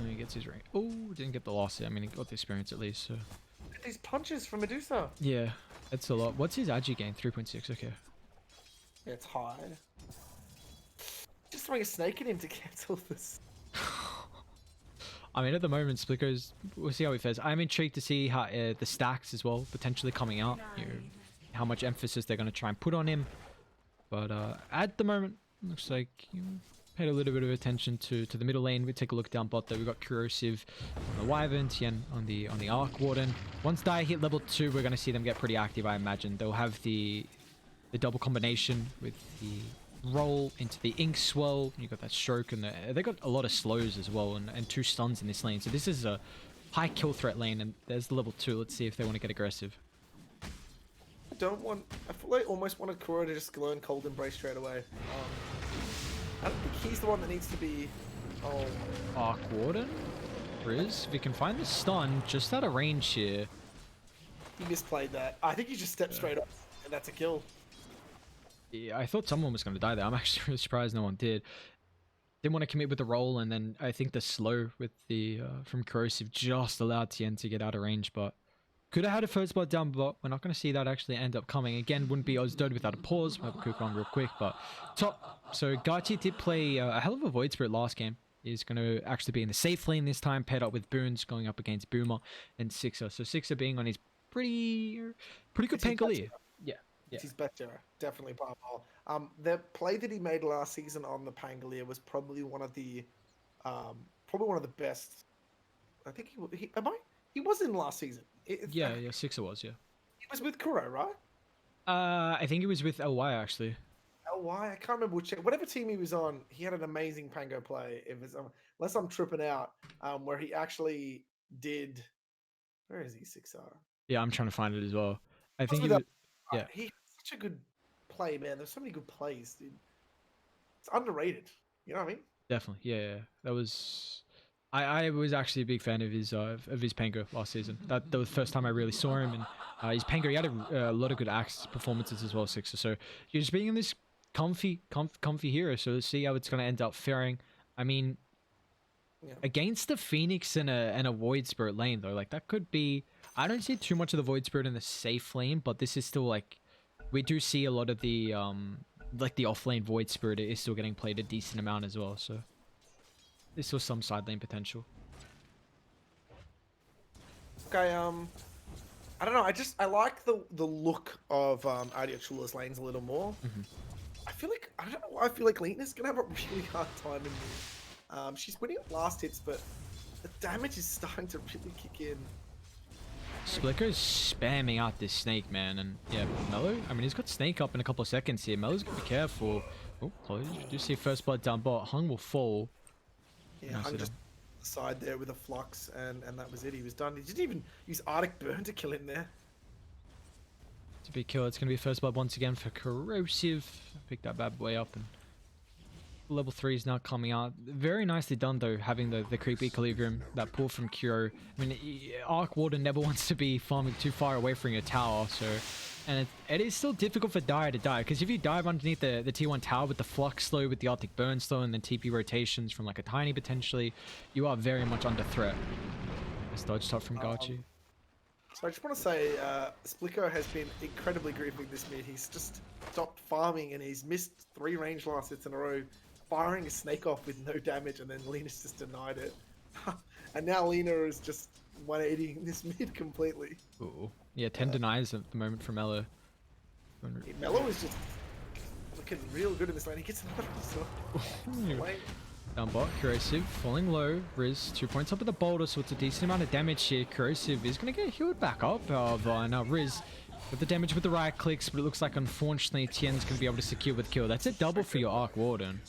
he gets his range. Oh, didn't get the loss. I mean, he got the experience at least. So. Look at these punches from Medusa. Yeah, that's a lot. What's his Agi gain? 3.6. Okay. Yeah, it's high. Just throwing a snake at him to cancel this. I mean, at the moment, Splicker's, we'll see how he fares. I'm intrigued to see how the stacks as well potentially coming out. You know, how much emphasis they're going to try and put on him. But at the moment, looks like you paid a little bit of attention to the middle lane. We take a look down bot there. We've got Corrosive on the Wyvern, Tien on the Arc Warden. Once Dire hit level 2, we're going to see them get pretty active, I imagine. They'll have the double combination with the roll into the ink swell. You got that stroke, and they got a lot of slows as well, and 2 stuns in this lane. So this is a high kill threat lane, and there's the level 2. Let's see if they want to get aggressive. I feel like I almost wanted Kuro to just learn Cold Embrace straight away. I don't think he's the one that needs to be. Oh, Arc Warden, Riz, if you can find the stun just out of range here. He misplayed that. I think he just stepped straight up, and that's a kill. Yeah, I thought someone was going to die there. I'm actually really surprised no one did. Didn't want to commit with the roll, and then I think the slow with the from Corrosive just allowed Tien to get out of range, but could have had a first blood down bot. We're not going to see that actually end up coming. Again, wouldn't be Ozdod without a pause. We'll have a quick one real quick, but top. So Gachi did play a hell of a Void Spirit last game. He's going to actually be in the safe lane this time, paired up with Boons, going up against Boomer and Sixer. So Sixer being on his pretty good Pangolier. Yeah. He's better, definitely by a mile. The play that he made last season on the Pangolier was probably one of the best. I think he was in last season. Yeah, yeah, six it was, yeah. He was with Kuro, right? I think it was with LY actually. LY, I can't remember whatever team he was on. He had an amazing Pango play. It was unless I'm tripping out, where he actually did. Where is he? 6R. Yeah, I'm trying to find it as well. I think with he was. Yeah, He had such a good play, man. There's so many good plays, dude. It's underrated. You know what I mean? definitely. Yeah, yeah. That was. I was actually a big fan of his Pango last season. That was the first time I really saw him, and his Pango, he had a lot of good axe performances as well, Sixer. So you're just being in this comfy hero. So let's see how it's going to end up faring. I mean, Yeah. against the Phoenix and a Void Spirit lane though, like that could be. I don't see too much of the Void Spirit in the safe lane, but this is still like we do see a lot of the like the off lane Void Spirit is still getting played a decent amount as well. So there's still some side lane potential. Okay, I don't know. I like the look of Adio Chula's lanes a little more. I feel like I don't know why I feel like Lena's gonna have a really hard time in here. She's winning at last hits, but the damage is starting to really kick in. Splicker's spamming out this snake, man, and yeah, Mello. I mean, he's got snake up in a couple of seconds here. Mello's gotta be careful. Oh, close. You see first blood down bot. Hung will fall. Yeah, Nice Hung hit just side there with a flux, and that was it. He was done. He didn't even use Arctic Burn to kill him there. It's a big kill. It's gonna be first blood once again for Corrosive. Pick that bad boy up, and level 3 is now coming out. Very nicely done though, having the creep equilibrium, that pull from Kuro. I mean, Arc Warden never wants to be farming too far away from your tower, so... And it is still difficult for Dire to die, because if you dive underneath the T1 tower with the Flux slow, with the Arctic Burn slow, and then TP rotations from like a Tiny potentially, you are very much under threat. Nice dodge shot from Gachi. So I just want to say, Splico has been incredibly griefing this mid. He's just stopped farming, and he's missed 3 range last hits in a row, firing a snake off with no damage, and then Lena's just denied it. And now Lena is just 180ing this mid completely. Ooh. Yeah, 10 denies at the moment from Mello. Mello is just looking real good in this lane. He gets another lane. Down bot, Corrosive falling low. Riz 2 points up with the boulder, so it's a decent amount of damage here. Corrosive is going to get healed back up. Now Riz with the damage with the right clicks, but it looks like unfortunately Tien's going to be able to secure with kill. That's a double for your Arc Warden.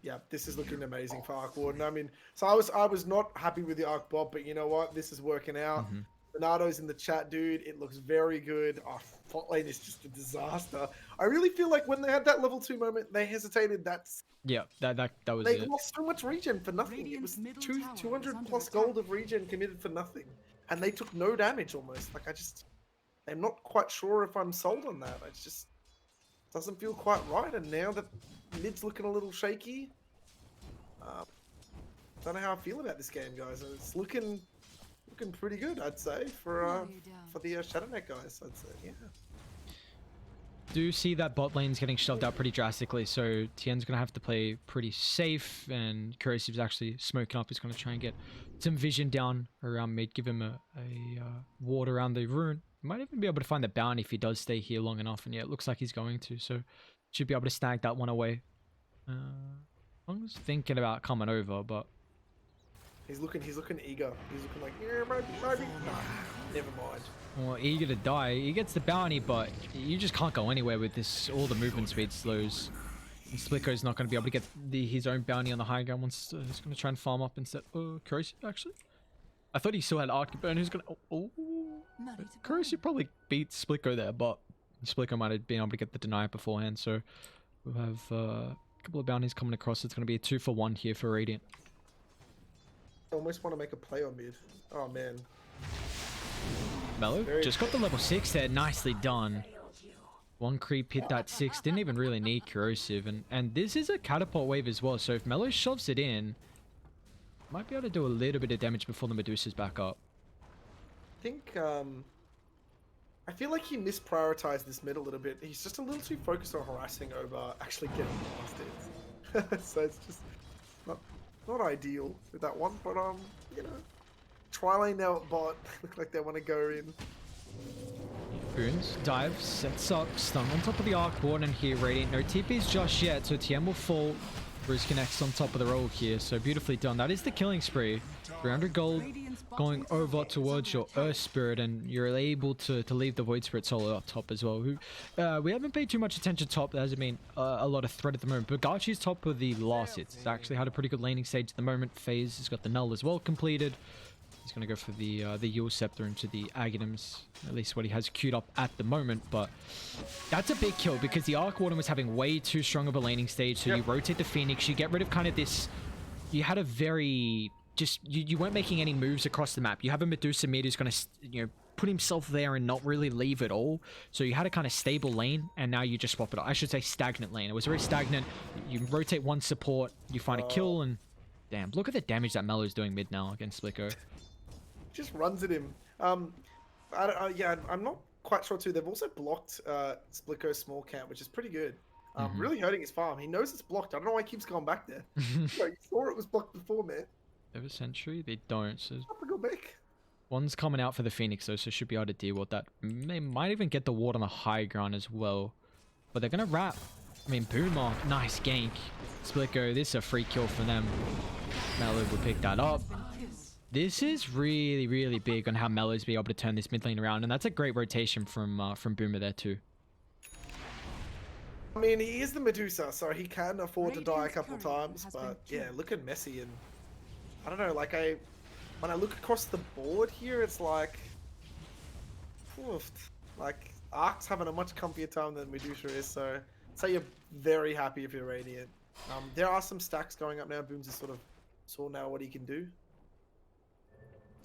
Yeah, this is looking amazing for Arc Warden. I mean, so I was not happy with the Arc bot, but you know what? This is working out. Donato's in the chat, dude. It looks very good. Oh, bot lane is just a disaster. I really feel like when they had that level 2 moment, they hesitated. Yeah, that was they it. lost so much regen for nothing. It was 200 plus gold of regen committed for nothing, and they took no damage almost. Like I'm not quite sure if I'm sold on that. It just doesn't feel quite right. And now that mid's looking a little shaky, don't know how I feel about this game, guys. It's looking pretty good, I'd say, for the Shadownet guys. I'd say, yeah. Do see that bot lane's getting shoved out pretty drastically, so Tien's gonna have to play pretty safe, and Corrosive's actually smoking up. He's gonna try and get some vision down around mid, give him a ward around the rune. Might even be able to find the bounty if he does stay here long enough, and yeah, it looks like he's going to, so should be able to snag that one away. I was thinking about coming over, but he's looking eager. He's looking like, yeah, maybe. Nah, never mind. Well, eager to die. He gets the bounty, but you just can't go anywhere with this. All the movement speed slows. And Slicko's not going to be able to get his own bounty on the high ground once he's going to try and farm up instead. Oh, Corrosive, actually. I thought he still had Arctic Burn. Who's going to... Oh, Corrosive probably beat Splico there, but Splico might have been able to get the deny beforehand. So we'll have a couple of bounties coming across. It's going to be a 2-for-1 here for Radiant. I almost want to make a play on mid. Oh, man. Mello just got the level 6 there. Nicely done. One creep hit that 6. Didn't even really need Corrosive. And this is a catapult wave as well. So if Mello shoves it in, might be able to do a little bit of damage before the Medusa's back up. I think, I feel like he misprioritized this mid a little bit. He's just a little too focused on harassing over actually getting past it. So it's just not ideal with that one. But, you know, tri-lane now at bot. Look like they want to go in. Boons, dive, sets up, stun on top of the Arc Warden here, Radiant. No TPs just yet, so TM will fall. Bruce connects on top of the roll here, so beautifully done. That is the killing spree. 300 gold going over towards your Earth Spirit, and you're able to leave the Void Spirit solo up top as well. Who we haven't paid too much attention top. There hasn't been a lot of threat at the moment, but Garchi's top of the last hits. He's actually had a pretty good laning stage at the moment. FaZe has got the null as well completed. He's going to go for the Yule Scepter into the Aghanim's, at least what he has queued up at the moment. But that's a big kill because the Arc Warden was having way too strong of a laning stage. So you rotate the Phoenix, you get rid of kind of this. You had a very you weren't making any moves across the map. You have a Medusa mid who's going to put himself there and not really leave at all. So you had a kind of stable lane, and now you just swap it. I should say stagnant lane. It was very stagnant. You rotate one support, you find a kill, and damn, look at the damage that Melo's doing mid now against Splico. Just runs at him. Yeah, I'm not quite sure too. They've also blocked Splico's small camp, which is pretty good. Really hurting his farm. He knows it's blocked. I don't know why he keeps going back there. You saw it was blocked before, man. They have a sentry? They don't. So Go back. one's coming out for the Phoenix though, so should be able to deal with that. They might even get the ward on the high ground as well. But they're gonna wrap. I mean, Boomer, nice gank. Splico, this is a free kill for them. Melo will pick that up. This is really, really big on how Melo's be able to turn this mid lane around, and that's a great rotation from Boomer there too. I mean, he is the Medusa, so he can afford to die a couple times, but yeah, look at Messi, and I don't know, like when I look across the board here, it's like, like Arc's having a much comfier time than Medusa is, so I'd say you're very happy if you're Radiant. There are some stacks going up now. Booms is sort of saw now what he can do.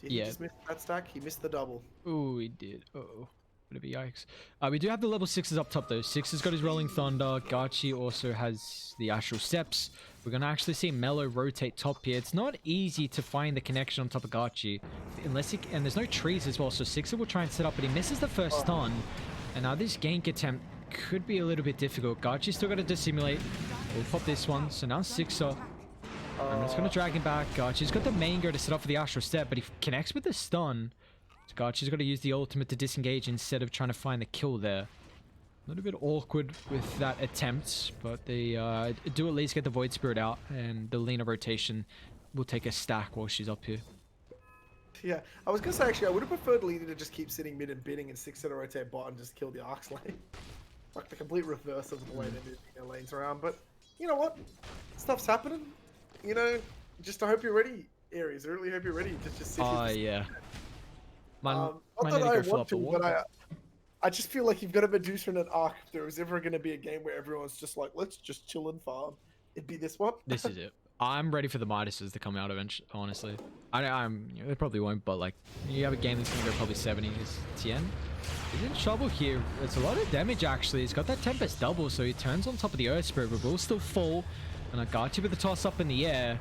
Did he just miss that stack? He missed the double. Ooh, he did. Uh-oh. Bit of a yikes. We do have the level 6s up top though. 6 has got his Rolling Thunder. Garchi also has the Astral Steps. We're going to actually see Melo rotate top here. It's not easy to find the connection on top of Garchi. Unless and there's no trees as well, so 6er will try and set up, but he misses the first stun. And now this gank attempt could be a little bit difficult. Garchi's still got to dissimulate. We'll pop this one. So now 6er. I'm just going to drag him back. Garchi's got the main go to set up for the Astral Step, but he connects with the stun. So Garchi's got to use the ultimate to disengage instead of trying to find the kill there. A little bit awkward with that attempt, but they do at least get the Void Spirit out, and the Lena rotation will take a stack while she's up here. Yeah, I was going to say, actually, I would have preferred Lena to just keep sitting mid and bidding and 6 to rotate bot and just kill the Arc's lane. Like the complete reverse of the way they're moving their lanes around, but you know what? Stuff's happening. You know, just I hope you're ready, Aries. I really hope you're ready to just sit here. Yeah. Not that I want to, but I just feel like you've got a Medusa and an Arc. If there was ever going to be a game where everyone's just like, let's just chill and farm, it'd be this one. This is it. I'm ready for the Midases to come out eventually, honestly. They probably won't, but like, you have a game that's going to go probably 70. Is Tien? He's in trouble here. It's a lot of damage, actually. He's got that Tempest double, so he turns on top of the Earth Spirit, but will still fall. And I got you with the toss up in the air.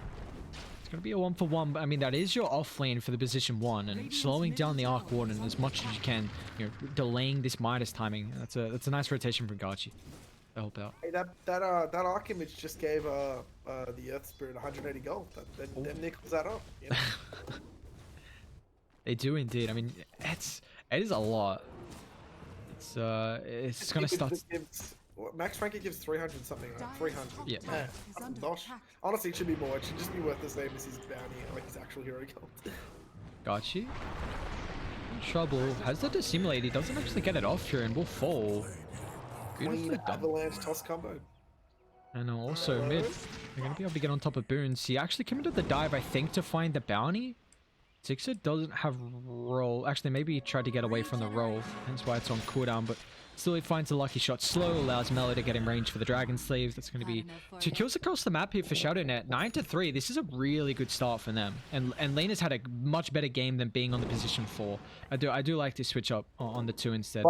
It's going to be a 1-for-1, but I mean, that is your off lane for the position 1, and slowing down the Arc Warden as much as you can, delaying this Midas timing. That's a nice rotation from Garchi. That'll help out. Hey, that Arc image just gave the Earth Spirit 180 gold. That nickels that up. You know? They do indeed. I mean, it is a lot. It's going to start. Max rank it gives 300 something, right? 300. Yeah. Gosh. Honestly, it should be more. It should just be worth the same as his bounty, like his actual hero gold. Gotcha. In trouble. Has the dissimulate. He doesn't actually get it off here and will fall. Clean avalanche toss combo. And also mid. They're going to be able to get on top of Boons. He actually committed the dive, I think, to find the bounty. Sixer doesn't have roll. Actually, maybe he tried to get away from the roll. Hence why it's on cooldown, but still he finds a lucky shot. Slow allows Melo to get in range for the Dragon Slaves. That's going to be 2 kills across the map here for Shadownet. 9-3. This is a really good start for them. And Lena's had a much better game than being on the position 4. I do like to switch up on the 2 instead.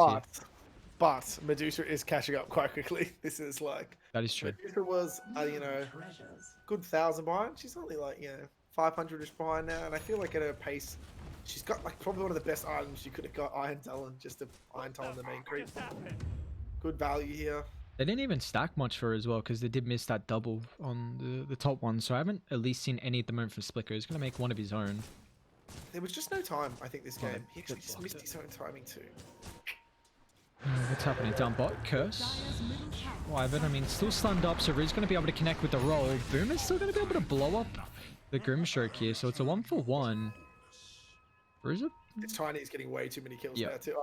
But Medusa is catching up quite quickly. This is like... That is true. Medusa was, good 1,000 behind. She's only like, 500-ish behind now. And I feel like at her pace, she's got like probably one of the best items. You could have got Iron Talon, just to Iron Talon the main creep. Good value here. They didn't even stack much for her as well, because they did miss that double on the top one. So I haven't at least seen any at the moment from Splicker. He's going to make one of his own. There was just no time, I think, this game. He actually just missed his own timing too. What's happening down bot? Curse. Dire's middle tower. Wyvern, I mean, still stunned up, so Riz going to be able to connect with the roll. Boom is still going to be able to blow up the Grimstroke here, so it's a 1-for-1. Riz, This Tiny is getting way too many kills Yeah. now too.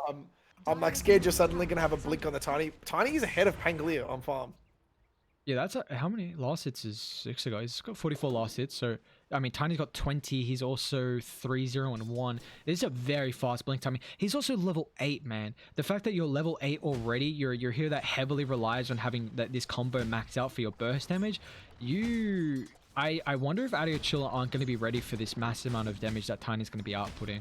I'm like scared you're suddenly gonna have a blink on the Tiny. Tiny is ahead of Pangolier on farm. yeah, that's how many last hits is 6 ago? He's got 44 last hits, so I mean, Tiny's got 20. He's also 3-0-1. This is a very fast blink timing. He's also level 8, man. The fact that you're level 8 already, you're here that heavily relies on having this combo maxed out for your burst damage. I wonder if Adio Chula aren't going to be ready for this massive amount of damage that Tiny's going to be outputting.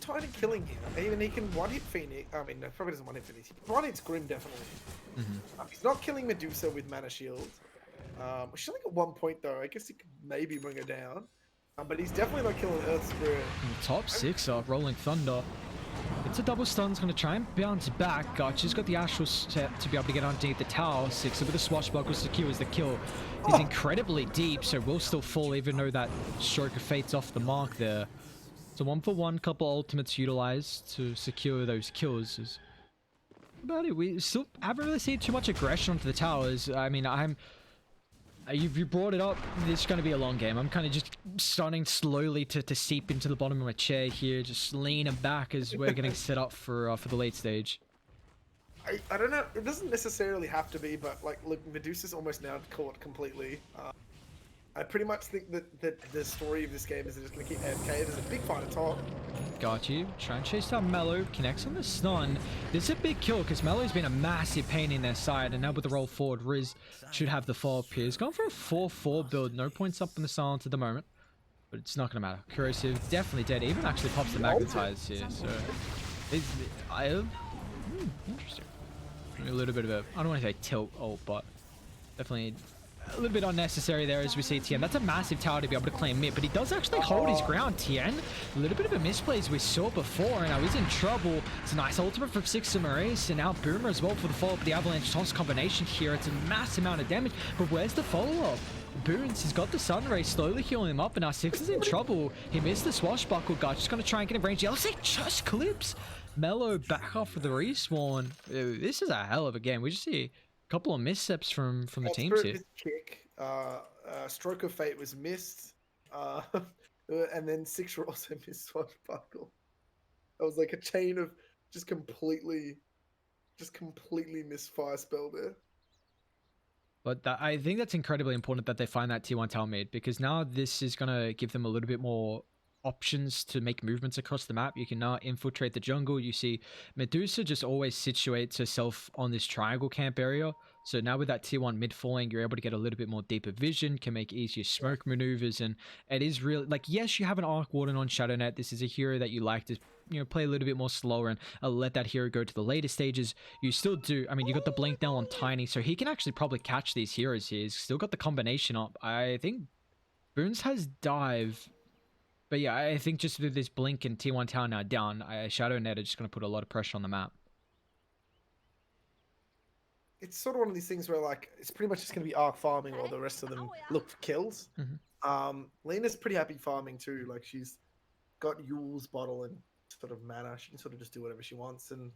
Tiny killing him. Even he can one hit Phoenix. I mean, no, probably doesn't one hit Phoenix. One hits Grim definitely. He's not killing Medusa with Mana Shield. She's only got 1 point though. I guess he could maybe bring her down. But he's definitely not killing Earth Spirit. Top 6 up, Rolling Thunder. It's a double stun. It's going to try and bounce back. She's got the Astral set to be able to get underneath the tower. 6 with the swashbuckle secures the kill. He's incredibly deep, so will still fall even though that stroke of fate's off the mark there. It's a 1-for-1, couple ultimates utilized to secure those kills. About it, we still haven't really seen too much aggression onto the towers. I mean, you brought it up. This is going to be a long game. I'm kind of just starting slowly to seep into the bottom of my chair here, just leaning back as we're getting set up for the late stage. I don't know. It doesn't necessarily have to be, but like, look, Medusa's almost now caught completely. I pretty much think that the story of this game is just going to keep AFK. There's a big fight at top. Got you. Try and chase down Mellow. Connects on the stun. This is a big kill because Mellow's been a massive pain in their side. And now with the roll forward, Riz should have the follow-up here. He's going for a 4-4 build. No points up in the silence at the moment. But it's not going to matter. Corrosive, definitely dead. Even actually pops the magnetize here. So, interesting. A little bit of a, I don't want to say tilt ult, but definitely a little bit unnecessary there as we see Tien. That's a massive tower to be able to claim mid, but he does actually hold his ground, Tien. A little bit of a misplay as we saw before, and now he's in trouble. It's a nice ultimate from Six Maurice, and now Boomer as well for the follow-up of the Avalanche Toss combination here. It's a massive amount of damage, but where's the follow-up? Boons, he's got the Sunray slowly healing him up, and now Six is in trouble. He missed the swashbuckle guy, just going to try and get in range. LC just clips Mellow back off of the respawn. This is a hell of a game. We just see a couple of missteps from the teams here. Kick, Stroke of Fate was missed, and then Six also missed swashbuckle. That was like a chain of just completely missed fire spell there. But I think that's incredibly important that they find that T1 tower mid, because now this is going to give them a little bit more options to make movements across the map. You can now infiltrate the jungle. You see Medusa just always situates herself on this triangle camp area. So now with that tier 1 mid falling, you're able to get a little bit more deeper vision, can make easier smoke maneuvers, and it is really like, yes, you have an Arc Warden on Shadownet. This is a hero that you like to, you know, play a little bit more slower and let that hero go to the later stages. You still do, I mean, you got the blink now on Tiny, so he can actually probably catch these heroes here. He's still got the combination up. I think Boons has dive. But yeah, I think just with this blink and T1 tower now down, Shadownet are just going to put a lot of pressure on the map. It's sort of one of these things where, like, it's pretty much just going to be arc farming while the rest of them look for kills. Lena's pretty happy farming too. Like, she's got Yule's bottle and sort of mana. She can sort of just do whatever she wants. And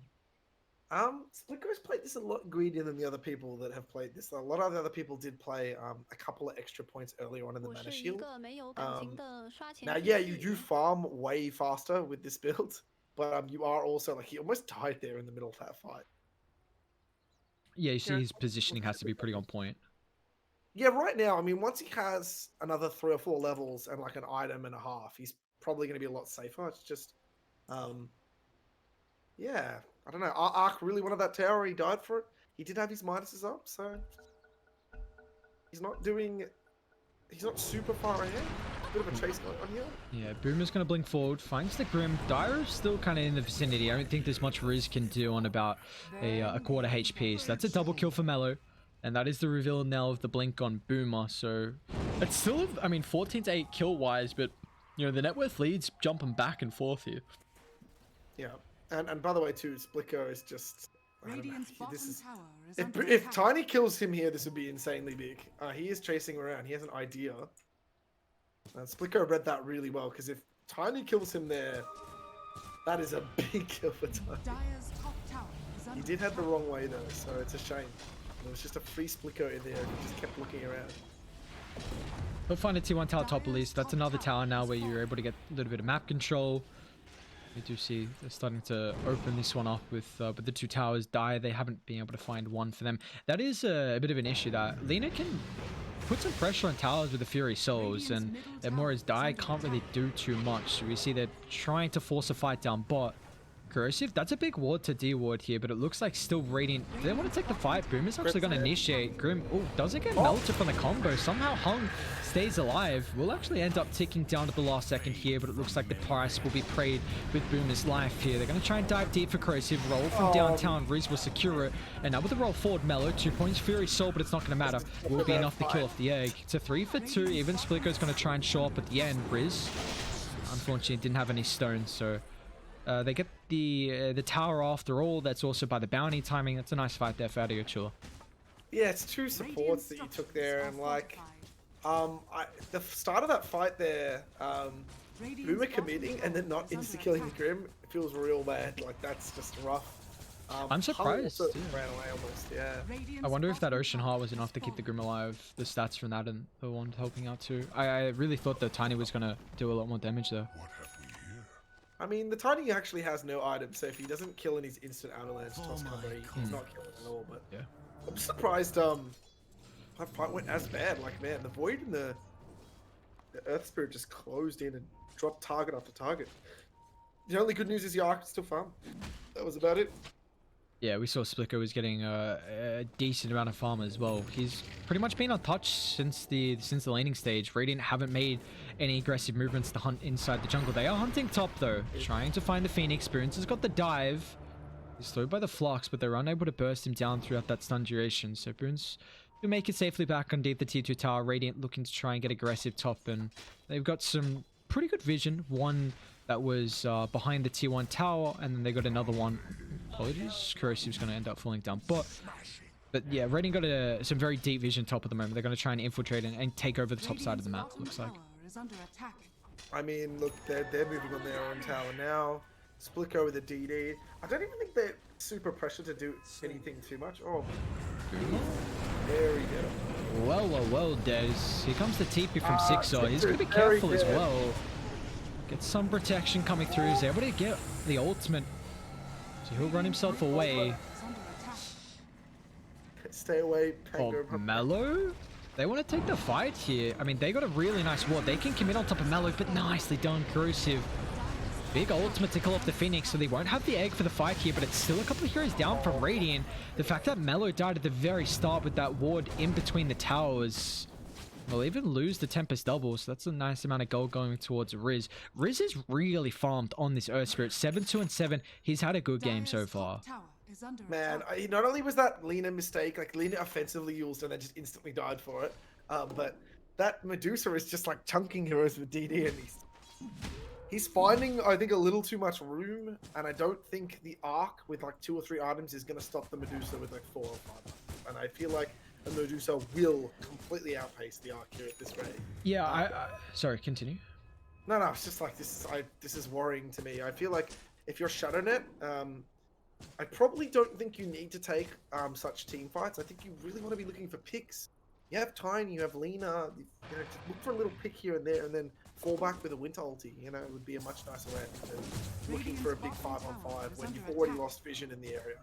Splitgo's played this a lot greedier than the other people that have played this. A lot of the other people did play a couple of extra points earlier on in the mana shield. Now, yeah, you do farm way faster with this build, but you are also, like, he almost died there in the middle of that fight. Yeah, you see his positioning has to be pretty on point. Yeah, right now, I mean, once he has another 3 or 4 levels and like an item and a half, he's probably going to be a lot safer. It's just, yeah, I don't know. Ark really wanted that tower. He died for it. He did have his minuses up, so he's not super far ahead. Bit of a chase going on here. Yeah, Boomer's going to blink forward, finds the Grim. Dyer's still kind of in the vicinity. I don't think there's much Riz can do on about a quarter HP. So that's a double kill for Mellow. And that is the reveal now of the blink on Boomer. So it's still, I mean, 14-8 kill-wise, but, you know, the net worth leads jumping back and forth here. Yeah. And by the way, too, Splicker is just... Tower If Tiny kills him here, this would be insanely big. He is chasing around. He has an idea. Splicker read that really well, because if Tiny kills him there, that is a big kill for Tiny. Dire's top tower is You did head the wrong way though, so it's a shame. There was just a free splicker in there and you just kept looking around. They'll find a T1 tower top at least. That's another tower now where you're able to get a little bit of map control. You do see they're starting to open this one up with the two towers. Dire, they haven't been able to find one for them. That is a bit of an issue that Lina can put some pressure on towers with the Fury Souls, and Mora's Dire can't really do too much. We see they're trying to force a fight down bot. Corrosive, that's a big ward to D-ward here, but it looks like still Radiant. Do they want to take the fight? Boom is actually going to initiate. Grim, oh, doesn't get melted from the combo. Somehow Hung stays alive. We'll actually end up ticking down at the last second here, but it looks like the price will be paid with Boomer's life here. They're going to try and dive deep for Corrosive. Roll from downtown. Riz will secure it. And now with the roll forward, Mellow, 2 points. Fury Soul, but it's not going to matter. Will be enough to kill off the egg. It's a 3 for 2. Even Splitgo's going to try and show up at the end. Riz, unfortunately, didn't have any stones, so... they get the tower after all. That's also by the bounty timing. That's a nice fight there for Adio Chula. Yeah, it's 2 supports that you took there, and like, the start of that fight there, Boomer committing and then not insta-killing the Grim, it feels real bad. Like, that's just rough. I'm surprised. Ran away almost, yeah. I wonder if that Ocean Heart was enough to keep the Grim alive. The stats from that and the one helping out too. I really thought the Tiny was gonna do a lot more damage there. I mean, the Tiny actually has no items, so if he doesn't kill in his instant avalanche toss combo, he's not killing at all. But yeah, I'm surprised that fight went as bad. Like, man, the Void and the Earth Spirit just closed in and dropped target after target. The only good news is the Ark is still farm. That was about it. Yeah, we saw Splicker was getting a decent amount of farm as well. He's pretty much been untouched since the laning stage. Radiant haven't made any aggressive movements to hunt inside the jungle. They are hunting top though, trying to find the Phoenix. Boons has got the dive. He's slowed by the Flux, but they're unable to burst him down throughout that stun duration. So Boons will make it safely back underneath the T2 tower. Radiant looking to try and get aggressive top, and they've got some pretty good vision. One that was behind the T1 tower, and then they got another one. Apologies, Corrosive's going to end up falling down. But yeah, Radiant got some very deep vision top at the moment. They're going to try and infiltrate and take over the top side of the map, looks like. I mean, look, they're moving on their own tower now. Splico with a DD. I don't even think they're super pressured to do anything too much. Oh, very good. Well, Des. Here comes the TP from Sixer. He's going to be careful as well. Get some protection coming through. He's able to get the ultimate. So he'll run himself away. Stay away, Pango. Oh, Mellow? They want to take the fight here. I mean, they got a really nice ward. They can commit on top of Mellow, but nicely done, Corrosive. Big ultimate to kill off the Phoenix, so they won't have the egg for the fight here, but it's still a couple of heroes down from Radiant. The fact that Mellow died at the very start with that ward in between the towers will even lose the Tempest double, so that's a nice amount of gold going towards Riz. Riz is really farmed on this Earth Spirit. 7-2 and 7. He's had a good game so far. Man, not only was that Lina mistake, like Lina offensively used and then just instantly died for it, but that Medusa is just like chunking heroes with DD, and he's finding, I think, a little too much room, and I don't think the Arc with like 2 or 3 items is going to stop the Medusa with like 4 or 5 items. And I feel like the Medusa will completely outpace the Arc here at this rate. Yeah, sorry, continue. No, it's just like this is worrying to me. I feel like if you're Shadownet, I probably don't think you need to take such team fights. I think you really want to be looking for picks. You have Tiny, you have Lina, just look for a little pick here and there, and then fall back with a Winter ulti. It would be a much nicer way than looking for a big 5-on-5 when you've already lost vision in the area.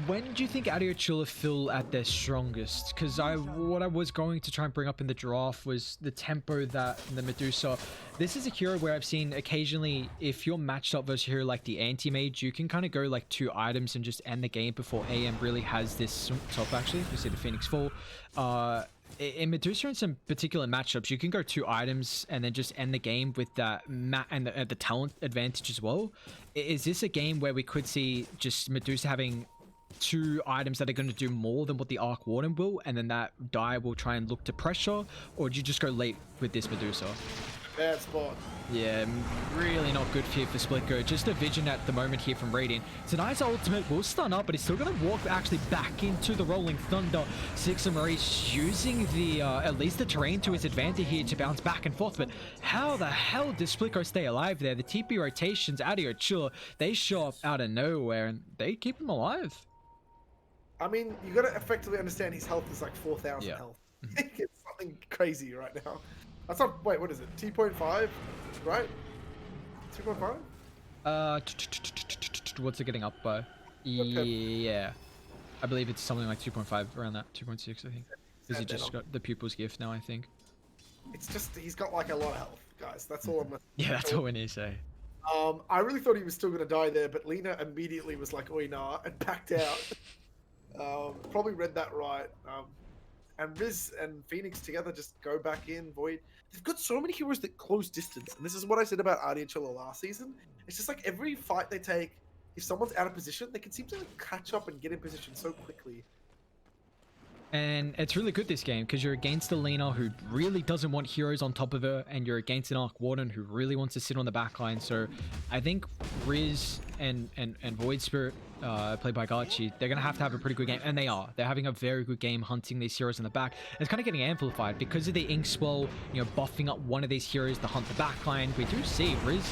When do you think Adio Chula feel at their strongest? Because what I was going to try and bring up in the draft was the tempo that the Medusa. This is a hero where I've seen occasionally, if you're matched up versus a hero like the anti-mage, you can kind of go like 2 items and just end the game before AM really has this top. Actually, you see the Phoenix fall. In Medusa, in some particular matchups, you can go 2 items and then just end the game with that and the talent advantage as well. Is this a game where we could see just Medusa having 2 items that are going to do more than what the Arc Warden will, and then that die will try and look to pressure, or do you just go late with this Medusa? Bad spot. Yeah, really not good here for Splitco. Just a vision at the moment here from Radiant. Tonight's ultimate will stun up, but he's still going to walk actually back into the Rolling Thunder. Sixer Maurice using the at least the terrain to his advantage here to bounce back and forth. But how the hell does Splitco stay alive there? The TP rotations, Adio, Chula, they show up out of nowhere and they keep him alive. I mean, you got to effectively understand his health is like 4,000 health. It's something crazy right now. That's not. Wait, what is it? 2.5, right? 2.5. What's it getting up by? Yeah, I believe it's something like 2.5, around that. 2.6, I think. Because he just got the pupil's gift now, I think. It's just he's got like a lot of health, guys. That's all I'm. Yeah, that's all we need to say. I really thought he was still gonna die there, but Lena immediately was like, "Oi, nah," and backed out. Probably read that right. And Riz and Phoenix together just go back in. Void. They've got so many heroes that close distance, and this is what I said about Adio and Chula last season. It's just like every fight they take, if someone's out of position, they can seem to like catch up and get in position so quickly. And it's really good this game because you're against a Lena who really doesn't want heroes on top of her, and you're against an Arc Warden who really wants to sit on the backline. So I think Riz and Void Spirit, played by Garchi, they're going to have a pretty good game. And they are. They're having a very good game hunting these heroes in the back. It's kind of getting amplified because of the Ink Swell, you know, buffing up one of these heroes to hunt the backline. We do see Riz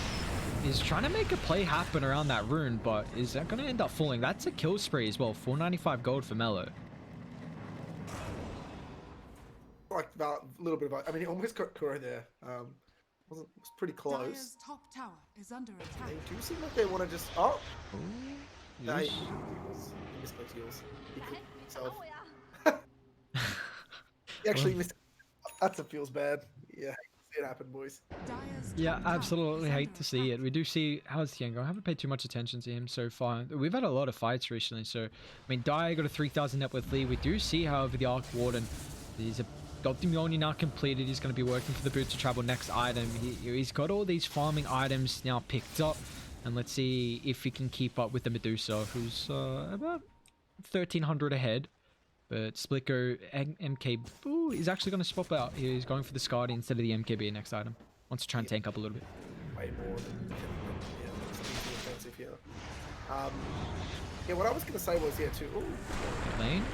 is trying to make a play happen around that rune, but is that going to end up falling? That's a kill spree as well. 495 gold for Mello. Like a little bit of. I mean, he almost got Kuro there. Was pretty close. Dire's top tower is under attack. They do seem like they want to just. Oh. No, Yes. he missed my heals. He could himself. He actually missed. That's a feels bad. Yeah, see it happen, boys. Dire's Yeah, top tower absolutely is hate under to see attack. it. We do see how's Tiango. I haven't paid too much attention to him so far. We've had a lot of fights recently, so I mean, Dai got a 3,000 net with Lee. We do see, however, the Arc Warden. He's got the Mjolnir now completed. He's going to be working for the Boots to Travel next item. He's got all these farming items now picked up. And let's see if he can keep up with the Medusa, who's about 1,300 ahead. But Splitco MK is actually going to swap out. He's going for the Skadi instead of the MKB next item. Wants to try and tank up a little bit. Way more than it's easy offensive here. Yeah, what I was going to say was too. Ooh. Lane.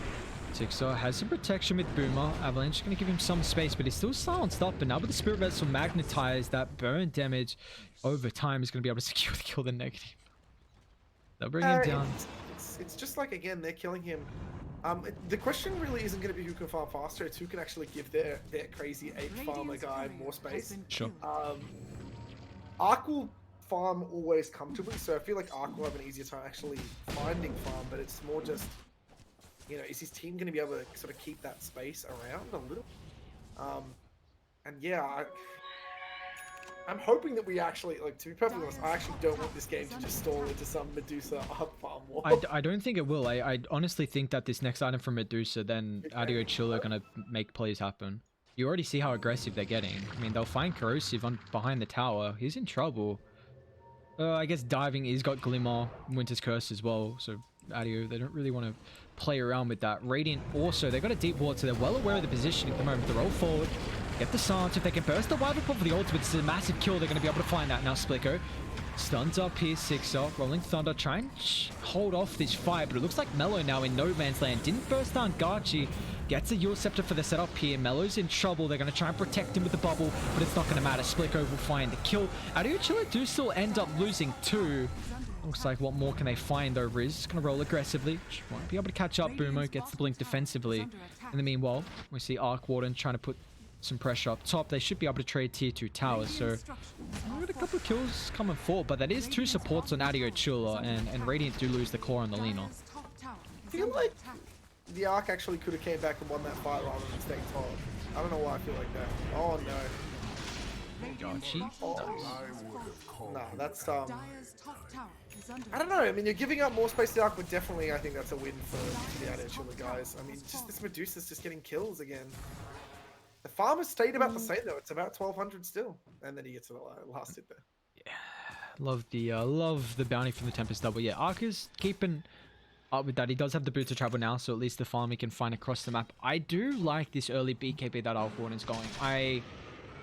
Sixer has some protection with Boomer. Avalanche is going to give him some space, but he's still silenced up. And now with the Spirit Vessel magnetized, that burn damage over time is going to be able to secure the kill the negative. They'll bring him down. It's just like, again, they're killing him. The question really isn't going to be who can farm faster. It's who can actually give their crazy ape farmer guy more space. Sure. Arc will farm always comfortably, so I feel like Arc will have an easier time actually finding farm, but it's more just, you know, is his team going to be able to sort of keep that space around a little? And yeah, I'm hoping that we actually, like, to be perfectly honest, I actually don't want this game to just stall into some Medusa up farm war. I don't think it will. I honestly think that this next item from Medusa, then Adio Chula are going to make plays happen. You already see how aggressive they're getting. I mean, they'll find Corrosive behind the tower. He's in trouble. I guess diving, he's got Glimmer, Winter's Curse as well, so Adio, they don't really want to play around with that. Radiant also, they've got a deep ward, so they're well aware of the position at the moment. They roll forward, get the silence. If they can burst the Wyvern Pop for the ultimate, this is a massive kill. They're going to be able to find that now. Splitco stuns up here, Sixer, Rolling Thunder, try and hold off this fight, but it looks like Mello now in no man's land. Didn't burst down Garchi, gets a Yule Scepter for the setup here. Mello's in trouble. They're going to try and protect him with the bubble, but it's not going to matter. Splitco will find the kill. Adio Chula do still end up losing two. Looks like what more can they find though. Riz is going to roll aggressively. Won't be able to catch up. Boomo gets the blink defensively. In the meanwhile, we see Arc Warden trying to put some pressure up top. They should be able to trade tier 2 towers, so we've got a couple of kills coming forward, but that is two supports on Adio Chula, and Radiant do lose the core on the Lina. I feel like the Arc actually could have came back and won that fight rather than staying top. I don't know why I feel like that. Oh no. Nah, that's I don't know. I mean, you're giving up more space to the Arc, but definitely I think that's a win for the Adio Chula guys. I mean, just this Medusa's just getting kills again. The farmer stayed about the same though. It's about 1,200 still, and then he gets to the last hit there. Yeah, love the bounty from the Tempest double. Yeah, Arc is keeping up with that. He does have the Boots of Travel now, so at least the farm he can find across the map. I do like this early BKB that Arc Warden's going.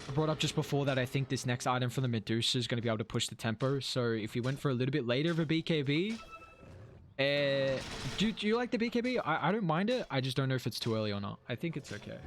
I brought up just before that I think this next item from the Medusa is going to be able to push the tempo. So if we went for a little bit later of a BKB, do you like the BKB? I don't mind it. I just don't know if it's too early or not. I think it's okay.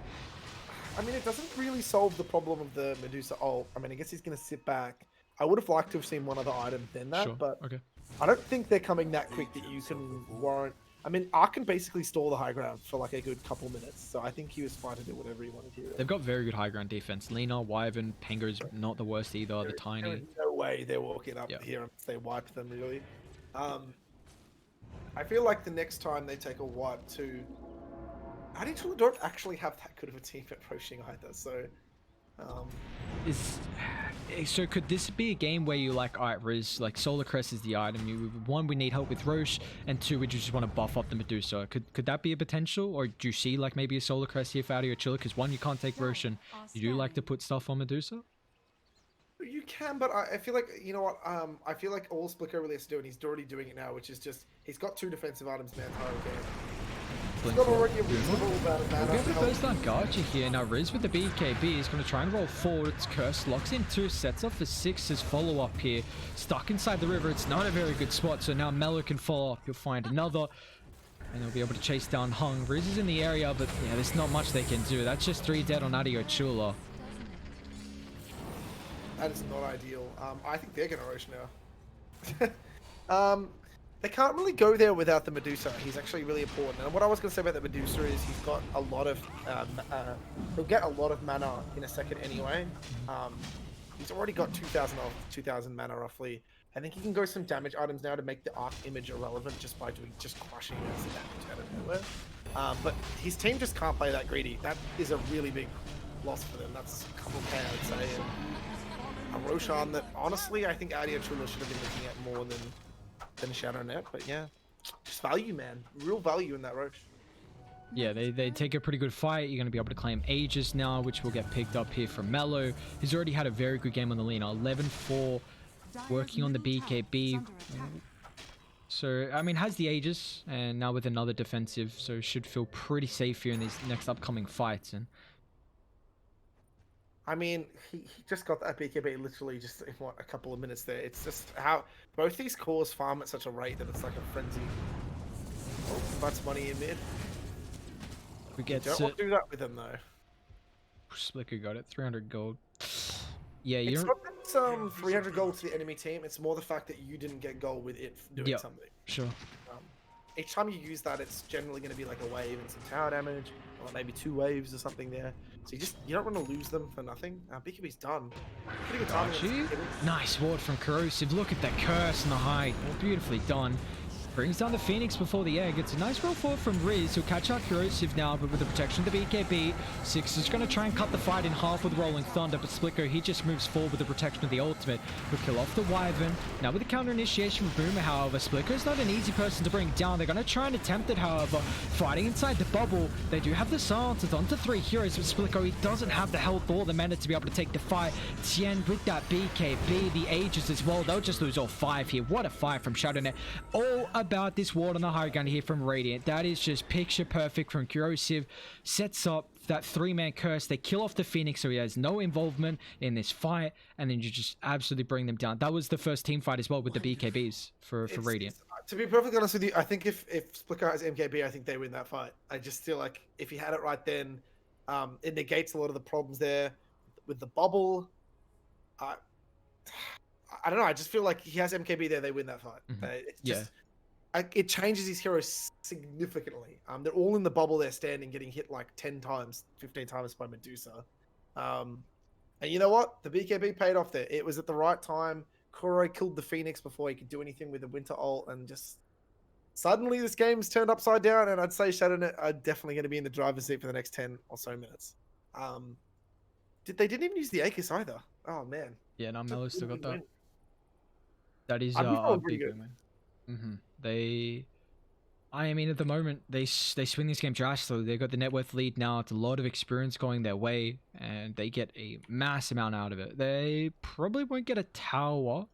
I mean, it doesn't really solve the problem of the Medusa ult. I mean, I guess he's going to sit back. I would have liked to have seen one other item than that, Sure. but Okay. I don't think they're coming that quick that you can warrant. I mean, Ark can basically stall the high ground for like a good couple minutes, so I think he was fine to do whatever he wanted here. They've got very good high ground defense. Lina, Wyvern, Pengu's not the worst either. The tiny. There is no way they're walking up Yep. here unless they wipe them, really. I feel like the next time they take a wipe too, Adilo don't actually have that good of a team at pushing either, so... So could this be a game where you like, alright, Riz, like Solar Crest is the item. One, we need help with Roche, and two, we just want to buff up the Medusa. Could that be a potential, or do you see like maybe a Solar Crest here for Adio or Chula? Because one, you can't take Roche, and you do like to put stuff on Medusa. You can, but I feel like, you know what, I feel like all Splicker really has to do, and he's already doing it now, which is just, he's got 2 defensive items in the entire game. He's got already a reasonable amount of mana. We'll get the first down Gacha here. Now Riz with the BKB is going to try and roll forward. It's Curse, locks in 2, sets off for 6 as follow-up here. Stuck inside the river, it's not a very good spot, so now Mello can follow up. He'll find another, and they'll be able to chase down Hung. Riz is in the area, but yeah, there's not much they can do. That's just 3 dead on Adio Chula. That is not ideal. I think they're going to Roche now. They can't really go there without the Medusa. He's actually really important. And what I was going to say about the Medusa is he's got a lot of... he'll get a lot of mana in a second anyway. He's already got 2,000 mana roughly. I think he can go some damage items now to make the Arc image irrelevant just by doing crushing against the damage out of nowhere. But his team just can't play that greedy. That is a really big loss for them. That's a couple K, I'd say. And a Roshan that, honestly, I think Adio Chula should have been looking at more than Shadownet, but yeah, just value, man. Real value in that Roche. Yeah, they take a pretty good fight. You're going to be able to claim Aegis now, which will get picked up here from Mello. He's already had a very good game on the Lina. 11-4, working on the BKB. So, I mean, has the Aegis, and now with another defensive, so should feel pretty safe here in these next upcoming fights. And I mean, he just got that BKB literally just in, what, a couple of minutes there. It's just how both these cores farm at such a rate that it's like a frenzy. Oh, that's money in mid. we get Don't want to do that with him, though. Splicker got it, 300 gold. Yeah, It's you're... not that it's 300 gold to the enemy team. It's more the fact that you didn't get gold with it doing something. Sure. Each time you use that, it's generally going to be like a wave and some tower damage, or maybe 2 waves or something there. So you don't want to lose them for nothing. BKB's done. Pretty good timing. Nice ward from Corrosive. Look at that curse and the height. All beautifully done. Brings down the Phoenix before the egg. It's a nice roll forward from Riz, who'll catch out Corrosive now, but with the protection of the BKB, Six is going to try and cut the fight in half with Rolling Thunder, but Splicker, he just moves forward with the protection of the ultimate. He'll kill off the Wyvern. Now with the counter initiation from Boomer, however, Splicker is not an easy person to bring down. They're going to try and attempt it, however. Fighting inside the bubble, they do have the silence. It's onto 3 heroes, but Splicker, he doesn't have the health or the mana to be able to take the fight. Tien with that BKB, the Aegis as well. They'll just lose all 5 here. What a fight from Shadownet. All about this ward on the high ground here from Radiant. That is just picture perfect from Corrosive. Sets up that 3-man curse. They kill off the Phoenix, so he has no involvement in this fight, and then you just absolutely bring them down. That was the first team fight as well with the BKBs for Radiant. To be perfectly honest with you, I think if Splicker has MKB, I think they win that fight. I just feel like if he had it right then, it negates a lot of the problems there with the bubble. I don't know. I just feel like he has MKB there, they win that fight. It's just, it changes his heroes significantly. They're all in the bubble they're standing, getting hit like 10 times, 15 times by Medusa. And you know what? The BKB paid off there. It was at the right time. Koro killed the Phoenix before he could do anything with the Winter ult, and just suddenly this game's turned upside down, and I'd say Shadownet are definitely going to be in the driver's seat for the next 10 or so minutes. They didn't even use the Aegis either. Oh, man. Yeah, no, Mello still got that. That is a big win. I mean, at the moment, they swing this game drastically. They've got the net worth lead now. It's a lot of experience going their way, and they get a mass amount out of it. They probably won't get a tower.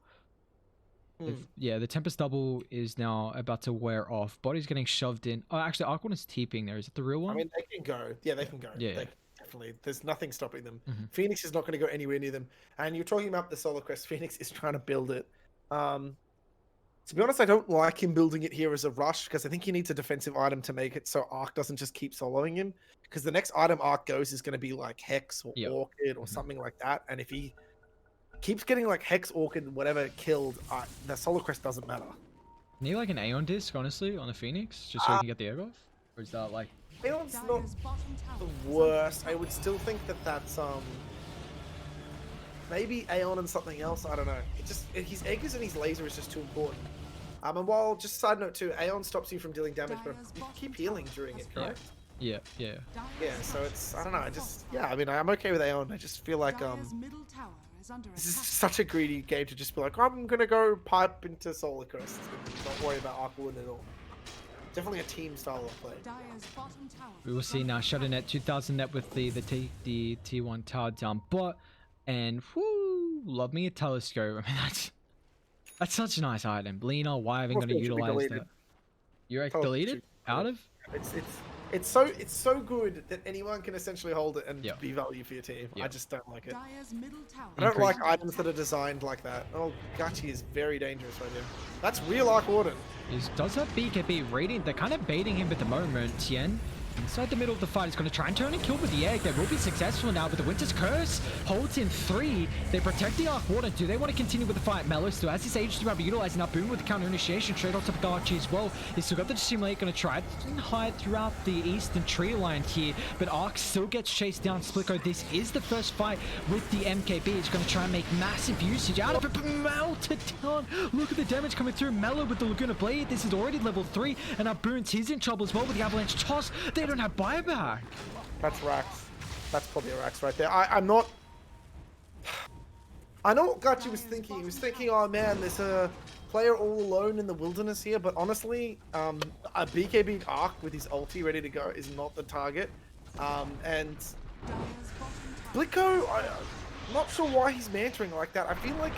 Yeah, the Tempest double is now about to wear off. Body's getting shoved in. Oh, actually, Arkwon is TPing there. Is it the real one? I mean, they can go. Yeah, they can go. Yeah. They definitely. There's nothing stopping them. Mhm. Phoenix is not going to go anywhere near them. And you're talking about the Solar Crest. Phoenix is trying to build it. To be honest, I don't like him building it here as a rush because I think he needs a defensive item to make it so Arc doesn't just keep soloing him. Because the next item Arc goes is going to be like Hex or Yep. Orchid or Mhm. something like that. And if he keeps getting like Hex, Orchid, whatever killed, the Solar Crest doesn't matter. Need like an Aeon disc, honestly, on the Phoenix, just so we can get the egg off? Or is that like... Aeon's not Dire's bottom tower the is under worst. I attack. would still think that that's maybe Aeon and something else. I don't know. It just his Eggers and his laser is just too important. And while just side note too, Aeon stops you from dealing damage, but Dire's you bottom keep healing tower during has it, fallen. correct? Yeah. Dire's Yeah. So it's I don't know. I bottom just tower. I mean I'm okay with Aeon. I just feel like Dire's middle tower is under this is attack. such a greedy game to just be like I'm gonna go pipe into Solar Crest and not worry about Arc Wood at all. Definitely a team style of play. Dire's bottom tower We will is see under now. attack. Shadownet 2000 net with the T1 tower down bot, and whoo, love me a telescope. I mean that's such a nice item. Lena, why haven't Telescope going to should be utilize deleted. that? You're Telescope deleted should be out deleted. of? It's so good that anyone can essentially hold it and Yep. be value for your team. I Yep. just don't like it. Dire's middle tower I don't is like under items that are attack. designed like that. Oh, Gachi is very dangerous right here. That's real Arc Warden. He does have BKB rating. They're kind of baiting him at the moment. Tien, inside the middle of the fight, is going to try and turn and kill with the egg. They will be successful now, but the Winter's Curse holds in 3. They protect the Arc Warden. Do they want to continue with the fight? Mello still has his Age to be utilizing that boom with the counter initiation straight on top of the Archie as well. He's still got the Dissimulate, going to try and hide throughout the eastern tree line here, but Arc still gets chased down. Splico, this is the first fight with the MKB. He's going to try and make massive usage out of it, but melted down. Look at the damage coming through. Mello with the Laguna Blade. This is already level 3, and our Boons, he's in trouble as well with the Avalanche Toss. They don't have buyback. That's Rax. That's probably a Rax right there. I'm not. I know what Gachi was thinking. He was thinking, oh man, there's a player all alone in the wilderness here. But honestly, a BKB Arc with his ulti ready to go is not the target. And Dire's bottom tower. Blicko, I'm not sure why he's mantering like that. I feel like,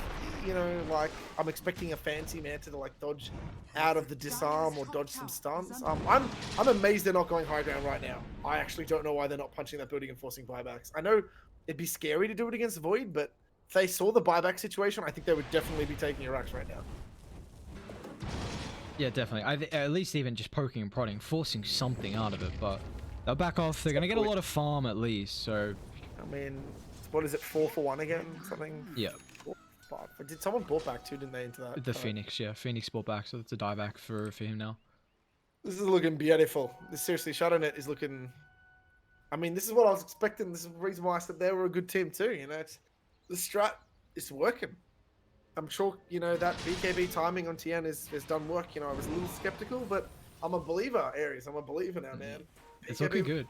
you know, like I'm expecting a fancy manta to like dodge out of the disarm or dodge some stuns. I'm amazed they're not going high ground right now. I actually don't know why they're not punching that building and forcing buybacks. I know it'd be scary to do it against Void, but if they saw the buyback situation, I think they would definitely be taking Iraqs right now. Yeah, definitely. At least even just poking and prodding, forcing something out of it, but they'll back off. They're going to get a lot of farm at least, so... I mean, what is it, 4 for 1 again? Something? Yeah. 4 for 5. Did someone bought back too, didn't they, into that? The Phoenix, yeah. Phoenix brought back, so it's a dieback for him now. This is looking beautiful. This, seriously, Shadownet is looking... I mean, this is what I was expecting. This is the reason why I said they were a good team too, you know? It's, the strat is working. I'm sure, you know, that BKB timing on Tien has done work. You know, I was a little skeptical, but I'm a believer, Aries. I'm a believer now, man. It's looking good.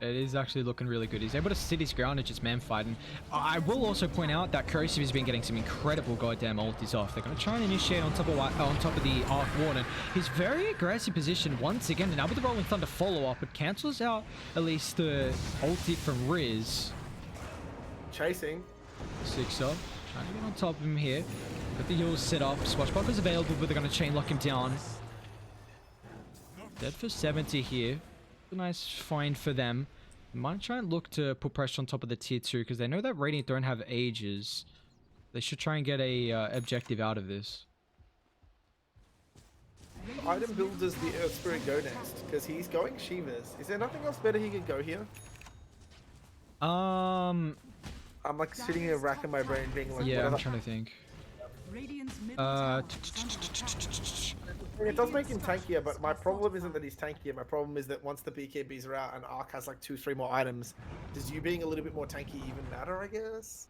It is actually looking really good. He's able to sit his ground and just man fighting. I will also point out that Corrosive has been getting some incredible goddamn ultis off. They're going to try and initiate on top of the Arc Warden. He's very aggressive position once again, and now with the Rolling Thunder follow-up, it cancels out at least the ulti from Riz. Chasing. 6 up. Trying to get on top of him here. Got the heals set up. Swashbuckler's available, but they're going to chain lock him down. Dead for 70 here. A nice find for them. Might try and look to put pressure on top of the tier 2 because they know that Radiant don't have ages. They should try and get a objective out of this. Item builders the Earth Spirit go next because he's going Shivas. Is there nothing else better he could go here? I'm like sitting here racking my brain being like, Yeah, I'm what trying to think. Radiant's middle tower is under attack. it does make him tankier, but my problem isn't that he's tankier. My problem is that once the BKBs are out and Arc has like 2-3 more items, does you being a little bit more tanky even matter, I guess?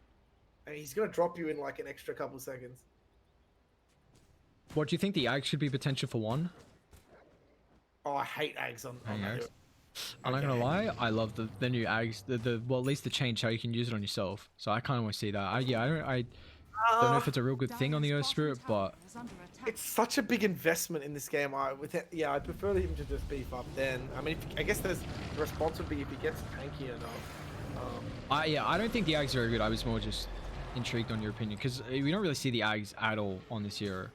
I mean, he's going to drop you in like an extra couple seconds. What do you think the Ag should be potential for 1? Oh, I hate Ags on Hang that. on. I'm not gonna lie, I love the new Ags. Well, at least the change how you can use it on yourself. So I kind of want to see that. I don't know if it's a real good thing on the Earth Spirit, but It's such a big investment in this game. I prefer him to just beef up then. I mean, I guess the response would be if he gets tanky enough. yeah, I don't think the Ags are very good. I was more just intrigued on your opinion because we don't really see the Ags at all on this hero.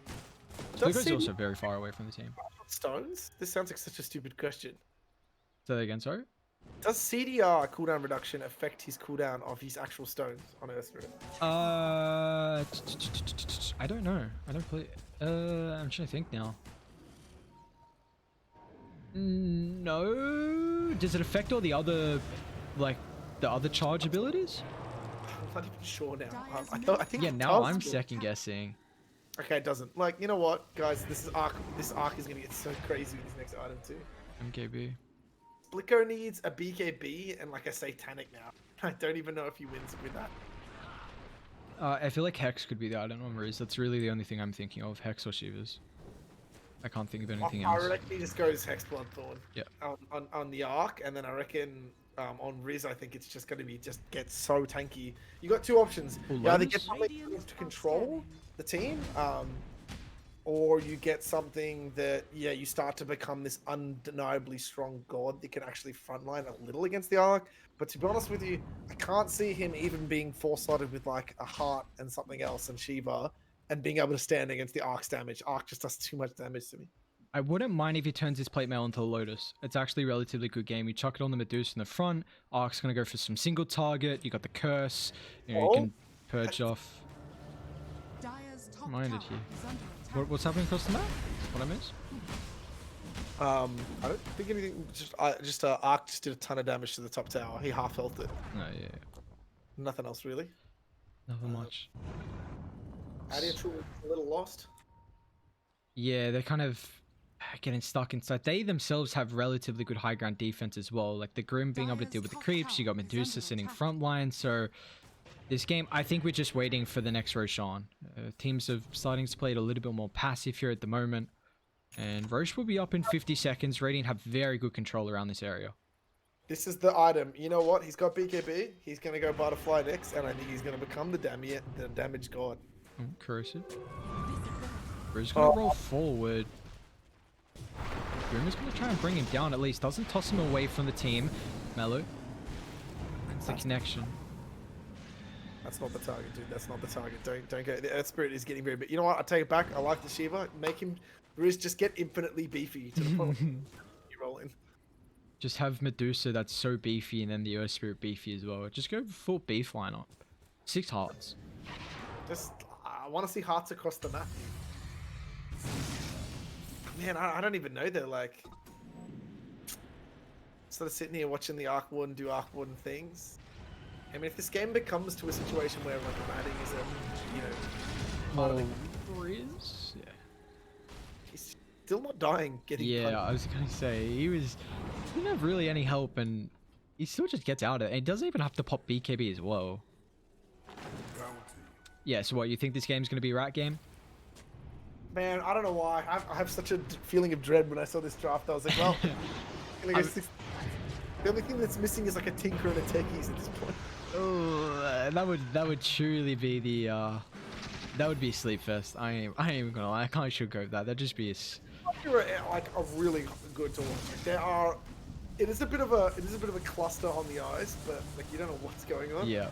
Spligo's also very far away from the team. Stones? This sounds like such a stupid question. Say that again, sorry? Does CDR cooldown reduction affect his cooldown of his actual stones on Earth Spirit? I don't know. I don't play. I'm trying to think now. No. Does it affect all the other, like, the other charge abilities? I'm not even sure now. Dyer's I think Yeah, it now does, I'm but- second guessing. Okay, it doesn't. Like, you know what, guys? This arc is gonna get so crazy with this next item too. MKB. Blicko needs a BKB and like a Satanic now. I don't even know if he wins with that. I feel like Hex could be the item on Riz. That's really the only thing I'm thinking of. Hex or Shivas. I can't think of anything I else. reckon he just goes Hex Bloodthorn. Yep. On the arc, and then I reckon on Riz, I think it's just gonna be get so tanky. You got two options. Ooh, You either Lotus? get something Radiant to control the team, or you get something that you start to become this undeniably strong god that can actually frontline a little against the arc. But to be honest with you, I can't see him even being four-slotted with like a heart and something else and Shiva and being able to stand against the arc's damage. Arc just does too much damage to me. I wouldn't mind if he turns his plate mail into the Lotus. It's actually a relatively good game. You chuck it on the Medusa in the front. Arc's going to go for some single target. You got the curse. You know, you Oh. can purge off. Dyer's top Minded tower here. is under attack. What's happening across the map? What I miss? I don't think anything. Just Arc just did a ton of damage to the top tower. He half healthed it. No, yeah. Nothing else really. Nothing much. Adio a little lost. Yeah, they're kind of getting stuck inside. They themselves have relatively good high ground defense as well. Like the Grim being able to deal with the creeps. You got Medusa sitting front line. So this game, I think we're just waiting for the next Roshan. Teams are starting to play it a little bit more passive here at the moment. And Roche will be up in 50 seconds. Radiant have very good control around this area. This is the item. You know what? He's got BKB. He's gonna go Butterfly next, and I think he's gonna become the damage god. Oh, corrosive. Riz gonna roll forward. Grim is gonna try and bring him down at least. Doesn't toss him away from the team. Mellow. That's the connection. That's not the target, dude. That's not the target. Don't go. The Earth Spirit is getting very big. You know what? I take it back. I like the Shiva. Make him Riz just get infinitely beefy to the point. You roll in. Just have Medusa that's so beefy and then the Earth Spirit beefy as well. Just go full beef lineup. 6 hearts. Just I want to see hearts across the map. Man, I don't even know though. Like, sort of sitting here watching the Arc Warden do Arc Warden things. I mean, if this game becomes to a situation where like Madding is a, part of the Riz? Yeah. he's still not dying. Getting Yeah, punched. I was gonna say he didn't have really any help, and he still just gets out of it. And he doesn't even have to pop BKB as well. Yeah. So what, you think this game's gonna be a rat game? Man, I don't know why. I have such a feeling of dread when I saw this draft. I was like, well, gonna go the only thing that's missing is like a Tinker and a Techies at this point. Oh, that would truly be the that would be sleep fest. I ain't even gonna lie. I can't sugarcoat that. That'd just be You're like a really good to watch. Like, it is a bit of a cluster on the eyes, but like you don't know what's going on. yeah.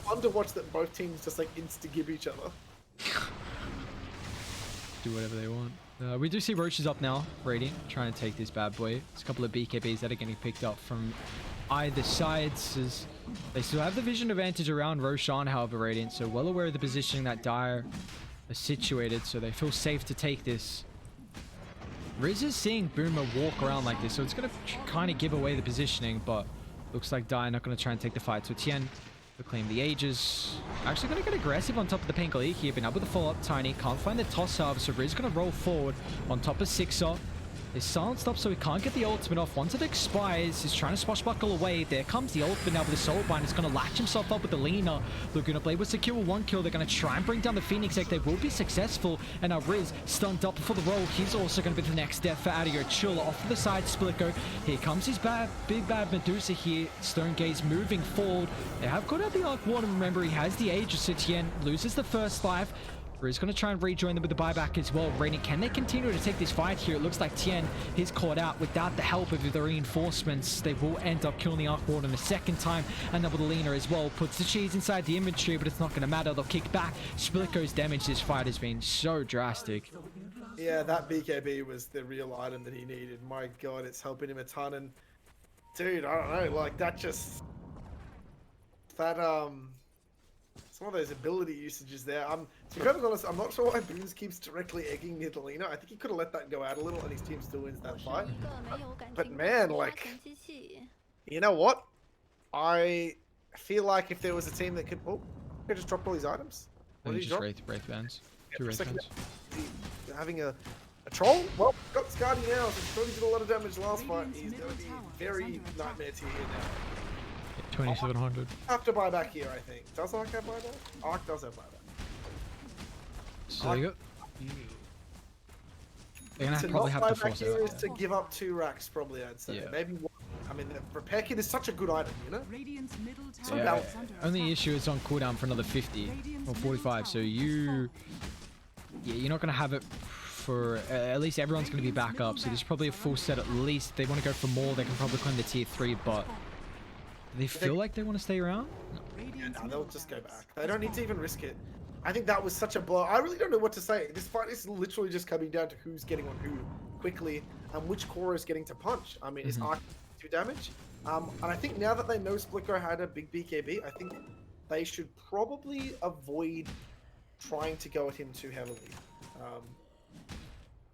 Fun to watch that both teams just like insta-give each other. Do whatever they want. We do see Roche is up now, Radiant, trying to take this bad boy. There's a couple of BKBs that are getting picked up from either sides, as they still have the vision advantage around Roshan, however, Radiant, so well aware of the positioning that Dire are situated, so they feel safe to take this. Riz is seeing Boomer walk around like this, so it's going to kind of give away the positioning, but looks like Dire not going to try and take the fight. So Tien will claim the Aegis. Actually going to get aggressive on top of the Pangolier here, been able to follow up Tiny. Can't find the toss however, so Riz going to roll forward on top of Sixer. Is silenced up so he can't get the ultimate off. Once it expires, he's trying to swashbuckle away. There comes the ultimate now with the Soul Bind. He's going to latch himself up with the Lina. Laguna Blade was secure with 1 kill. They're going to try and bring down the Phoenix Egg. They will be successful. And now Riz stunned up before the roll. He's also going to be the next death for Adio. Chula off to the side. Splitgo. Here comes his big bad Medusa here. Stone Gaze moving forward. They have got out the Arc Warden. Remember, he has the Aegis. So Tien loses the first life. Riz going to try and rejoin them with the buyback as well. Radiant, can they continue to take this fight here? It looks like Tien is caught out without the help of the reinforcements. They will end up killing the Arc Warden a second time. And then with the Lina as well. Puts the cheese inside the inventory, but it's not going to matter. They'll kick back. Splitgo's damage this fight has been so drastic. Yeah, that BKB was the real item that he needed. My God, it's helping him a ton. And Dude, I don't know. Like that just some of those ability usages there. To be perfectly honest, I'm not sure why Boons keeps directly egging Nidalina. I think he could have let that go out a little, and his team still wins that fight. But man, like, you know what? I feel like if there was a team that could, he just dropped all these items. What did he drop? Wraith bands. Yeah, Two for a Wraith second, bands. having a troll? Well, got Scardy now. So he probably did a lot of damage last fight. He's going to be very nightmare tier here now. 2700. Have to buy back here, I think. Does Ark have buyback? Ark does have buyback. So you got. They're gonna To probably not have to buy back force here it. is to give up 2 racks, probably, I'd say. Yeah. Maybe one. I mean, the repair kit is such a good item, you know? Radiant's middle tower Yeah. is under Only attack. issue is on cooldown for another 50 or 45. So you're not gonna have it for at least everyone's gonna be back up. So there's probably a full set at least. If they want to go for more, they can probably climb the tier 3, but do they feel like they want to stay around? Yeah, no, they'll just go back. They don't need to even risk it. I think that was such a blow. I really don't know what to say. This fight is literally just coming down to who's getting on who quickly and which core is getting to punch. I mean, is Ark 2 damage? And I think now that they know Splicker had a big BKB, I think they should probably avoid trying to go at him too heavily.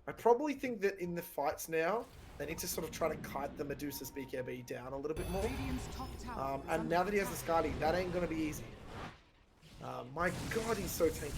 I probably think that in the fights now, they need to sort of try to kite the Medusa's BKB down a little bit more. Radiant's top tower is And under now that he has attack. the Scardy, that ain't going to be easy. My god, he's so tanky.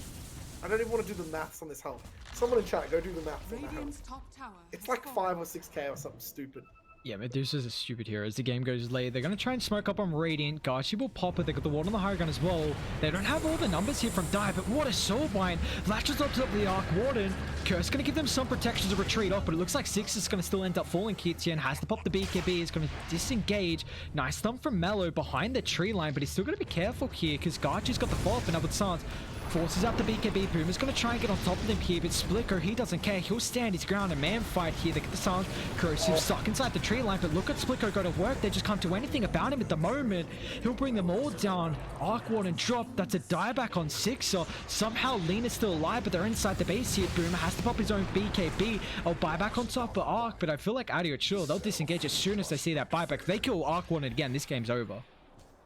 I don't even want to do the maths on this health. Someone in chat, go do the maths on that Radiant's health. top tower It's has like fallen. 5 or 6k or something stupid. Yeah, Medusa's a stupid hero. As the game goes late, they're going to try and smoke up on Radiant. Gachi will pop it. They got the ward on the high gun as well. They don't have all the numbers here from Dai, but what a soul bind. Latches up to the Arc Warden. Curse going to give them some protection to retreat off, but it looks like Six is going to still end up falling. Cutean has to pop the BKB. Is going to disengage. Nice thump from Mellow behind the tree line, but he's still going to be careful here because Gachi's got the follow-up and up with Sans. Forces out the BKB. Boomer's going to try and get on top of them here, but Splicker, he doesn't care. He'll stand his ground. A man fight here. They get the Sans. Corrosive stuck inside the tree line, but look at Splicker go to work. They just can't do anything about him at the moment. He'll bring them all down. Arc Warden drop. That's a dieback on Sixer. Somehow Lena's still alive, but they're inside the base here. Boomer has to pop his own BKB. I'll buyback on top of Arc, but I feel like Adio, Chula, they'll disengage as soon as they see that buyback. If they kill Arc Warden again, this game's over.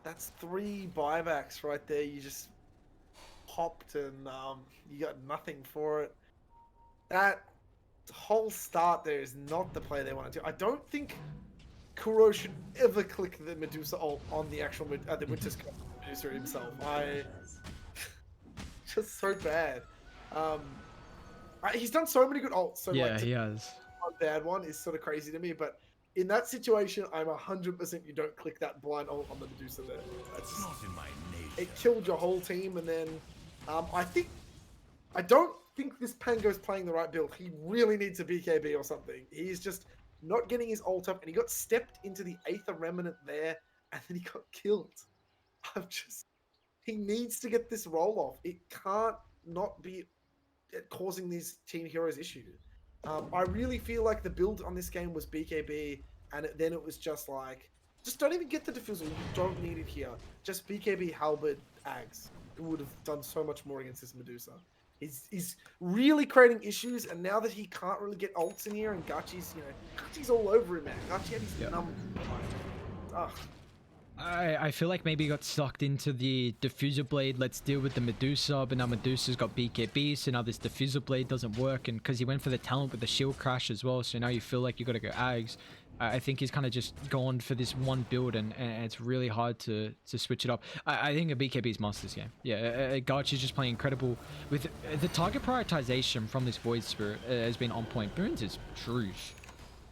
That's 3 buybacks right there. You just popped and you got nothing for it. That whole start there is not the play they want to do. I don't think Kuro should ever click the Medusa ult on the actual the Winter's Medusa himself. Just so bad. He's done so many good ults. So Yeah, like, he has. one bad one is sort of crazy to me, but in that situation, I'm 100% you don't click that blind ult on the Medusa there. That's not in my nature. It killed your whole team, and then I don't think this Pango's playing the right build. He really needs a BKB or something. He's just not getting his ult up, and he got stepped into the Aether Remnant there, and then he got killed. He needs to get this roll off. It can't not be causing these team heroes issues. I really feel like the build on this game was BKB, and then it was just like, just don't even get the diffusal. You don't need it here. Just BKB, Halberd, Ags. It would have done so much more against this Medusa. He's really creating issues, and now that he can't really get ults in here, and Gachi's, Gachi's all over him, man. Gachi had his numbers. Ugh. I feel like maybe he got sucked into the diffuser blade. Let's deal with the Medusa, but now Medusa's got BKB, so now this diffuser blade doesn't work, and because he went for the talent with the shield crash as well, so now you feel like you got to go Ags. I think he's kind of just gone for this one build, and it's really hard to switch it up. I think a BKB is must this game. Yeah, Gachi's just playing incredible with the target prioritization from this Void Spirit has been on point. Boons is truce.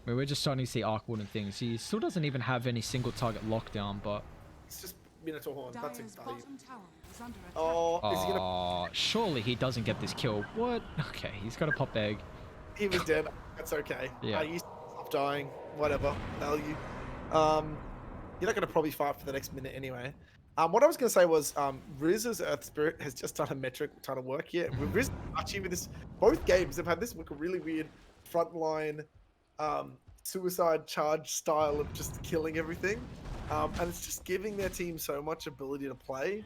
We're just starting to see Arc Warden things. He still doesn't even have any single target lockdown, but It's just Minotaur Horn. That's Dire's a bottom tower is under attack. Oh, is he gonna? surely he doesn't get this kill. What? Okay, he's got a pop egg. He was dead. That's okay. Yeah. I used to stop dying. Whatever. Value. You're not gonna probably fight for the next minute anyway. What I was gonna say was, Riz's Earth Spirit has just done a metric ton of work here. With Riz achieving this, both games have had this look a really weird frontline, suicide charge style of just killing everything, and it's just giving their team so much ability to play.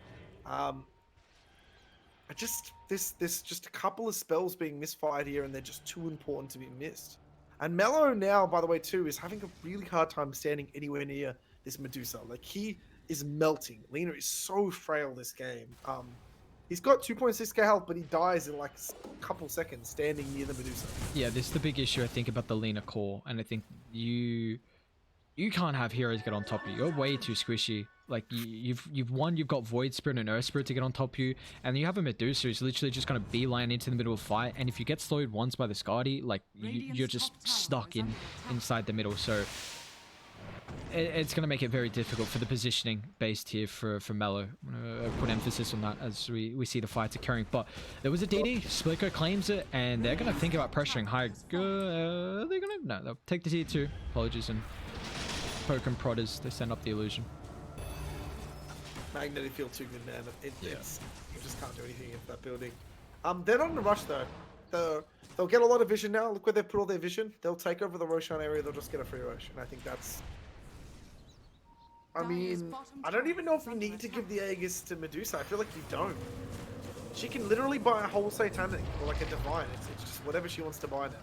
There's just a couple of spells being misfired here, and they're just too important to be missed. And Mello now, by the way, too, is having a really hard time standing anywhere near this Medusa. Like, he is melting. Lina is so frail this game. He's got 2.6k health, but he dies in like a couple seconds standing near the Medusa. Yeah, this is the big issue I think about the Lina core, and I think you can't have heroes get on top of you. You're way too squishy. Like you've got Void Spirit and Earth Spirit to get on top of you, and you have a Medusa who's literally just gonna beeline into the middle of the fight. And if you get slowed once by the Skadi, like you're just stuck inside the middle. So it's gonna make it very difficult for the positioning based here for Mello. I'm gonna put emphasis on that as we see the fights occurring. But there was a DD. Splico claims it, and they're gonna think about pressuring high. They'll take the tier 2. Apologies and poke and prodders. They send up the illusion. Magnetic field too good, man. It's you just can't do anything in that building. They're not in a rush though. They'll get a lot of vision now. Look where they've put all their vision. They'll take over the Roshan area. They'll just get a free rush, and I think that's. I mean, I don't even know if you need to give the Aegis to Medusa. I feel like you don't. She can literally buy a whole Satanic or like a Divine. It's just whatever she wants to buy now.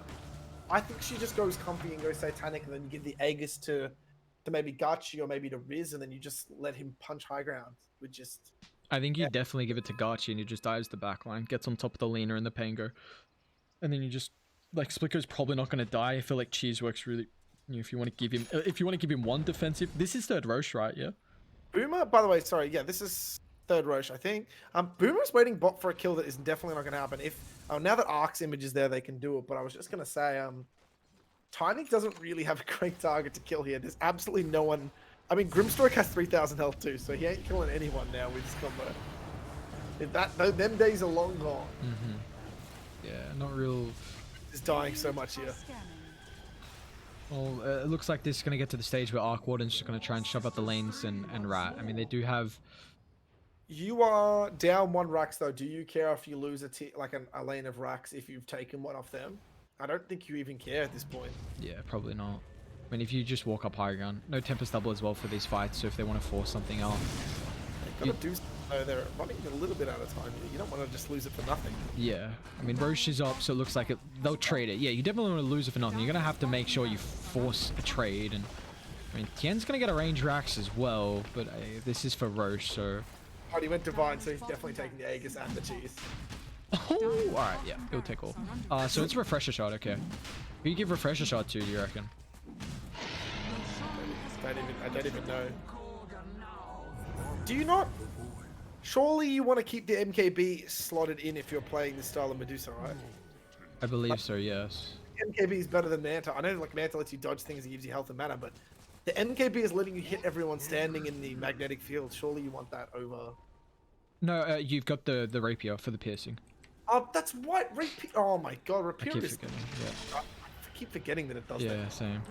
I think she just goes comfy and goes Satanic, and then you give the Aegis to maybe Gachi or maybe to Riz, and then you just let him punch high ground with just... I think you definitely give it to Gachi and he just dives the backline, gets on top of the Lina and the Pango. And then you just... Like, Splitko's probably not going to die. I feel like Cheese works really... You know, if you want to give him one defensive... This is third Roche, right? Yeah? Boomer, by the way, sorry. Yeah, this is third Roche, I think. Boomer's waiting bot for a kill that is definitely not going to happen. If now that Ark's image is there, they can do it. But I was just going to say... Tiny doesn't really have a great target to kill here. There's absolutely no one... I mean, Grimstroke has 3,000 health too, so he ain't killing anyone now with his combo. Them days are long gone. Yeah, not real... He's dying so much here. Well, it looks like this is going to get to the stage where Arc Warden's just going to try and shove out the lanes and Rat. I mean, they do have... You are down 1 Rax though. Do you care if you lose a lane of Rax if you've taken one off them? I don't think you even care at this point. Yeah, probably not. I mean, if you just walk up high ground, no Tempest double as well for these fights, so if they want to force something out... They've got to do something, though. They're running a little bit out of time. You don't want to just lose it for nothing. Yeah. I mean, Roche is up, so it looks like they'll trade it. Yeah, you definitely want to lose it for nothing. You're going to have to make sure you force a trade. And I mean, Tien's going to get a range Rax as well, but this is for Roche, so... Oh, he went Divine, so he's definitely taking the Aegis and the cheese. Oh, alright, yeah, he'll take all. So it's Refresher Shot, okay. Who you give Refresher Shot to, do you reckon? I don't even know. Do you not? Surely you want to keep the MKB slotted in if you're playing this style of Medusa, right? I believe so, yes. MKB is better than Manta. I know like Manta lets you dodge things and gives you health and mana, but the MKB is letting you hit everyone standing in the magnetic field. Surely you want that over... No, you've got the Rapier for the piercing. That's what Rapier... Oh my god, Rapier is... Yeah. I keep forgetting that it does that. Yeah, same.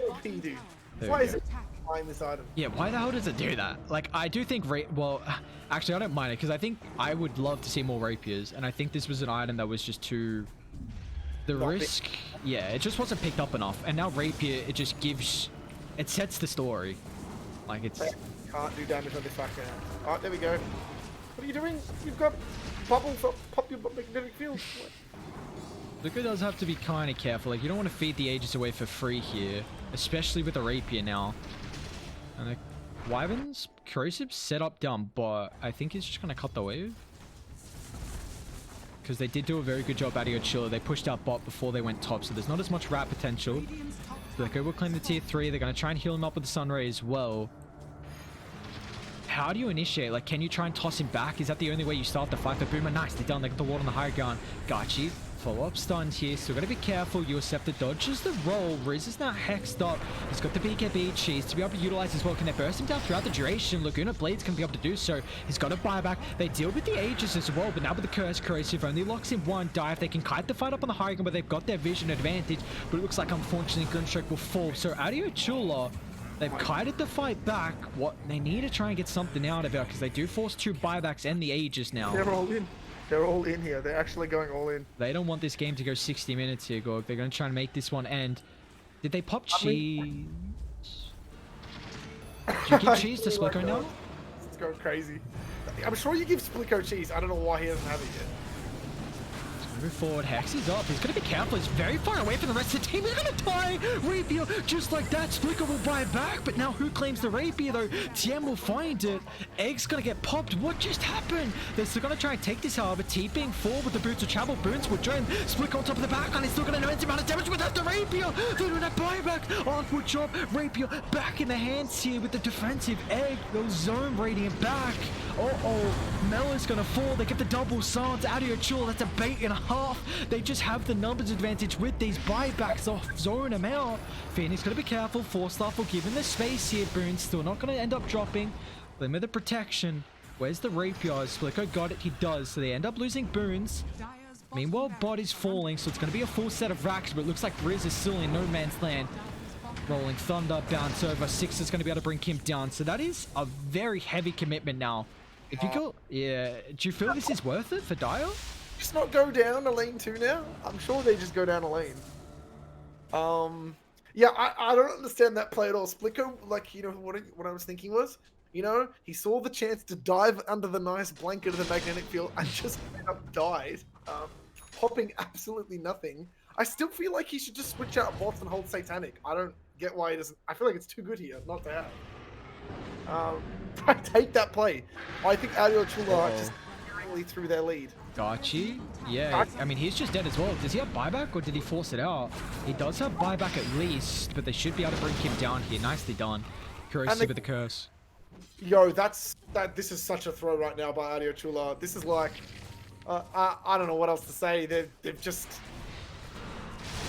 OP, dude. Why is it buying this item? Yeah, why the hell does it do that? Like, I do think... Well, actually, I don't mind it, because I think I would love to see more Rapiers, and I think this was an item that was just too... The risk... Yeah, it just wasn't picked up enough, and now Rapier, it just gives... It sets the story. Like, it's... Can't do damage on this background. Alright, there we go. What are you doing? You've got bubbles up, pop your magnetic field. Luca does have to be kind of careful. Like, you don't want to feed the Aegis away for free here, especially with the Rapier now. And the Wyverns, Corrosive's set up down bot. I think he's just going to cut the wave. Because they did do a very good job, Adio Chula. They pushed out bot before they went top, so there's not as much rat potential. Luca will claim the tier 3. They're going to try and heal him up with the Sunray as well. How do you initiate? Like, can you try and toss him back? Is that the only way you start the fight? But Boomer, nice. They're done. They got the ward on the high ground. Gachi, follow-up stunned here. So we're going to be careful. You accept the dodges the roll. Riz is now hexed up. He's got the BKB cheese to be able to utilize as well. Can they burst him down throughout the duration? Laguna Blades can be able to do so. He's got a buyback. They deal with the Aegis as well. But now with the Curse, Corrosive only locks in one dive. They can kite the fight up on the high ground, but they've got their vision advantage. But it looks like, unfortunately, Grimstroke will fall. So Adio Chula... They've kited the fight back. What they need to try and get something out of it, because they do force 2 buybacks and the Aegis now. They're all in. They're all in here. They're actually going all in. They don't want this game to go 60 minutes here, Gorg. They're going to try and make this one end. Did they pop cheese? Did you give cheese to Splico now? It's going crazy. I'm sure you give Splico cheese. I don't know why he doesn't have it yet. moving forward. Hex is up. He's going to be careful. He's very far away from the rest of the team. He's going to die. Rapier, just like that. Splicker will buy it back. But now who claims the Rapier, though? TM will find it. Egg's going to get popped. What just happened? They're still going to try and take this, however. T being forward with the boots of travel. Boons will join. Splicker on top of the back. And he's still going to know amount of damage without the Rapier. They're doing that buyback. Onward chop. Rapier back in the hands here with the defensive Egg. They'll zone Radiant back. Mel is going to fall. They get the double silence. Adio Chula, that's a bait and a half. They just have the numbers advantage with these buybacks off zone them out. Phoenix going to be careful. Forstaff will give him the space here. Boon's still not going to end up dropping. Limit the protection. Where's the Rapier? Splicker got it. He does. So they end up losing Boons. Meanwhile, Bot is falling, so it's going to be a full set of racks, but it looks like Riz is still in no man's land. Rolling Thunder, bounce over. Six is going to be able to bring him down. So that is a very heavy commitment now. If you go, yeah, do you feel this is worth it for Dio? Just not go down a lane 2 now? I'm sure they just go down a lane. Yeah, I don't understand that play at all. Splicker, like, you know, what I was thinking was, you know, he saw the chance to dive under the nice blanket of the magnetic field and just died, popping absolutely nothing. I still feel like he should just switch out bots and hold Satanic. I don't get why he doesn't. I feel like it's too good here not to have. I take that play. I think Adio Chula just through their lead. Gotchi. Yeah, I mean, he's just dead as well. Does he have buyback or did he force it out? He does have buyback at least, but they should be able to bring him down here. Nicely done. Curse with the curse. Yo, this is such a throw right now by Adio Chula. This is like, I don't know what else to say. They've just,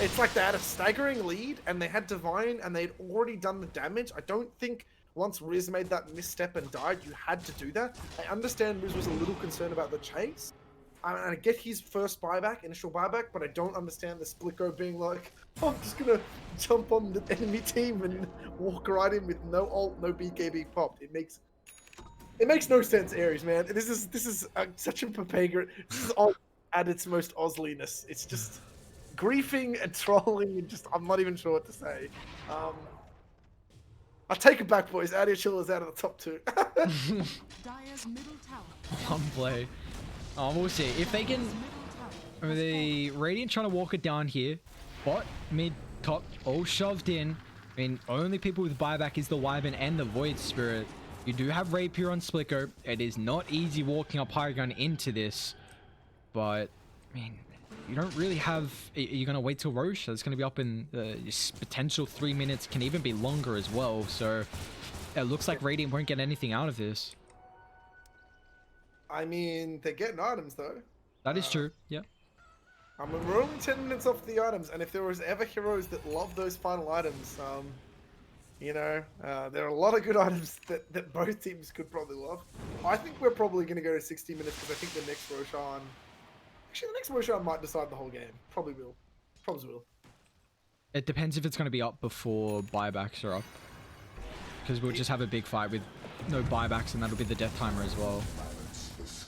it's like they had a staggering lead and they had Divine and they'd already done the damage. I don't think once Riz made that misstep and died, you had to do that. I understand Riz was a little concerned about the chase. I get his first buyback, initial buyback, but I don't understand the Splico being like, oh, I'm just gonna jump on the enemy team and walk right in with no ult, no BKB popped. It makes no sense, Aries, man. This is such a Papega. This is Oz at its most Ozliness. It's just griefing and trolling and just, I'm not even sure what to say. I'll take it back, boys. Adio Chula's out of the top 2. Dire's middle tower. One play. We'll see. If they can... The Radiant trying to walk it down here. Bot, mid, top, all shoved in. I mean, only people with buyback is the Wyvern and the Void Spirit. You do have Rapier on Splicker. It is not easy walking up high gun into this. But, I mean... You don't really have... You're going to wait till Roche? It's going to be up in potential 3 minutes. Can even be longer as well. So it looks like Radiant won't get anything out of this. I mean, they're getting items though. That is true. Yeah. I mean, we're only 10 minutes off the items. And if there was ever heroes that love those final items, you know, there are a lot of good items that both teams could probably love. I think we're probably going to go to 60 minutes because I think the next Roshan... Actually, the next Roshan might decide the whole game. Probably will. Probably will. It depends if it's going to be up before buybacks are up. Because we'll just have a big fight with no buybacks and that'll be the death timer as well.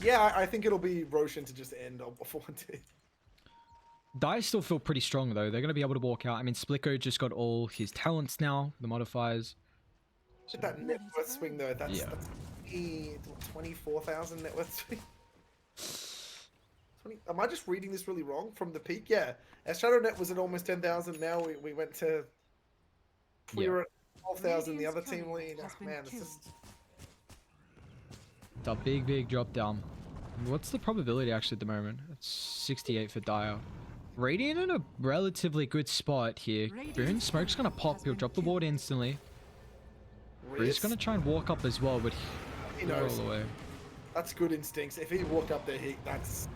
Yeah, I think it'll be Roshan to just end up before it. Dai still feel pretty strong though. They're going to be able to walk out. I mean, Splico just got all his talents now, the modifiers. So that net worth swing though, that's 24,000 net worth swing. Am I just reading this really wrong from the peak? Yeah. Our Shadownet was at almost 10,000. Now we went to... We were at 12,000. The other team lead. Oh, man, it's just... It's a big drop down. What's the probability actually at the moment? It's 68 for Dire. Radiant in a relatively good spot here. Boon, Smoke's going to pop. He'll drop the ward instantly. He's going to try and walk up as well, but he knows. All the way. That's good instincts. If he walked up there, that's...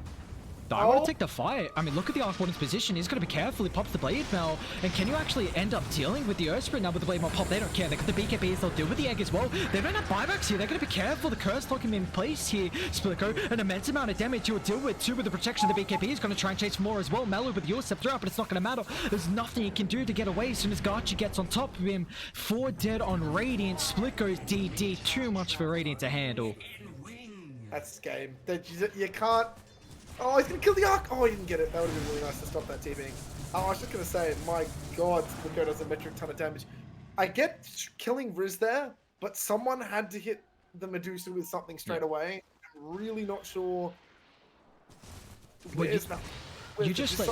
I want to take the fight. I mean, look at the Arc Warden's position. He's got to be careful. He pops the Blade Mail. And can you actually end up dealing with the Earth Spirit now with the Blade Mail pop? They don't care. They got the BKBs. They'll deal with the Egg as well. They don't have buybacks here. They're going to be careful. The Curse locking in place here. Splico, an immense amount of damage he'll deal with too with the protection of the BKB. He's going to try and chase for more as well. Mellow with your scepter out, but it's not going to matter. There's nothing he can do to get away as soon as Garchi gets on top of him. 4 dead on Radiant. Splico's DD. Too much for Radiant to handle. That's the game. You can't... Oh, he's going to kill the Arc! Oh, he didn't get it. That would have been really nice to stop that TPing. Oh, I was just going to say, my god, Splico does a metric ton of damage. I get killing Riz there, but someone had to hit the Medusa with something straight away. I'm really not sure. Where's that? you just let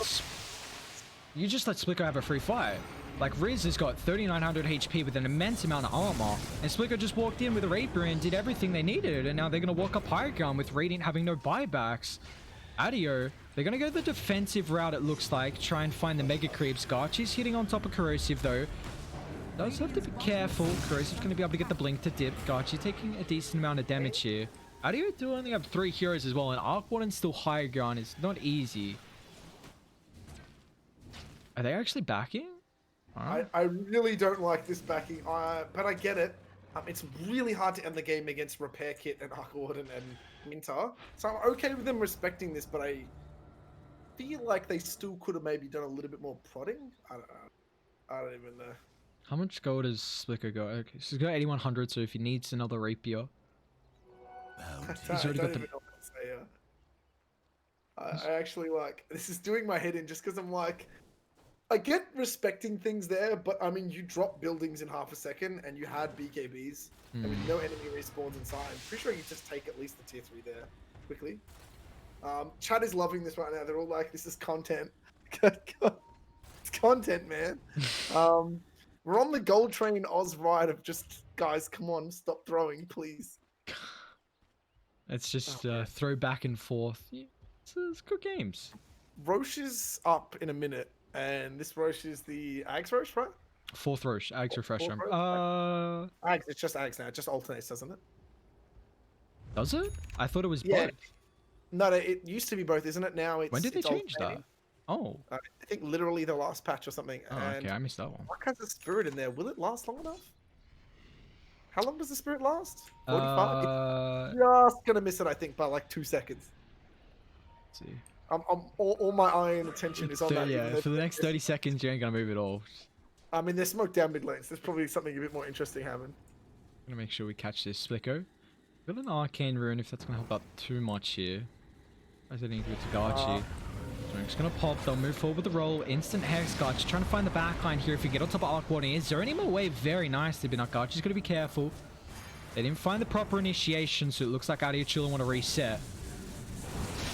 Splicker have a free fight. Like, Riz has got 3900 HP with an immense amount of armor, and Splicker just walked in with a Reaper and did everything they needed, and now they're going to walk up high ground with Radiant having no buybacks. Adio, they're going to go the defensive route, it looks like, try and find the Mega Creeps. Garchi's hitting on top of Corrosive, though. Does have to be careful. Corrosive's going to be able to get the blink to dip. Garchi taking a decent amount of damage here. Adio do only have 3 heroes as well, and Arc Warden's still higher ground. It's not easy. Are they actually backing? I really don't like this backing, but I get it. It's really hard to end the game against Repair Kit and Arc Warden and Minter, so I'm okay with them respecting this, but I feel like they still could have maybe done a little bit more prodding. I don't know. I don't even know. How much gold does Splicker got? Okay, so he's got 8100, so if he needs another rapier... He's already got the... I actually like... This is doing my head in just because I'm like... I get respecting things there, but I mean, you drop buildings in half a second and you had BKBs. I mean, no enemy respawns inside. I'm pretty sure you just take at least the tier 3 there quickly. Chat is loving this right now. They're all like, this is content. It's content, man. We're on the gold train Oz ride of just, guys, come on, stop throwing, please. Let's just throw back and forth. Yeah, it's good games. Roche is up in a minute. And this Roche is the Ags Roche, right? 4th Roche, Ags Refresher. Ags, it's just Ags now. It just alternates, doesn't it? Does it? I thought it was both. No, it used to be both, isn't it? Now it's... When did they change that? Oh. I think literally the last patch or something. Oh, and okay, I missed that one. What has a Spirit in there? Will it last long enough? How long does the Spirit last? 45? It's just going to miss it, I think, by like 2 seconds. Let's see. All my eye and attention is on that. Yeah, for the next 30 seconds, you ain't gonna move at all. I mean, there's smoke down mid lanes. There's probably something a bit more interesting happening. Gonna make sure we catch this Splico. Got an Arcane Rune if that's gonna help out too much here. As I need to Garchi. So I'm just gonna pop, they'll move forward with the roll. Instant Hex, Garchi trying to find the backline here. If you get on top of Arc Warden, is zoning him away very nicely, but now Garchi's gonna be careful. They didn't find the proper initiation, so it looks like Adio Chula want to reset.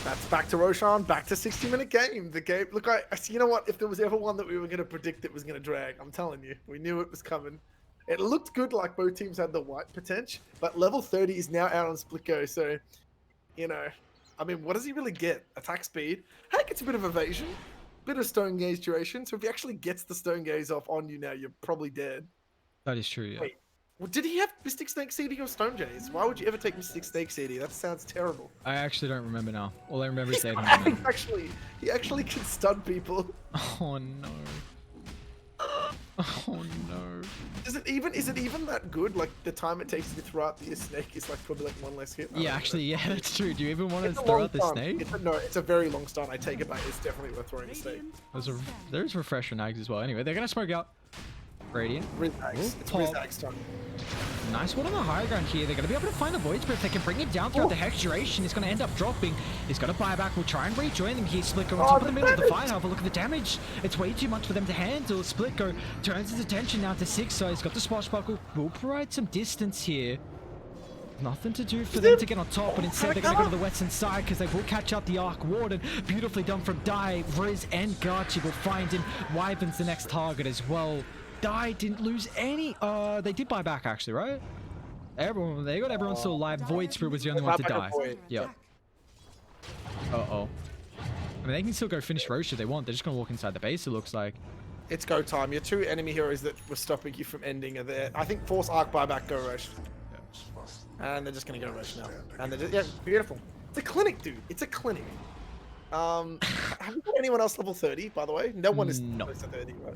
That's back to Roshan, back to 60-minute game. The game, look, you know what? If there was ever one that we were going to predict it was going to drag, I'm telling you, we knew it was coming. It looked good, like both teams had the white potential, but level 30 is now out on Splitgo, so, you know, I mean, what does he really get? Attack speed. Heck, it's a bit of evasion, bit of stone gaze duration, so if he actually gets the stone gaze off on you now, you're probably dead. That is true, yeah. Wait, well, did he have Mystic Snake CD or Stone Jays? Why would you ever take Mystic Snake CD? That sounds terrible. I actually don't remember now. All I remember is they had he actually can stun people. Oh no. Oh no. Is it even that good? Like the time it takes to throw out the snake is like probably like 1 less hit. Yeah, actually, yeah, that's true. Do you even want to throw out the snake? It's a very long stun. I take it back. It's definitely worth throwing a snake. There's refresher nags as well. Anyway, they're gonna smoke out Radiant. It's Rizag's turn. Nice one on the high ground here. They're going to be able to find the Void Spirit. If they can bring him down throughout the Hex duration, he's going to end up dropping. He's got a buyback. We'll try and rejoin them here. Splitgo on top of the middle of the fight. Have a look at the damage. It's way too much for them to handle. Splitgo turns his attention now to 6, so he's got the Swashbuckle. Will provide some distance here. Nothing to do for them to get on top, but instead they're going to go to the western side because they will catch out the Arc Warden. Beautifully done from Dai. Riz and Garchi will find him. Wyvern's the next target as well. Dai didn't lose any. They did buy back actually, right? They got everyone still alive. Void Spirit was the only one to die. Yeah. Uh-oh. I mean, they can still go finish Roche if they want. They're just gonna walk inside the base, it looks like. It's go time. Your 2 enemy heroes that were stopping you from ending are there. I think force Arc buyback, go Roche. And they're just gonna go Roche now. And they're just, yeah, beautiful. It's a clinic, dude. It's a clinic. Have you got anyone else level 30, by the way? No one is close to 30, right?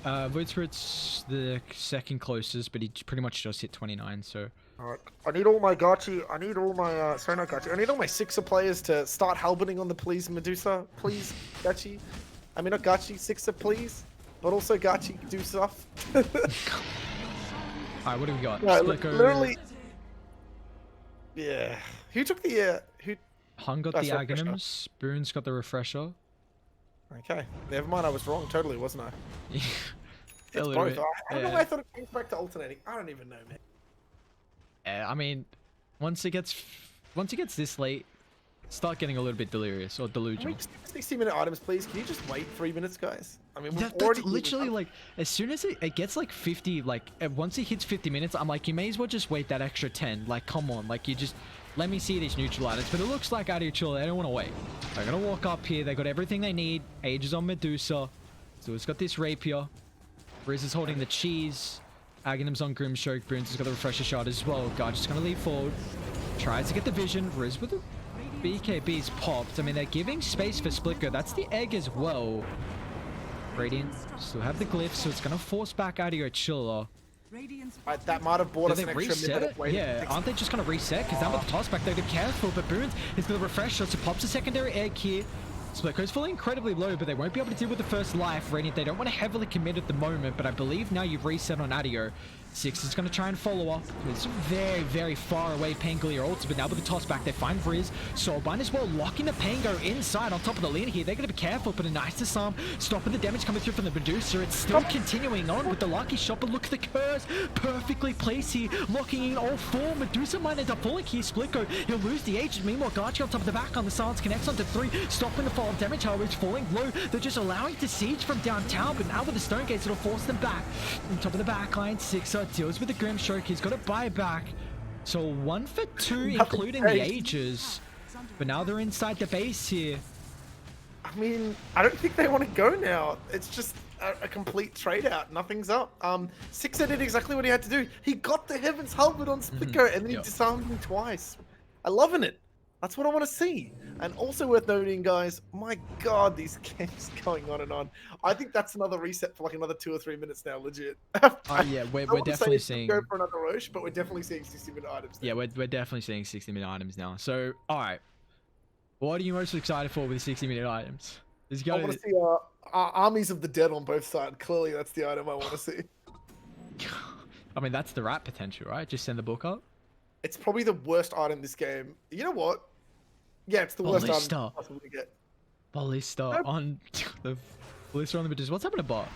No, Void Spirit's the second closest, but he pretty much just hit 29, so... Alright, I need all my Gachi, I need all my, sorry not Gachi, I need all my Sixer players to start halberting on the please Medusa, please, Gachi. I mean, not Gachi, Sixer, please, but also Gachi, do stuff. Alright, what do we got? No, literally... Yeah. Who took the, who... Hung got the Aghanims, Boone's got the Refresher. Okay, never mind, I was wrong totally, wasn't I? It's both. I don't know why I thought it came back to alternating. I don't even know, man. I mean, once it gets this late, start getting a little bit delirious or Can we delusional. just 60-minute items, please? Can you just wait 3 minutes, guys? I mean, we've That's already literally like, as soon as it gets like 50, like once it hits 50 minutes, I'm like, you may as well just wait that extra 10. Like, come on, like you just let me see these neutral items. But it looks like Adio Chula, they don't want to wait. They're gonna walk up here. They got everything they need. Age is on Medusa, so it's got this rapier. Riz is holding the cheese. Aghanim's on Grimstroke. Bruins has got the refresher shot as well. Guard just gonna leap forward. Tries to get the vision. Riz with the BKB's popped. I mean, they're giving space for Splicker. That's the egg as well. Radiant still have the glyph, so it's going to force back Adio Chula. that might have bought Do us they an extra reset minute it? of waiting. Yeah, aren't they just going to reset? Because now with the toss back, they're careful, but Boons is going to refresh shot, so pops a secondary egg here. Splitco's falling incredibly low, but they won't be able to deal with the first life. Radiant, they don't want to heavily commit at the moment, but I believe now you've reset on Adio. Six is going to try and follow up. It's very, very far away. Pangolier ults, but now with the toss back, they find Riz. Soulbind as well, locking the Pango inside on top of the lane here. They're going to be careful, but a nice disarm, stopping the damage coming through from the Medusa. It's still continuing on with the lucky shot, but look at the curse. Perfectly placed here, locking in all four. Medusa might end up falling here. Splitco, he'll lose the agent. Meanwhile, Garchi on top of the back on the silence connects onto 3, stopping the fall of damage. However, it's falling low. They're just allowing to siege from downtown, but now with the stone gates, it'll force them back. On top of the back line, Sixer deals with the Grimstroke. He's got to buy back. So 1 for 2, including the ages. But now they're inside the base here. I mean, I don't think they want to go now. It's just a complete trade out. Nothing's up. Sixer did exactly what he had to do. He got the Heaven's Halberd on Splicker and then he disarmed him twice. I'm loving it. That's what I want to see. And also worth noting, guys, my God, these games going on and on. I think that's another reset for like another 2 or 3 minutes now, legit. Yeah, we're definitely seeing... Go for another Roche, but we're definitely seeing 60-minute items now. Yeah, we're definitely seeing 60-minute items now. So, all right. What are you most excited for with the 60-minute items? I want to see armies of the dead on both sides. Clearly, that's the item I want to see. I mean, that's the rat potential, right? Just send the book up. It's probably the worst item this game. You know what? Yeah, it's the worst item you can possibly get. Ballista on the Ballista on the Medusa. What's happened to bot?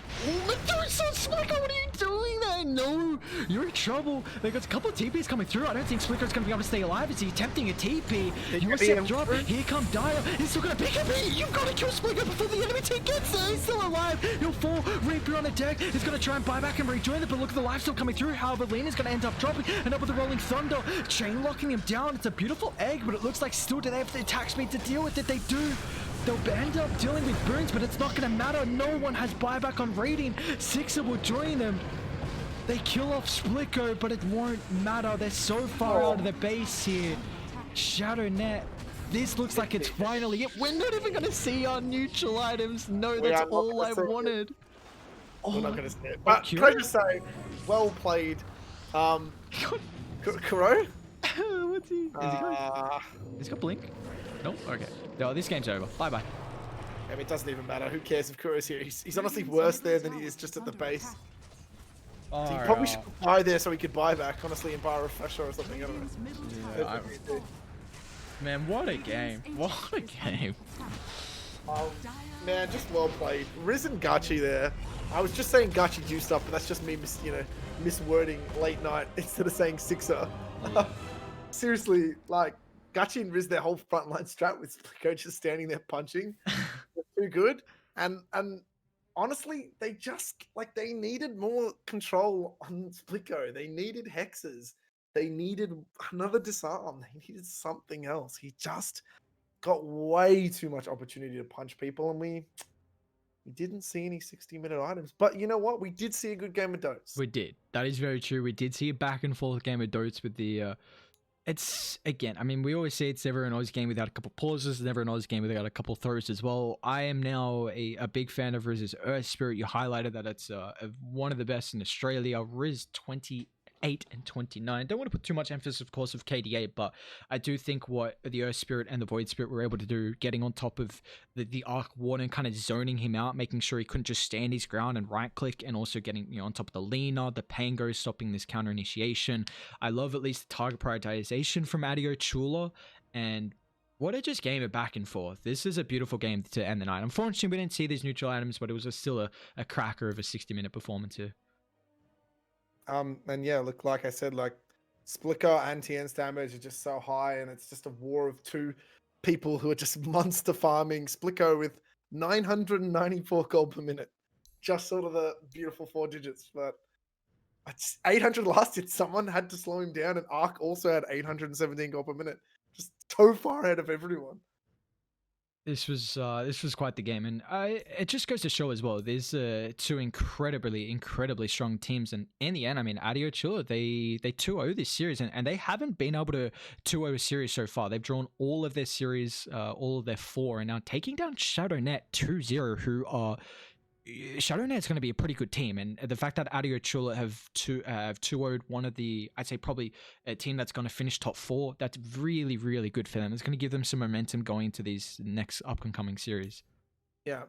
Medusa, Splicker, what are you doing there? No, you're in trouble. They got a couple of TPs coming through. I don't think Splicker's going to be able to stay alive. Is he attempting a TP? He was set drop. Here come Dire. He's still going to BKB. You've got to kill Splicker before the enemy team gets there. He's still alive. He'll fall. Reaper on the deck. He's going to try and buy back and rejoin it, but look at the life still coming through. However, Lena's going to end up dropping and up with the Rolling Thunder. Chain locking him down. It's a beautiful egg, but it looks like still do they have the attack speed to deal with it? They do. They'll end up dealing with burns, but it's not going to matter. No one has buyback on Radiant. Sixer will join them. They kill off Splicker, but it won't matter. They're so far out of the base here. Shadownet. This looks like it's finally it. We're not even going to see our neutral items. No, that's all I wanted. We're not going to see it. But can I just say, well played. Kuro? What's he? He's got blink. Nope. Okay. No, this game's over. Bye-bye. I mean, it doesn't even matter. Who cares if Kuro's here? He's honestly worse there than he is just at the base. So he probably should buy there so he could buy back, honestly, and buy a refresher or something. I don't know. Yeah, man, what a game. What a game. Man, just well played. Riz and Gachi there. I was just saying Gachi juiced up, but that's just me, miswording late night instead of saying Sixer. Yeah. Seriously, like, Gachi and Riz, their whole frontline strat with Splico just standing there punching. They're too good. And honestly, they just, they needed more control on Splico. They needed hexes. They needed another disarm. They needed something else. He just got way too much opportunity to punch people, and we didn't see any 60-minute items. But you know what? We did see a good game of Dotes. We did. That is very true. We did see a back and forth game of Dotes with the... It's, again, I mean, we always say it's never an Oz game without a couple pauses, never an Oz game without a couple throws as well. I am now a big fan of Riz's Earth Spirit. You highlighted that it's one of the best in Australia. Riz 28 and 29. Don't want to put too much emphasis, of course, of KD8, but I do think what the Earth Spirit and the Void Spirit were able to do, getting on top of the Arc Warden, kind of zoning him out, making sure he couldn't just stand his ground and right click, and also getting on top of the Lena, the Pango, stopping this counter initiation. I love at least the target prioritization from Adio Chula, and what a just game of back and forth. This is a beautiful game to end the night. Unfortunately, we didn't see these neutral items, but it was still a cracker of a 60-minute performance here. And yeah, look, like I said, Splicker and TN's damage are just so high, and it's just a war of two people who are just monster farming. Splico with 994 gold per minute. Just sort of the beautiful 4 digits, but it's 800 last hit. Someone had to slow him down, and Ark also had 817 gold per minute. Just so far ahead of everyone. This was quite the game, and it just goes to show as well. There's two incredibly strong teams, and in the end, I mean, Adio Chula, they 2-0 this series, and they haven't been able to 2-0 a series so far. They've drawn all of their series, all of their 4, and now taking down Shadownet 2-0, who are Shadownet's going to be a pretty good team, and the fact that Adio Chula have 2-0'd one of the, I'd say probably a team that's going to finish top 4, that's really good for them. It's going to give them some momentum going into these next up-and-coming series. Yeah,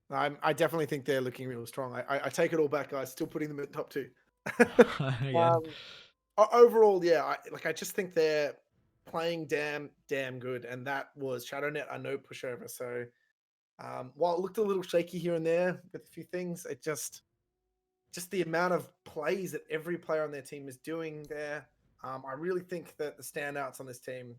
I definitely think they're looking real strong. I take it all back, guys. Still putting them at top 2. Yeah. Overall, yeah, I just think they're playing damn good, and that was Shadownet. I know pushover, so. While it looked a little shaky here and there with a few things, it just the amount of plays that every player on their team is doing there. I really think that the standouts on this team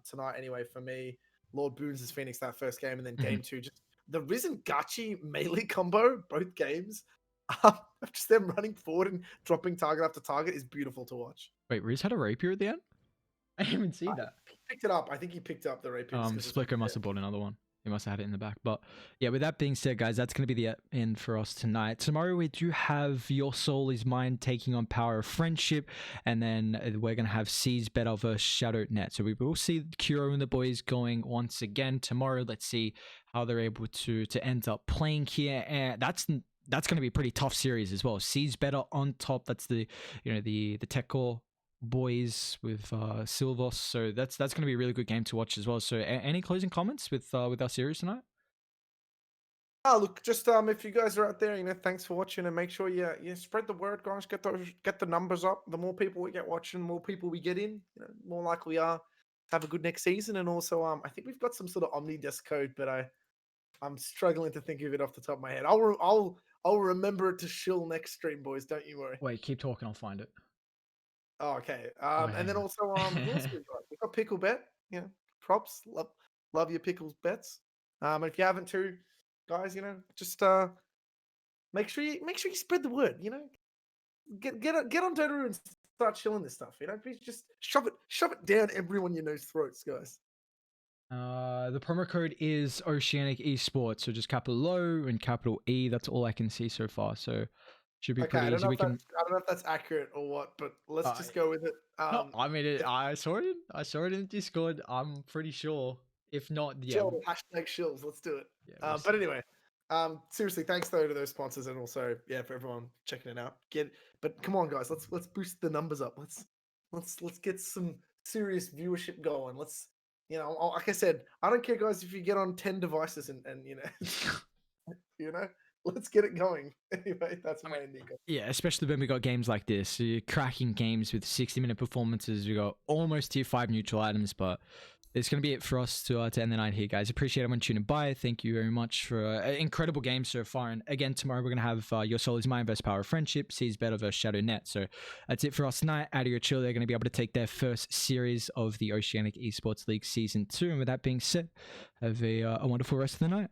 tonight, anyway, for me, Lord Boons' Phoenix that first game, and then game 2, just the Risen Gachi melee combo, both games, just them running forward and dropping target after target is beautiful to watch. Wait, Riz had a rapier at the end? I haven't seen that. He picked it up. I think he picked up the rapier. Splicker must have bought another one. He must have had it in the back. But yeah, with that being said, guys, that's going to be the end for us tonight. Tomorrow we do have Your Soul Is Mine taking on Power of Friendship. And then we're going to have Seas Better versus Shadownet. So we will see Kuro and the boys going once again tomorrow. Let's see how they're able to end up playing here. And that's going to be a pretty tough series as well. Seas Better on top. That's the tech core boys with Silvos, so that's going to be a really good game to watch as well. So any closing comments with our series tonight? Look, just if you guys are out there, thanks for watching, and make sure you spread the word, guys. Get the numbers up. The more people we get watching, the more people we get in, more likely we are to have a good next season. And also, I think we've got some sort of Omnidesk code, but I'm struggling to think of it off the top of my head. I'll remember it to shill next stream, boys. Don't you worry. Wait, keep talking. I'll find it. Oh, okay. And then also, who else we've got Pickle Bet. Yeah, props. Love your Pickles bets. And if you haven't too, guys, just make sure you spread the word. Get on Dota and start chilling this stuff. Just shove it down everyone you know's throats, guys. The promo code is Oceanic Esports, so just capital O and capital E. That's all I can see so far. So. Should be pretty easy. I don't know if that's accurate or what, but let's just go with it. No, I mean, I saw it. I saw it in Discord. I'm pretty sure. If not, yeah. Hashtag shills. Let's do it. Yeah, but anyway, seriously, thanks though to those sponsors, and also for everyone checking it out. But come on, guys, let's boost the numbers up. Let's get some serious viewership going. Let's like I said, I don't care, guys, if you get on 10 devices and let's get it going. Anyway, that's my ending. Yeah, especially when we got games like this. Cracking games with 60-minute performances. We got almost tier 5 neutral items, but it's going to be it for us to end the night here, guys. Appreciate everyone tuning by. Thank you very much for an incredible game so far. And again, tomorrow we're going to have Your Soul Is Mine versus Power of Friendship, Seas Better versus Shadownet. So that's it for us tonight. Adio Chula, they're going to be able to take their first series of the Oceanic Esports League Season 2. And with that being said, have a wonderful rest of the night.